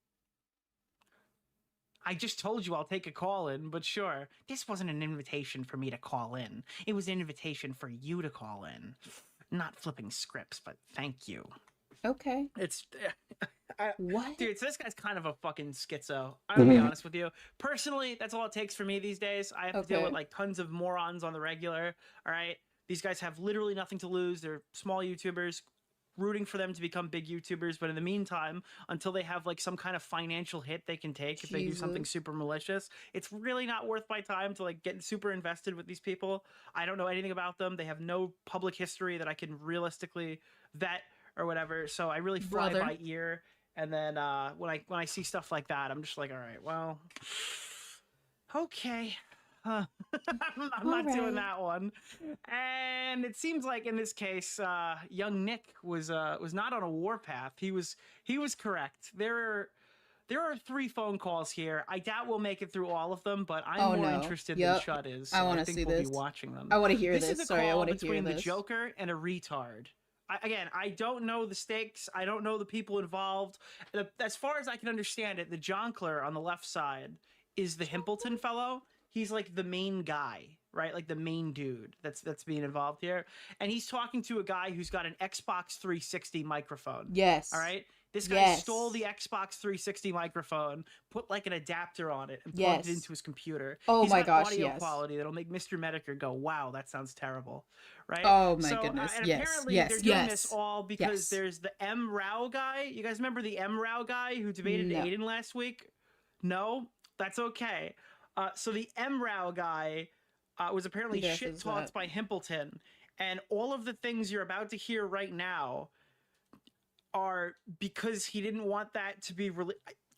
I just told you I'll take a call-in, but sure, this wasn't an invitation for me to call in. It was an invitation for you to call in. Not flipping scripts, but thank you. Okay. It's... what? Dude, so this guy's kind of a fucking schizo. I'm gonna be honest with you. Personally, that's all it takes for me these days. I have to deal with like tons of morons on the regular. All right, these guys have literally nothing to lose. They're small YouTubers, rooting for them to become big YouTubers. But in the meantime, until they have like some kind of financial hit they can take if they do something super malicious, it's really not worth my time to like get super invested with these people. I don't know anything about them. They have no public history that I can realistically vet or whatever. So I really fly Brother. by ear. And then when I see stuff like that, I'm just like, all right, well, okay. I'm not doing that one. And it seems like in this case, young Nick was not on a warpath. He was correct. There are 3 phone calls here. I doubt we'll make it through all of them, but I'm more interested than Chud is. So I want to think see we'll this. be watching them. I want to hear This this. is a Sorry, I call want to hear between the this. Joker and a retard. I don't know the stakes. I don't know the people involved. As far as I can understand it, the Jonkler on the left side is the Himpleton fellow. He's like the main guy, right? Like the main dude that's being involved here. And he's talking to a guy who's got an Xbox 360 microphone. Yes. All right? This guy stole the Xbox 360 microphone, put like an adapter on it, and plugged it into his computer. Oh He's my got gosh, audio yes. quality that'll make Mr. Medicare go, wow, that sounds terrible. Right? Oh my goodness, And yes, apparently yes, they're doing yes, this all because yes. there's the M. Rao guy. You guys remember the M. Rao guy who debated No. Aiden last week? No? That's okay. So the M. Rao guy was apparently Who shit guesses talked that? by Himpleton. And all of the things you're about to hear right now are because he didn't want that to be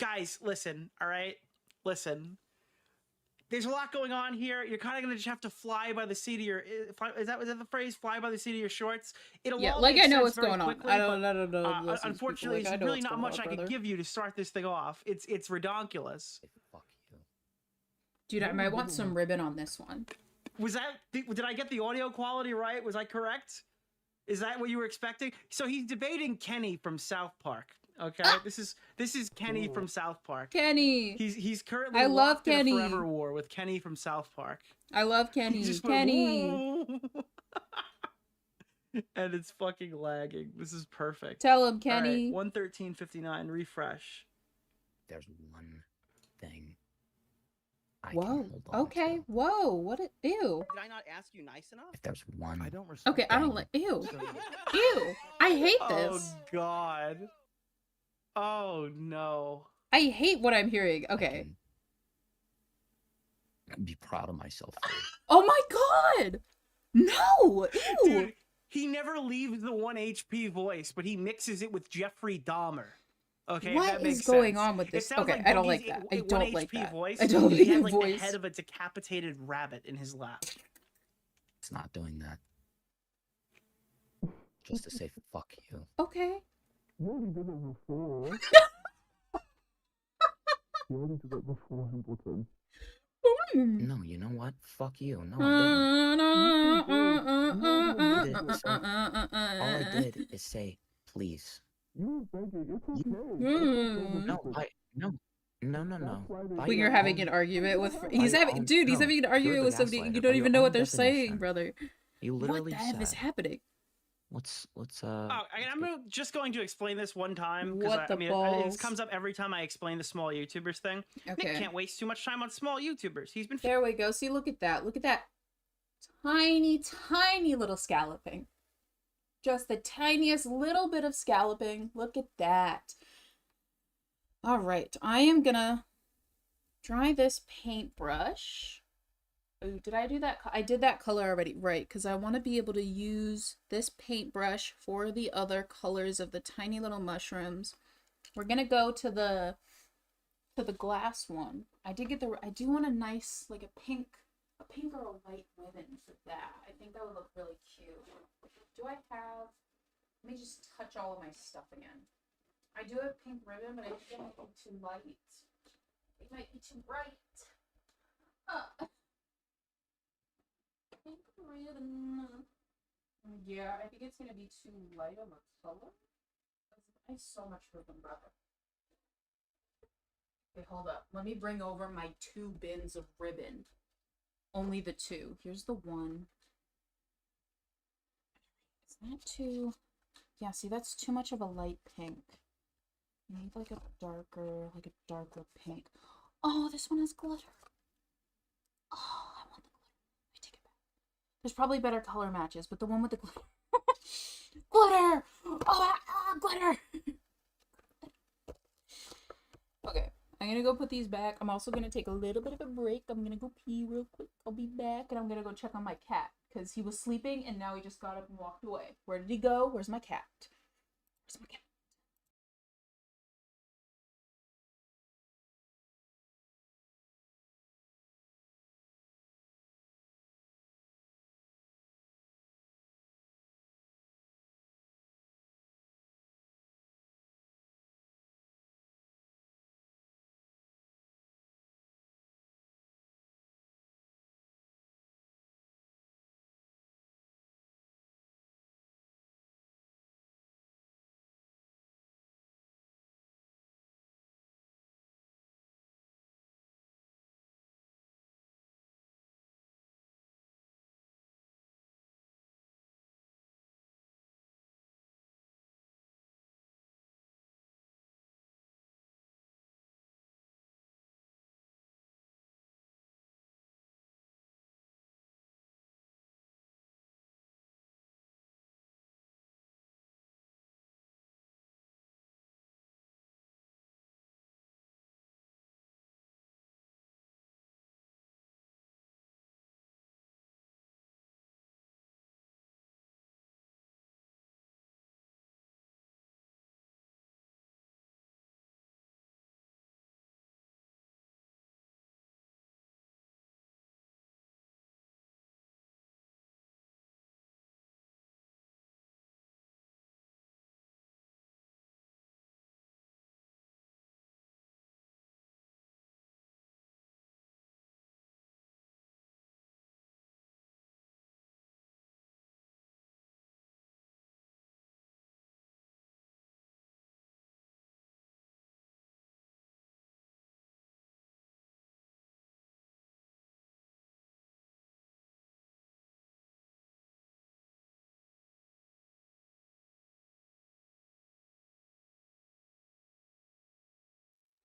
guys, listen, all right? Listen. There's a lot going on here. You're kind of going to just have to fly by the seat of your... Is that the phrase? Fly by the seat of your shorts? It'll all like make I know sense what's very going on. quickly, I don't but, know. unfortunately, Like, I there's know really what's not going much on, I can brother. give you to start this thing off. It's redonkulous. Dude, I might want some ribbon on this one. Did I get the audio quality right? Was I correct? Is that what you were expecting? So he's debating Kenny from South Park. Okay, this is Kenny from South Park. Kenny. He's currently I love locked in a Kenny. forever war with Kenny from South Park. I love Kenny. He just went, Kenny. "Whoa." And it's fucking lagging. This is perfect. Tell him, Kenny. 113.59 refresh. There's one thing. Whoa. Okay. Whoa. What? Ew. Did I not ask you nice enough? If there's one. I don't Okay. I don't like. Ew. Ew. I hate this. Oh God. Oh no. I hate what I'm hearing. Okay. be proud of myself for. Oh my God. No. Ew. Dude, he never leaves the 1 HP voice, but he mixes it with Jeffrey Dahmer. Okay, What if that makes is going sense. on with It this? sounds Okay, I don't Boogie's like that. I 1 don't like HP that. Voice. I don't He like had the like voice. the head of a decapitated rabbit in his lap. It's not doing that. Just to say fuck you. Okay. You already did it before. You already did it before, Himpleton. No, you know what? Fuck you. No, I didn't. All I did is say, please. You were begging. It's okay. No, no. When you're having an argument with, he's having, dude, he's having an argument with somebody, and you don't even know what they're saying, brother. You What literally the F is said, happening? I'm just going to explain this one time because What the it balls? comes up every time I explain the small YouTubers thing. Okay. Nick can't waste too much time on small YouTubers. He's been There we go. See, look at that. Look at that tiny, tiny little scalloping. Just the tiniest little bit of scalloping. Look at that. All right. I am gonna dry this paintbrush. Ooh, did I do that? I did that color already, right? Because I want to be able to use this paintbrush for the other colors of the tiny little mushrooms. We're gonna go to the glass one. I do want a nice, like a pink or a white ribbon for that. I think that would look really cute. Do I have? Let me just touch all of my stuff again. I do have pink ribbon, but I think it might be too light. It might be too bright. Pink ribbon. Yeah, I think it's gonna be too light of a color. I have so much ribbon, brother. Okay, hold up. Let me bring over my 2 bins of ribbon. Only the 2. Here's the 1. Is that too? Yeah, see, that's too much of a light pink. I need like a darker pink. Oh, this one has glitter. Oh, I want the glitter. Let me take it back. There's probably better color matches, but the one with the glitter. Glitter! Oh, glitter! Okay, I'm gonna go put these back. I'm also gonna take a little bit of a break. I'm gonna go pee real quick. I'll be back, and I'm gonna go check on my cat because he was sleeping and now he just got up and walked away. Where did he go? Where's my cat?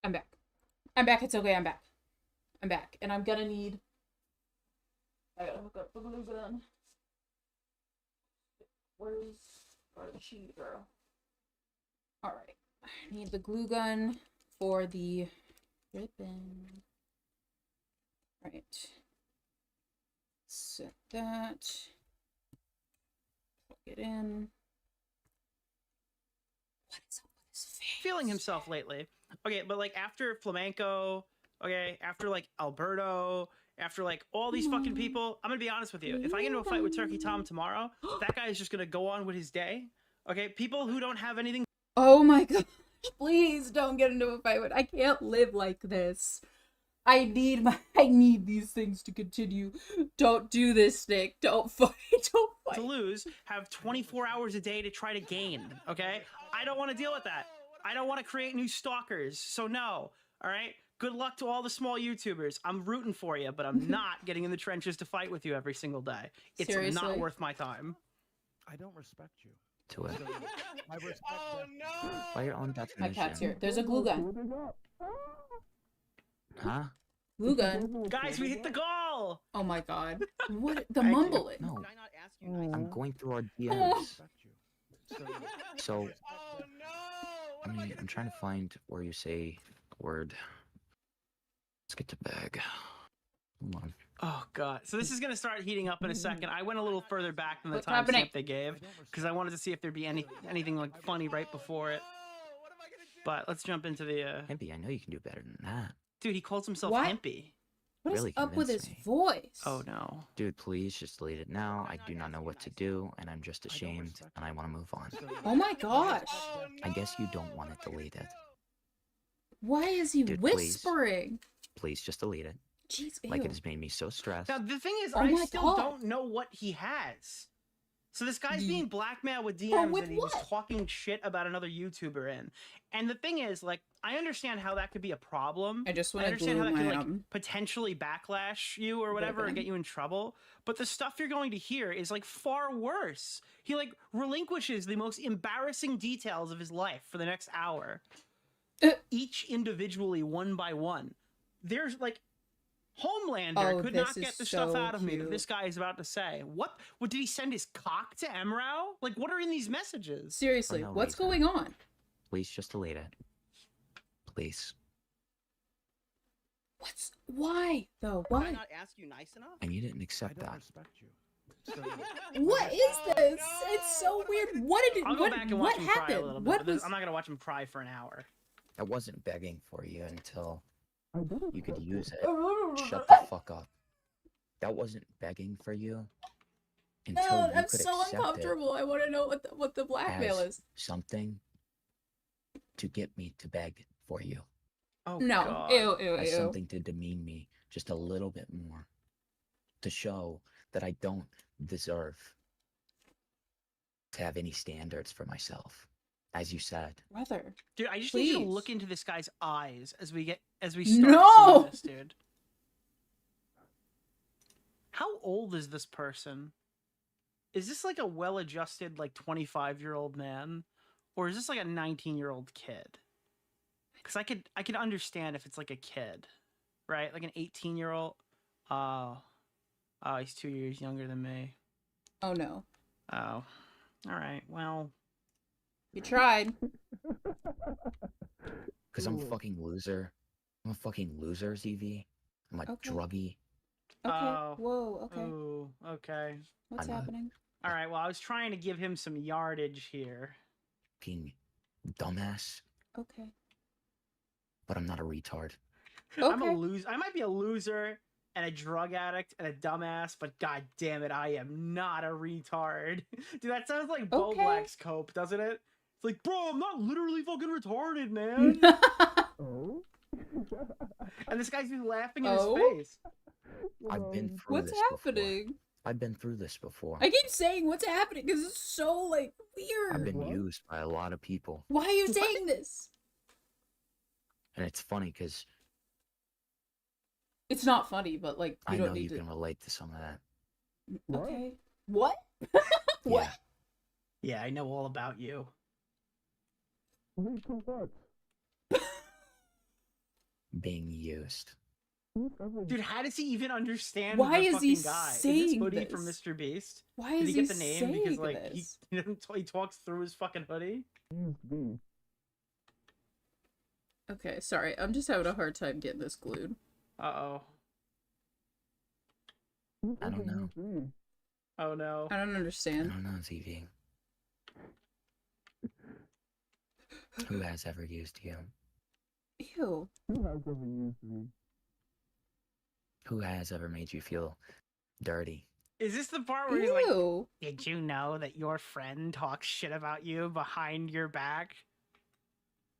I'm back. I'm back. It's okay. I'm back. I'm back. And I'm gonna need... I gotta hook up the glue gun. Where's she, girl? Alright. I need the glue gun for the ribbon. Right. Set that. Plug it in. What is up with his face? Feeling himself lately. Okay, but like after Flamenco, okay, after like Alberto, after like all these fucking people, I'm gonna be honest with you. If I get into a fight with Turkey Tom tomorrow, that guy is just gonna go on with his day. Okay, people who don't have anything. Oh my god. Please don't get into a fight with... I can't live like this. I need these things to continue. Don't do this, Nick. Don't fight. Don't fight. To lose, have 24 hours a day to try to gain, okay? I don't want to deal with that. I don't want to create new stalkers, so no, all right? Good luck to all the small YouTubers. I'm rooting for you, but I'm not getting in the trenches to fight with you every single day. It's Seriously? not worth my time. I don't respect you. To it. I respect By your own My definition. cat's here. There's a glue gun. Huh? Glue gun. Guys, we hit the goal! Oh my god. What? The Thank you. mumbling. No. I'm going through our DMs. Oh. So, I mean, I'm trying to find where you say the word. Let's get to bag. Hold on. Oh god. So this is gonna start heating up in a second. I went a little further back than the What's happening? timestamp they gave because I wanted to see if there'd be anything like funny right before it. But let's jump into the Hempy, I know you can do better than that. Dude, he calls himself What? Hempy. What is Really up with his convince me. voice? Oh no. Dude, please just delete it now. I do not know what to do, and I'm just ashamed, and I want to move on. Oh my gosh. I guess you don't want to delete it. Why is he Dude, please. whispering? Please just delete it. Jeez, Like ew. it has made me so stressed. Now the thing is, Oh I my still God. don't know what he has. So this guy's being blackmailed with Bro, DMs with that he was what? talking shit about another YouTuber in. And the thing is, like, I understand how that could be a problem. I just I want to understand glue how that could my like potentially backlash you or whatever or ribbon. get you in trouble. But the stuff you're going to hear is like far worse. He like relinquishes the most embarrassing details of his life for the next hour. Each individually, one by one. There's like Homelander Oh, could this not get is the stuff so out of me that cute. this guy is about to say. What did he send his cock to Emrao? Like what are in these messages? Seriously, For no what's reason. going on? Please just delete it. Please. Why though? Why? ask you nice enough? And you didn't accept that. What is this? It's so weird. What did it? I'll go back and watch him cry a little happened? bit. What but this- was? I'm not gonna watch him cry for an hour. I wasn't begging for you until you could use it. Shut the fuck up. That wasn't begging for you until No, you I'm could so accept uncomfortable. I want to know what the it blackmail as is. something to get me to beg for you. Oh No. God. Ew, ew, As ew. something to demean me just a little bit more. To show that I don't deserve to have any standards for myself. As you said. Brother. Dude, I just need you to Please. look into this guy's eyes as we start No! seeing this, dude. How old is this person? Is this like a well-adjusted, like 25-year-old man, or is this like a 19-year-old kid? Because I could understand if it's like a kid, right? Like an 18-year-old. Oh, he's 2 years younger than me. Oh no. Oh, all right. Well, You tried. Because I'm a fucking loser. I'm a fucking loser, ZV. I'm a Okay. druggie. Okay. Oh. Whoa. Okay. oh, okay. What's I'm a- happening? All right. Well, I was trying to give him some yardage here. Fucking dumbass. Okay. But I'm not a retard. I'm a Okay. loser. I might be a loser and a drug addict and a dumbass, but god damn it, I am not a retard. Dude, that sounds like Bo Okay. Black's cope, doesn't it? It's like, bro, I'm not literally fucking retarded, man. Oh? And this guy's just laughing in Oh? his face. I've been through What's this happening? before. I've been through this before. I keep saying what's happening because it's so like I've weird. been used by a lot of people. Why are you saying this? And it's funny because It's not funny, but like I you know don't you need to. can relate to some of that. Okay. What? Yeah. Yeah, I know all about you. Being used. Dude, how does he even understand Why the is he fucking guy? saying is this hoodie from this? Mr. Beast? Why Did is he he get the name because saying like this? he talks through his fucking hoodie? Okay, sorry. I'm just having a hard time getting this glued. Uh-oh. I don't know. Oh no. I don't I understand. don't know, ZV. Who has ever used you? Ew. Who has ever made you feel dirty? Is this the part where he's like, Ew. did you know that your friend talks shit about you behind your back?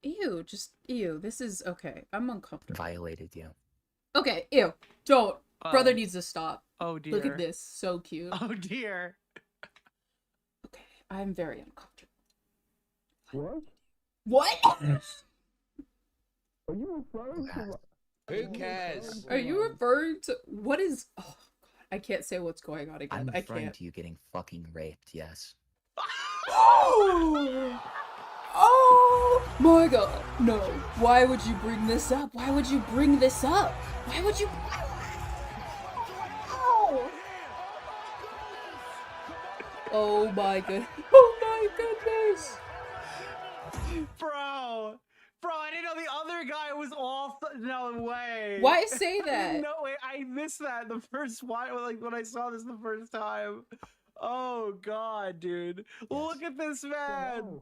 Ew. Just ew. This is okay. I'm uncomfortable. Violated you. Okay. Ew. Don't. Brother Oh. needs to stop. Oh dear. Look at this. So cute. Oh dear. Okay. I'm very uncomfortable. What? What? Are you referring to? Who cares? Are you referring to what is? Oh God, I can't say what's going on again. I'm I referring can't. to you getting fucking raped, yes. Oh! Oh my God! No. Why would you bring this up? Why would you bring this up? Why would you? Ow! Oh my god! Oh my goodness! Bro, I didn't know the other guy was all. No way. Why say that? No way. I missed that the first like when I saw this the first time. Oh God, dude! Look at this man.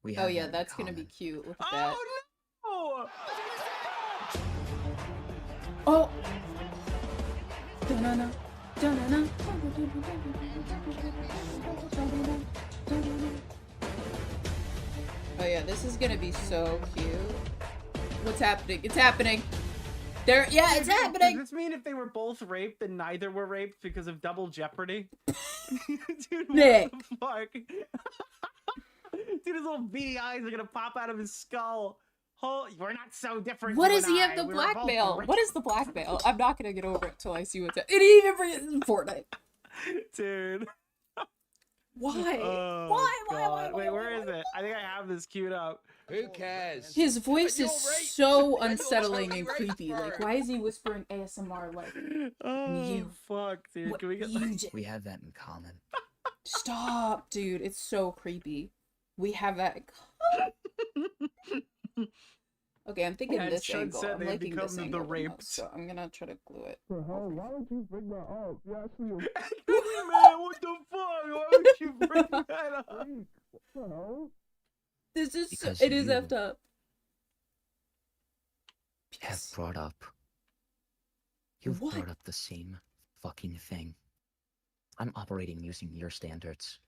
We Oh have yeah, that in that's gonna be common. cute. Look at that. Oh Oh. Da-na-na. Da-na-na. Oh yeah, this is gonna be so cute. What's happening? It's happening. There, yeah, it's happening. Does this mean if they were both raped, then neither were raped because of double jeopardy? Dude, Nick. what the fuck? Dude, his little beady eyes are gonna pop out of his skull. Oh, we're not so different. What you does and he have I. the We were both blackmail? raped. What is the blackmail? I'm not gonna get over it till I see what's it even in Fortnite. Dude. Why? Oh, Why? Wait, where is it? I think I have this queued up. Who cares? His voice is so unsettling and creepy. Like, why is he whispering ASMR? Like, Oh, you. fuck, dude. What Can we get you like... j- We have that in common. Stop, dude. It's so creepy. We have that. Okay, I'm thinking Yeah, this Chud angle. said I'm they liking this become angle the the most, raped. so I'm gonna try to glue it. The hell? Why would you bring that up? You actually. This is Because it is you effed up. have brought up. You've What? brought up the same fucking thing. I'm operating using your standards.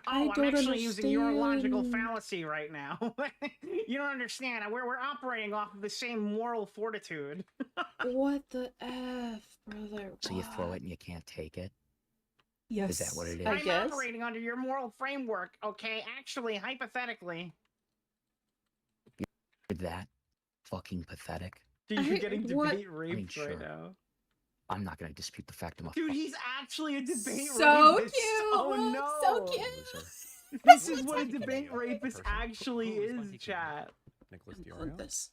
Oh, I'm actually using your logical understand. fallacy right now. You don't understand. We're operating off of the same moral fortitude. What the F, brother? So you throw it and you can't take it? Yes, Is that what it is? I'm operating under your moral framework, okay? Actually, hypothetically. You're that fucking pathetic? Dude, you're getting what? debate raped sure. right now. I'm not gonna dispute the fact I'm a Dude, he's actually a debate So rapist. cute. Oh no. So cute. loser. This is what a debate rapist actually is, chat. Nicholas Unplug this.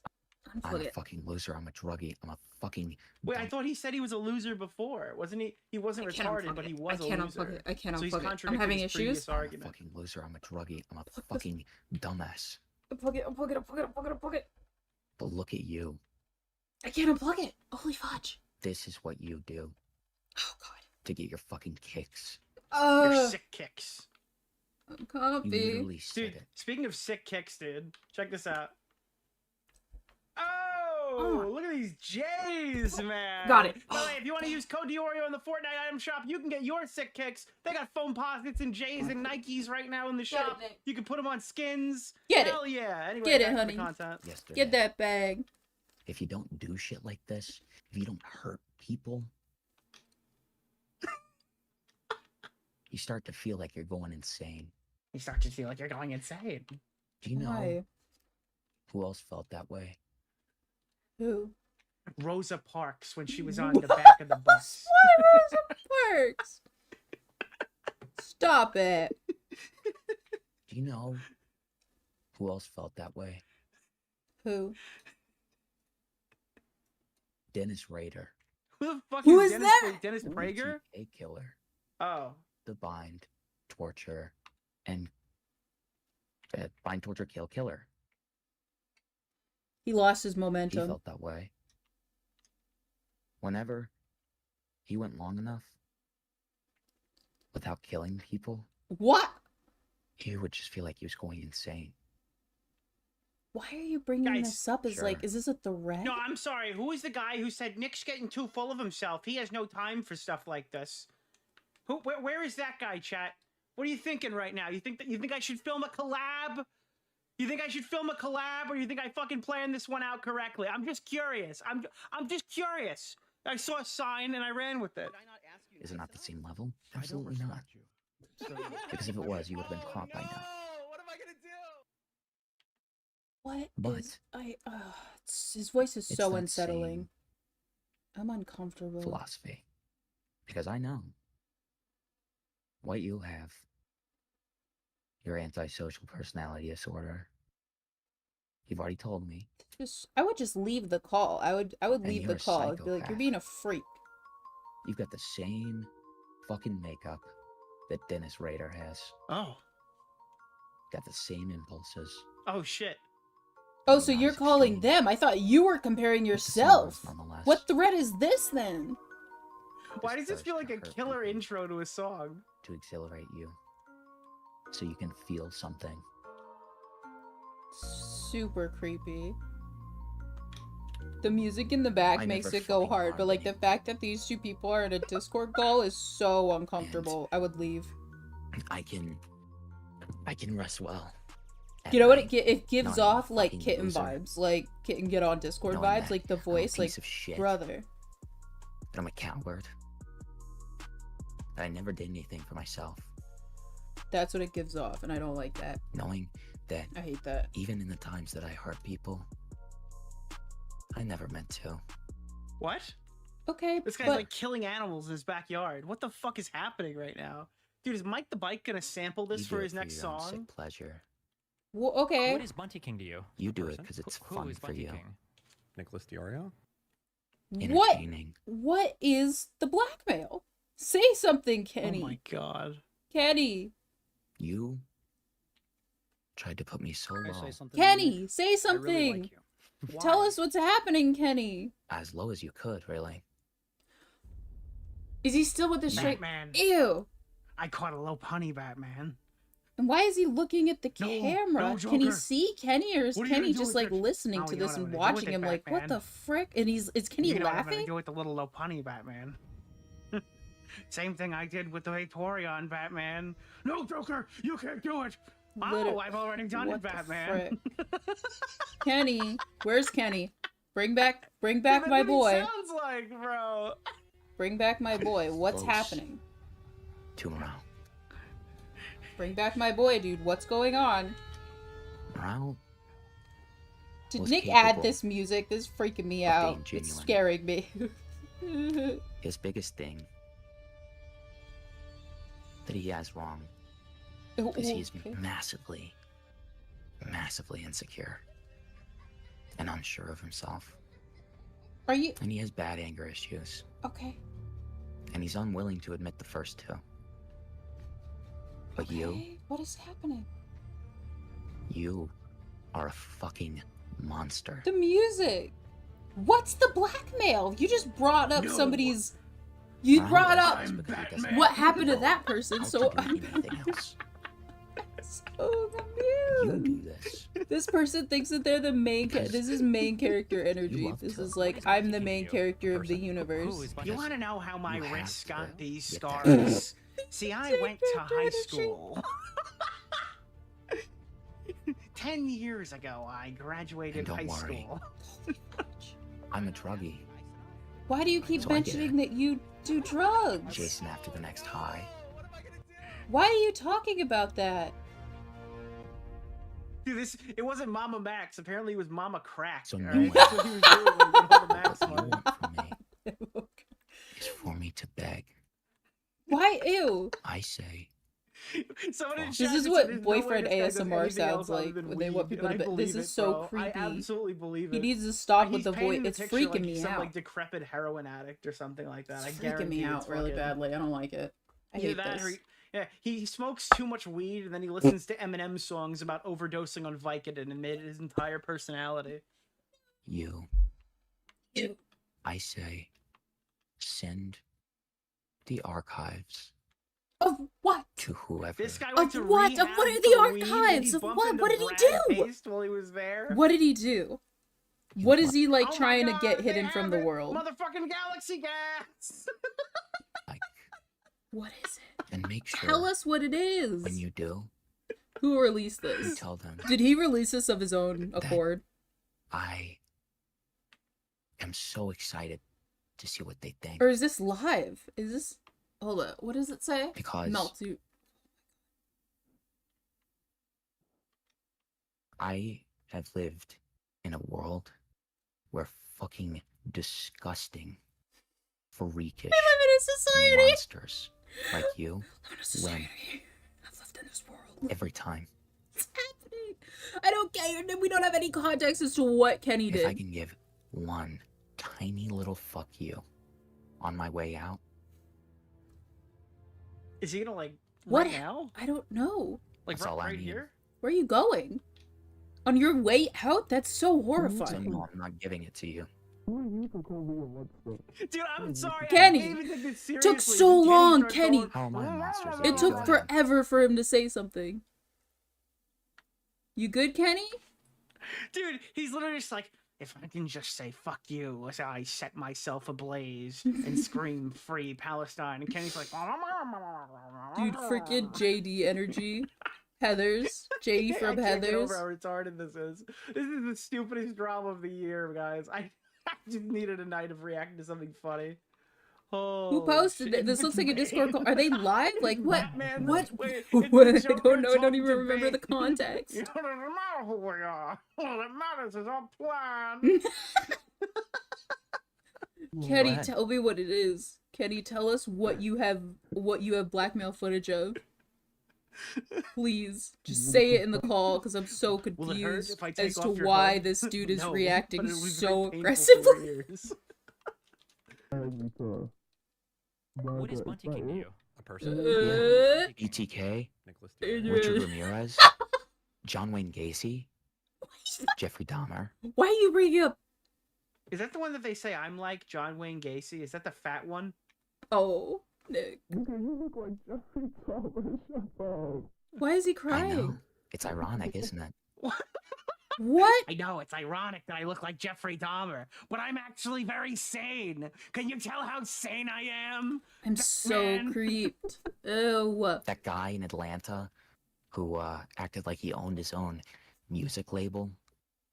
I'm Unplug a it. fucking loser. I'm a druggie. I'm a fucking. Wait, I thought he said he was a loser before, wasn't he? He wasn't I can't retarded, unplug but he it. was I a can't loser. unplug it. I can't So he's unplug it. I'm contradicting having his issues. previous I'm a argument. fucking loser. I'm a druggie. I'm a fucking dumbass. Unplug it. Unplug it. Unplug it. Unplug it. Unplug it. But look at you. I can't unplug it. Holy fudge. This is what you do. Oh god. To get your fucking kicks. Your sick kicks. I'm You comfy. literally said Dude, it. speaking of sick kicks, dude, check this out. Oh, look at these J's, man. Got it. By the way, if you want to use code Diorio in the Fortnite item shop, you can get your sick kicks. They got foam posits and J's and Nikes right now in the shop. You can put them on skins. Get it. Hell yeah. Anyway, Get it, back to the honey. content. Yesterday. Get that bag. If you don't do shit like this, if you don't hurt people, you start to feel like you're going insane. You start to feel like you're going insane. Do you know Why? who else felt that way? Who? Rosa Parks when she was on the back of the bus. Why Rosa Parks? Stop it. Do you know who else felt that way? Who? Dennis Rader. Who the fuck Who is is Dennis, that? Dennis Prager? A killer. Oh. The bind, torture, and bind, torture, kill, killer. He lost his He momentum. felt that way. Whenever he went long enough without killing people, What? he would just feel like he was going insane. Why are you bringing Guys, this up? Is like, sure. is this a threat? No, I'm sorry. Who is the guy who said Nick's getting too full of himself? He has no time for stuff like this. Where is that guy, chat? What are you thinking right now? You think I should film a collab? You think I should film a collab, or you think I fucking planned this one out correctly? I'm just curious. I'm just curious. I saw a sign and I ran with it. Is it not the same level? Absolutely not. Because if it was, you would have been caught by now. What am I gonna do? What? But is- his voice is it's so that unsettling. I'm uncomfortable. Philosophy. Because I know what you have. Your antisocial personality disorder. You've already told me. I would just leave the call. I would And leave you're the a call. I'd be like, you're psychopath. being a freak. You've got the same fucking makeup that Dennis Rader has. Oh. Got the same impulses. Oh shit. Oh, so you're calling them? I thought you were comparing yourself. nonetheless. What threat is this then? Why does this feel like a killer intro to a song? To exhilarate you. So you can feel something. Super creepy. The music in the back I makes never it go fucking hard, but like the fact that these two people are in a Discord call is so uncomfortable. I would leave. I can rest well. You know what it gives Not a off like fucking kitten loser. vibes, like kitten get on Discord Knowing vibes, that like the I'm a voice, like piece of shit. brother. That I'm a coward. That I never did anything for myself. That's what it gives off, and I don't like that. Knowing that I hate that. even in the times that I hurt people, I never meant to. What? Okay, This guy's but like killing animals in his backyard. What the fuck is happening right now? Dude, is Mike the Bike gonna sample this You for do his it next your own song? sick pleasure. well, okay. What is Bunty King to you? You A do it person? because it's Who fun is for Bunty you. King? Nicholas DeOrio? What? Entertaining. What is the blackmail? Say something, Kenny. Oh my god. Kenny. You tried to put me so low. Kenny, say something. Tell us what's happening, Kenny. As low as you could, really. Is he still with the straight? Batman. Ew. I caught a low punny, Batman. And why is he looking at the camera? no, Can he Joker. see Kenny, or is What are you Kenny gonna do just with like it? listening No, to you know this what and I'm gonna do watching with him it, like, what Batman. the frick? And is Kenny You know what I'm laughing? gonna do with the little Lopunny Batman? Same thing I did with the Vaporeon Batman. No, Joker, you can't do it. Oh, I've already done What it, the Batman. Kenny, where's Kenny? Bring back Dude, my that's what he boy. sounds like, bro. Bring back my boy. What's Close. happening? 2 morale. Bring back my boy, dude. What's going on? Morale Did was Nick add capable this music? This is freaking me of out. being It's genuine. scaring me. His biggest thing that he has wrong Oh, is he's okay. massively insecure and unsure of himself. Are you And he has bad anger issues. okay? And he's unwilling to admit the first two. But Okay, what is happening? you are a fucking monster. The music. What's the blackmail? You just brought up somebody's. You Morale brought does up this because he doesn't what want happened to know that person. how So to do I'm anything else. so You confused. do this. This person thinks that they're the main. This is main character energy. love This to. is like I'm the main character of the universe. You want to know how my You have wrists to got these get that. scars? See, I went to high school. 10 years ago, I graduated And don't high worry. school. I'm a druggie, Why do you keep So I get mentioning that you do drugs? chasing after the next high. Why are you talking about that? Dude, it wasn't Mama Max. Apparently, it was Mama Crack. So all no right? one- That's what he was doing when he went home to Max What you money. want from me is for me to beg. Why? Ew. I say, Someone in This chat is said what there's no way boyfriend this guy does ASMR anything else sounds other like than when they want weed, people and to I bet. This believe is it, so bro. creepy. I absolutely believe it. He needs to stop with He's the voice. painting the It's picture freaking like me some out. like decrepit heroin addict or something like that. It's I freaking me guarantee out it's really fucking- badly. I don't like it. I Either hate that or this. yeah, he smokes too much weed and then he listens to Eminem songs about overdosing on Vicodin and made it his entire personality. you. I say, send the archives Of what? to whoever. This guy Of went to what? Of rehab what are for the weed, and archives? he Of bumped what? into What did he Brad do? Paste while he was there. What did he do? What is he like Oh my trying God, to get they hidden from have the it! world? Motherfucking galaxy gas! What is it? And make sure Tell us what it is. when you do, Who released you this? tell them Did he release this of his own accord? I am so excited to see what they think. Or is this live? Is this... Hold up. What does it say? Because- Meltu. I have lived in a world where fucking disgusting, freakish I live in a society. monsters like you win I've lived in this world. every time. What's happening? I don't care. We don't have any context as to what Kenny If I did. can give one tiny little fuck you on my way out, Is he gonna like What? right now? I don't know. Like That's all I right need. here? Where are you going? On your way out? That's so so horrifying. no, I'm not giving it to you. Dude, I'm sorry. Kenny, I can't even take this took seriously. so Kenny long, starts Kenny. going, How am I a monster? It Go took ahead. forever for him to say something. You good, Kenny? Dude, he's literally just like, if I can just say fuck you as I set myself ablaze and scream free Palestine. And Kenny's like, Dude, freaking JD energy. Heathers. JD from I can't get Heathers. over how retarded this is. This is the stupidest drama of the year, guys. I just needed a night of reacting to something funny. Oh, Who posted shit. it? This looks like a Discord call. Are they live? Like what? Batman, What? wait, What? it's I the don't Joker know. I don't talking even to remember the Bane. context. It doesn't matter who we are. All that matters is our plan. Kenny, What? tell me what it is. Kenny, tell us what you have blackmail footage of. Please, just say it in the call because I'm so Will it hurt confused if I take as to off your why hood? this dude is No, reacting but it was so very painful for your aggressively. ears. What is Monty King to you? A person? BTK, Nicholas Richard Ramirez, John Wayne Gacy, Jeffrey Dahmer. Why are you bringing up? Is that the one that they say I'm like John Wayne Gacy? Is that the fat one? Oh, Nick. You look like Jeffrey Dahmer. Shut up. Why is he I crying? know. It's ironic, isn't it? What? I know, it's ironic that I look like Jeffrey Dahmer, but I'm actually very sane. Can you tell how sane I am? I'm so creeped. Ew. That guy in Atlanta who acted like he owned his own music label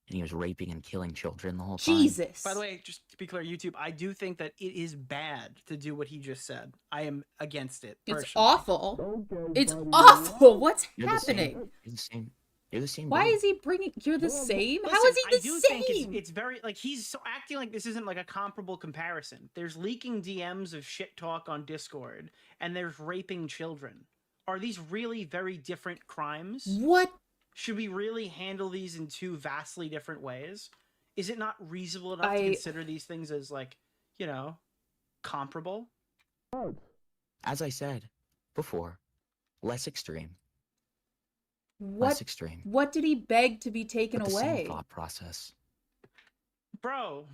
and he was raping and killing children the whole time. Jesus. By the way, just to be clear, YouTube, I do think that it is bad to do what he just said. I am against it. It's personally. awful. It's awful. What's You're the same. happening? You're the same. You're the same. Why dude. is he bringing? You're the same? How Listen, is he I the do same? think it's very like he's so acting like this isn't like a comparable comparison. There's leaking DMs of shit talk on Discord, and there's raping children. Are these really very different crimes? What? Should we really handle these in two vastly different ways? Is it not reasonable enough to consider these things as like, you know, comparable? As I said before, less extreme. What? Less extreme. What did he beg to be taken But the away? same thought process. Bro,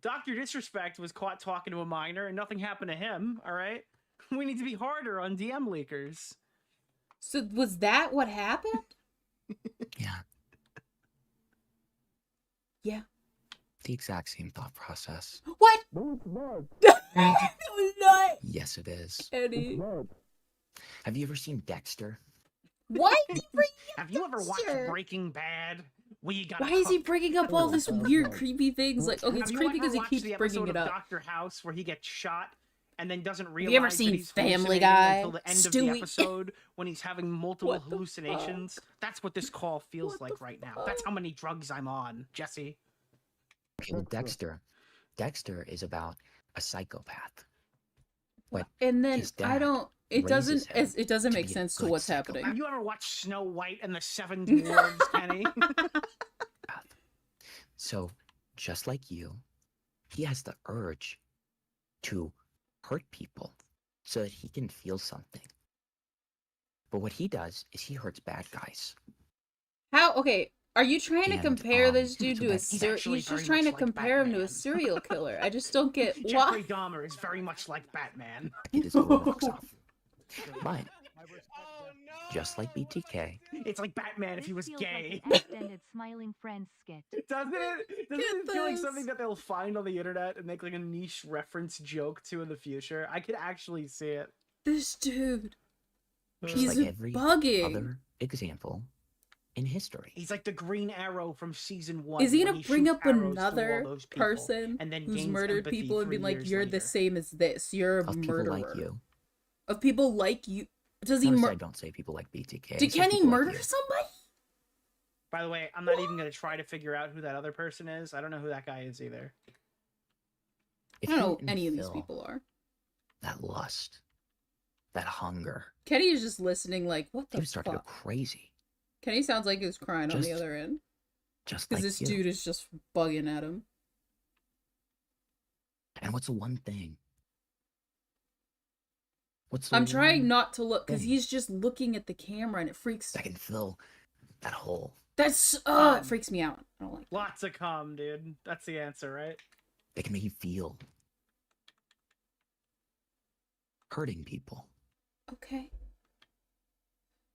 Dr. Disrespect was caught talking to a minor and nothing happened to him, all right? We need to be harder on DM leakers. So was that what happened? Yeah. Yeah. The exact same thought process. What? No, it's not. That was not. Yes, it is. Eddie. Have you ever seen Dexter? What? Have you ever watched Dexter? Breaking Bad? We got. Why is he bringing up all this weird, creepy things? Like, okay, it's Have creepy you ever because he watched keeps the bringing episode it of up. Dr. House where he gets shot and then doesn't realize you ever that seen he's Family hallucinating Guy? until the end of Stewie? the episode when he's having multiple What the hallucinations? That's what this call feels like right now. That's how many drugs I'm on, Jesse. Okay, well, Dexter is about a psychopath. But And then his I dad don't. It raises doesn't. him It doesn't to make be a sense to good what's psychopath. happening. Have you ever watched Snow White and the Seven Dwarves, Kenny? So, just like you, he has the urge to hurt people so that he can feel something. But what he does is he hurts bad guys. How? Okay. Are you trying to And, compare this dude so to a that's- serial? actually He's just very trying to much like compare him to a Batman. serial killer. I just don't get Jeffrey why. Dahmer is very much like Batman. Get his own rocks off. But, just like BTK, It's like Batman if he was feels gay. Like an extended smiling friends skit. Doesn't it? Doesn't Get it feel like this. something that they'll find on the internet and make like a niche reference joke to in the future? I could actually see it. This dude. just He's like every bugging. other example in history. He's like the Green Arrow from season 1. Is he when gonna bring shoots up arrows through all another those people person and then who's gains murdered empathy people and be 3 like, years "You're the later? same as this. You're a Of people murderer." like you. Of people like you. Does he Notice I murder? don't say people like BTK. I Did say Kenny people like murder you. somebody? By the way, I'm not even gonna try to figure out who that other person is. I don't know who that guy is either. If I don't you know who didn't any of these feel people are. That lust, that hunger, Kenny is just listening, like, what he the would start to go fuck? crazy. Kenny sounds like he's crying on the Just- other end Just because like this you. dude is just bugging at him. And what's the one thing? What's the I'm trying one not to look because thing he's just looking at the camera and it freaks. that can fill that hole? That's it freaks me out. I don't like. Lots of cum, dude. That's the answer, right? That can make you feel hurting people. Okay.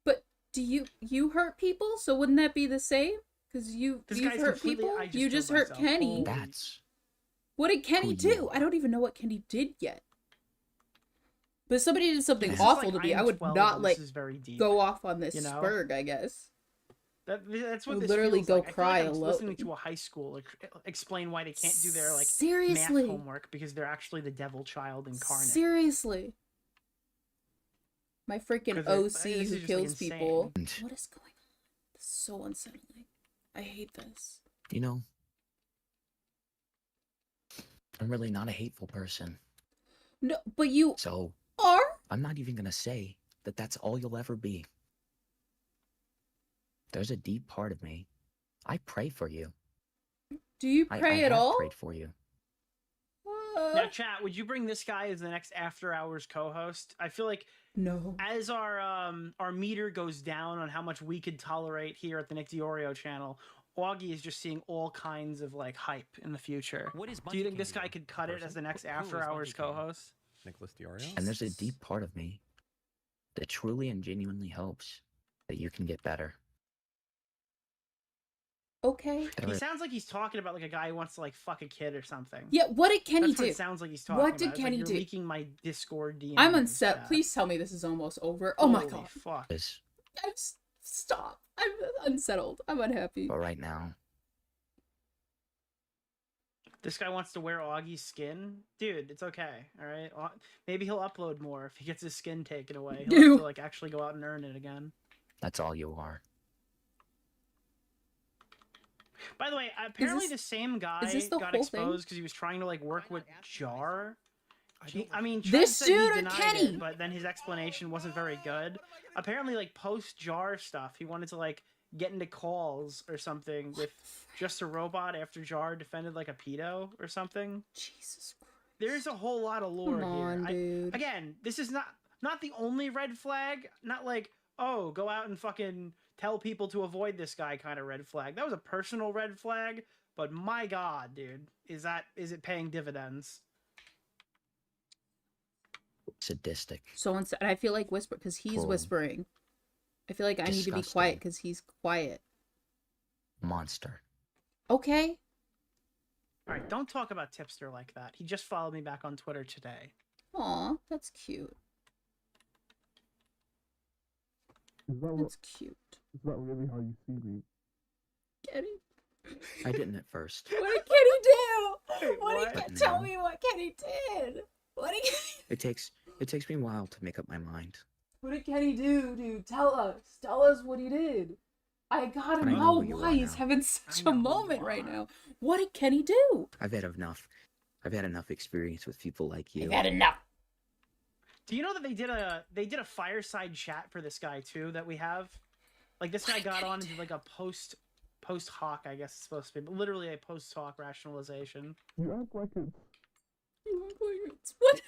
But do you hurt people? So wouldn't that be the same? Because you've This hurt guy's completely- people. I just You killed just hurt myself. Kenny. That's What did Kenny who do? you I don't even know what Kenny did yet. But if somebody did something This is awful like to me, I I'm would 12 not and like this is very deep, go off on this you know? spurg, I guess. That's what Would this literally feels go like. I feel cry like I'm alone. listening to a high school explain why they can't do their like Seriously. math homework because they're actually the devil child incarnate. Seriously. My freaking 'Cause OC this is who just, like, kills insane. people. What is going on? This is so unsettling. I hate this. You know, I'm really not a hateful person. No, but you So are? I'm not even gonna say that that's all you'll ever be. There's a deep part of me. I pray for you. Do you I pray at have all? prayed for you. Now, chat, would you bring this guy as the next After Hours co-host? I feel like no. As our meter goes down on how much we could tolerate here at the Nick DeOrio channel, Augie is just seeing all kinds of like hype in the future. What is Do you think this Bunty guy King? could cut it as Person? the next Who After is Hours Bunty King? co-host? Nicholas DeOrio? And there's a deep part of me that truly and genuinely hopes that you can get better. Okay. He sounds like he's talking about like a guy who wants to like fuck a kid or something. Yeah, what did Kenny That's do? what it sounds like he's talking What did about. It's Kenny like, do? You're leaking my Discord DMs. I'm unset. chat. Please tell me this is almost over. Oh my Holy god. fuck. Stop. I'm unsettled. I'm unhappy. But right now, This guy wants to wear Augie's skin? Dude, it's okay, alright? Maybe he'll upload more if he gets his skin taken away. He'll have to like actually go out and earn it again. that's all you are. By the way, apparently this- the same guy is this the got whole thing? exposed because he was trying to like work with Jar. I mean, This Trent said he dude or denied Kenny? it, but then his explanation wasn't very good. Apparently, like post Jar stuff, he wanted to like get into calls or something with just a robot after Jar defended like a pedo or something. Jesus Christ. There's a whole lot of lore Come on, here. dude. Again, this is not the only red flag. Not like, oh, go out and fucking tell people to avoid this guy kind of red flag. That was a personal red flag, but my god, dude, is it paying dividends? Sadistic. So and I feel like whisper because he's Cool. whispering. I feel like I need to be quiet because he's quiet. Monster. Okay. All right, don't talk about Tipster like that. He just followed me back on Twitter today. Aw, that's cute. That's cute. It's not really how you see me. Kenny. I didn't at first. What did Kenny do? Wait, What what? did tell me what Kenny did? What did It takes me a while to make up my mind. What did Kenny do, dude? Tell us. Tell us what he did. I gotta I know know who you why are he's now. having such a moment right now. What did Kenny do? I've had enough. I've had enough experience with people like you. I've had enough. Do you know that they did a fireside chat for this guy too that we have? Like this guy got on and did like a post hoc, I guess it's supposed to be, but literally a post hoc rationalization. You act like it's. You look like it's what?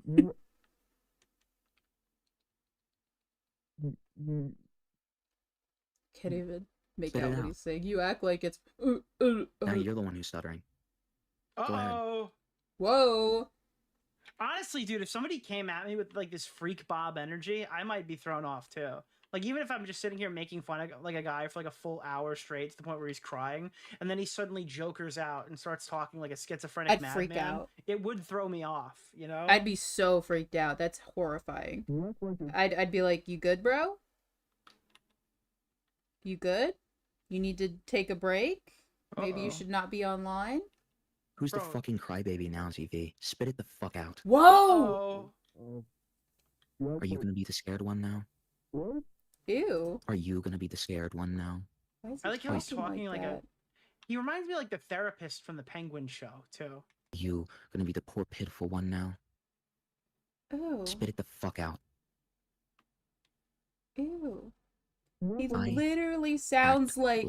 You Can't even make Spit out it what out. he's saying. You act like it's. Now you're the one who's stuttering. Go ahead. Uh-oh. Whoa. Honestly, dude, if somebody came at me with like this freak Bob energy, I might be thrown off too. Like even if I'm just sitting here making fun of like a guy for like a full hour straight to the point where he's crying, and then he suddenly jokers out and starts talking like a schizophrenic I'd madman, freak out. it would throw me off, you know? I'd be so freaked out. That's horrifying. I'd be like, you good, bro? You good? You need to take a break? Maybe you should not be online? Who's the fucking crybaby now, ZV? Spit it the fuck out. Whoa! Are you gonna be the scared one now? What? Ew. Are you gonna be the scared one now? Why is I like how he's talking like that? he reminds me like the therapist from the Penguin show too. Are you gonna be the poor pitiful one now? Ew. Spit it the fuck out. Ew. He I literally sounds like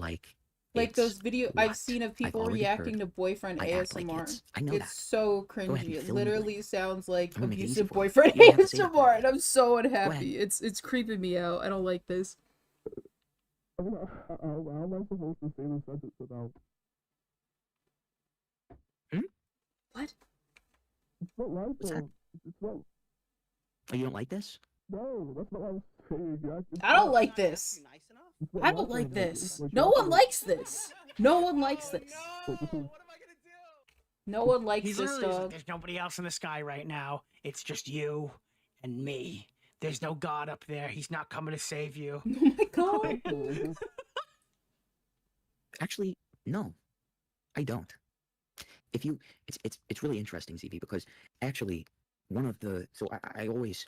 it's those video I've what seen of people already reacting heard. to boyfriend I act like ASMR. it's- I know it's that. so Go ahead and cringy. It fill in the literally sounds like I'm gonna make it easy abusive for you. boyfriend You don't have to say that ASMR, and I'm so ahead. unhappy. It's creeping me out. I don't like this. I mean, how am I supposed to say this sentence without? What? It's not right, What's that? though. It's not. Oh, you don't like this? No, that's not what I was saying. I don't like this. I don't like this. No one likes this. No one likes this. No one likes He's this, literally just like, dog. there's nobody else in the sky right now. It's just you and me. There's no God up there. He's not coming to save you. Oh my god. Actually, no, I don't. If you, it's really interesting, ZV, because actually, one of the I always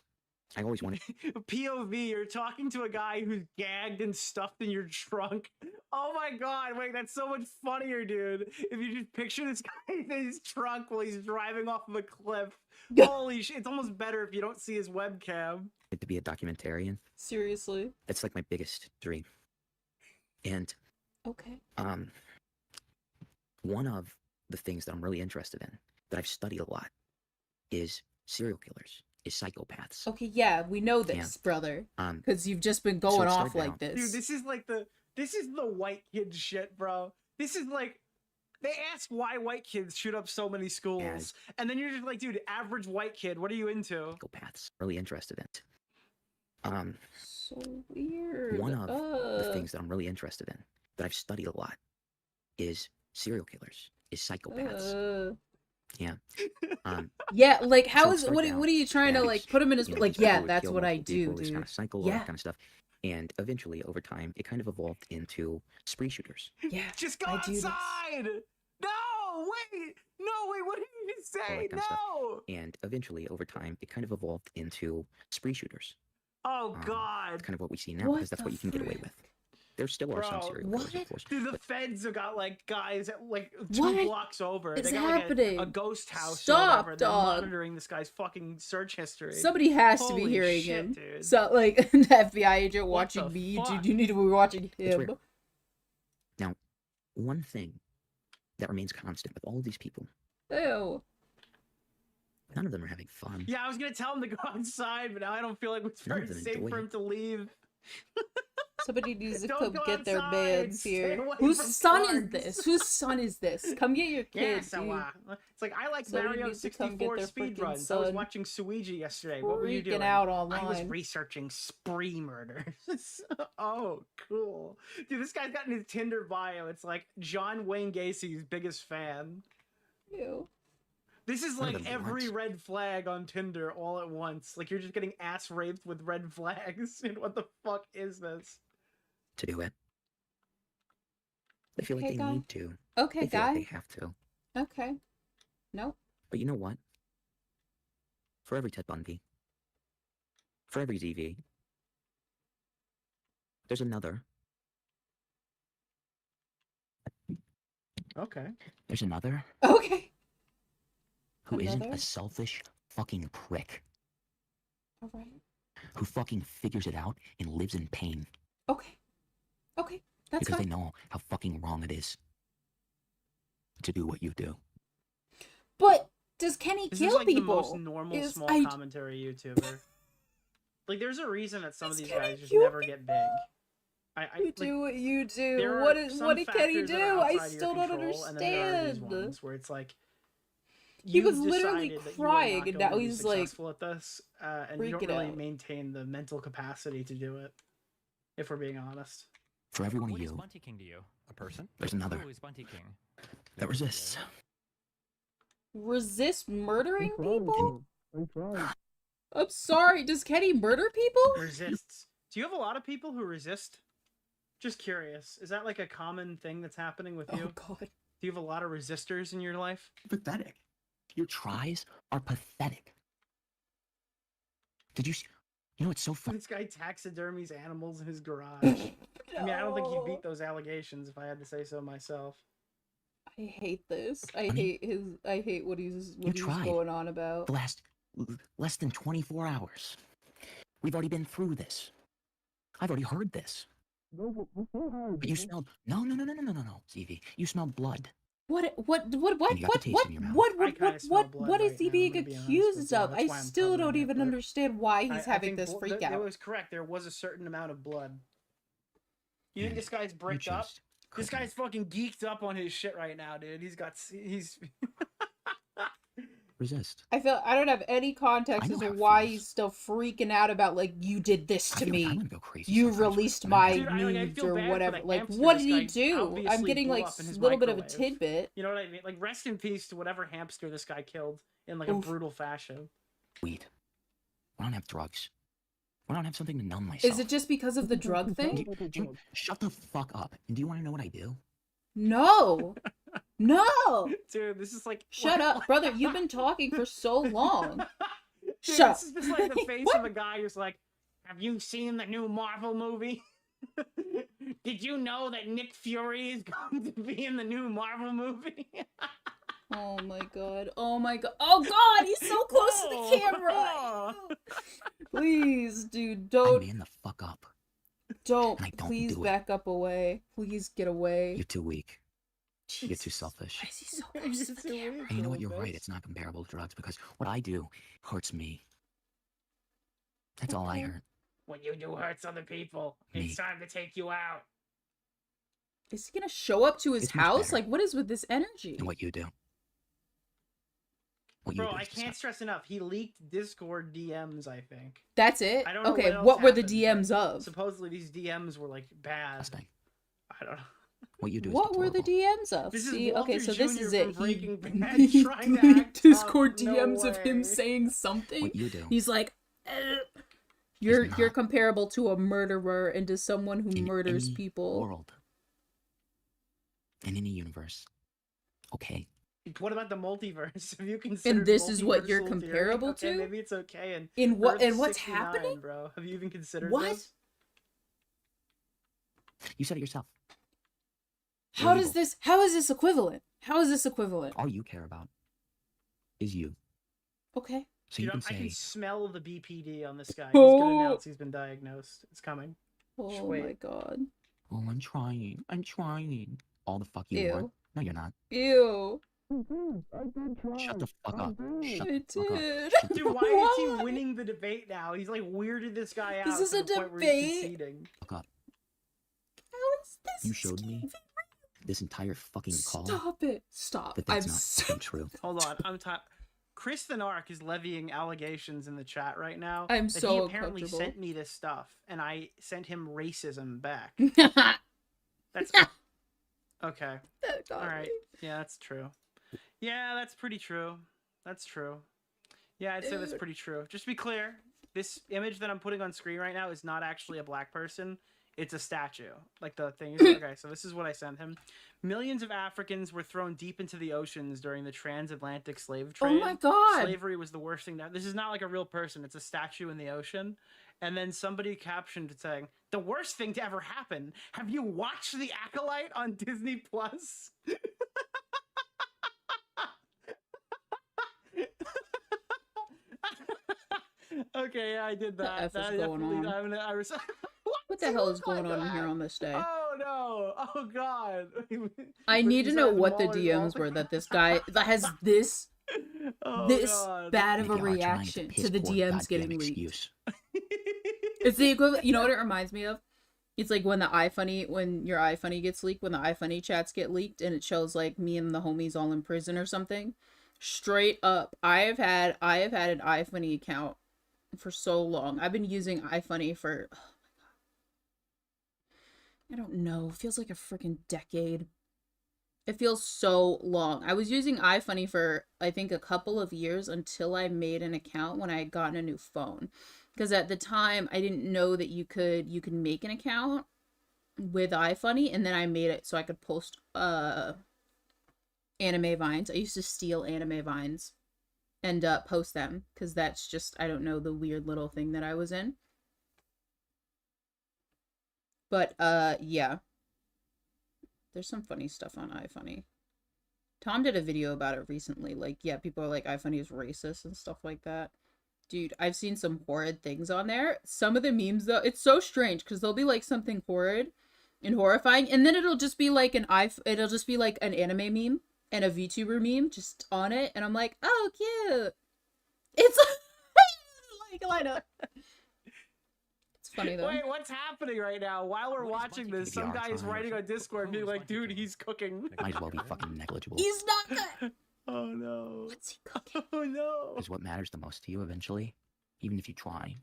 wanted. POV, you're talking to a guy who's gagged and stuffed in your trunk. Oh my god, wait, that's so much funnier, dude. If you just picture this guy in his trunk while he's driving off of a cliff. Holy shit, it's almost better if you don't see his webcam. To be a documentarian. Seriously. That's like my biggest dream. And Okay. one of the things that I'm really interested in, that I've studied a lot, is serial killers, is psychopaths. Okay, yeah, we know this, brother. Because you've just been going it off started like out- this. Dude, this is the white kid shit, bro. This is like, they ask why white kids shoot up so many schools, and then you're just like, dude, average white kid, what are you into? Psychopaths, really interested in. So weird. One of the things that I'm really interested in, that I've studied a lot, is serial killers, is psychopaths. Yeah. Yeah, like So how it is started what out are you trying to as, like put him in his you know, like these people yeah, would that's kill what I multiple do, people, this kind of dude. cycle, all Yeah. that kind of stuff. And eventually, over time, it kind of evolved into spree shooters. Yeah. Just go I do this. outside. No, wait. No, wait. What did you All say? that kind of stuff. No. And eventually, over time, it kind of evolved into spree shooters. Oh God. It's kind of what we see now What because that's the what you can get away with. There still are some Bro, serial killers, of course. Dude, the but feds have got like guys at like 2 What blocks over. is They got happening? like a ghost house or Stop, whatever. They're dog. monitoring this guy's fucking search history. Somebody has to be Holy hearing shit, him. dude. So like an FBI agent What watching the me, fuck? dude, you need to be watching It's him. weird. Now, one thing that remains constant with all of these people, Ew. none of them are having fun. Yeah, I was gonna tell him to go outside, but now I don't feel like it's None very of them safe enjoy for it. him to leave. Somebody needs to Don't come go get their outside. mans Stay here. away Whose from son is cars. this? Whose son is this? Come get your Yeah, kid, so, dude. it's like I like Somebody Mario needs to come get 64 their speed freaking runs. I was son. watching Suiji yesterday. What were you Freaking doing? out I was online. researching spree murders. Oh, cool. Dude, this guy's got in his Tinder bio. It's like John Wayne Gacy's biggest fan. Ew. This is None of like them every once. red flag on Tinder all at once. Like you're just getting ass raped with red flags. And what the fuck is this? To do it. They feel Okay, like they guy. need to. Okay, They feel guy. like they have to. Okay. Nope. But you know what? For every Ted Bundy, for every ZV, there's another. Okay. There's another Okay. who isn't Another? a selfish fucking prick All right. who fucking figures it out and lives in pain Okay. Okay. That's because fine. they know how fucking wrong it is to do what you do. But does Kenny This kill is like people? the most normal Is- small I- commentary YouTuber. Like, there's a reason that some of Does these Kenny guys just kill never get big. You like, do what you do. there What are is some what did Kenny factors do? that are I outside of your still don't control, and then there are these understand. ones where it's like He you've was literally decided that you are crying, not and going now to be he's, like, successful at this, and you don't freaking really out. maintain the mental capacity to do it. If we're being honest. For every one of What is you, Bunty King to you? A person? there's another Who is Bunty King? that resists. Resist murdering people? I tried. I'm sorry. Does Kenny murder people? Resists. Do you have a lot of people who resist? Just curious. Is that like a common thing that's happening with you? Oh God. Do you have a lot of resistors in your life? Pathetic. Your tries are pathetic. Did you? You know it's so funny. This guy taxidermies animals in his garage. I mean, I don't think he'd beat those allegations if I had to say so myself. I hate this. I hate what he's tried. going on about. The last less than 24 hours. We've already been through this. I've already heard this. No, beforehand. But you smelled no, ZV. You smelled blood. What And you got the taste in your mouth. I kinda smell blood what is right he now, being I'm gonna be honest accused with you. of? That's I why I'm still don't covering it, even but understand why he's I having think this freak It out. was correct. There was a certain amount of blood. You think this guy's bricked up? just This guy's fucking geeked up on his shit right now, dude. He's Resist. I don't have any context I as know to how it why feels. he's still freaking out about like you did this I to feel like I'm me. gonna go crazy You sometimes released when I my Dude, I nudes feel or bad for whatever. the Like hamster what this did he guy do? I'm obviously getting blew like up in a his little bit of a microwave. tidbit. You know what I mean? Like rest in peace to whatever hamster this guy killed in like a Oof. brutal fashion. Weed. I don't have drugs. I don't have something to numb myself. Is it just because of the drug thing? Do you, shut the fuck up. And do you want to know what I do? No. No. Dude, this is like Shut up, brother. You've been talking for so long. Dude, Shut this is just like the face of a guy who's like, have you seen the new Marvel movie? Did you know that Nick Fury is going to be in the new Marvel movie? Oh my god. Oh my god. Oh god, he's so close to the camera. Please, dude, I'm don't man the fuck up. don't and I don't please do it. back up away. Please get away. You're too weak. You're too selfish. Why is he so close to the camera? And you know what? You're right. It's not comparable to drugs because what I do hurts me. That's all I hurt. What you do hurts other people. Me. It's time to take you out. Is he gonna show up to his It's much house? better. Like, what is with this energy? And what you do. What you Bro, do I is can't stress enough. He leaked Discord DMs, I think. That's it? I don't know Okay, else what were the happened, DMs but of? Supposedly these DMs were like bad. I don't know. What you do What were the DMs of? This is See, Walter okay, so this Jr. is from it. Breaking Bad He trying to leaked act Discord tough. No DMs of him way. saying something. What you do He's like, you're not comparable to a murderer and to someone who murders any people. world. In any universe. Okay. What about the multiverse? Have you considered And this is what you're multiversal comparable theory? Okay, to? maybe it's okay. And In what? Earth And what's 69, happening? bro? Have you even considered What? this? You said it yourself. How does this? How is this equivalent? How is this equivalent? All you care about is you. Okay. So you can I can say, smell the BPD on this guy. He's gonna Oh. announce he's been diagnosed. It's coming. Just Oh wait. my god. oh, I'm trying. I'm trying. All the fuck you Ew. want. No, you're not. Ew. Shut the fuck up. Shut I the fuck up. did. Shut the Dude, why is he winning the debate now? He's like weirded this guy out. Is this to a the point where he's debate? conceding. fuck up. How is this? You showed me this entire fucking call Stop it. Stop. that I'm that's not so... fucking true. Hold on, I'm tired. Chris the Narc is levying allegations in the chat right now. I'm that so he apparently uncomfortable. sent me this stuff, and I sent him racism back. That That's okay. got All right. me. Yeah, that's true. Yeah, that's pretty true. That's true. Yeah, I'd say that's pretty true. Just to be clear, this image that I'm putting on screen right now is not actually a black person. It's a statue. Like the thing is, okay, so this is what I sent him. Millions of Africans were thrown deep into the oceans during the transatlantic slave trade. Oh my god. Slavery was the worst thing. This is not like a real person. It's a statue in the ocean. And then somebody captioned it saying, "The worst thing to ever happen. Have you watched The Acolyte on Disney Plus?" Okay, yeah, I did The that. F is That going definitely- on? I was- What the hell is going on here on this day? Oh no! Oh god! I But need to he's know having what the Mahler's DMs wall- were that this guy that has this Oh, this God. bad of a Like you are trying to reaction piss to the poor DMs goddamn getting leaked. excuse. It's the equivalent. You know what it reminds me of? It's like when when your iFunny gets leaked, when the iFunny chats get leaked, and it shows like me and the homies all in prison or something. Straight up, I have had an iFunny account for so long. I've been using iFunny for, oh my god, I don't know, it feels like a freaking decade. It feels so long. I was using iFunny for I think a couple of years until I made an account when I had gotten a new phone. Because at the time I didn't know that you could make an account with iFunny, and then I made it so I could post anime vines. I used to steal anime vines and post them because that's just, I don't know, the weird little thing that I was in. But yeah, there's some funny stuff on iFunny. Tom did a video about it recently. Like, yeah, people are like, iFunny is racist and stuff like that. Dude, I've seen some horrid things on there. Some of the memes, though, it's so strange because they'll be like something horrid and horrifying, and then it'll just be like an anime meme and a VTuber meme just on it, and I'm like, oh, cute. It's like Elena. It's funny though. Wait, what's happening right now? While we're watching this, some guy is writing on Discord being like, "Dude, he's cooking." Might as well be fucking negligible. He's not good. Oh no. What's he cooking? Oh no. Because what matters the most to you eventually, even if you try,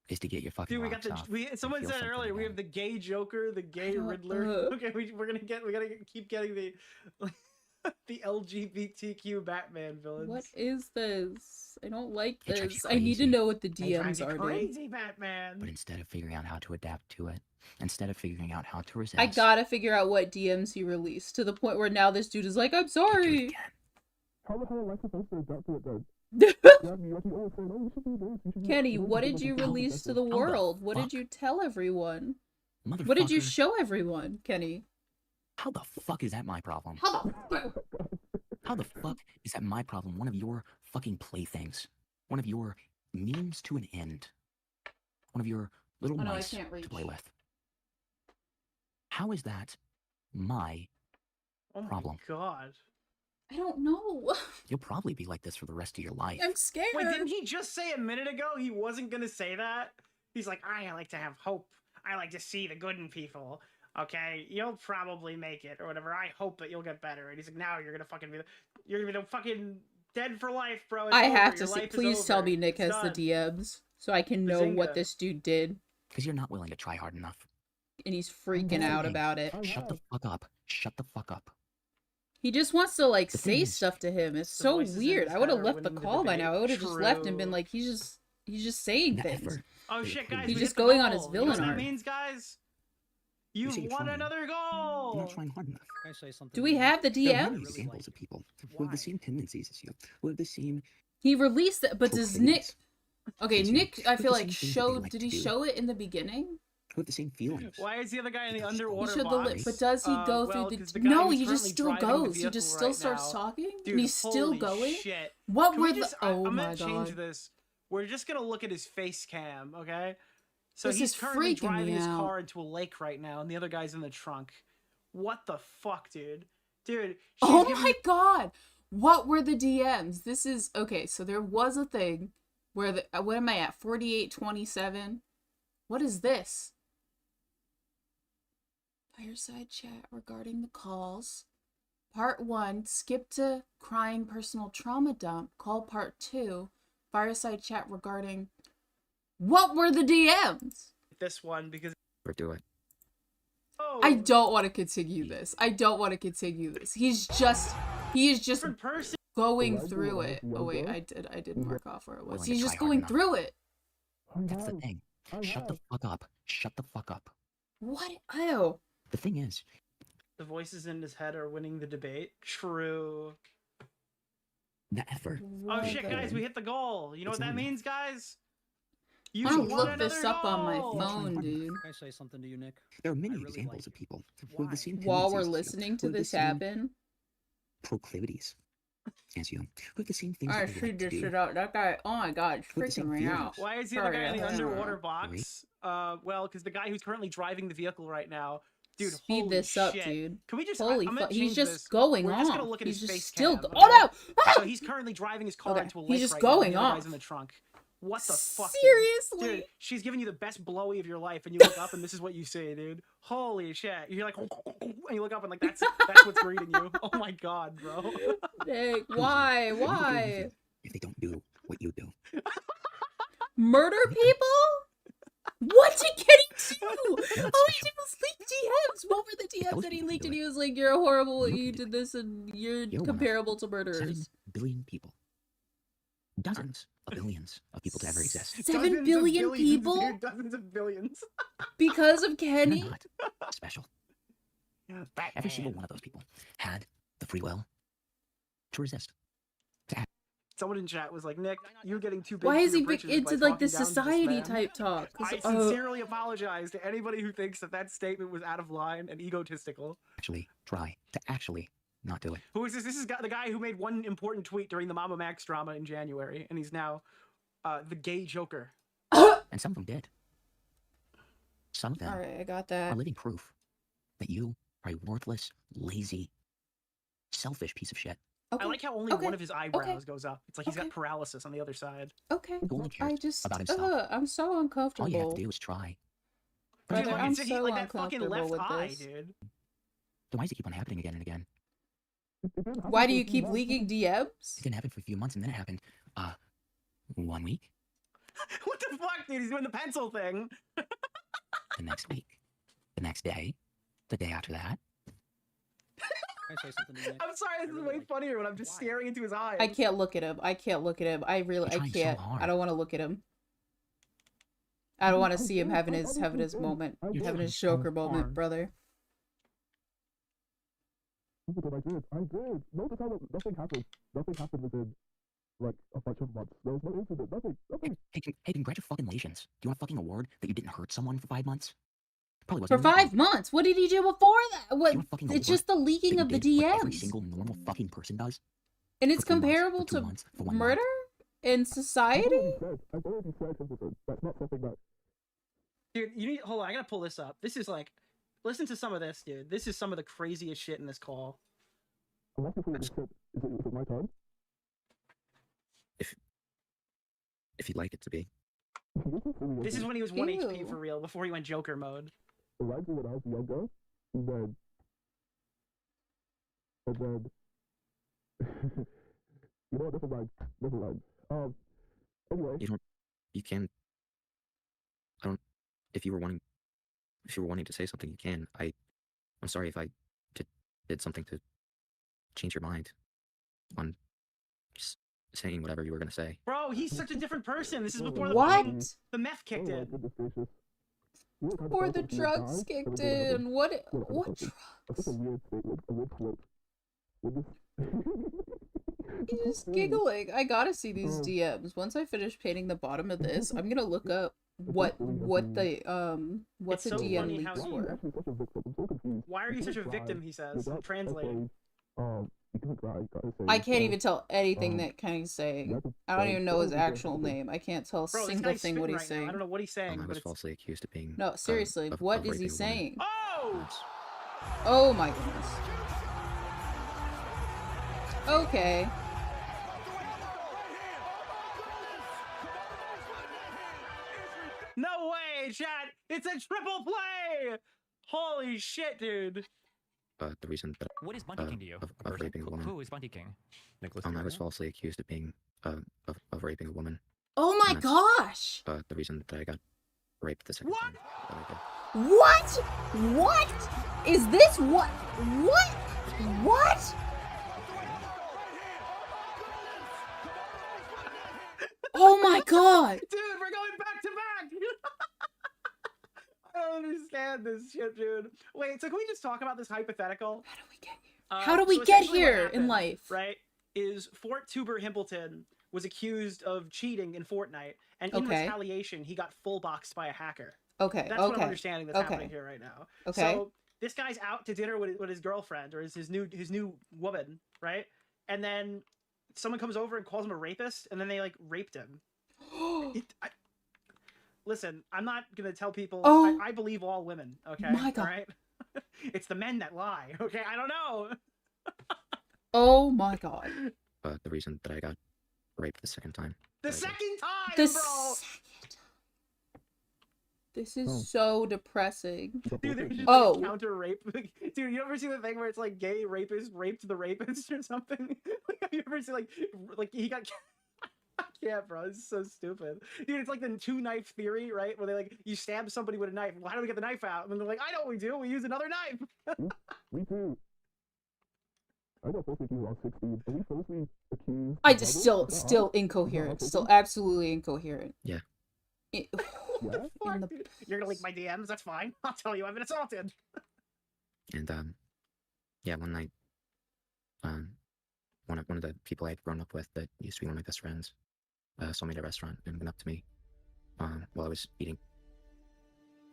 is to get your fucking Dude, we got rocks the. off Someone and feel said something earlier we again. have the gay Joker, the gay Riddler. Okay, we gotta keep getting the the LGBTQ Batman villains. What is this? I don't like It drives this. you I need to crazy. know what the They drive DMs you are, dude. crazy, Batman. But instead of figuring out how to adapt to it, instead of figuring out how to resist, I gotta figure out what DMs he released to the point where now this dude is like, I'm sorry. How the hell am I supposed to adapt to it then? Kenny, what did you release to the world? What did you tell everyone? What did you Motherfucker. show everyone, Kenny? How the fuck is that my problem? How the fuck? How the fuck is that my problem? One of your fucking playthings. One of your means to an end. One of your little Oh, no, I mice can't reach. to play with. How is that my Oh my problem? god. I don't know. You'll probably be like this for the rest of your life. I'm scared. Wait, didn't he just say a minute ago he wasn't gonna say that? He's like, I like to have hope. I like to see the good in people. Okay, you'll probably make it or whatever. I hope that you'll get better. And he's like, now you're gonna fucking be. You're gonna be fucking dead for life, bro. It's I over. have Your to see. life is Please tell over. me Nick It's has the done. DMs so I can know what Bazinga. this dude did. Because you're not willing to try hard enough. And he's freaking out about it. Shut the fuck up. Shut the fuck up. He just wants to like The thing say is, stuff to him. It's the so voices in weird. his I would have head are left the winning the call by now. I would have just left and been True. like, he's just saying Never. things. Oh shit, guys! He's we just hit the going on his goal. You know what villain that arc. means, guys? You You've say you're won trying. another You're goal. not trying hard enough. Can I say something? Do we have the There are many DMs? examples of people who have the same tendencies as you, who have the same He released it, but does Nick? proclivities, Okay, As you- Nick. I with feel the like same things that they showed. like Did to he do. show it in the beginning? who have the same feelings. Why is the other guy in the He underwater showed the box? lip, but does he go well, through 'cause the? guy No, who's he just currently still driving the goes. He vehicle just still right starts now- talking, Dude, and he's still holy going. Shit. What Can were we the? just, Oh I'm my gonna change god! this. We're just gonna look at his face cam, okay? So This he's is currently freaking driving me his out. car into a lake right now, and the other guy's in the trunk. What the fuck, dude? Dude, she's Oh giving my god! What were the DMs? This is okay. So there was a thing where the what am I at? 4827. What is this? Fireside chat regarding the calls. Part 1, skip to crying personal trauma dump. Call part 2, fireside chat regarding what were the DMs? this one because Or do it. oh, I don't want to continue this. I don't want to continue this. He is just different person. going through it. Oh wait, I did mark off where it was. Willing to He's try just hard going enough. through it. That's the thing. Shut the fuck up. Shut the fuck up. What? Ew. The thing is, The voices in his head are winning the debate. True. the effort. Oh shit, guys, we hit the goal. You know It's what that on. means, guys? I You want to won look this another up on my goal. phone, dude. Can I say something to you, Nick? There are many I really examples like of people who have the same While we're tendencies as you, listening who to have the this same happen. proclivities as you, who have the same things I that they should like to just do. sit out. That guy, oh my god, it's With the same freaking me feelings. out. Why is the other Sorry, guy in the I don't underwater know. box? Well, because the guy who's currently driving the vehicle right now, dude. Speed holy this up, shit. dude. Can we just? Holy I'm gonna fuck, he's change just this. going We're just gonna off. look at He's his just face still cam, oh no! okay? Ah! So he's currently driving his car Okay, into a lake he's just right going now. And the other off. guy's in the trunk. What the fuck? Seriously? Dude, she's giving you the best blowy of your life, and you look up, and this is what you see, dude. Holy shit! You're like, and you look up, and like that's what's greeting you. Oh my god, bro. Nick, why? Why? Why? If they don't do what you do. Murder people? What's it getting to? Oh, he was leaked DMs. What were the DMs that he leaked? And he was like, "You're horrible. You did this, and you're You're one of comparable to 7 murderers." billion people. Dozens of billions of people to ever exist. 7 billion people Dude, dozens of billions. because of They're Kenny. not special. Every single one of those people had the free will to resist. Someone in chat was like, "Nick, you're getting too big Why for is he your big britches by into like the talking down to this society man." type talk? 'Cause, I sincerely apologize to anybody who thinks that statement was out of line and egotistical. Actually, try to actually not do it. Who is this? This is the guy who made one important tweet during the Mama Max drama in January, and he's now the gay Joker. And some of them did. Some of them All right, I got are that. living proof that you are a worthless, lazy, selfish piece of shit. I like how only okay, one of his eyebrows okay, goes up. It's like he's okay. got paralysis on the other side. Okay, Who only cares I just about himself? I'm so All you have uncomfortable. to do is try. Brother, Dude, I'm it's so like that fucking uncomfortable left with eye, this. dude. Then why does it keep on happening again and again? Why do you keep leaking DMs? It didn't happen for a few months and then it happened. 1 week, What the fuck, dude? He's doing the pencil thing. the next week, the next day, the day after that. Can I say something to you, Nick? I'm sorry, this is way funnier when I'm just staring into his eyes. I can't look at him. I can't look at him. I really, I You're trying so can't. hard. I don't want to look at him. I don't want to see him having his moment, You're having his trying so Joker moment, hard. brother. I did. No, nothing happened. Nothing happened within, like, a bunch of months. There was no incident. Nothing. Hey, congratulations. Do you want a fucking award that you didn't hurt someone for 5 months? Probably For wasn't your 5 months. What did he do before that? What? You want fucking It's award just the leaking that of you the did what every DMs, single normal fucking person does. and it's for 2 months, comparable for 2 to months, for 1 murder in society. I've already said, Templeton, that's not something that... Dude, you need. Hold on, I gotta pull this up. This is like, listen to some of this, dude. This is some of the craziest shit in this call. I'm not before you said, is it my time? If you'd like it to be. This is when he was 1 HP Ew. for real, before he went Joker mode. Reminds me when I was younger, and then You know what? Different line. Different line. Anyway. You can. I don't. If you were wanting to say something, you can. I'm sorry if I did something to change your mind on just saying whatever you were gonna say. Bro, he's such a different person. This is before the meth kicked in. Before the drugs kicked in. What drugs? He's just giggling. I gotta see these DMs. Once I finish painting the bottom of this, I'm gonna look up what the DM leaks were. Why are you such a victim? He says. I'm translating. I can't even tell anything that Kenny's saying. I don't even know his actual name. I can't tell a single thing what he's saying. I don't know what he's saying. I was falsely accused of being. No, seriously, what is he saying? Oh! Oh my goodness. Okay. No way, chat! It's a triple play! Holy shit, dude! The reason that What is Bunty King to you? of raping a woman. Who is Bunty King? Nicholas I was DeOrio? falsely accused of being of raping a woman. Oh my And that's, gosh! The reason that I got raped the second time. That I did. What? What? Is this what? What? What? Oh my god! Dude, we're going back to back! I don't understand this shit, dude. Wait, so can we just talk about this hypothetical? How do we get here? How do we get here in life? Right? Is Fort Tuber Himpleton was accused of cheating in Fortnite, and in Okay. retaliation, he got full boxed by a hacker. Okay, That's what I'm okay, understanding that's okay. happening here right now. Okay. So this guy's out to dinner with his girlfriend or his new woman, right? And then someone comes over and calls him a rapist, and then they like raped him. Listen, I'm not gonna tell people. Oh. I believe all women. Okay, My God. all right. It's the men that lie. Okay, I don't know. Oh my god. The reason that I got raped the second time. The second time, The bro. This is so depressing. Dude, there's just Oh. like counter rape. Dude, you ever see the thing where it's like gay rapist raped the rapist or something? Like, have you ever seen like he got? I can't, bro. It's so stupid, dude. It's like the two knife theory, right? Where they like you stab somebody with a knife. Well, how do we get the knife out? And then they're like, I know what we do. We use another knife. Me too. I got falsely accused when I was 16. Are we falsely accused? I just still incoherent. Still absolutely incoherent. Yeah. It, Fuck, dude. You're gonna leak my DMs. That's fine. I'll tell you I've been assaulted. And yeah, one night, one of the people I'd grown up with that used to be one of my best friends, saw me at a restaurant and went up to me, while I was eating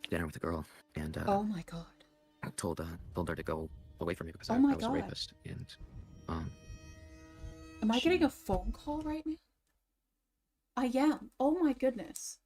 dinner with a girl, and oh my god. told her to go away from me because Oh I my was a God. rapist, and Am I getting a phone call right now? I am. Oh my goodness.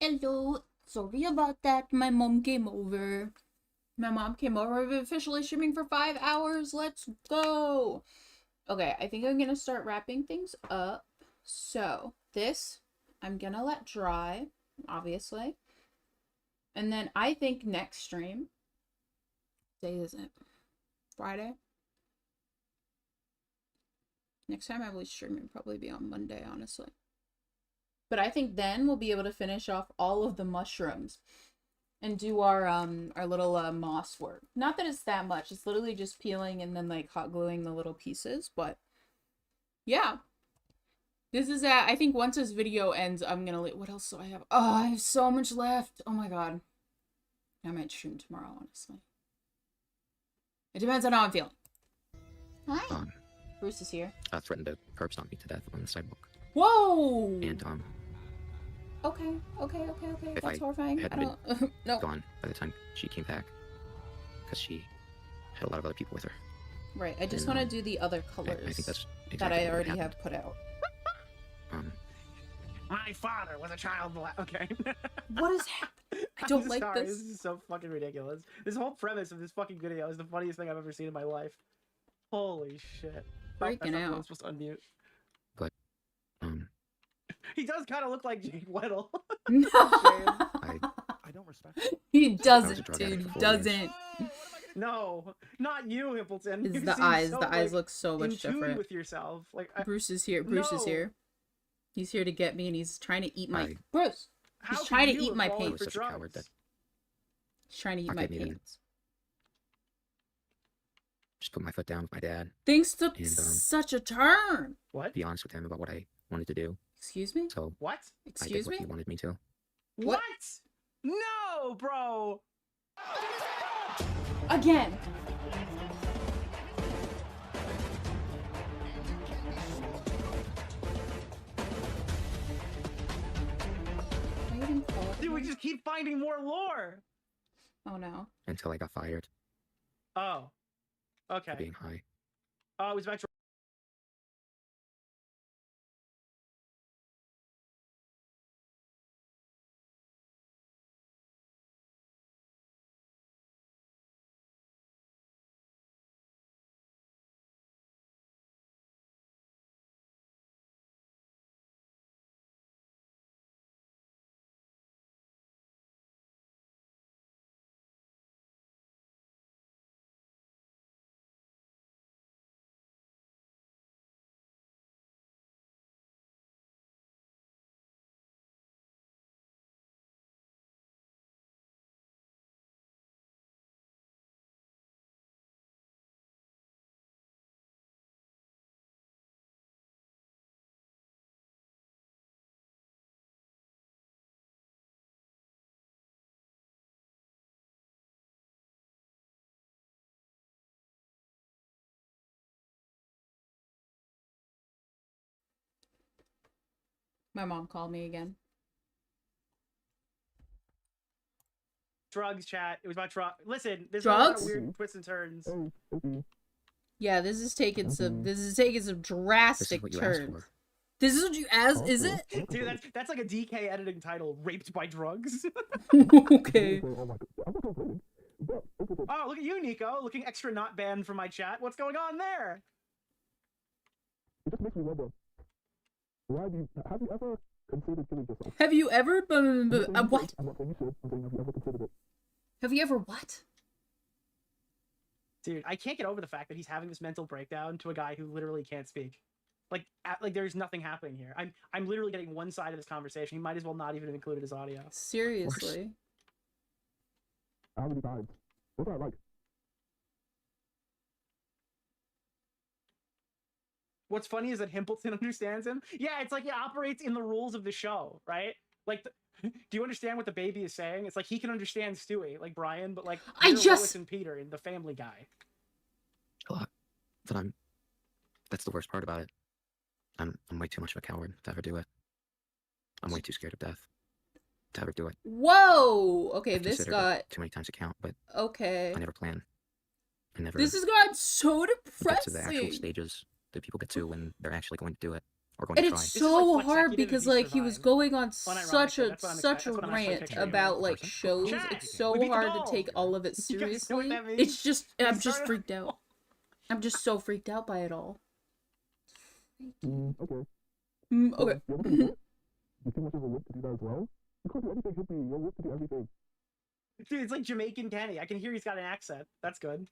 Hello. Sorry about that. My mom came over. We've been officially streaming for 5 hours. Let's go. Okay, I think I'm gonna start wrapping things up. So, this, I'm gonna let dry, obviously. And then I think next stream, day is it? Friday? Next time I will stream will probably be on Monday, honestly. But I think then we'll be able to finish off all of the mushrooms and do our little moss work. Not that it's that much. It's literally just peeling and then like hot gluing the little pieces, but yeah. This is I think once this video ends, I'm gonna what else do I have? Oh, I have so much left. Oh my god. I might stream tomorrow, honestly. It depends on how I'm feeling. Hi. Bruce is here. Threatened to curb stomp me to death on the sidewalk. Whoa! And Okay. if That's I horrifying. had I been don't no. gone by the time she came back, because she had a lot of other people with her. Right. I just And, want to do the other colors I think that's exactly that I what already happened. have put out. My father was a child okay. What is happening? I don't like sorry, this. This is so fucking ridiculous. This whole premise of this fucking video is the funniest thing I've ever seen in my life. Holy shit. Freaking out. I'm supposed to unmute. But, He does kind of look like Jake Weddle. I don't respect it. He I was a doesn't, drug dude. addict He for 4 years. doesn't. No, not you, Hippleton. It's You the seem eyes. so, The eyes like, look so in much tune different. with yourself. Like Bruce is here. Bruce is No. here. He's here to get me, and he's trying to eat my I- Bruce. How He's could trying to you eat have my fallen I paint. was for such a coward that drugs? He's trying to eat I my couldn't even paint. just put my foot down with my dad. Things took And, such a turn. What? be honest with him about what I wanted to do. Excuse me? So What? I did Excuse what me? he wanted me to. What? No, bro. Again. Dude, we just keep finding more lore. Oh no. Until I got fired Oh. for Okay. being high. Oh, it was about to. My mom called me again. Drugs, chat. It was about drugs. Listen, there's a lot Drugs? of weird twists and turns. Yeah, this is taking some This drastic is what you asked turns. for. This is what you asked, is it? Dude, that's like a DK editing title. Raped by drugs. Okay. Oh, look at you, Nico. Looking extra not banned from my chat. What's going on there? It just makes me wonder. Why do you have you ever considered killing yourself? Have you ever I'm not saying you what? should. I'm not saying you should. I'm saying have you ever considered it? Have you ever what? Dude, I can't get over the fact that he's having this mental breakdown to a guy who literally can't speak. Like there's nothing happening here. I'm literally getting one side of this conversation. He might as well not even have included his audio. Seriously. How many times? What's that like? What's funny is that Himpleton understands him. Yeah, it's like he operates in the rules of the show, right? Like, do you understand what the baby is saying? It's like he can understand Stewie, like Brian, but like Lois and Peter and the Family Guy. A lot. But that's the worst part about it. I'm way too much of a coward to ever do it. I'm way too scared of death to ever do it. Whoa! Okay, I've this considered got... it too many times to count, but Okay. I never plan. I never This has gotten so get to the actual depressing. stages that people get to when they're actually going to do it, we're going And to try. it's so like hard Flexecutive because if he like he was survived. going on Unironically, such a that's what I'm rant picturing. about like shows. Chat, It's so we beat the hard to doll. take all of it You guys know what seriously. that means? It's just We I'm just started- freaked out. I'm just so freaked out by it all. Okay. Okay. You ever do it? You too much of a whip to do that as well? You can't do anything, Hippie. You're whip to do everything. Dude, it's like Jamaican Kenny. I can hear he's got an accent. That's good.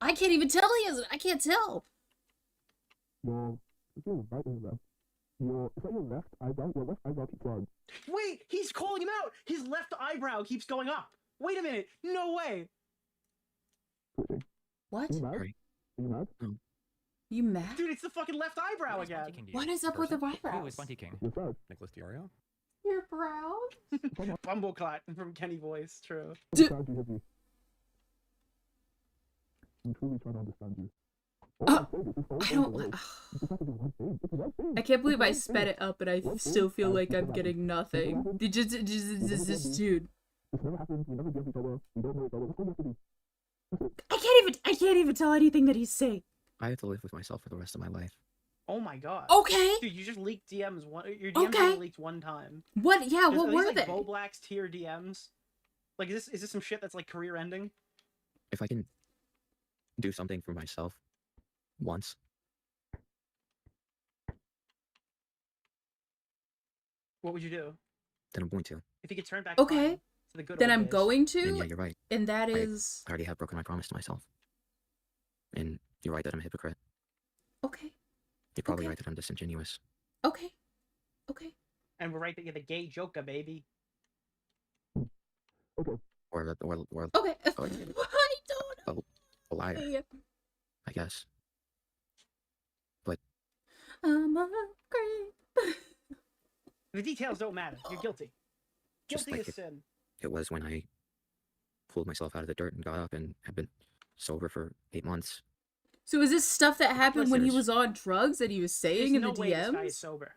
I can't even tell he has it. I can't tell. It's your right or left. It's not your left eyebrow. Your left eyebrow keeps on. Wait, he's calling him out. His left eyebrow keeps going up. Wait a minute. No way. Twitching. What? Are you mad? Are you mad? You mad? Dude, it's the fucking left eyebrow again. What is up with the eyebrows? Who is Bunty King? You're sad. Nicholas Deorio? Your brows? Bumbleclot from Kenny voice. True. I understand you, Hippie. I'm truly trying to understand you. I don't. I can't believe I sped it up and I still feel like I'm getting nothing. Just dude. This never happened. We never give each other. We don't know each other. That's all you have to do. I can't even tell anything that he's saying. I have to live with myself for the rest of my life. Oh my god. Okay. Dude, you just leaked DMs. Your DMs Okay. only leaked one time. What? Yeah. Are What these, were like, they? Bo Black's tier DMs? Like, is this some shit that's like career ending? If I can do something for myself once, What would you do? then I'm going to. If you could turn back Okay. time to the good Then old I'm days. going And to. yeah, you're right. And that I is already have broken my promise to myself. And you're right that I'm a hypocrite. okay. You're probably Okay. right that I'm disingenuous. Okay. Okay. And we're right that you're the gay joker, baby. Okay. Or Okay. or I don't know. a liar, Yeah. I guess. But I'm a creep. The details don't matter. You're guilty. Just Guilty like as sin. it was when I pulled myself out of the dirt and got up and have been sober for 8 months. So is this stuff that happened when he Listeners. was on drugs that he was saying There's in no the way this guy is DMs? sober.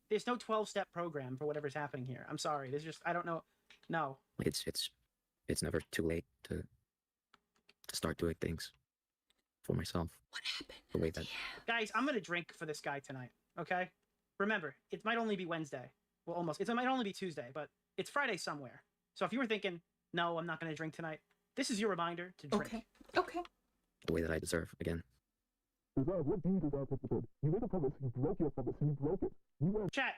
There's no 12-step program for whatever's happening here. I'm sorry. There's just I don't know. No. Like it's never too late to start doing things for myself. What happened? The way that Guys, I'm gonna drink for this guy tonight. Okay. Remember, it might only be Wednesday. Well, almost. It might only be Tuesday, but it's Friday somewhere. So if you were thinking, no, I'm not gonna drink tonight, this is your reminder to drink. Okay. Okay. the way that I deserve again. Deserve? What do you deserve, Hippie? You made a promise. You broke your promise. You broke it. You went. Chat.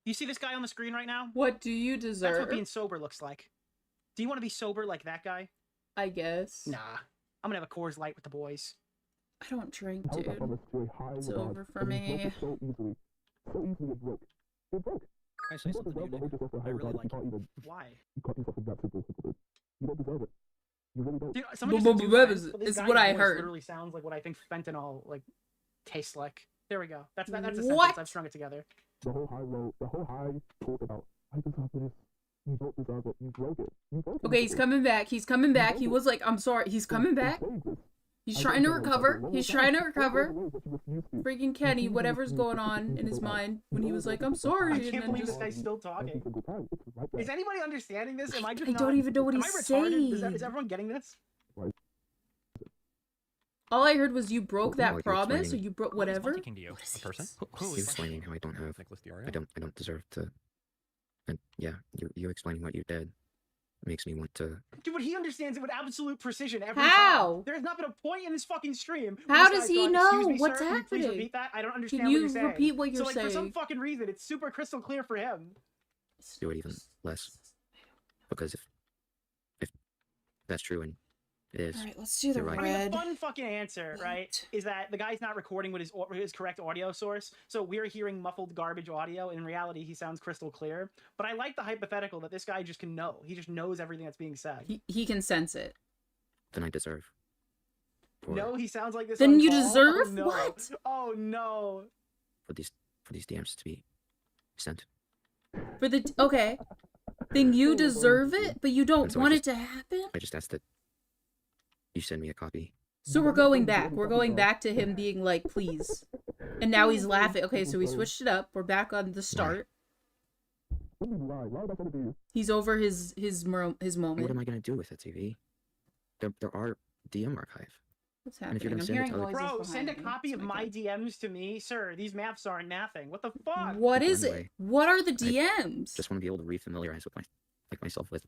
You see this guy on the screen right now? What do you That's deserve? what being sober looks like. Do you want to be sober like that guy? I guess. Nah. I'm gonna have a Coors Light with the boys. I don't drink, Held that dude. promise to a high It's regard, over for and you broke me. it so easily. So easily it broke. It broke. Can I say You don't something to deserve you, to hold Nick? yourself to a high I really regard if like you can't even. Why? You can't yourself in that simple, Hippie. You don't deserve it. You really don't. Dude, somebody said two friends, but this It's guy's what I voice heard. Literally sounds like what I think fentanyl like tastes like. There we go. That's a What? sentence. I've strung it together. The whole high low, the whole high talk about I deserve this. You don't deserve it. You broke it. You broke it. Okay, he's Hippie. coming back. He's coming back. He was like, I'm sorry. He's coming In back. stages. He's I trying to don't know recover. exactly. He's trying to What were the recover. ways that you refused to? Freaking Kenny, whatever's going on in his mind when he was like, I'm sorry. I and can't then believe this just... guy's still Every talking. single time. It's right there. Is anybody understanding this? Am I just I don't not- even know what am he's I retarded? Is saying. everyone getting this? All I heard was you broke Well, that you're promise or explaining- you broke Who is whatever. Bunty King to you? A person? Who You is explaining how I don't have, Nicholas Deorio? I don't deserve to, and yeah, you explaining what you did makes me want to. Dude, but he understands it with absolute precision every How? time. There's not been a point in this fucking stream. where How this does guy's he gone, know? "Excuse me, What's sir, can you please happening? repeat that? I don't understand Can what you you're saying." repeat what So you're like for some saying? fucking reason, it's super crystal clear for him. do it even less. Because if that's true and it is, All right, let's do the you're right. I mean, red. the fun fucking answer, right, is that the guy's not recording with his correct audio source, so we're hearing muffled garbage audio. In reality, he sounds crystal clear. But I like the hypothetical that this guy just can know. He just knows everything that's being said. He can sense it. then I deserve. For, No, he sounds like this. Then on you call? deserve Oh, no. what? Oh no. for these DMs to be sent. For the okay, then you deserve it, but you don't And so I want just- it to happen. I just asked that you send me a copy. So we're going back. We're going back to him being like, please. And now he's laughing. Okay, so we switched it up. We're back on the start. What do you mean why? Why would I try to do you? He's over his And what am moment. I gonna do with it, TV? There are DM archive. What's And if happening? you're gonna I'm send it hearing to other noises Bro, send a behind me. copy Oh of my my God. DMs to me, sir. These maps aren't napping. What the fuck? What is One it? way. What are the I DMs? just want to be able to refamiliarize with myself with.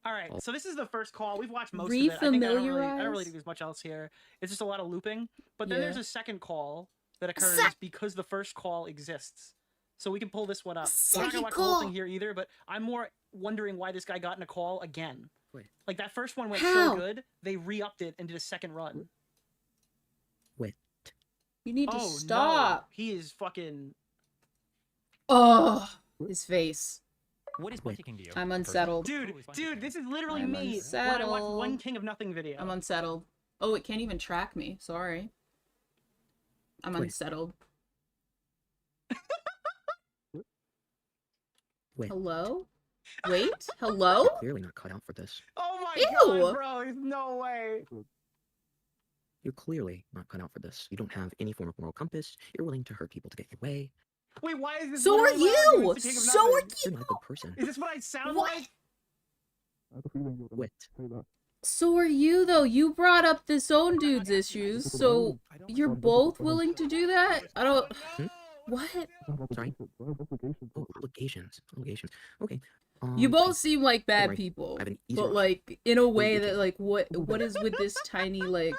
All right, so this is the first call. We've watched most of it. I think I don't really do as much else here. It's just a lot of looping. But then there's a second call that occurs because the first call exists. So we can pull this one up. I'm not gonna watch the whole thing here either, but I'm more wondering why this guy got in a call again. Wait. Like that first one went How? so good, they re-upped it and did a second run. Wait. You need to Oh, stop. No. He is fucking. Oh, his face. What is Bunty King to you? I'm unsettled. Dude, this is literally I'm me when I watched one King of Nothing video. I'm unsettled. Oh, it can't even track me. Sorry. I'm Wait. unsettled. Wait. Hello? Wait? Hello? You're clearly not cut out for this. Oh my Ew. god, bro! There's no way. You're clearly not cut out for this. You don't have any form of moral compass. You're willing to hurt people to get your way. Wait, why is this? So are literally my you! argument with the King of So are Nothing? You're not a good person. Is this what I sound What? like? I have a feeling you're gonna Wait. say that. So are you, though. You brought up this own dude's issues, so you're both willing to do that? I don't... What? Sorry? Oh, obligations. Obligations. Okay. You both seem like don't bad worry. people, I have an easier but option. like in a way you that can- like what is with this tiny like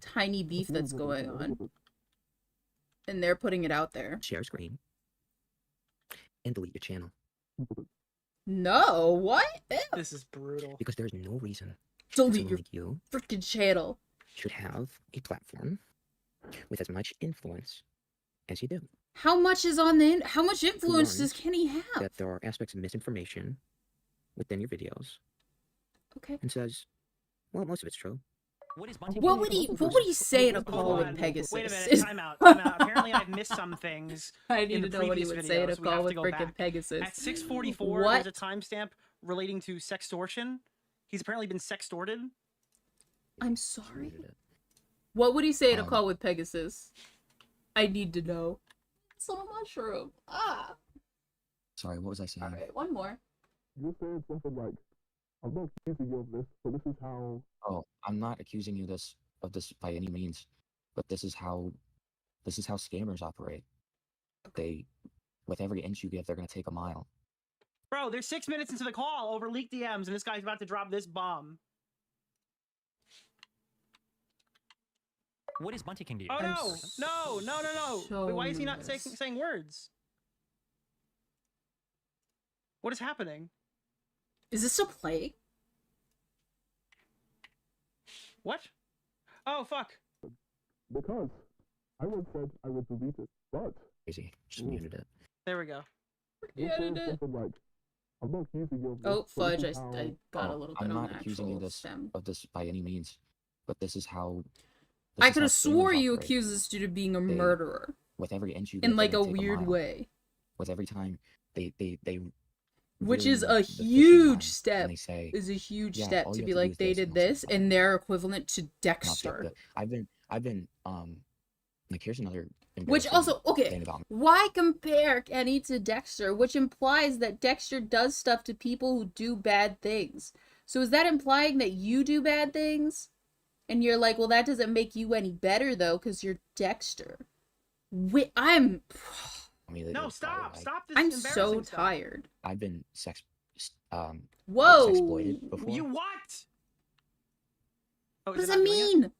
tiny beef that's going on, and they're putting it out there. Share screen. And delete your channel. No, what? Ew. This is brutal. Because there's no reason Delete someone your like you freaking channel. should have a platform with as much influence as you do. How much is on the? How much influence does learned Kenny have? That there are aspects of misinformation within your videos. Okay. And says, well, most of it's true. What is Bunty What King would to you? he? What would he say in a Hold call on. with Pegasus? Wait a minute. Time out. Time out. Apparently, I've missed some things. I need in to the know what he previous would say in a videos. We have call to with go freaking back. Pegasus. At 6:44, What? there's a timestamp relating to sextortion. He's apparently been sextorted. I'm sorry. What would he say in a Um, call with Pegasus? I need to know. It's on a mushroom. Ah. Sorry, what was I saying? All right, one more. You're saying something like, I'm not accusing you of this, but this is how. Oh, I'm not accusing you of this by any means, but this is how scammers operate. They, with every inch you give, they're gonna take a mile. Bro, they're 6 minutes into the call over leaked DMs, and this guy's about to drop this bomb. What is Bunty King to you? Oh no! so Wait, why is he not nervous. saying words? What is happening? Is this a plague? What? Oh fuck! Because I once said I would delete it, but Crazy. Just muted it. There we go. you're Yeah, saying did it. something like, I'm not accusing you of this. Oh, but fudge! this is how. I got a Oh, little bit I'm on not the accusing you actual this stem. of this by any means, but this is how. I could have swore scammers you operate. accused this dude of being a They- murderer With every inch you in give, like they're a gonna take weird mile. way, With every time they which ruin is the a fishing line, huge and step. they say, Is a huge yeah, step all to you be have to do like is they this, did and they'll this, say, and they're equivalent to and I'll take Dexter. I've been like here's another Which embarrassing also, okay, thing about me. why compare Kenny to Dexter? Which implies that Dexter does stuff to people who do bad things. So is that implying that you do bad things? And you're like, well, that doesn't make you any better, though, because you're Dexter. I'm I mean, No, it's probably, stop! like, Stop this so embarrassing stuff. tired. I've been Whoa! exploited before. You what? Oh, What is does it it not doing mean?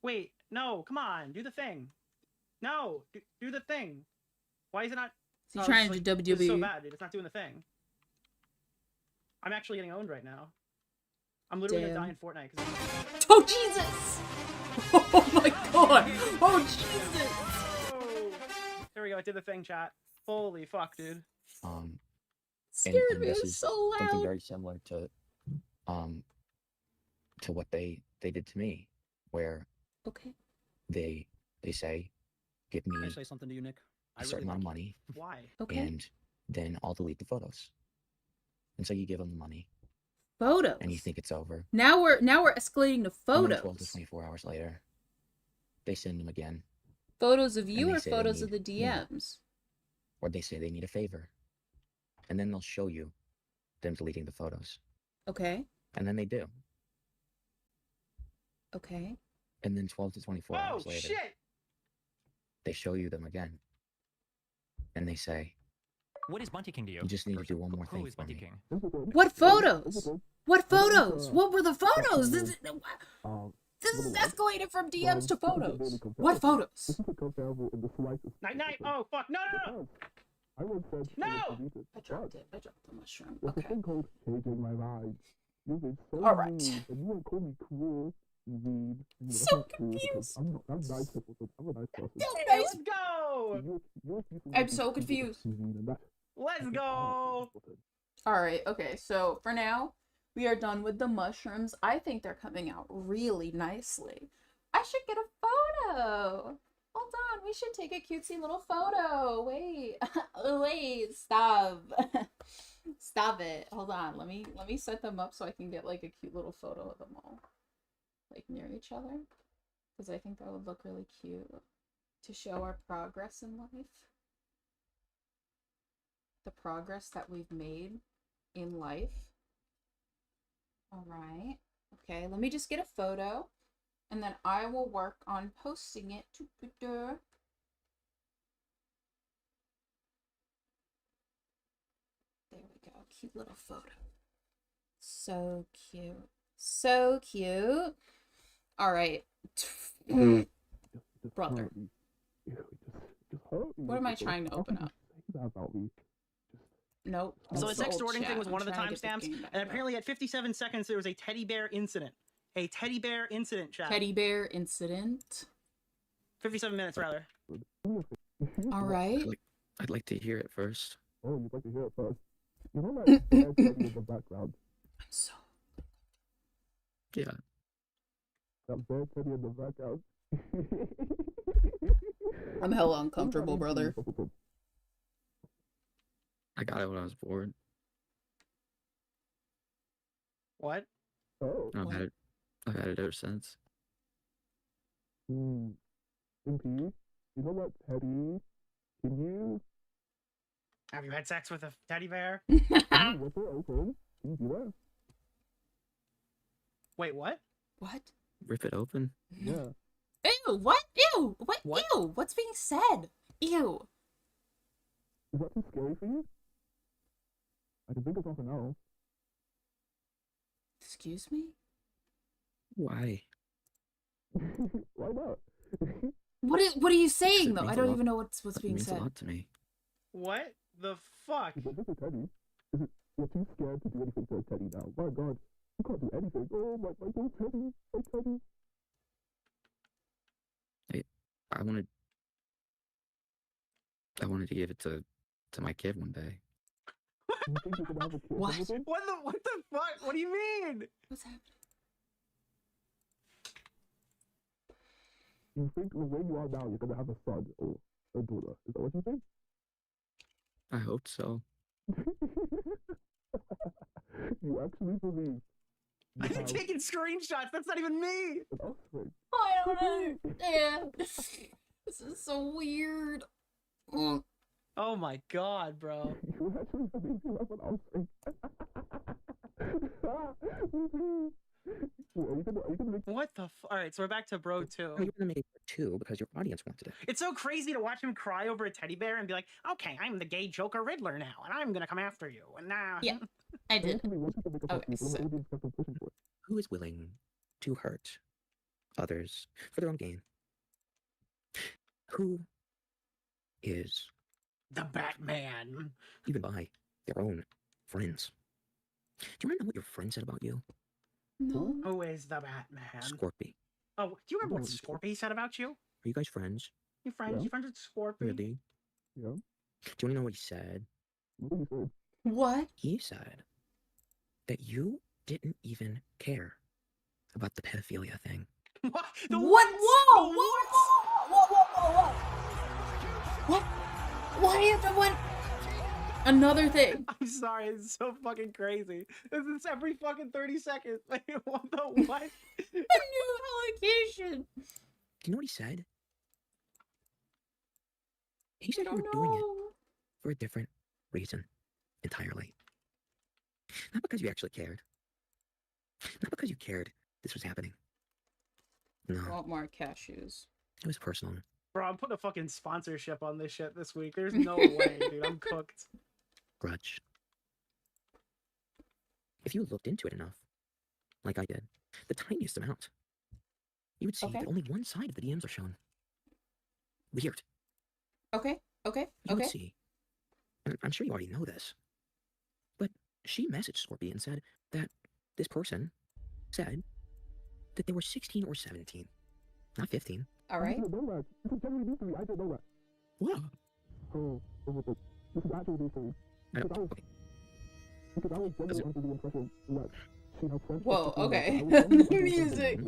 Wait, no, come on, do the thing. No, do the thing. Why is it not? Is he Oh, trying it's to do It's so WWE? bad, dude. It's not doing the thing. I'm actually getting owned right now. I'm literally Damn. gonna die in Fortnite. Oh, Jesus! Oh my god! Oh, Jesus! Oh, there we go. It did the thing, chat. Holy fuck, dude. Scared me. this It was is so something loud. very similar to what they did to me, where Okay. they say, give me Can I say something to you, Nick? a certain amount of money, Why? Okay. and then I'll delete the photos. And so you give them the money, Photos. and you think it's over. Now we're escalating to And then 12 to photos. 24 hours later, they send them again, Photos of you they or say they photos of the need more. DMs? or they say they need a favor, and then they'll show you them deleting the photos, Okay. and then they do. Okay. And then 12 to 24 hours Oh, later, shit! they show you them again. And they say, What is Bunty King to you? you just need to do one more Who thing is for Bunty me. King? What photos? What photos? What were the photos? This is escalated from DMs to photos. What photos? Night night. Oh fuck! No no no! No! I dropped it. I dropped the mushroom. What's Okay. the thing called changing my mind? You've been so All right. mean, and you won't call me cruel, mean. You know, that's So not true, because confused. I'm nice, Simpleton. I'm a nice person. Hey, let's go! I'm so confused. Let's go! All right. Okay. So for now, we are done with the mushrooms. I think they're coming out really nicely. I should get a photo. Hold on. We should take a cutesy little photo. Wait. Wait. Stop. Stop it. Hold on. Let me set them up so I can get like a cute little photo of them all, like near each other, because I think that would look really cute to show our progress in life. The progress that we've made in life. All right. Okay, let me just get a photo and then I will work on posting it to Twitter. There we go. Cute little photo. So cute. So cute. All right. Brother. What am I trying to open up? Nope. So this That's the old extorting chat. thing was I'm one of the trying to get timestamps, game back and up. apparently at 57 seconds there was a teddy bear incident. A teddy bear incident, chat. Teddy bear incident. 57 minutes rather. All right. I'd like to hear it first. Oh, you'd like to hear it first? You know that bad teddy in the background? I'm so. Yeah. That bad teddy in the background. I'm hella uncomfortable, brother. I got it when I was bored. What? Oh. I've had it ever since. MP, you know what, Teddy? Can you? Have you had sex with a teddy bear? With it open? Can you do that? Wait, what? What? Rip it open? Yeah. Ew, what? Ew, what? Ew, what's being said? Ew. Is that too scary for you? I can think of something else. Excuse me? Why? Why not? What are you saying It though? means I a don't lot- even know what's it being means said. a lot to me. What the fuck? But this is Teddy. You're too scared to do anything to a Teddy now. My God, you can't do anything. Oh my little Teddy, my Teddy. I wanted to give it to my kid one day. You think you can have a kid What? with him? What the fuck? What do you mean? What's happening? You think the way you are now, you're gonna have a son or a daughter? Is that what you think? I hope so. You actually believe? I'm taking screenshots. That's not even me. An offspring. I don't understand. This is so weird. Oh my god, bro. You actually believe you have an offspring? What the Alright, so we're back to Bro 2. You're gonna make it for 2 because your audience wanted it. It's so crazy to watch him cry over a teddy bear and be like, okay, I'm the gay Joker Riddler now, and I'm gonna come after you. And now. Yeah, I did. Okay, so- Who is willing to hurt others for their own gain? Who is The Batman. even by their own friends? Do you remember what your friend said about you? No. Who is the Batman? Scorpy. Oh, do you remember what Scorpy said about you? Are you guys friends? You friends? Yeah. You friends with Scorpy? Really? Yeah. Do you want to know what he said? What did he say? What? He said that you didn't even care about the pedophilia thing. What? What? Whoa! Whoa! What? Why do you have to what? Another thing. I'm sorry, it's so fucking crazy. This is every fucking 30 seconds. Like, what the what? A new allegation. Do you know what he said? He said I you were don't doing it know. for a different reason entirely. Not because you actually cared. Not because you cared this was happening. No, I want more cashews. it was personal. Bro, I'm putting a fucking sponsorship on this shit this week. There's no way, dude. I'm cooked. Grudge. If you looked into it enough, like I did, the tiniest amount, you would see Okay. that only one side of the DMs are shown. Weird. Okay. Okay. You would Okay. see, and I'm sure you already know this, but she messaged Scorpy and said that this person said that they were 16 or 17, not 15. All right. I didn't know that. This is genuinely news to me. I didn't know that. What? Oh, this is actually news to me. Because I was genuinely under the impression that she had friends. Whoa. Okay. Music.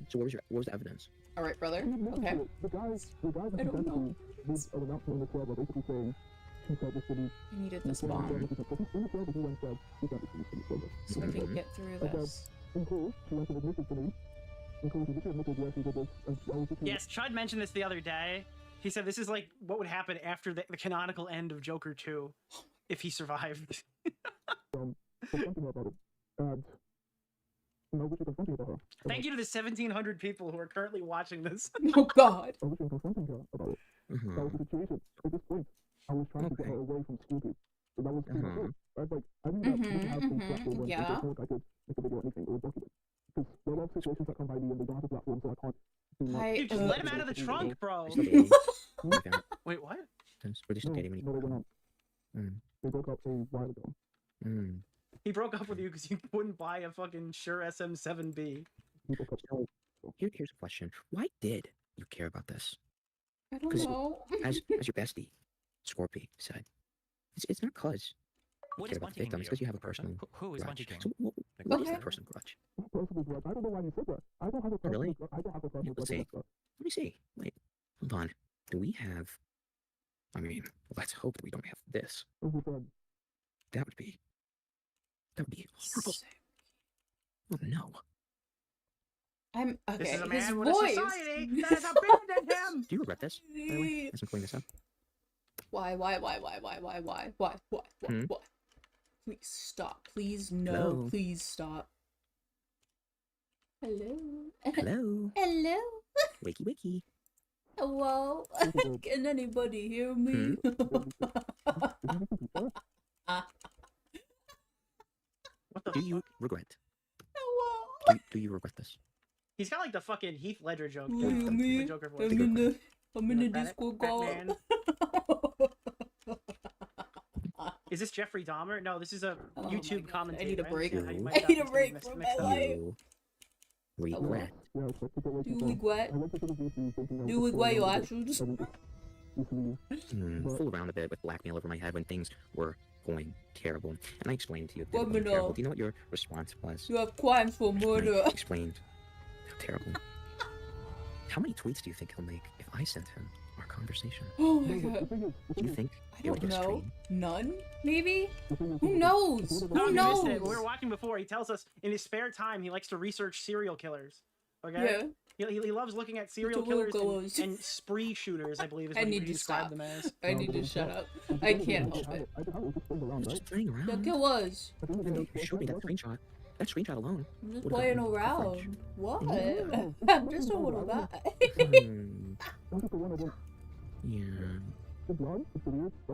So what was the evidence? All right, brother. Okay. The guys that I she don't sent know. me did an announcement in the club basically saying she said this to me. I needed this bomb In the club, he went and said she said this to me. so I can get through this. In cool, she went and admitted to me. In cool, she admitted yes, she did this. And I was just Yes, Chud mentioned this the other day. He said this is like what would happen after the canonical end of Joker 2 if he survived. something about it. And I wish you could something about her. Thank you to the 1,700 people who are currently watching this. Oh God. I wish I could something about it. That was the situation. At this point, I was trying to get her away from Scooby. So that was pretty much it. I was like, I knew that we could have some platform when Yeah. there's no I could make a video or anything or document. Because there are a lot of situations that come by me and they don't have a platform, so I can't do much. Dude, just let him out of the trunk, bro. Wait, what? Were they still dating when No, they were not. Mm. They broke up a while ago. Mm. He broke up with you because you wouldn't buy a fucking Shure SM7B. So, here's a question. Why did you care about this? I don't 'Cause know. as your bestie, Scorpy, said, it's not cause you What care is about Bunty the victim, King it's to because you? you have a personal Who is grudge. Bunty King? So what is Okay. that personal grudge? Personal grudge. I don't know why you said that. I don't have a personal Really? grudge. I don't have a personal Let's grudge see. against her. Let me see. Wait, hold on. Do we have? I mean, let's hope that we don't have this. As you said, That would be horrible. Oh no. I'm okay. This is a His man with a voice. society that has abandoned him. Do you regret this? By the way, as I'm pulling this up. Why? Hmm? Why? Please stop. Please no. Hello? Please stop. Hello. Hello. Hello. Wakey wakey. Hello. Can anybody hear me? What the Do you regret? Hello. Do you regret this? He's got like the fucking Heath Ledger joke. Who the me? Joker voice. I'm in the disco ball. Batman. Is this Jeffrey Dahmer? No, this is a Oh my YouTube God, commentator. I need a right? break. Yeah, you might I have need a these break things from mixed my up. life. You regret. yeah, it's like people Do we regret? I went to the VC thinking I Do was we regret your going to actions? Fool around a bit with blackmail over my head when things were going terrible. And I explained to you that it Criminal. wasn't terrible. Do you know what your response was? You have crimes for murder. I explained how terrible. How many tweets do you think he'll make if I sent him our conversation? Oh my God. Do you think I it would don't know. extreme? None? Maybe? Who knows? No, Who you knows? missed it. We were watching before. He tells us in his spare time he likes to research serial killers. Okay. Yeah. He loves looking at serial Serial killers killers. and spree shooters. I believe is I what he need to described stop. them as. I need to shut up. I can't help it. I'm just playing around. The killers. And you showed me that screenshot. That screenshot alone. I'm just would've playing gotten me around. What? No. I'm just a little guy. Yeah.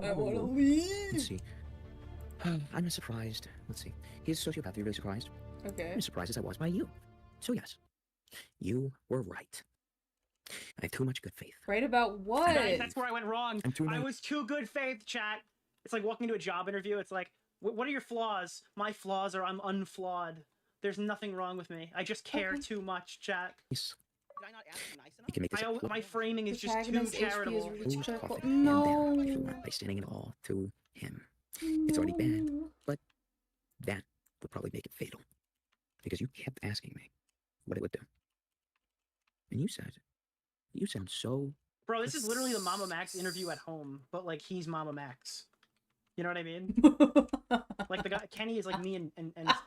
I wanna leave. Let's see. I'm surprised. Let's see. He's a sociopath. Are you really surprised? Okay. I'm as surprised as I was by you. So yes, you were right. I have too much good faith. Right about what? That's where I went wrong. I'm too I nice. was too good faith, chat. It's like walking into a job interview. It's like, what are your flaws? My flaws are I'm unflawed. There's nothing wrong with me. I just care too much, chat. Yes. You can make this a My framing is just too Protagonist HP is charitable. really Who's cheerful. coughing him down if you No. want by sending it all to him. It's already bad, but that would probably make it fatal. Because you kept asking me what it would do. And you sound so... Bro, this is literally the Mama Max interview at home, but like he's Mama Max. You know what I mean? Like the guy Kenny is like me and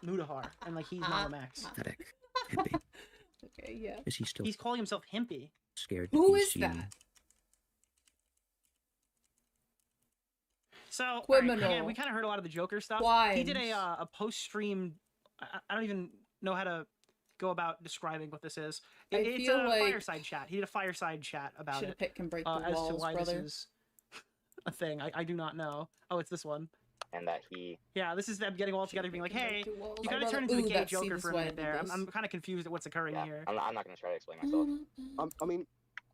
Mudahar, and like he's Mama Max. pathetic. Hippie. Okay, yeah. Is he still He's calling himself Himpy. scared Who be is seen? that? So all Criminal. again, we kind of heard a lot of the Joker stuff. He did a post stream. I don't even know how to go about describing what this is. I It's feel a like- fireside chat. He did a fireside chat about Should a it. pit can break the as to walls, why brother? this is a thing. I do not know. Oh, it's this one. And that he. Yeah, this is them getting all together, being like, "Hey, you Oh, kind of brother. turned into the Ooh, gay that- see, Joker this for a is why I minute did there. this. I'm kind of confused at what's occurring here." I'm not going to try to explain myself. I mean,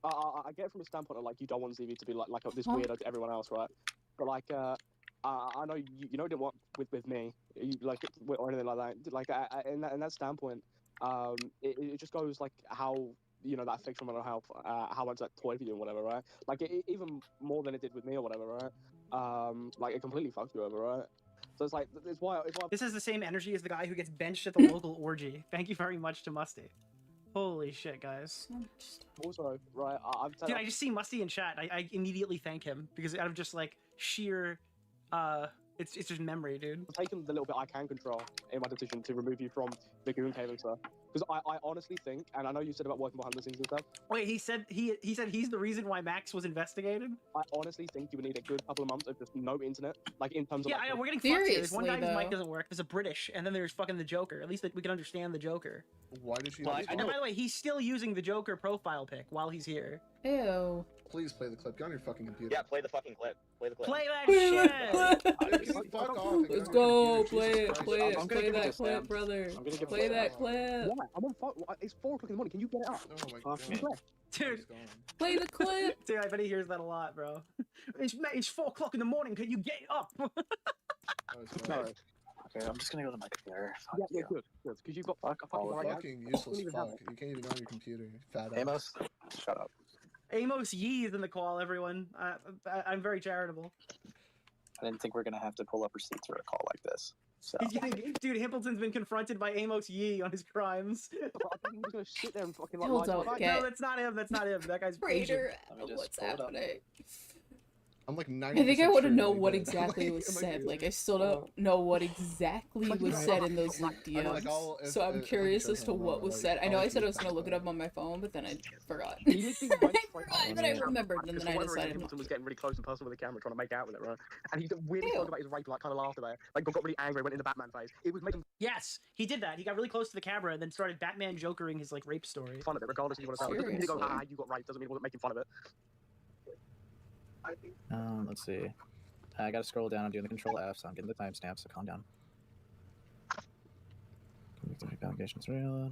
I get it from a standpoint of like you don't want ZV to be like this Huh? weirdo to everyone else, right? But like, I know you didn't want with me, you, like or anything like that. Like in that standpoint, it just goes like how that affects your mental health, how much that toy for you and whatever, right? Like even more than it did with me or whatever, right? Like it completely fucked you over, right? So it's like it's why. This has the same energy as the guy who gets benched at the local orgy. Thank you very much to Musty. Holy shit, guys. Also, right, Dude, I just see Musty in chat. I immediately thank him because out of just like sheer, it's just memory, dude. I'm taking the little bit I can control in my decision to remove you from the Goon Cave and stuff. Because I honestly think, and I know you said about working behind the scenes and stuff. Wait, he said he's the reason why Max was investigated? I honestly think you would need a good couple of months of just no internet, like in terms of. Yeah, like, I know, we're getting fucked here. There's one guy whose mic doesn't work. There's a British, and then there's fucking the Joker. At least we can understand the Joker. Why did she? And by the way, he's still using the Joker profile pic while he's here. Ew. Please play the clip. Get on your fucking computer. Yeah, play the fucking clip. Play the clip. Play that shit! Fuck off. Let's go, play it, Christ. play I'm it, gonna play give it that a clip, stamp. brother. I'm gonna give Play it a that stamp. clip. Why? I'm on fire. It's 4 o'clock in the morning. Can you get it up? Oh my God. god. Dude, play the clip. Dude, I bet he hears that a lot, bro. It's 4 o'clock in the morning. Can you get up? Sorry. Okay, I'm just gonna go to my computer. Fuck Yeah, you. good. Because you've got a fucking right now. Fucking You useless don't even have fuck. it. You can't even go on your computer. Fat ass. Amos, shut up. Amos Yee is in the call, everyone. I'm very charitable. I didn't think we are gonna have to pull up receipts for a call like this. So. He's getting, dude, Himpleton's been confronted by Amos Yee on his crimes. He was gonna sit there and fucking Still like. don't get. No, that's not him. That's not him. That guy's Raider, Asian. what's happening? I'm like 90%. I think I want to sure know that he what did. exactly Like, was am I said. good? Like, I still don't know what exactly was said in those leaked I know, like, DMs. if- So I'm if curious I'm as to joking, what was like, said. I I'll know I like said I you was gonna back look it then. up on my phone, but then I forgot. He literally went straight And then I remembered, and then I Whoever decided Hamilton not was to. getting really close and personal with the camera, trying to make out with it, right? And he weirdly Ew. spoke about his rape, like kind of laughed about it, like got really angry, went in the Batman phase. It was making Yes, he did that. He got really close to the camera and then started Batman Jokering his like rape story. fun of it, regardless if you want to say. It doesn't mean to go, Seriously. you got raped. Doesn't mean he wasn't making fun of it. Let's see. I gotta scroll down. I'm doing the control F, so I'm getting the timestamp, so calm down. Allegations real.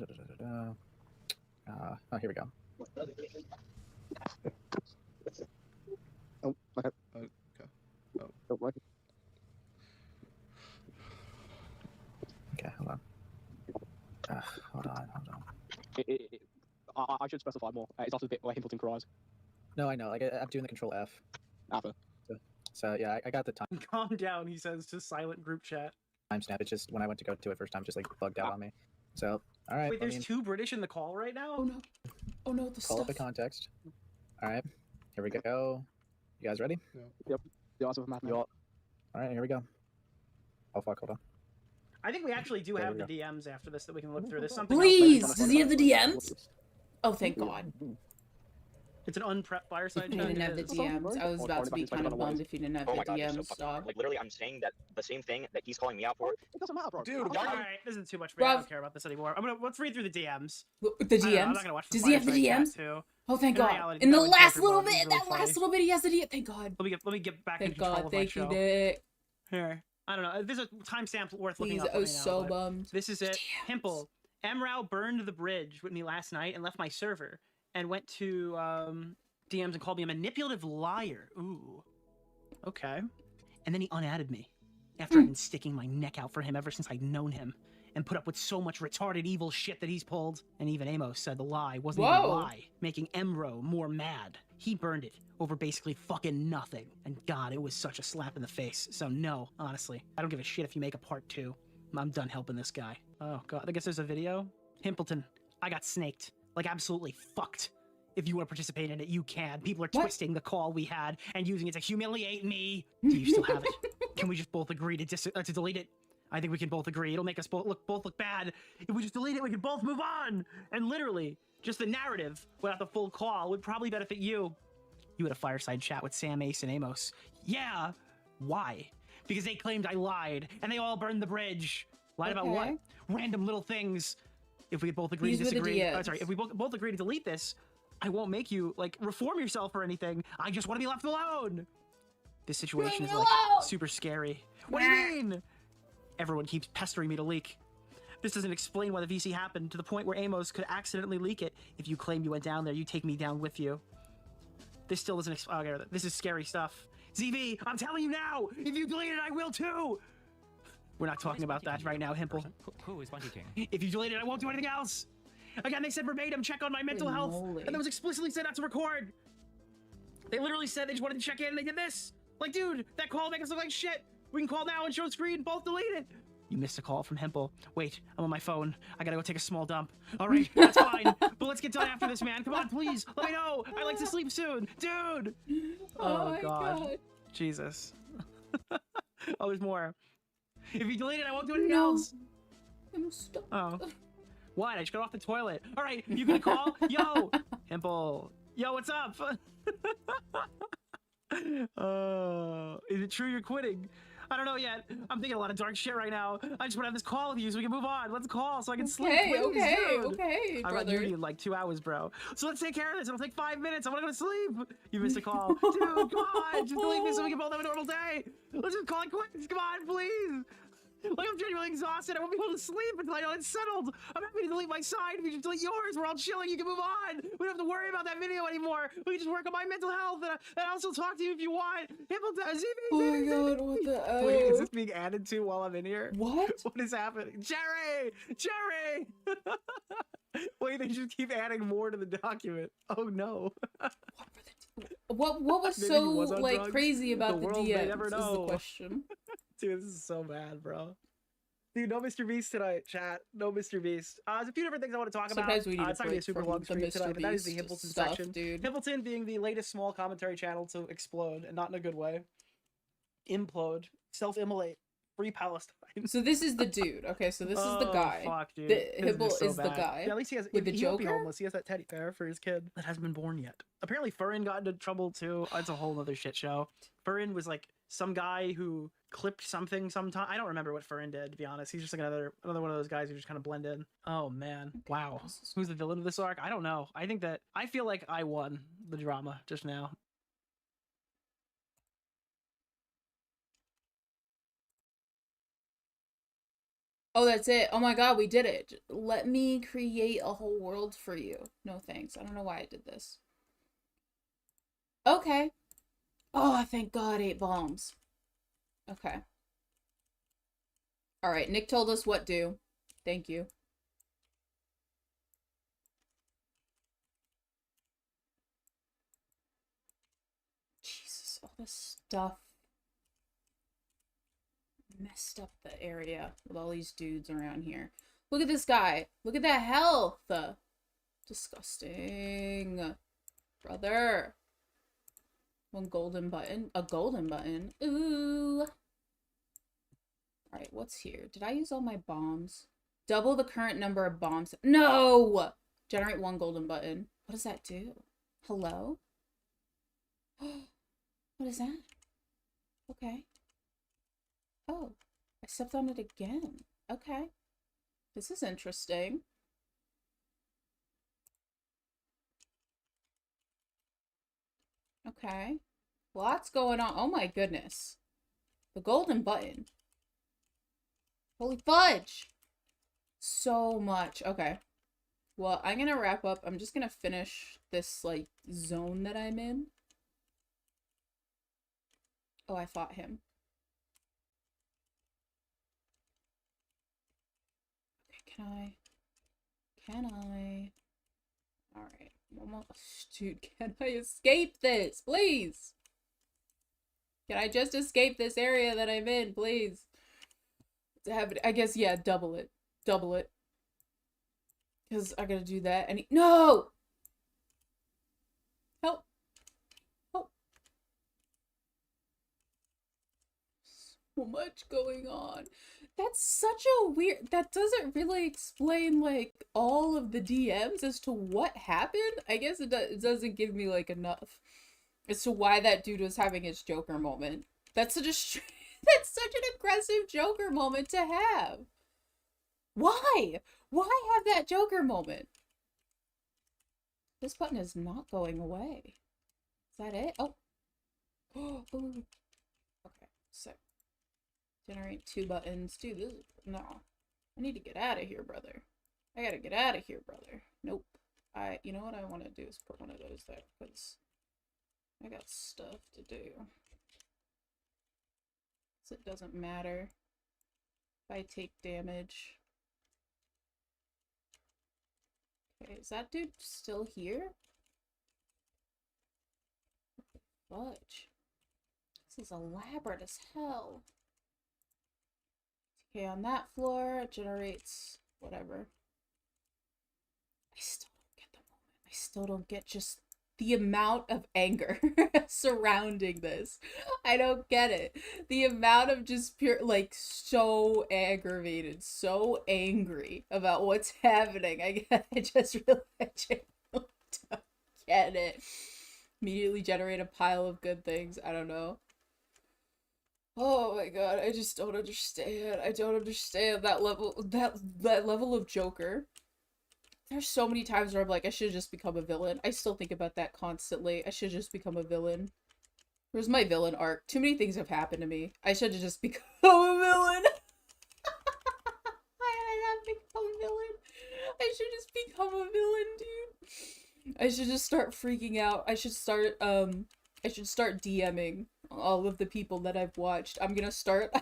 Oh, here we go. Oh, okay. Okay. Oh, right. Okay, hold on. Hold on. I should specify more. It's also the bit where Himpleton cries. No, I know. Like I'm doing the control F. Alpha. So yeah, I got the Calm down, he says to silent group chat. timestamp. It's just when I went to go to it first time, just like bugged out on me. So all right. Wait, there's two British in the call right now? Oh no. Oh no, the Call up stuff. the context. All right, here we go. You guys ready? Yep. The answer for math. All right, here we go. Oh fuck, hold on. I think we actually do There have we the DMs after this that we can look through. There's something Please, else. does he have the DMs? Oh, thank God. It's an unprepped fireside He chat. didn't have the It is. DMs. I was about to be kind of bummed if you didn't have Oh the my god, you're so DMs, fucking dog. smart. Like literally, I'm saying that the same thing that he's calling me out for. It doesn't matter, bro. Dude, All right, this isn't too much for me. I don't care about this anymore. Let's read through the DMs. The I don't know, I'm DMs? not gonna watch the Does he have the fireside chat, DMs? too. Oh, thank In God. reality, In the no, last Joker little mode is bit, really that funny. last little bit, he has the DM. Thank God. Let me get back Thank in control God. of my Thank you, show. Dick. Here, I don't know. There's a timestamp worth looking Please, up. I was right now, so but bummed. This is it. Pimple. Mrao burned the bridge with me last night and left my server and went to DMs and called me a manipulative liar. Ooh. Okay. And then he unadded me after I've been sticking my neck out for him ever since I'd known him and put up with so much retarded evil shit that he's pulled. And even Amos said the lie wasn't even a Whoa. lie, making Emro more mad. He burned it over basically fucking nothing. And God, it was such a slap in the face. So no, honestly, I don't give a shit if you make a part 2. I'm done helping this guy. Oh God, I guess there's a video. Himpleton, I got snaked. Like absolutely fucked. If you want to participate in it, you can. People are twisting the call we had and using it to humiliate me. Do you still have it? Can we just both agree to delete it? I think we can both agree. It'll make us both look bad. If we just delete it, we can both move on. And literally, just the narrative without the full call would probably benefit you. You had a fireside chat with Sam, Ace, and Amos. Yeah. Why? Because they claimed I lied, and they all burned the bridge. Lied about what? Random little things. if we both agree to These were the disagree, DMs. sorry, if we both agree to delete this, I won't make you like reform yourself or anything. I just want to be left alone. This situation is like super scary. What do you mean? Everyone keeps pestering me to leak. This doesn't explain why the VC happened to the point where Amos could accidentally leak it. If you claim you went down there, you take me down with you. This still doesn't okay, this is scary stuff. ZV, I'm telling you now, if you delete it, I will too. We're not talking about that right now, Himple. Who is Monkey King? If you delete it, I won't do anything else. Again, they said verbatim, check on my mental health. And that was explicitly said not to record. They literally said they just wanted to check in and they did this. Like, dude, that call makes us look like shit. We can call now and show screen, both delete it. You missed a call from Himple. Wait, I'm on my phone. I gotta go take a small dump. All right, that's fine. But let's get done after this, man. Come on, please. Let me know. I'd like to sleep soon. Dude. Oh my God. Jesus. Oh, there's more. If you delete it, I won't do anything else. Stop. Oh. What? I just got off the toilet. All right, you gonna call? Yo, Himple. Yo, what's up? Is it true you're quitting? I don't know yet. I'm thinking a lot of dark shit right now. I just want to have this call with you so we can move on. Let's call so I can sleep. Please, dude. Okay, I'm at brother. uni in like 2 hours, bro. So let's take care of this. It'll take 5 minutes. I want to go to sleep. You missed a call. Dude, come on. Just delete me so we can both have a normal day. Let's just call it quits. Come on, please. Like, I'm genuinely exhausted. I won't be able to sleep until I know it's settled. I'm happy to delete my side. If you just delete yours, we're all chilling. You can move on. We don't have to worry about that video anymore. We can just work on my mental health, and I'll still talk to you if you want. Oh my God, what the hell? Wait, is this being added to while I'm in here? What? What is happening? Jerry! Jerry! Wait, they just keep adding more to the document. Oh no. What was Maybe so he was on like drugs? crazy about the world may DMs never is the know. question. Dude, this is so bad, bro. Dude, no Mr. Beast tonight, chat. No Mr. Beast. There's a few different things I want to talk Sometimes about. we need It's a not gonna be a break super from long the stream Mr. tonight, but that is the Beast Himpleton stuff, section. dude. Himpleton being the latest small commentary channel to explode, and not in a good way. Implode. Self-immolate. Free Palestine. So this is the dude. Okay, so this is the guy. Fuck, dude. The This Hibble so is the bad. guy. Yeah, at least he has with the he won't be Joker. homeless. He has that teddy bear for his kid that hasn't been born yet. Apparently Furrin got into trouble too. It's a whole other shit show. Furrin was like some guy who clipped something sometime. I don't remember what Furrin did, to be honest. He's just like another one of those guys who just kind of blend in. Oh man. Wow. Who's the villain of this arc? I don't know. I feel like I won the drama just now. Oh, that's it. Oh my God, we did it. Let me create a whole world for you. No thanks. I don't know why I did this. Okay. Oh, thank God, 8 bombs. Okay. All right, Nick told us what do. Thank you. Jesus, all this stuff. Messed up the area with all these dudes around here. Look at this guy. Look at that health. Disgusting. Brother. One golden button. A golden button. Ooh. Alright, what's here? Did I use all my bombs? Double the current number of bombs. No! Generate 1 golden button. What does that do? Hello? What is that? Okay. Oh, I stepped on it again. Okay. This is interesting. Okay. Lots going on. Oh my goodness. The golden button. Holy fudge! So much. Okay. Well, I'm gonna wrap up. I'm just gonna finish this, like, zone that I'm in. Oh, I fought him. Okay, can I? Alright. Dude, can I escape this? Please! Can I just escape this area that I'm in, please? To have it, I guess, yeah, double it. Double it. Because I gotta do that. And no! Help. Help. So much going on. That's such a weird... That doesn't really explain, like, all of the DMs as to what happened. I guess it doesn't give me, like, enough as to why that dude was having his Joker moment. That's such a... That's such an aggressive Joker moment to have. Why? Why have that Joker moment? This button is not going away. Is that it? Oh. Ooh. Okay, so generate 2 buttons. Dude, this is, no. I need to get out of here, brother. I gotta get out of here, brother. Nope. You know what I want to do is put one of those there, because I got stuff to do. So it doesn't matter if I take damage. Okay, is that dude still here? Fudge. This is elaborate as hell. Okay, on that floor, it generates whatever. I still don't get the moment. I still don't get just the amount of anger surrounding this. I don't get it. The amount of just pure, like, so aggravated, so angry about what's happening. I just really don't get it. Immediately generate a pile of good things. I don't know. Oh my god, I just don't understand. I don't understand that level, that level of Joker. There's so many times where I'm like, I should just become a villain. I still think about that constantly. I should just become a villain. Where's my villain arc? Too many things have happened to me. I should have just become a villain. Why did I not become a villain? I should just become a villain, dude. I should just start freaking out. I should start DMing all of the people that I've watched. I'm gonna start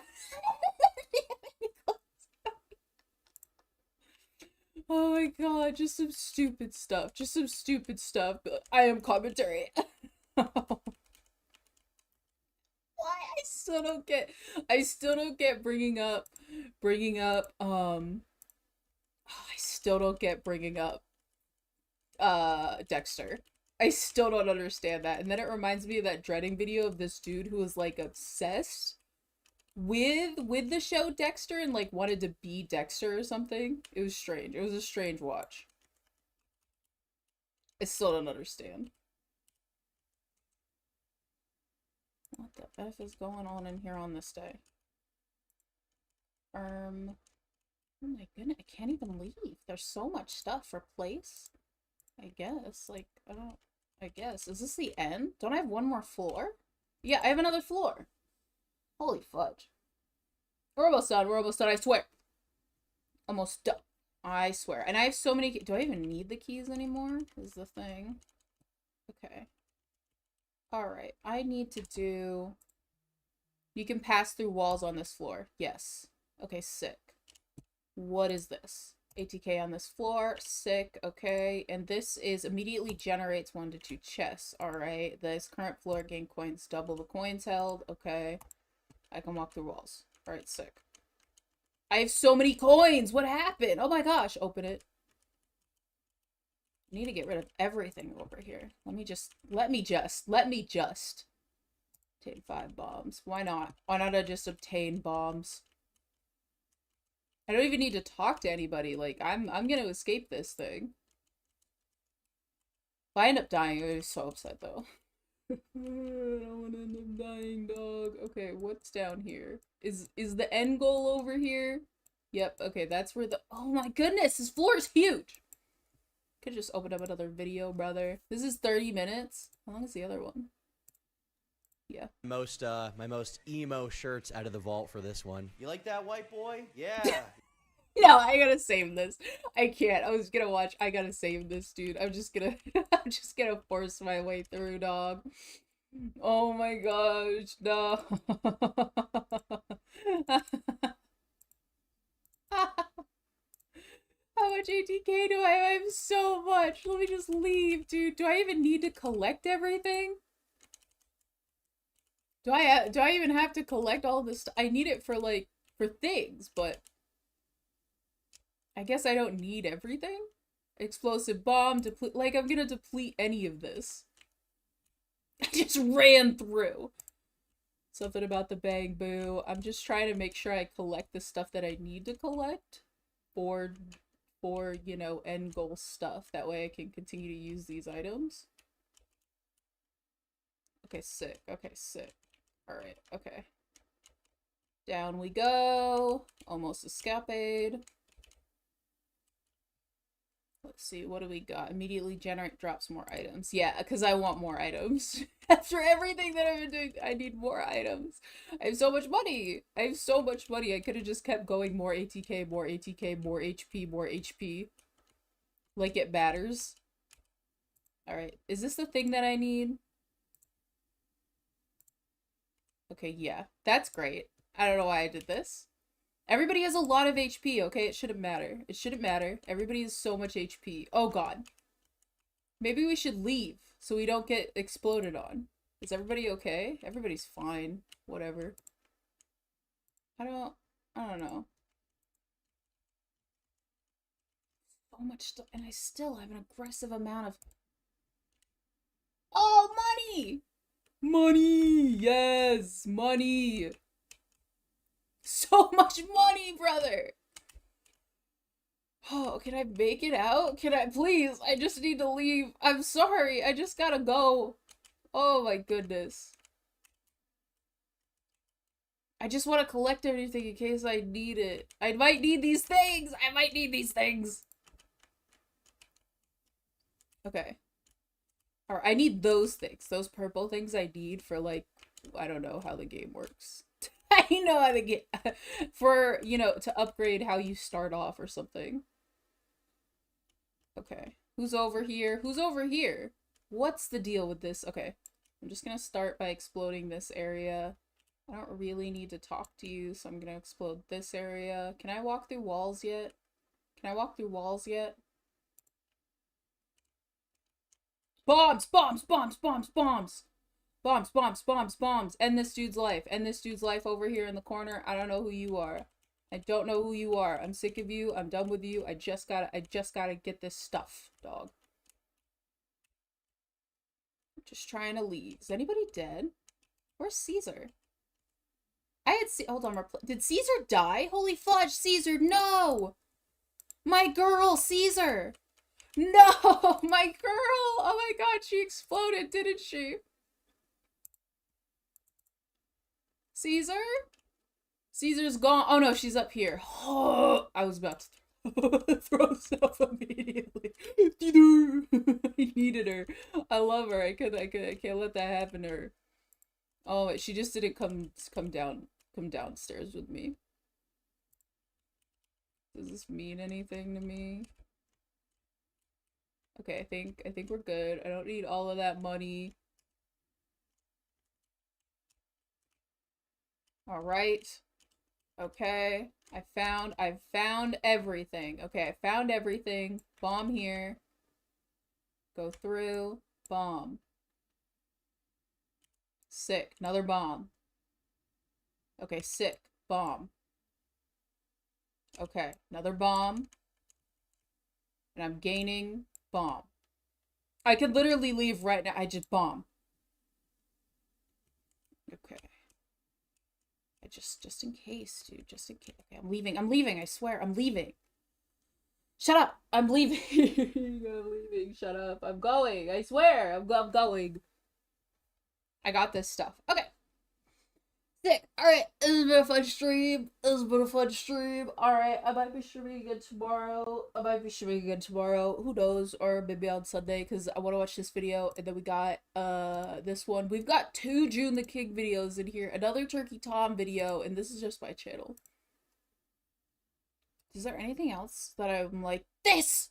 Oh my god, just some stupid stuff. Just some stupid stuff. I am commentary. Why? I still don't get bringing up, I still don't get bringing up, Dexter. I still don't understand that. And then it reminds me of that dreading video of this dude who was, like, obsessed with the show Dexter and, like, wanted to be Dexter or something. It was strange. It was a strange watch. I still don't understand. What the F is going on in here on this day? Oh my goodness, I can't even leave. There's so much stuff for place. I guess, like, I guess. Is this the end? Don't I have one more floor? Yeah, I have another floor. Holy fudge. We're almost done, I swear. Almost done. I swear. And I have so many do I even need the keys anymore? Is the thing. Okay. Alright, I need to do... You can pass through walls on this floor. Yes. Okay, sick. What is this? ATK on this floor. Sick. Okay. And this is immediately generates 1 to 2 chests. Alright. This current floor gain coins double the coins held. Okay. I can walk through walls. Alright, sick. I have so many coins! What happened? Oh my gosh. Open it. I need to get rid of everything over here. Let me just obtain 5 bombs. Why not? Why not I just obtain bombs? I don't even need to talk to anybody. Like, I'm gonna escape this thing. If I end up dying, I'm so upset though. I don't wanna end up dying, dog. Okay, what's down here? Is the end goal over here? Yep, okay, that's where the- Oh my goodness, this floor is huge! Could just open up another video, brother. This is 30 minutes. How long is the other one? Yeah. My most emo shirts out of the vault for this one. You like that, white boy? Yeah. No, I gotta save this. I can't. I was gonna watch. I gotta save this, dude. I'm just gonna force my way through, dog. Oh my gosh, no. How much ATK do I have? I have so much. Let me just leave, dude. Do I even need to collect everything? Do I even have to collect all this? I need it for, like, for things, but I guess I don't need everything. Explosive bomb, deplete, like, I'm gonna deplete any of this. I just ran through. Something about the bang boo. I'm just trying to make sure I collect the stuff that I need to collect for, you know, end goal stuff. That way I can continue to use these items. Okay, sick. Okay, sick. Alright, okay. Down we go. Almost escapade. Let's see, what do we got? Immediately generate drops more items. Yeah, because I want more items. After everything that I've been doing, I need more items. I have so much money. I have so much money. I could have just kept going more ATK, more ATK, more HP, more HP. Like it matters. Alright, is this the thing that I need? Okay, yeah. That's great. I don't know why I did this. Everybody has a lot of HP, okay? It shouldn't matter. It shouldn't matter. Everybody has so much HP. Oh god. Maybe we should leave so we don't get exploded on. Is everybody okay? Everybody's fine. Whatever. I don't know. So much stuff, and I still have an aggressive amount of... Oh, money! Money! Yes! Money! So much money, brother! Oh, can I make it out? Can I please? I just need to leave. I'm sorry. I just gotta go. Oh my goodness. I just want to collect everything in case I need it. I might need these things. I might need these things. Okay. Alright, I need those things. Those purple things I need for, like, I don't know how the game works. I know how to get for, you know, to upgrade how you start off or something. Okay. Who's over here? Who's over here? What's the deal with this? Okay. I'm just gonna start by exploding this area. I don't really need to talk to you, so I'm gonna explode this area. Can I walk through walls yet? Can I walk through walls yet? Bombs! Bombs! Bombs! Bombs! Bombs! Bombs, bombs, bombs, bombs. End this dude's life. End this dude's life over here in the corner. I don't know who you are. I don't know who you are. I'm sick of you. I'm done with you. I just gotta get this stuff, dog. I'm just trying to leave. Is anybody dead? Where's Caesar? I had hold on. Did Caesar die? Holy fudge, Caesar, no! My girl, Caesar! No! My girl! Oh my god, she exploded, didn't she? Caesar? Caesar's gone. Oh no, she's up here. Oh, I was about to throw stuff immediately. I needed her. I love her. I can't let that happen to her. Oh, she just didn't come downstairs with me. Does this mean anything to me? Okay, I think we're good. I don't need all of that money. All right. Okay. I've found everything. Okay, I found everything. Bomb here. Go through. Bomb. Sick. Another bomb. Okay, sick. Bomb. Okay, another bomb. And I'm gaining bomb. I could literally leave right now. I just bomb. Okay. Just in case, dude. Just in case. Okay, I'm leaving. I swear. I'm leaving. Shut up. I'm leaving. I'm leaving. Shut up. I'm going. I swear. I'm going. I got this stuff. Okay. Sick. Alright. This has been a fun stream. Alright. I might be streaming again tomorrow. Who knows? Or maybe on Sunday, because I want to watch this video. And then we got this one. We've got 2 June the King videos in here. Another Turkey Tom video. And this is just my channel. Is there anything else that I'm like, this?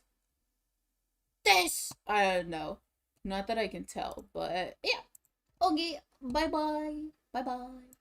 No. Not that I can tell. But yeah. Okay. Bye-bye. Bye-bye.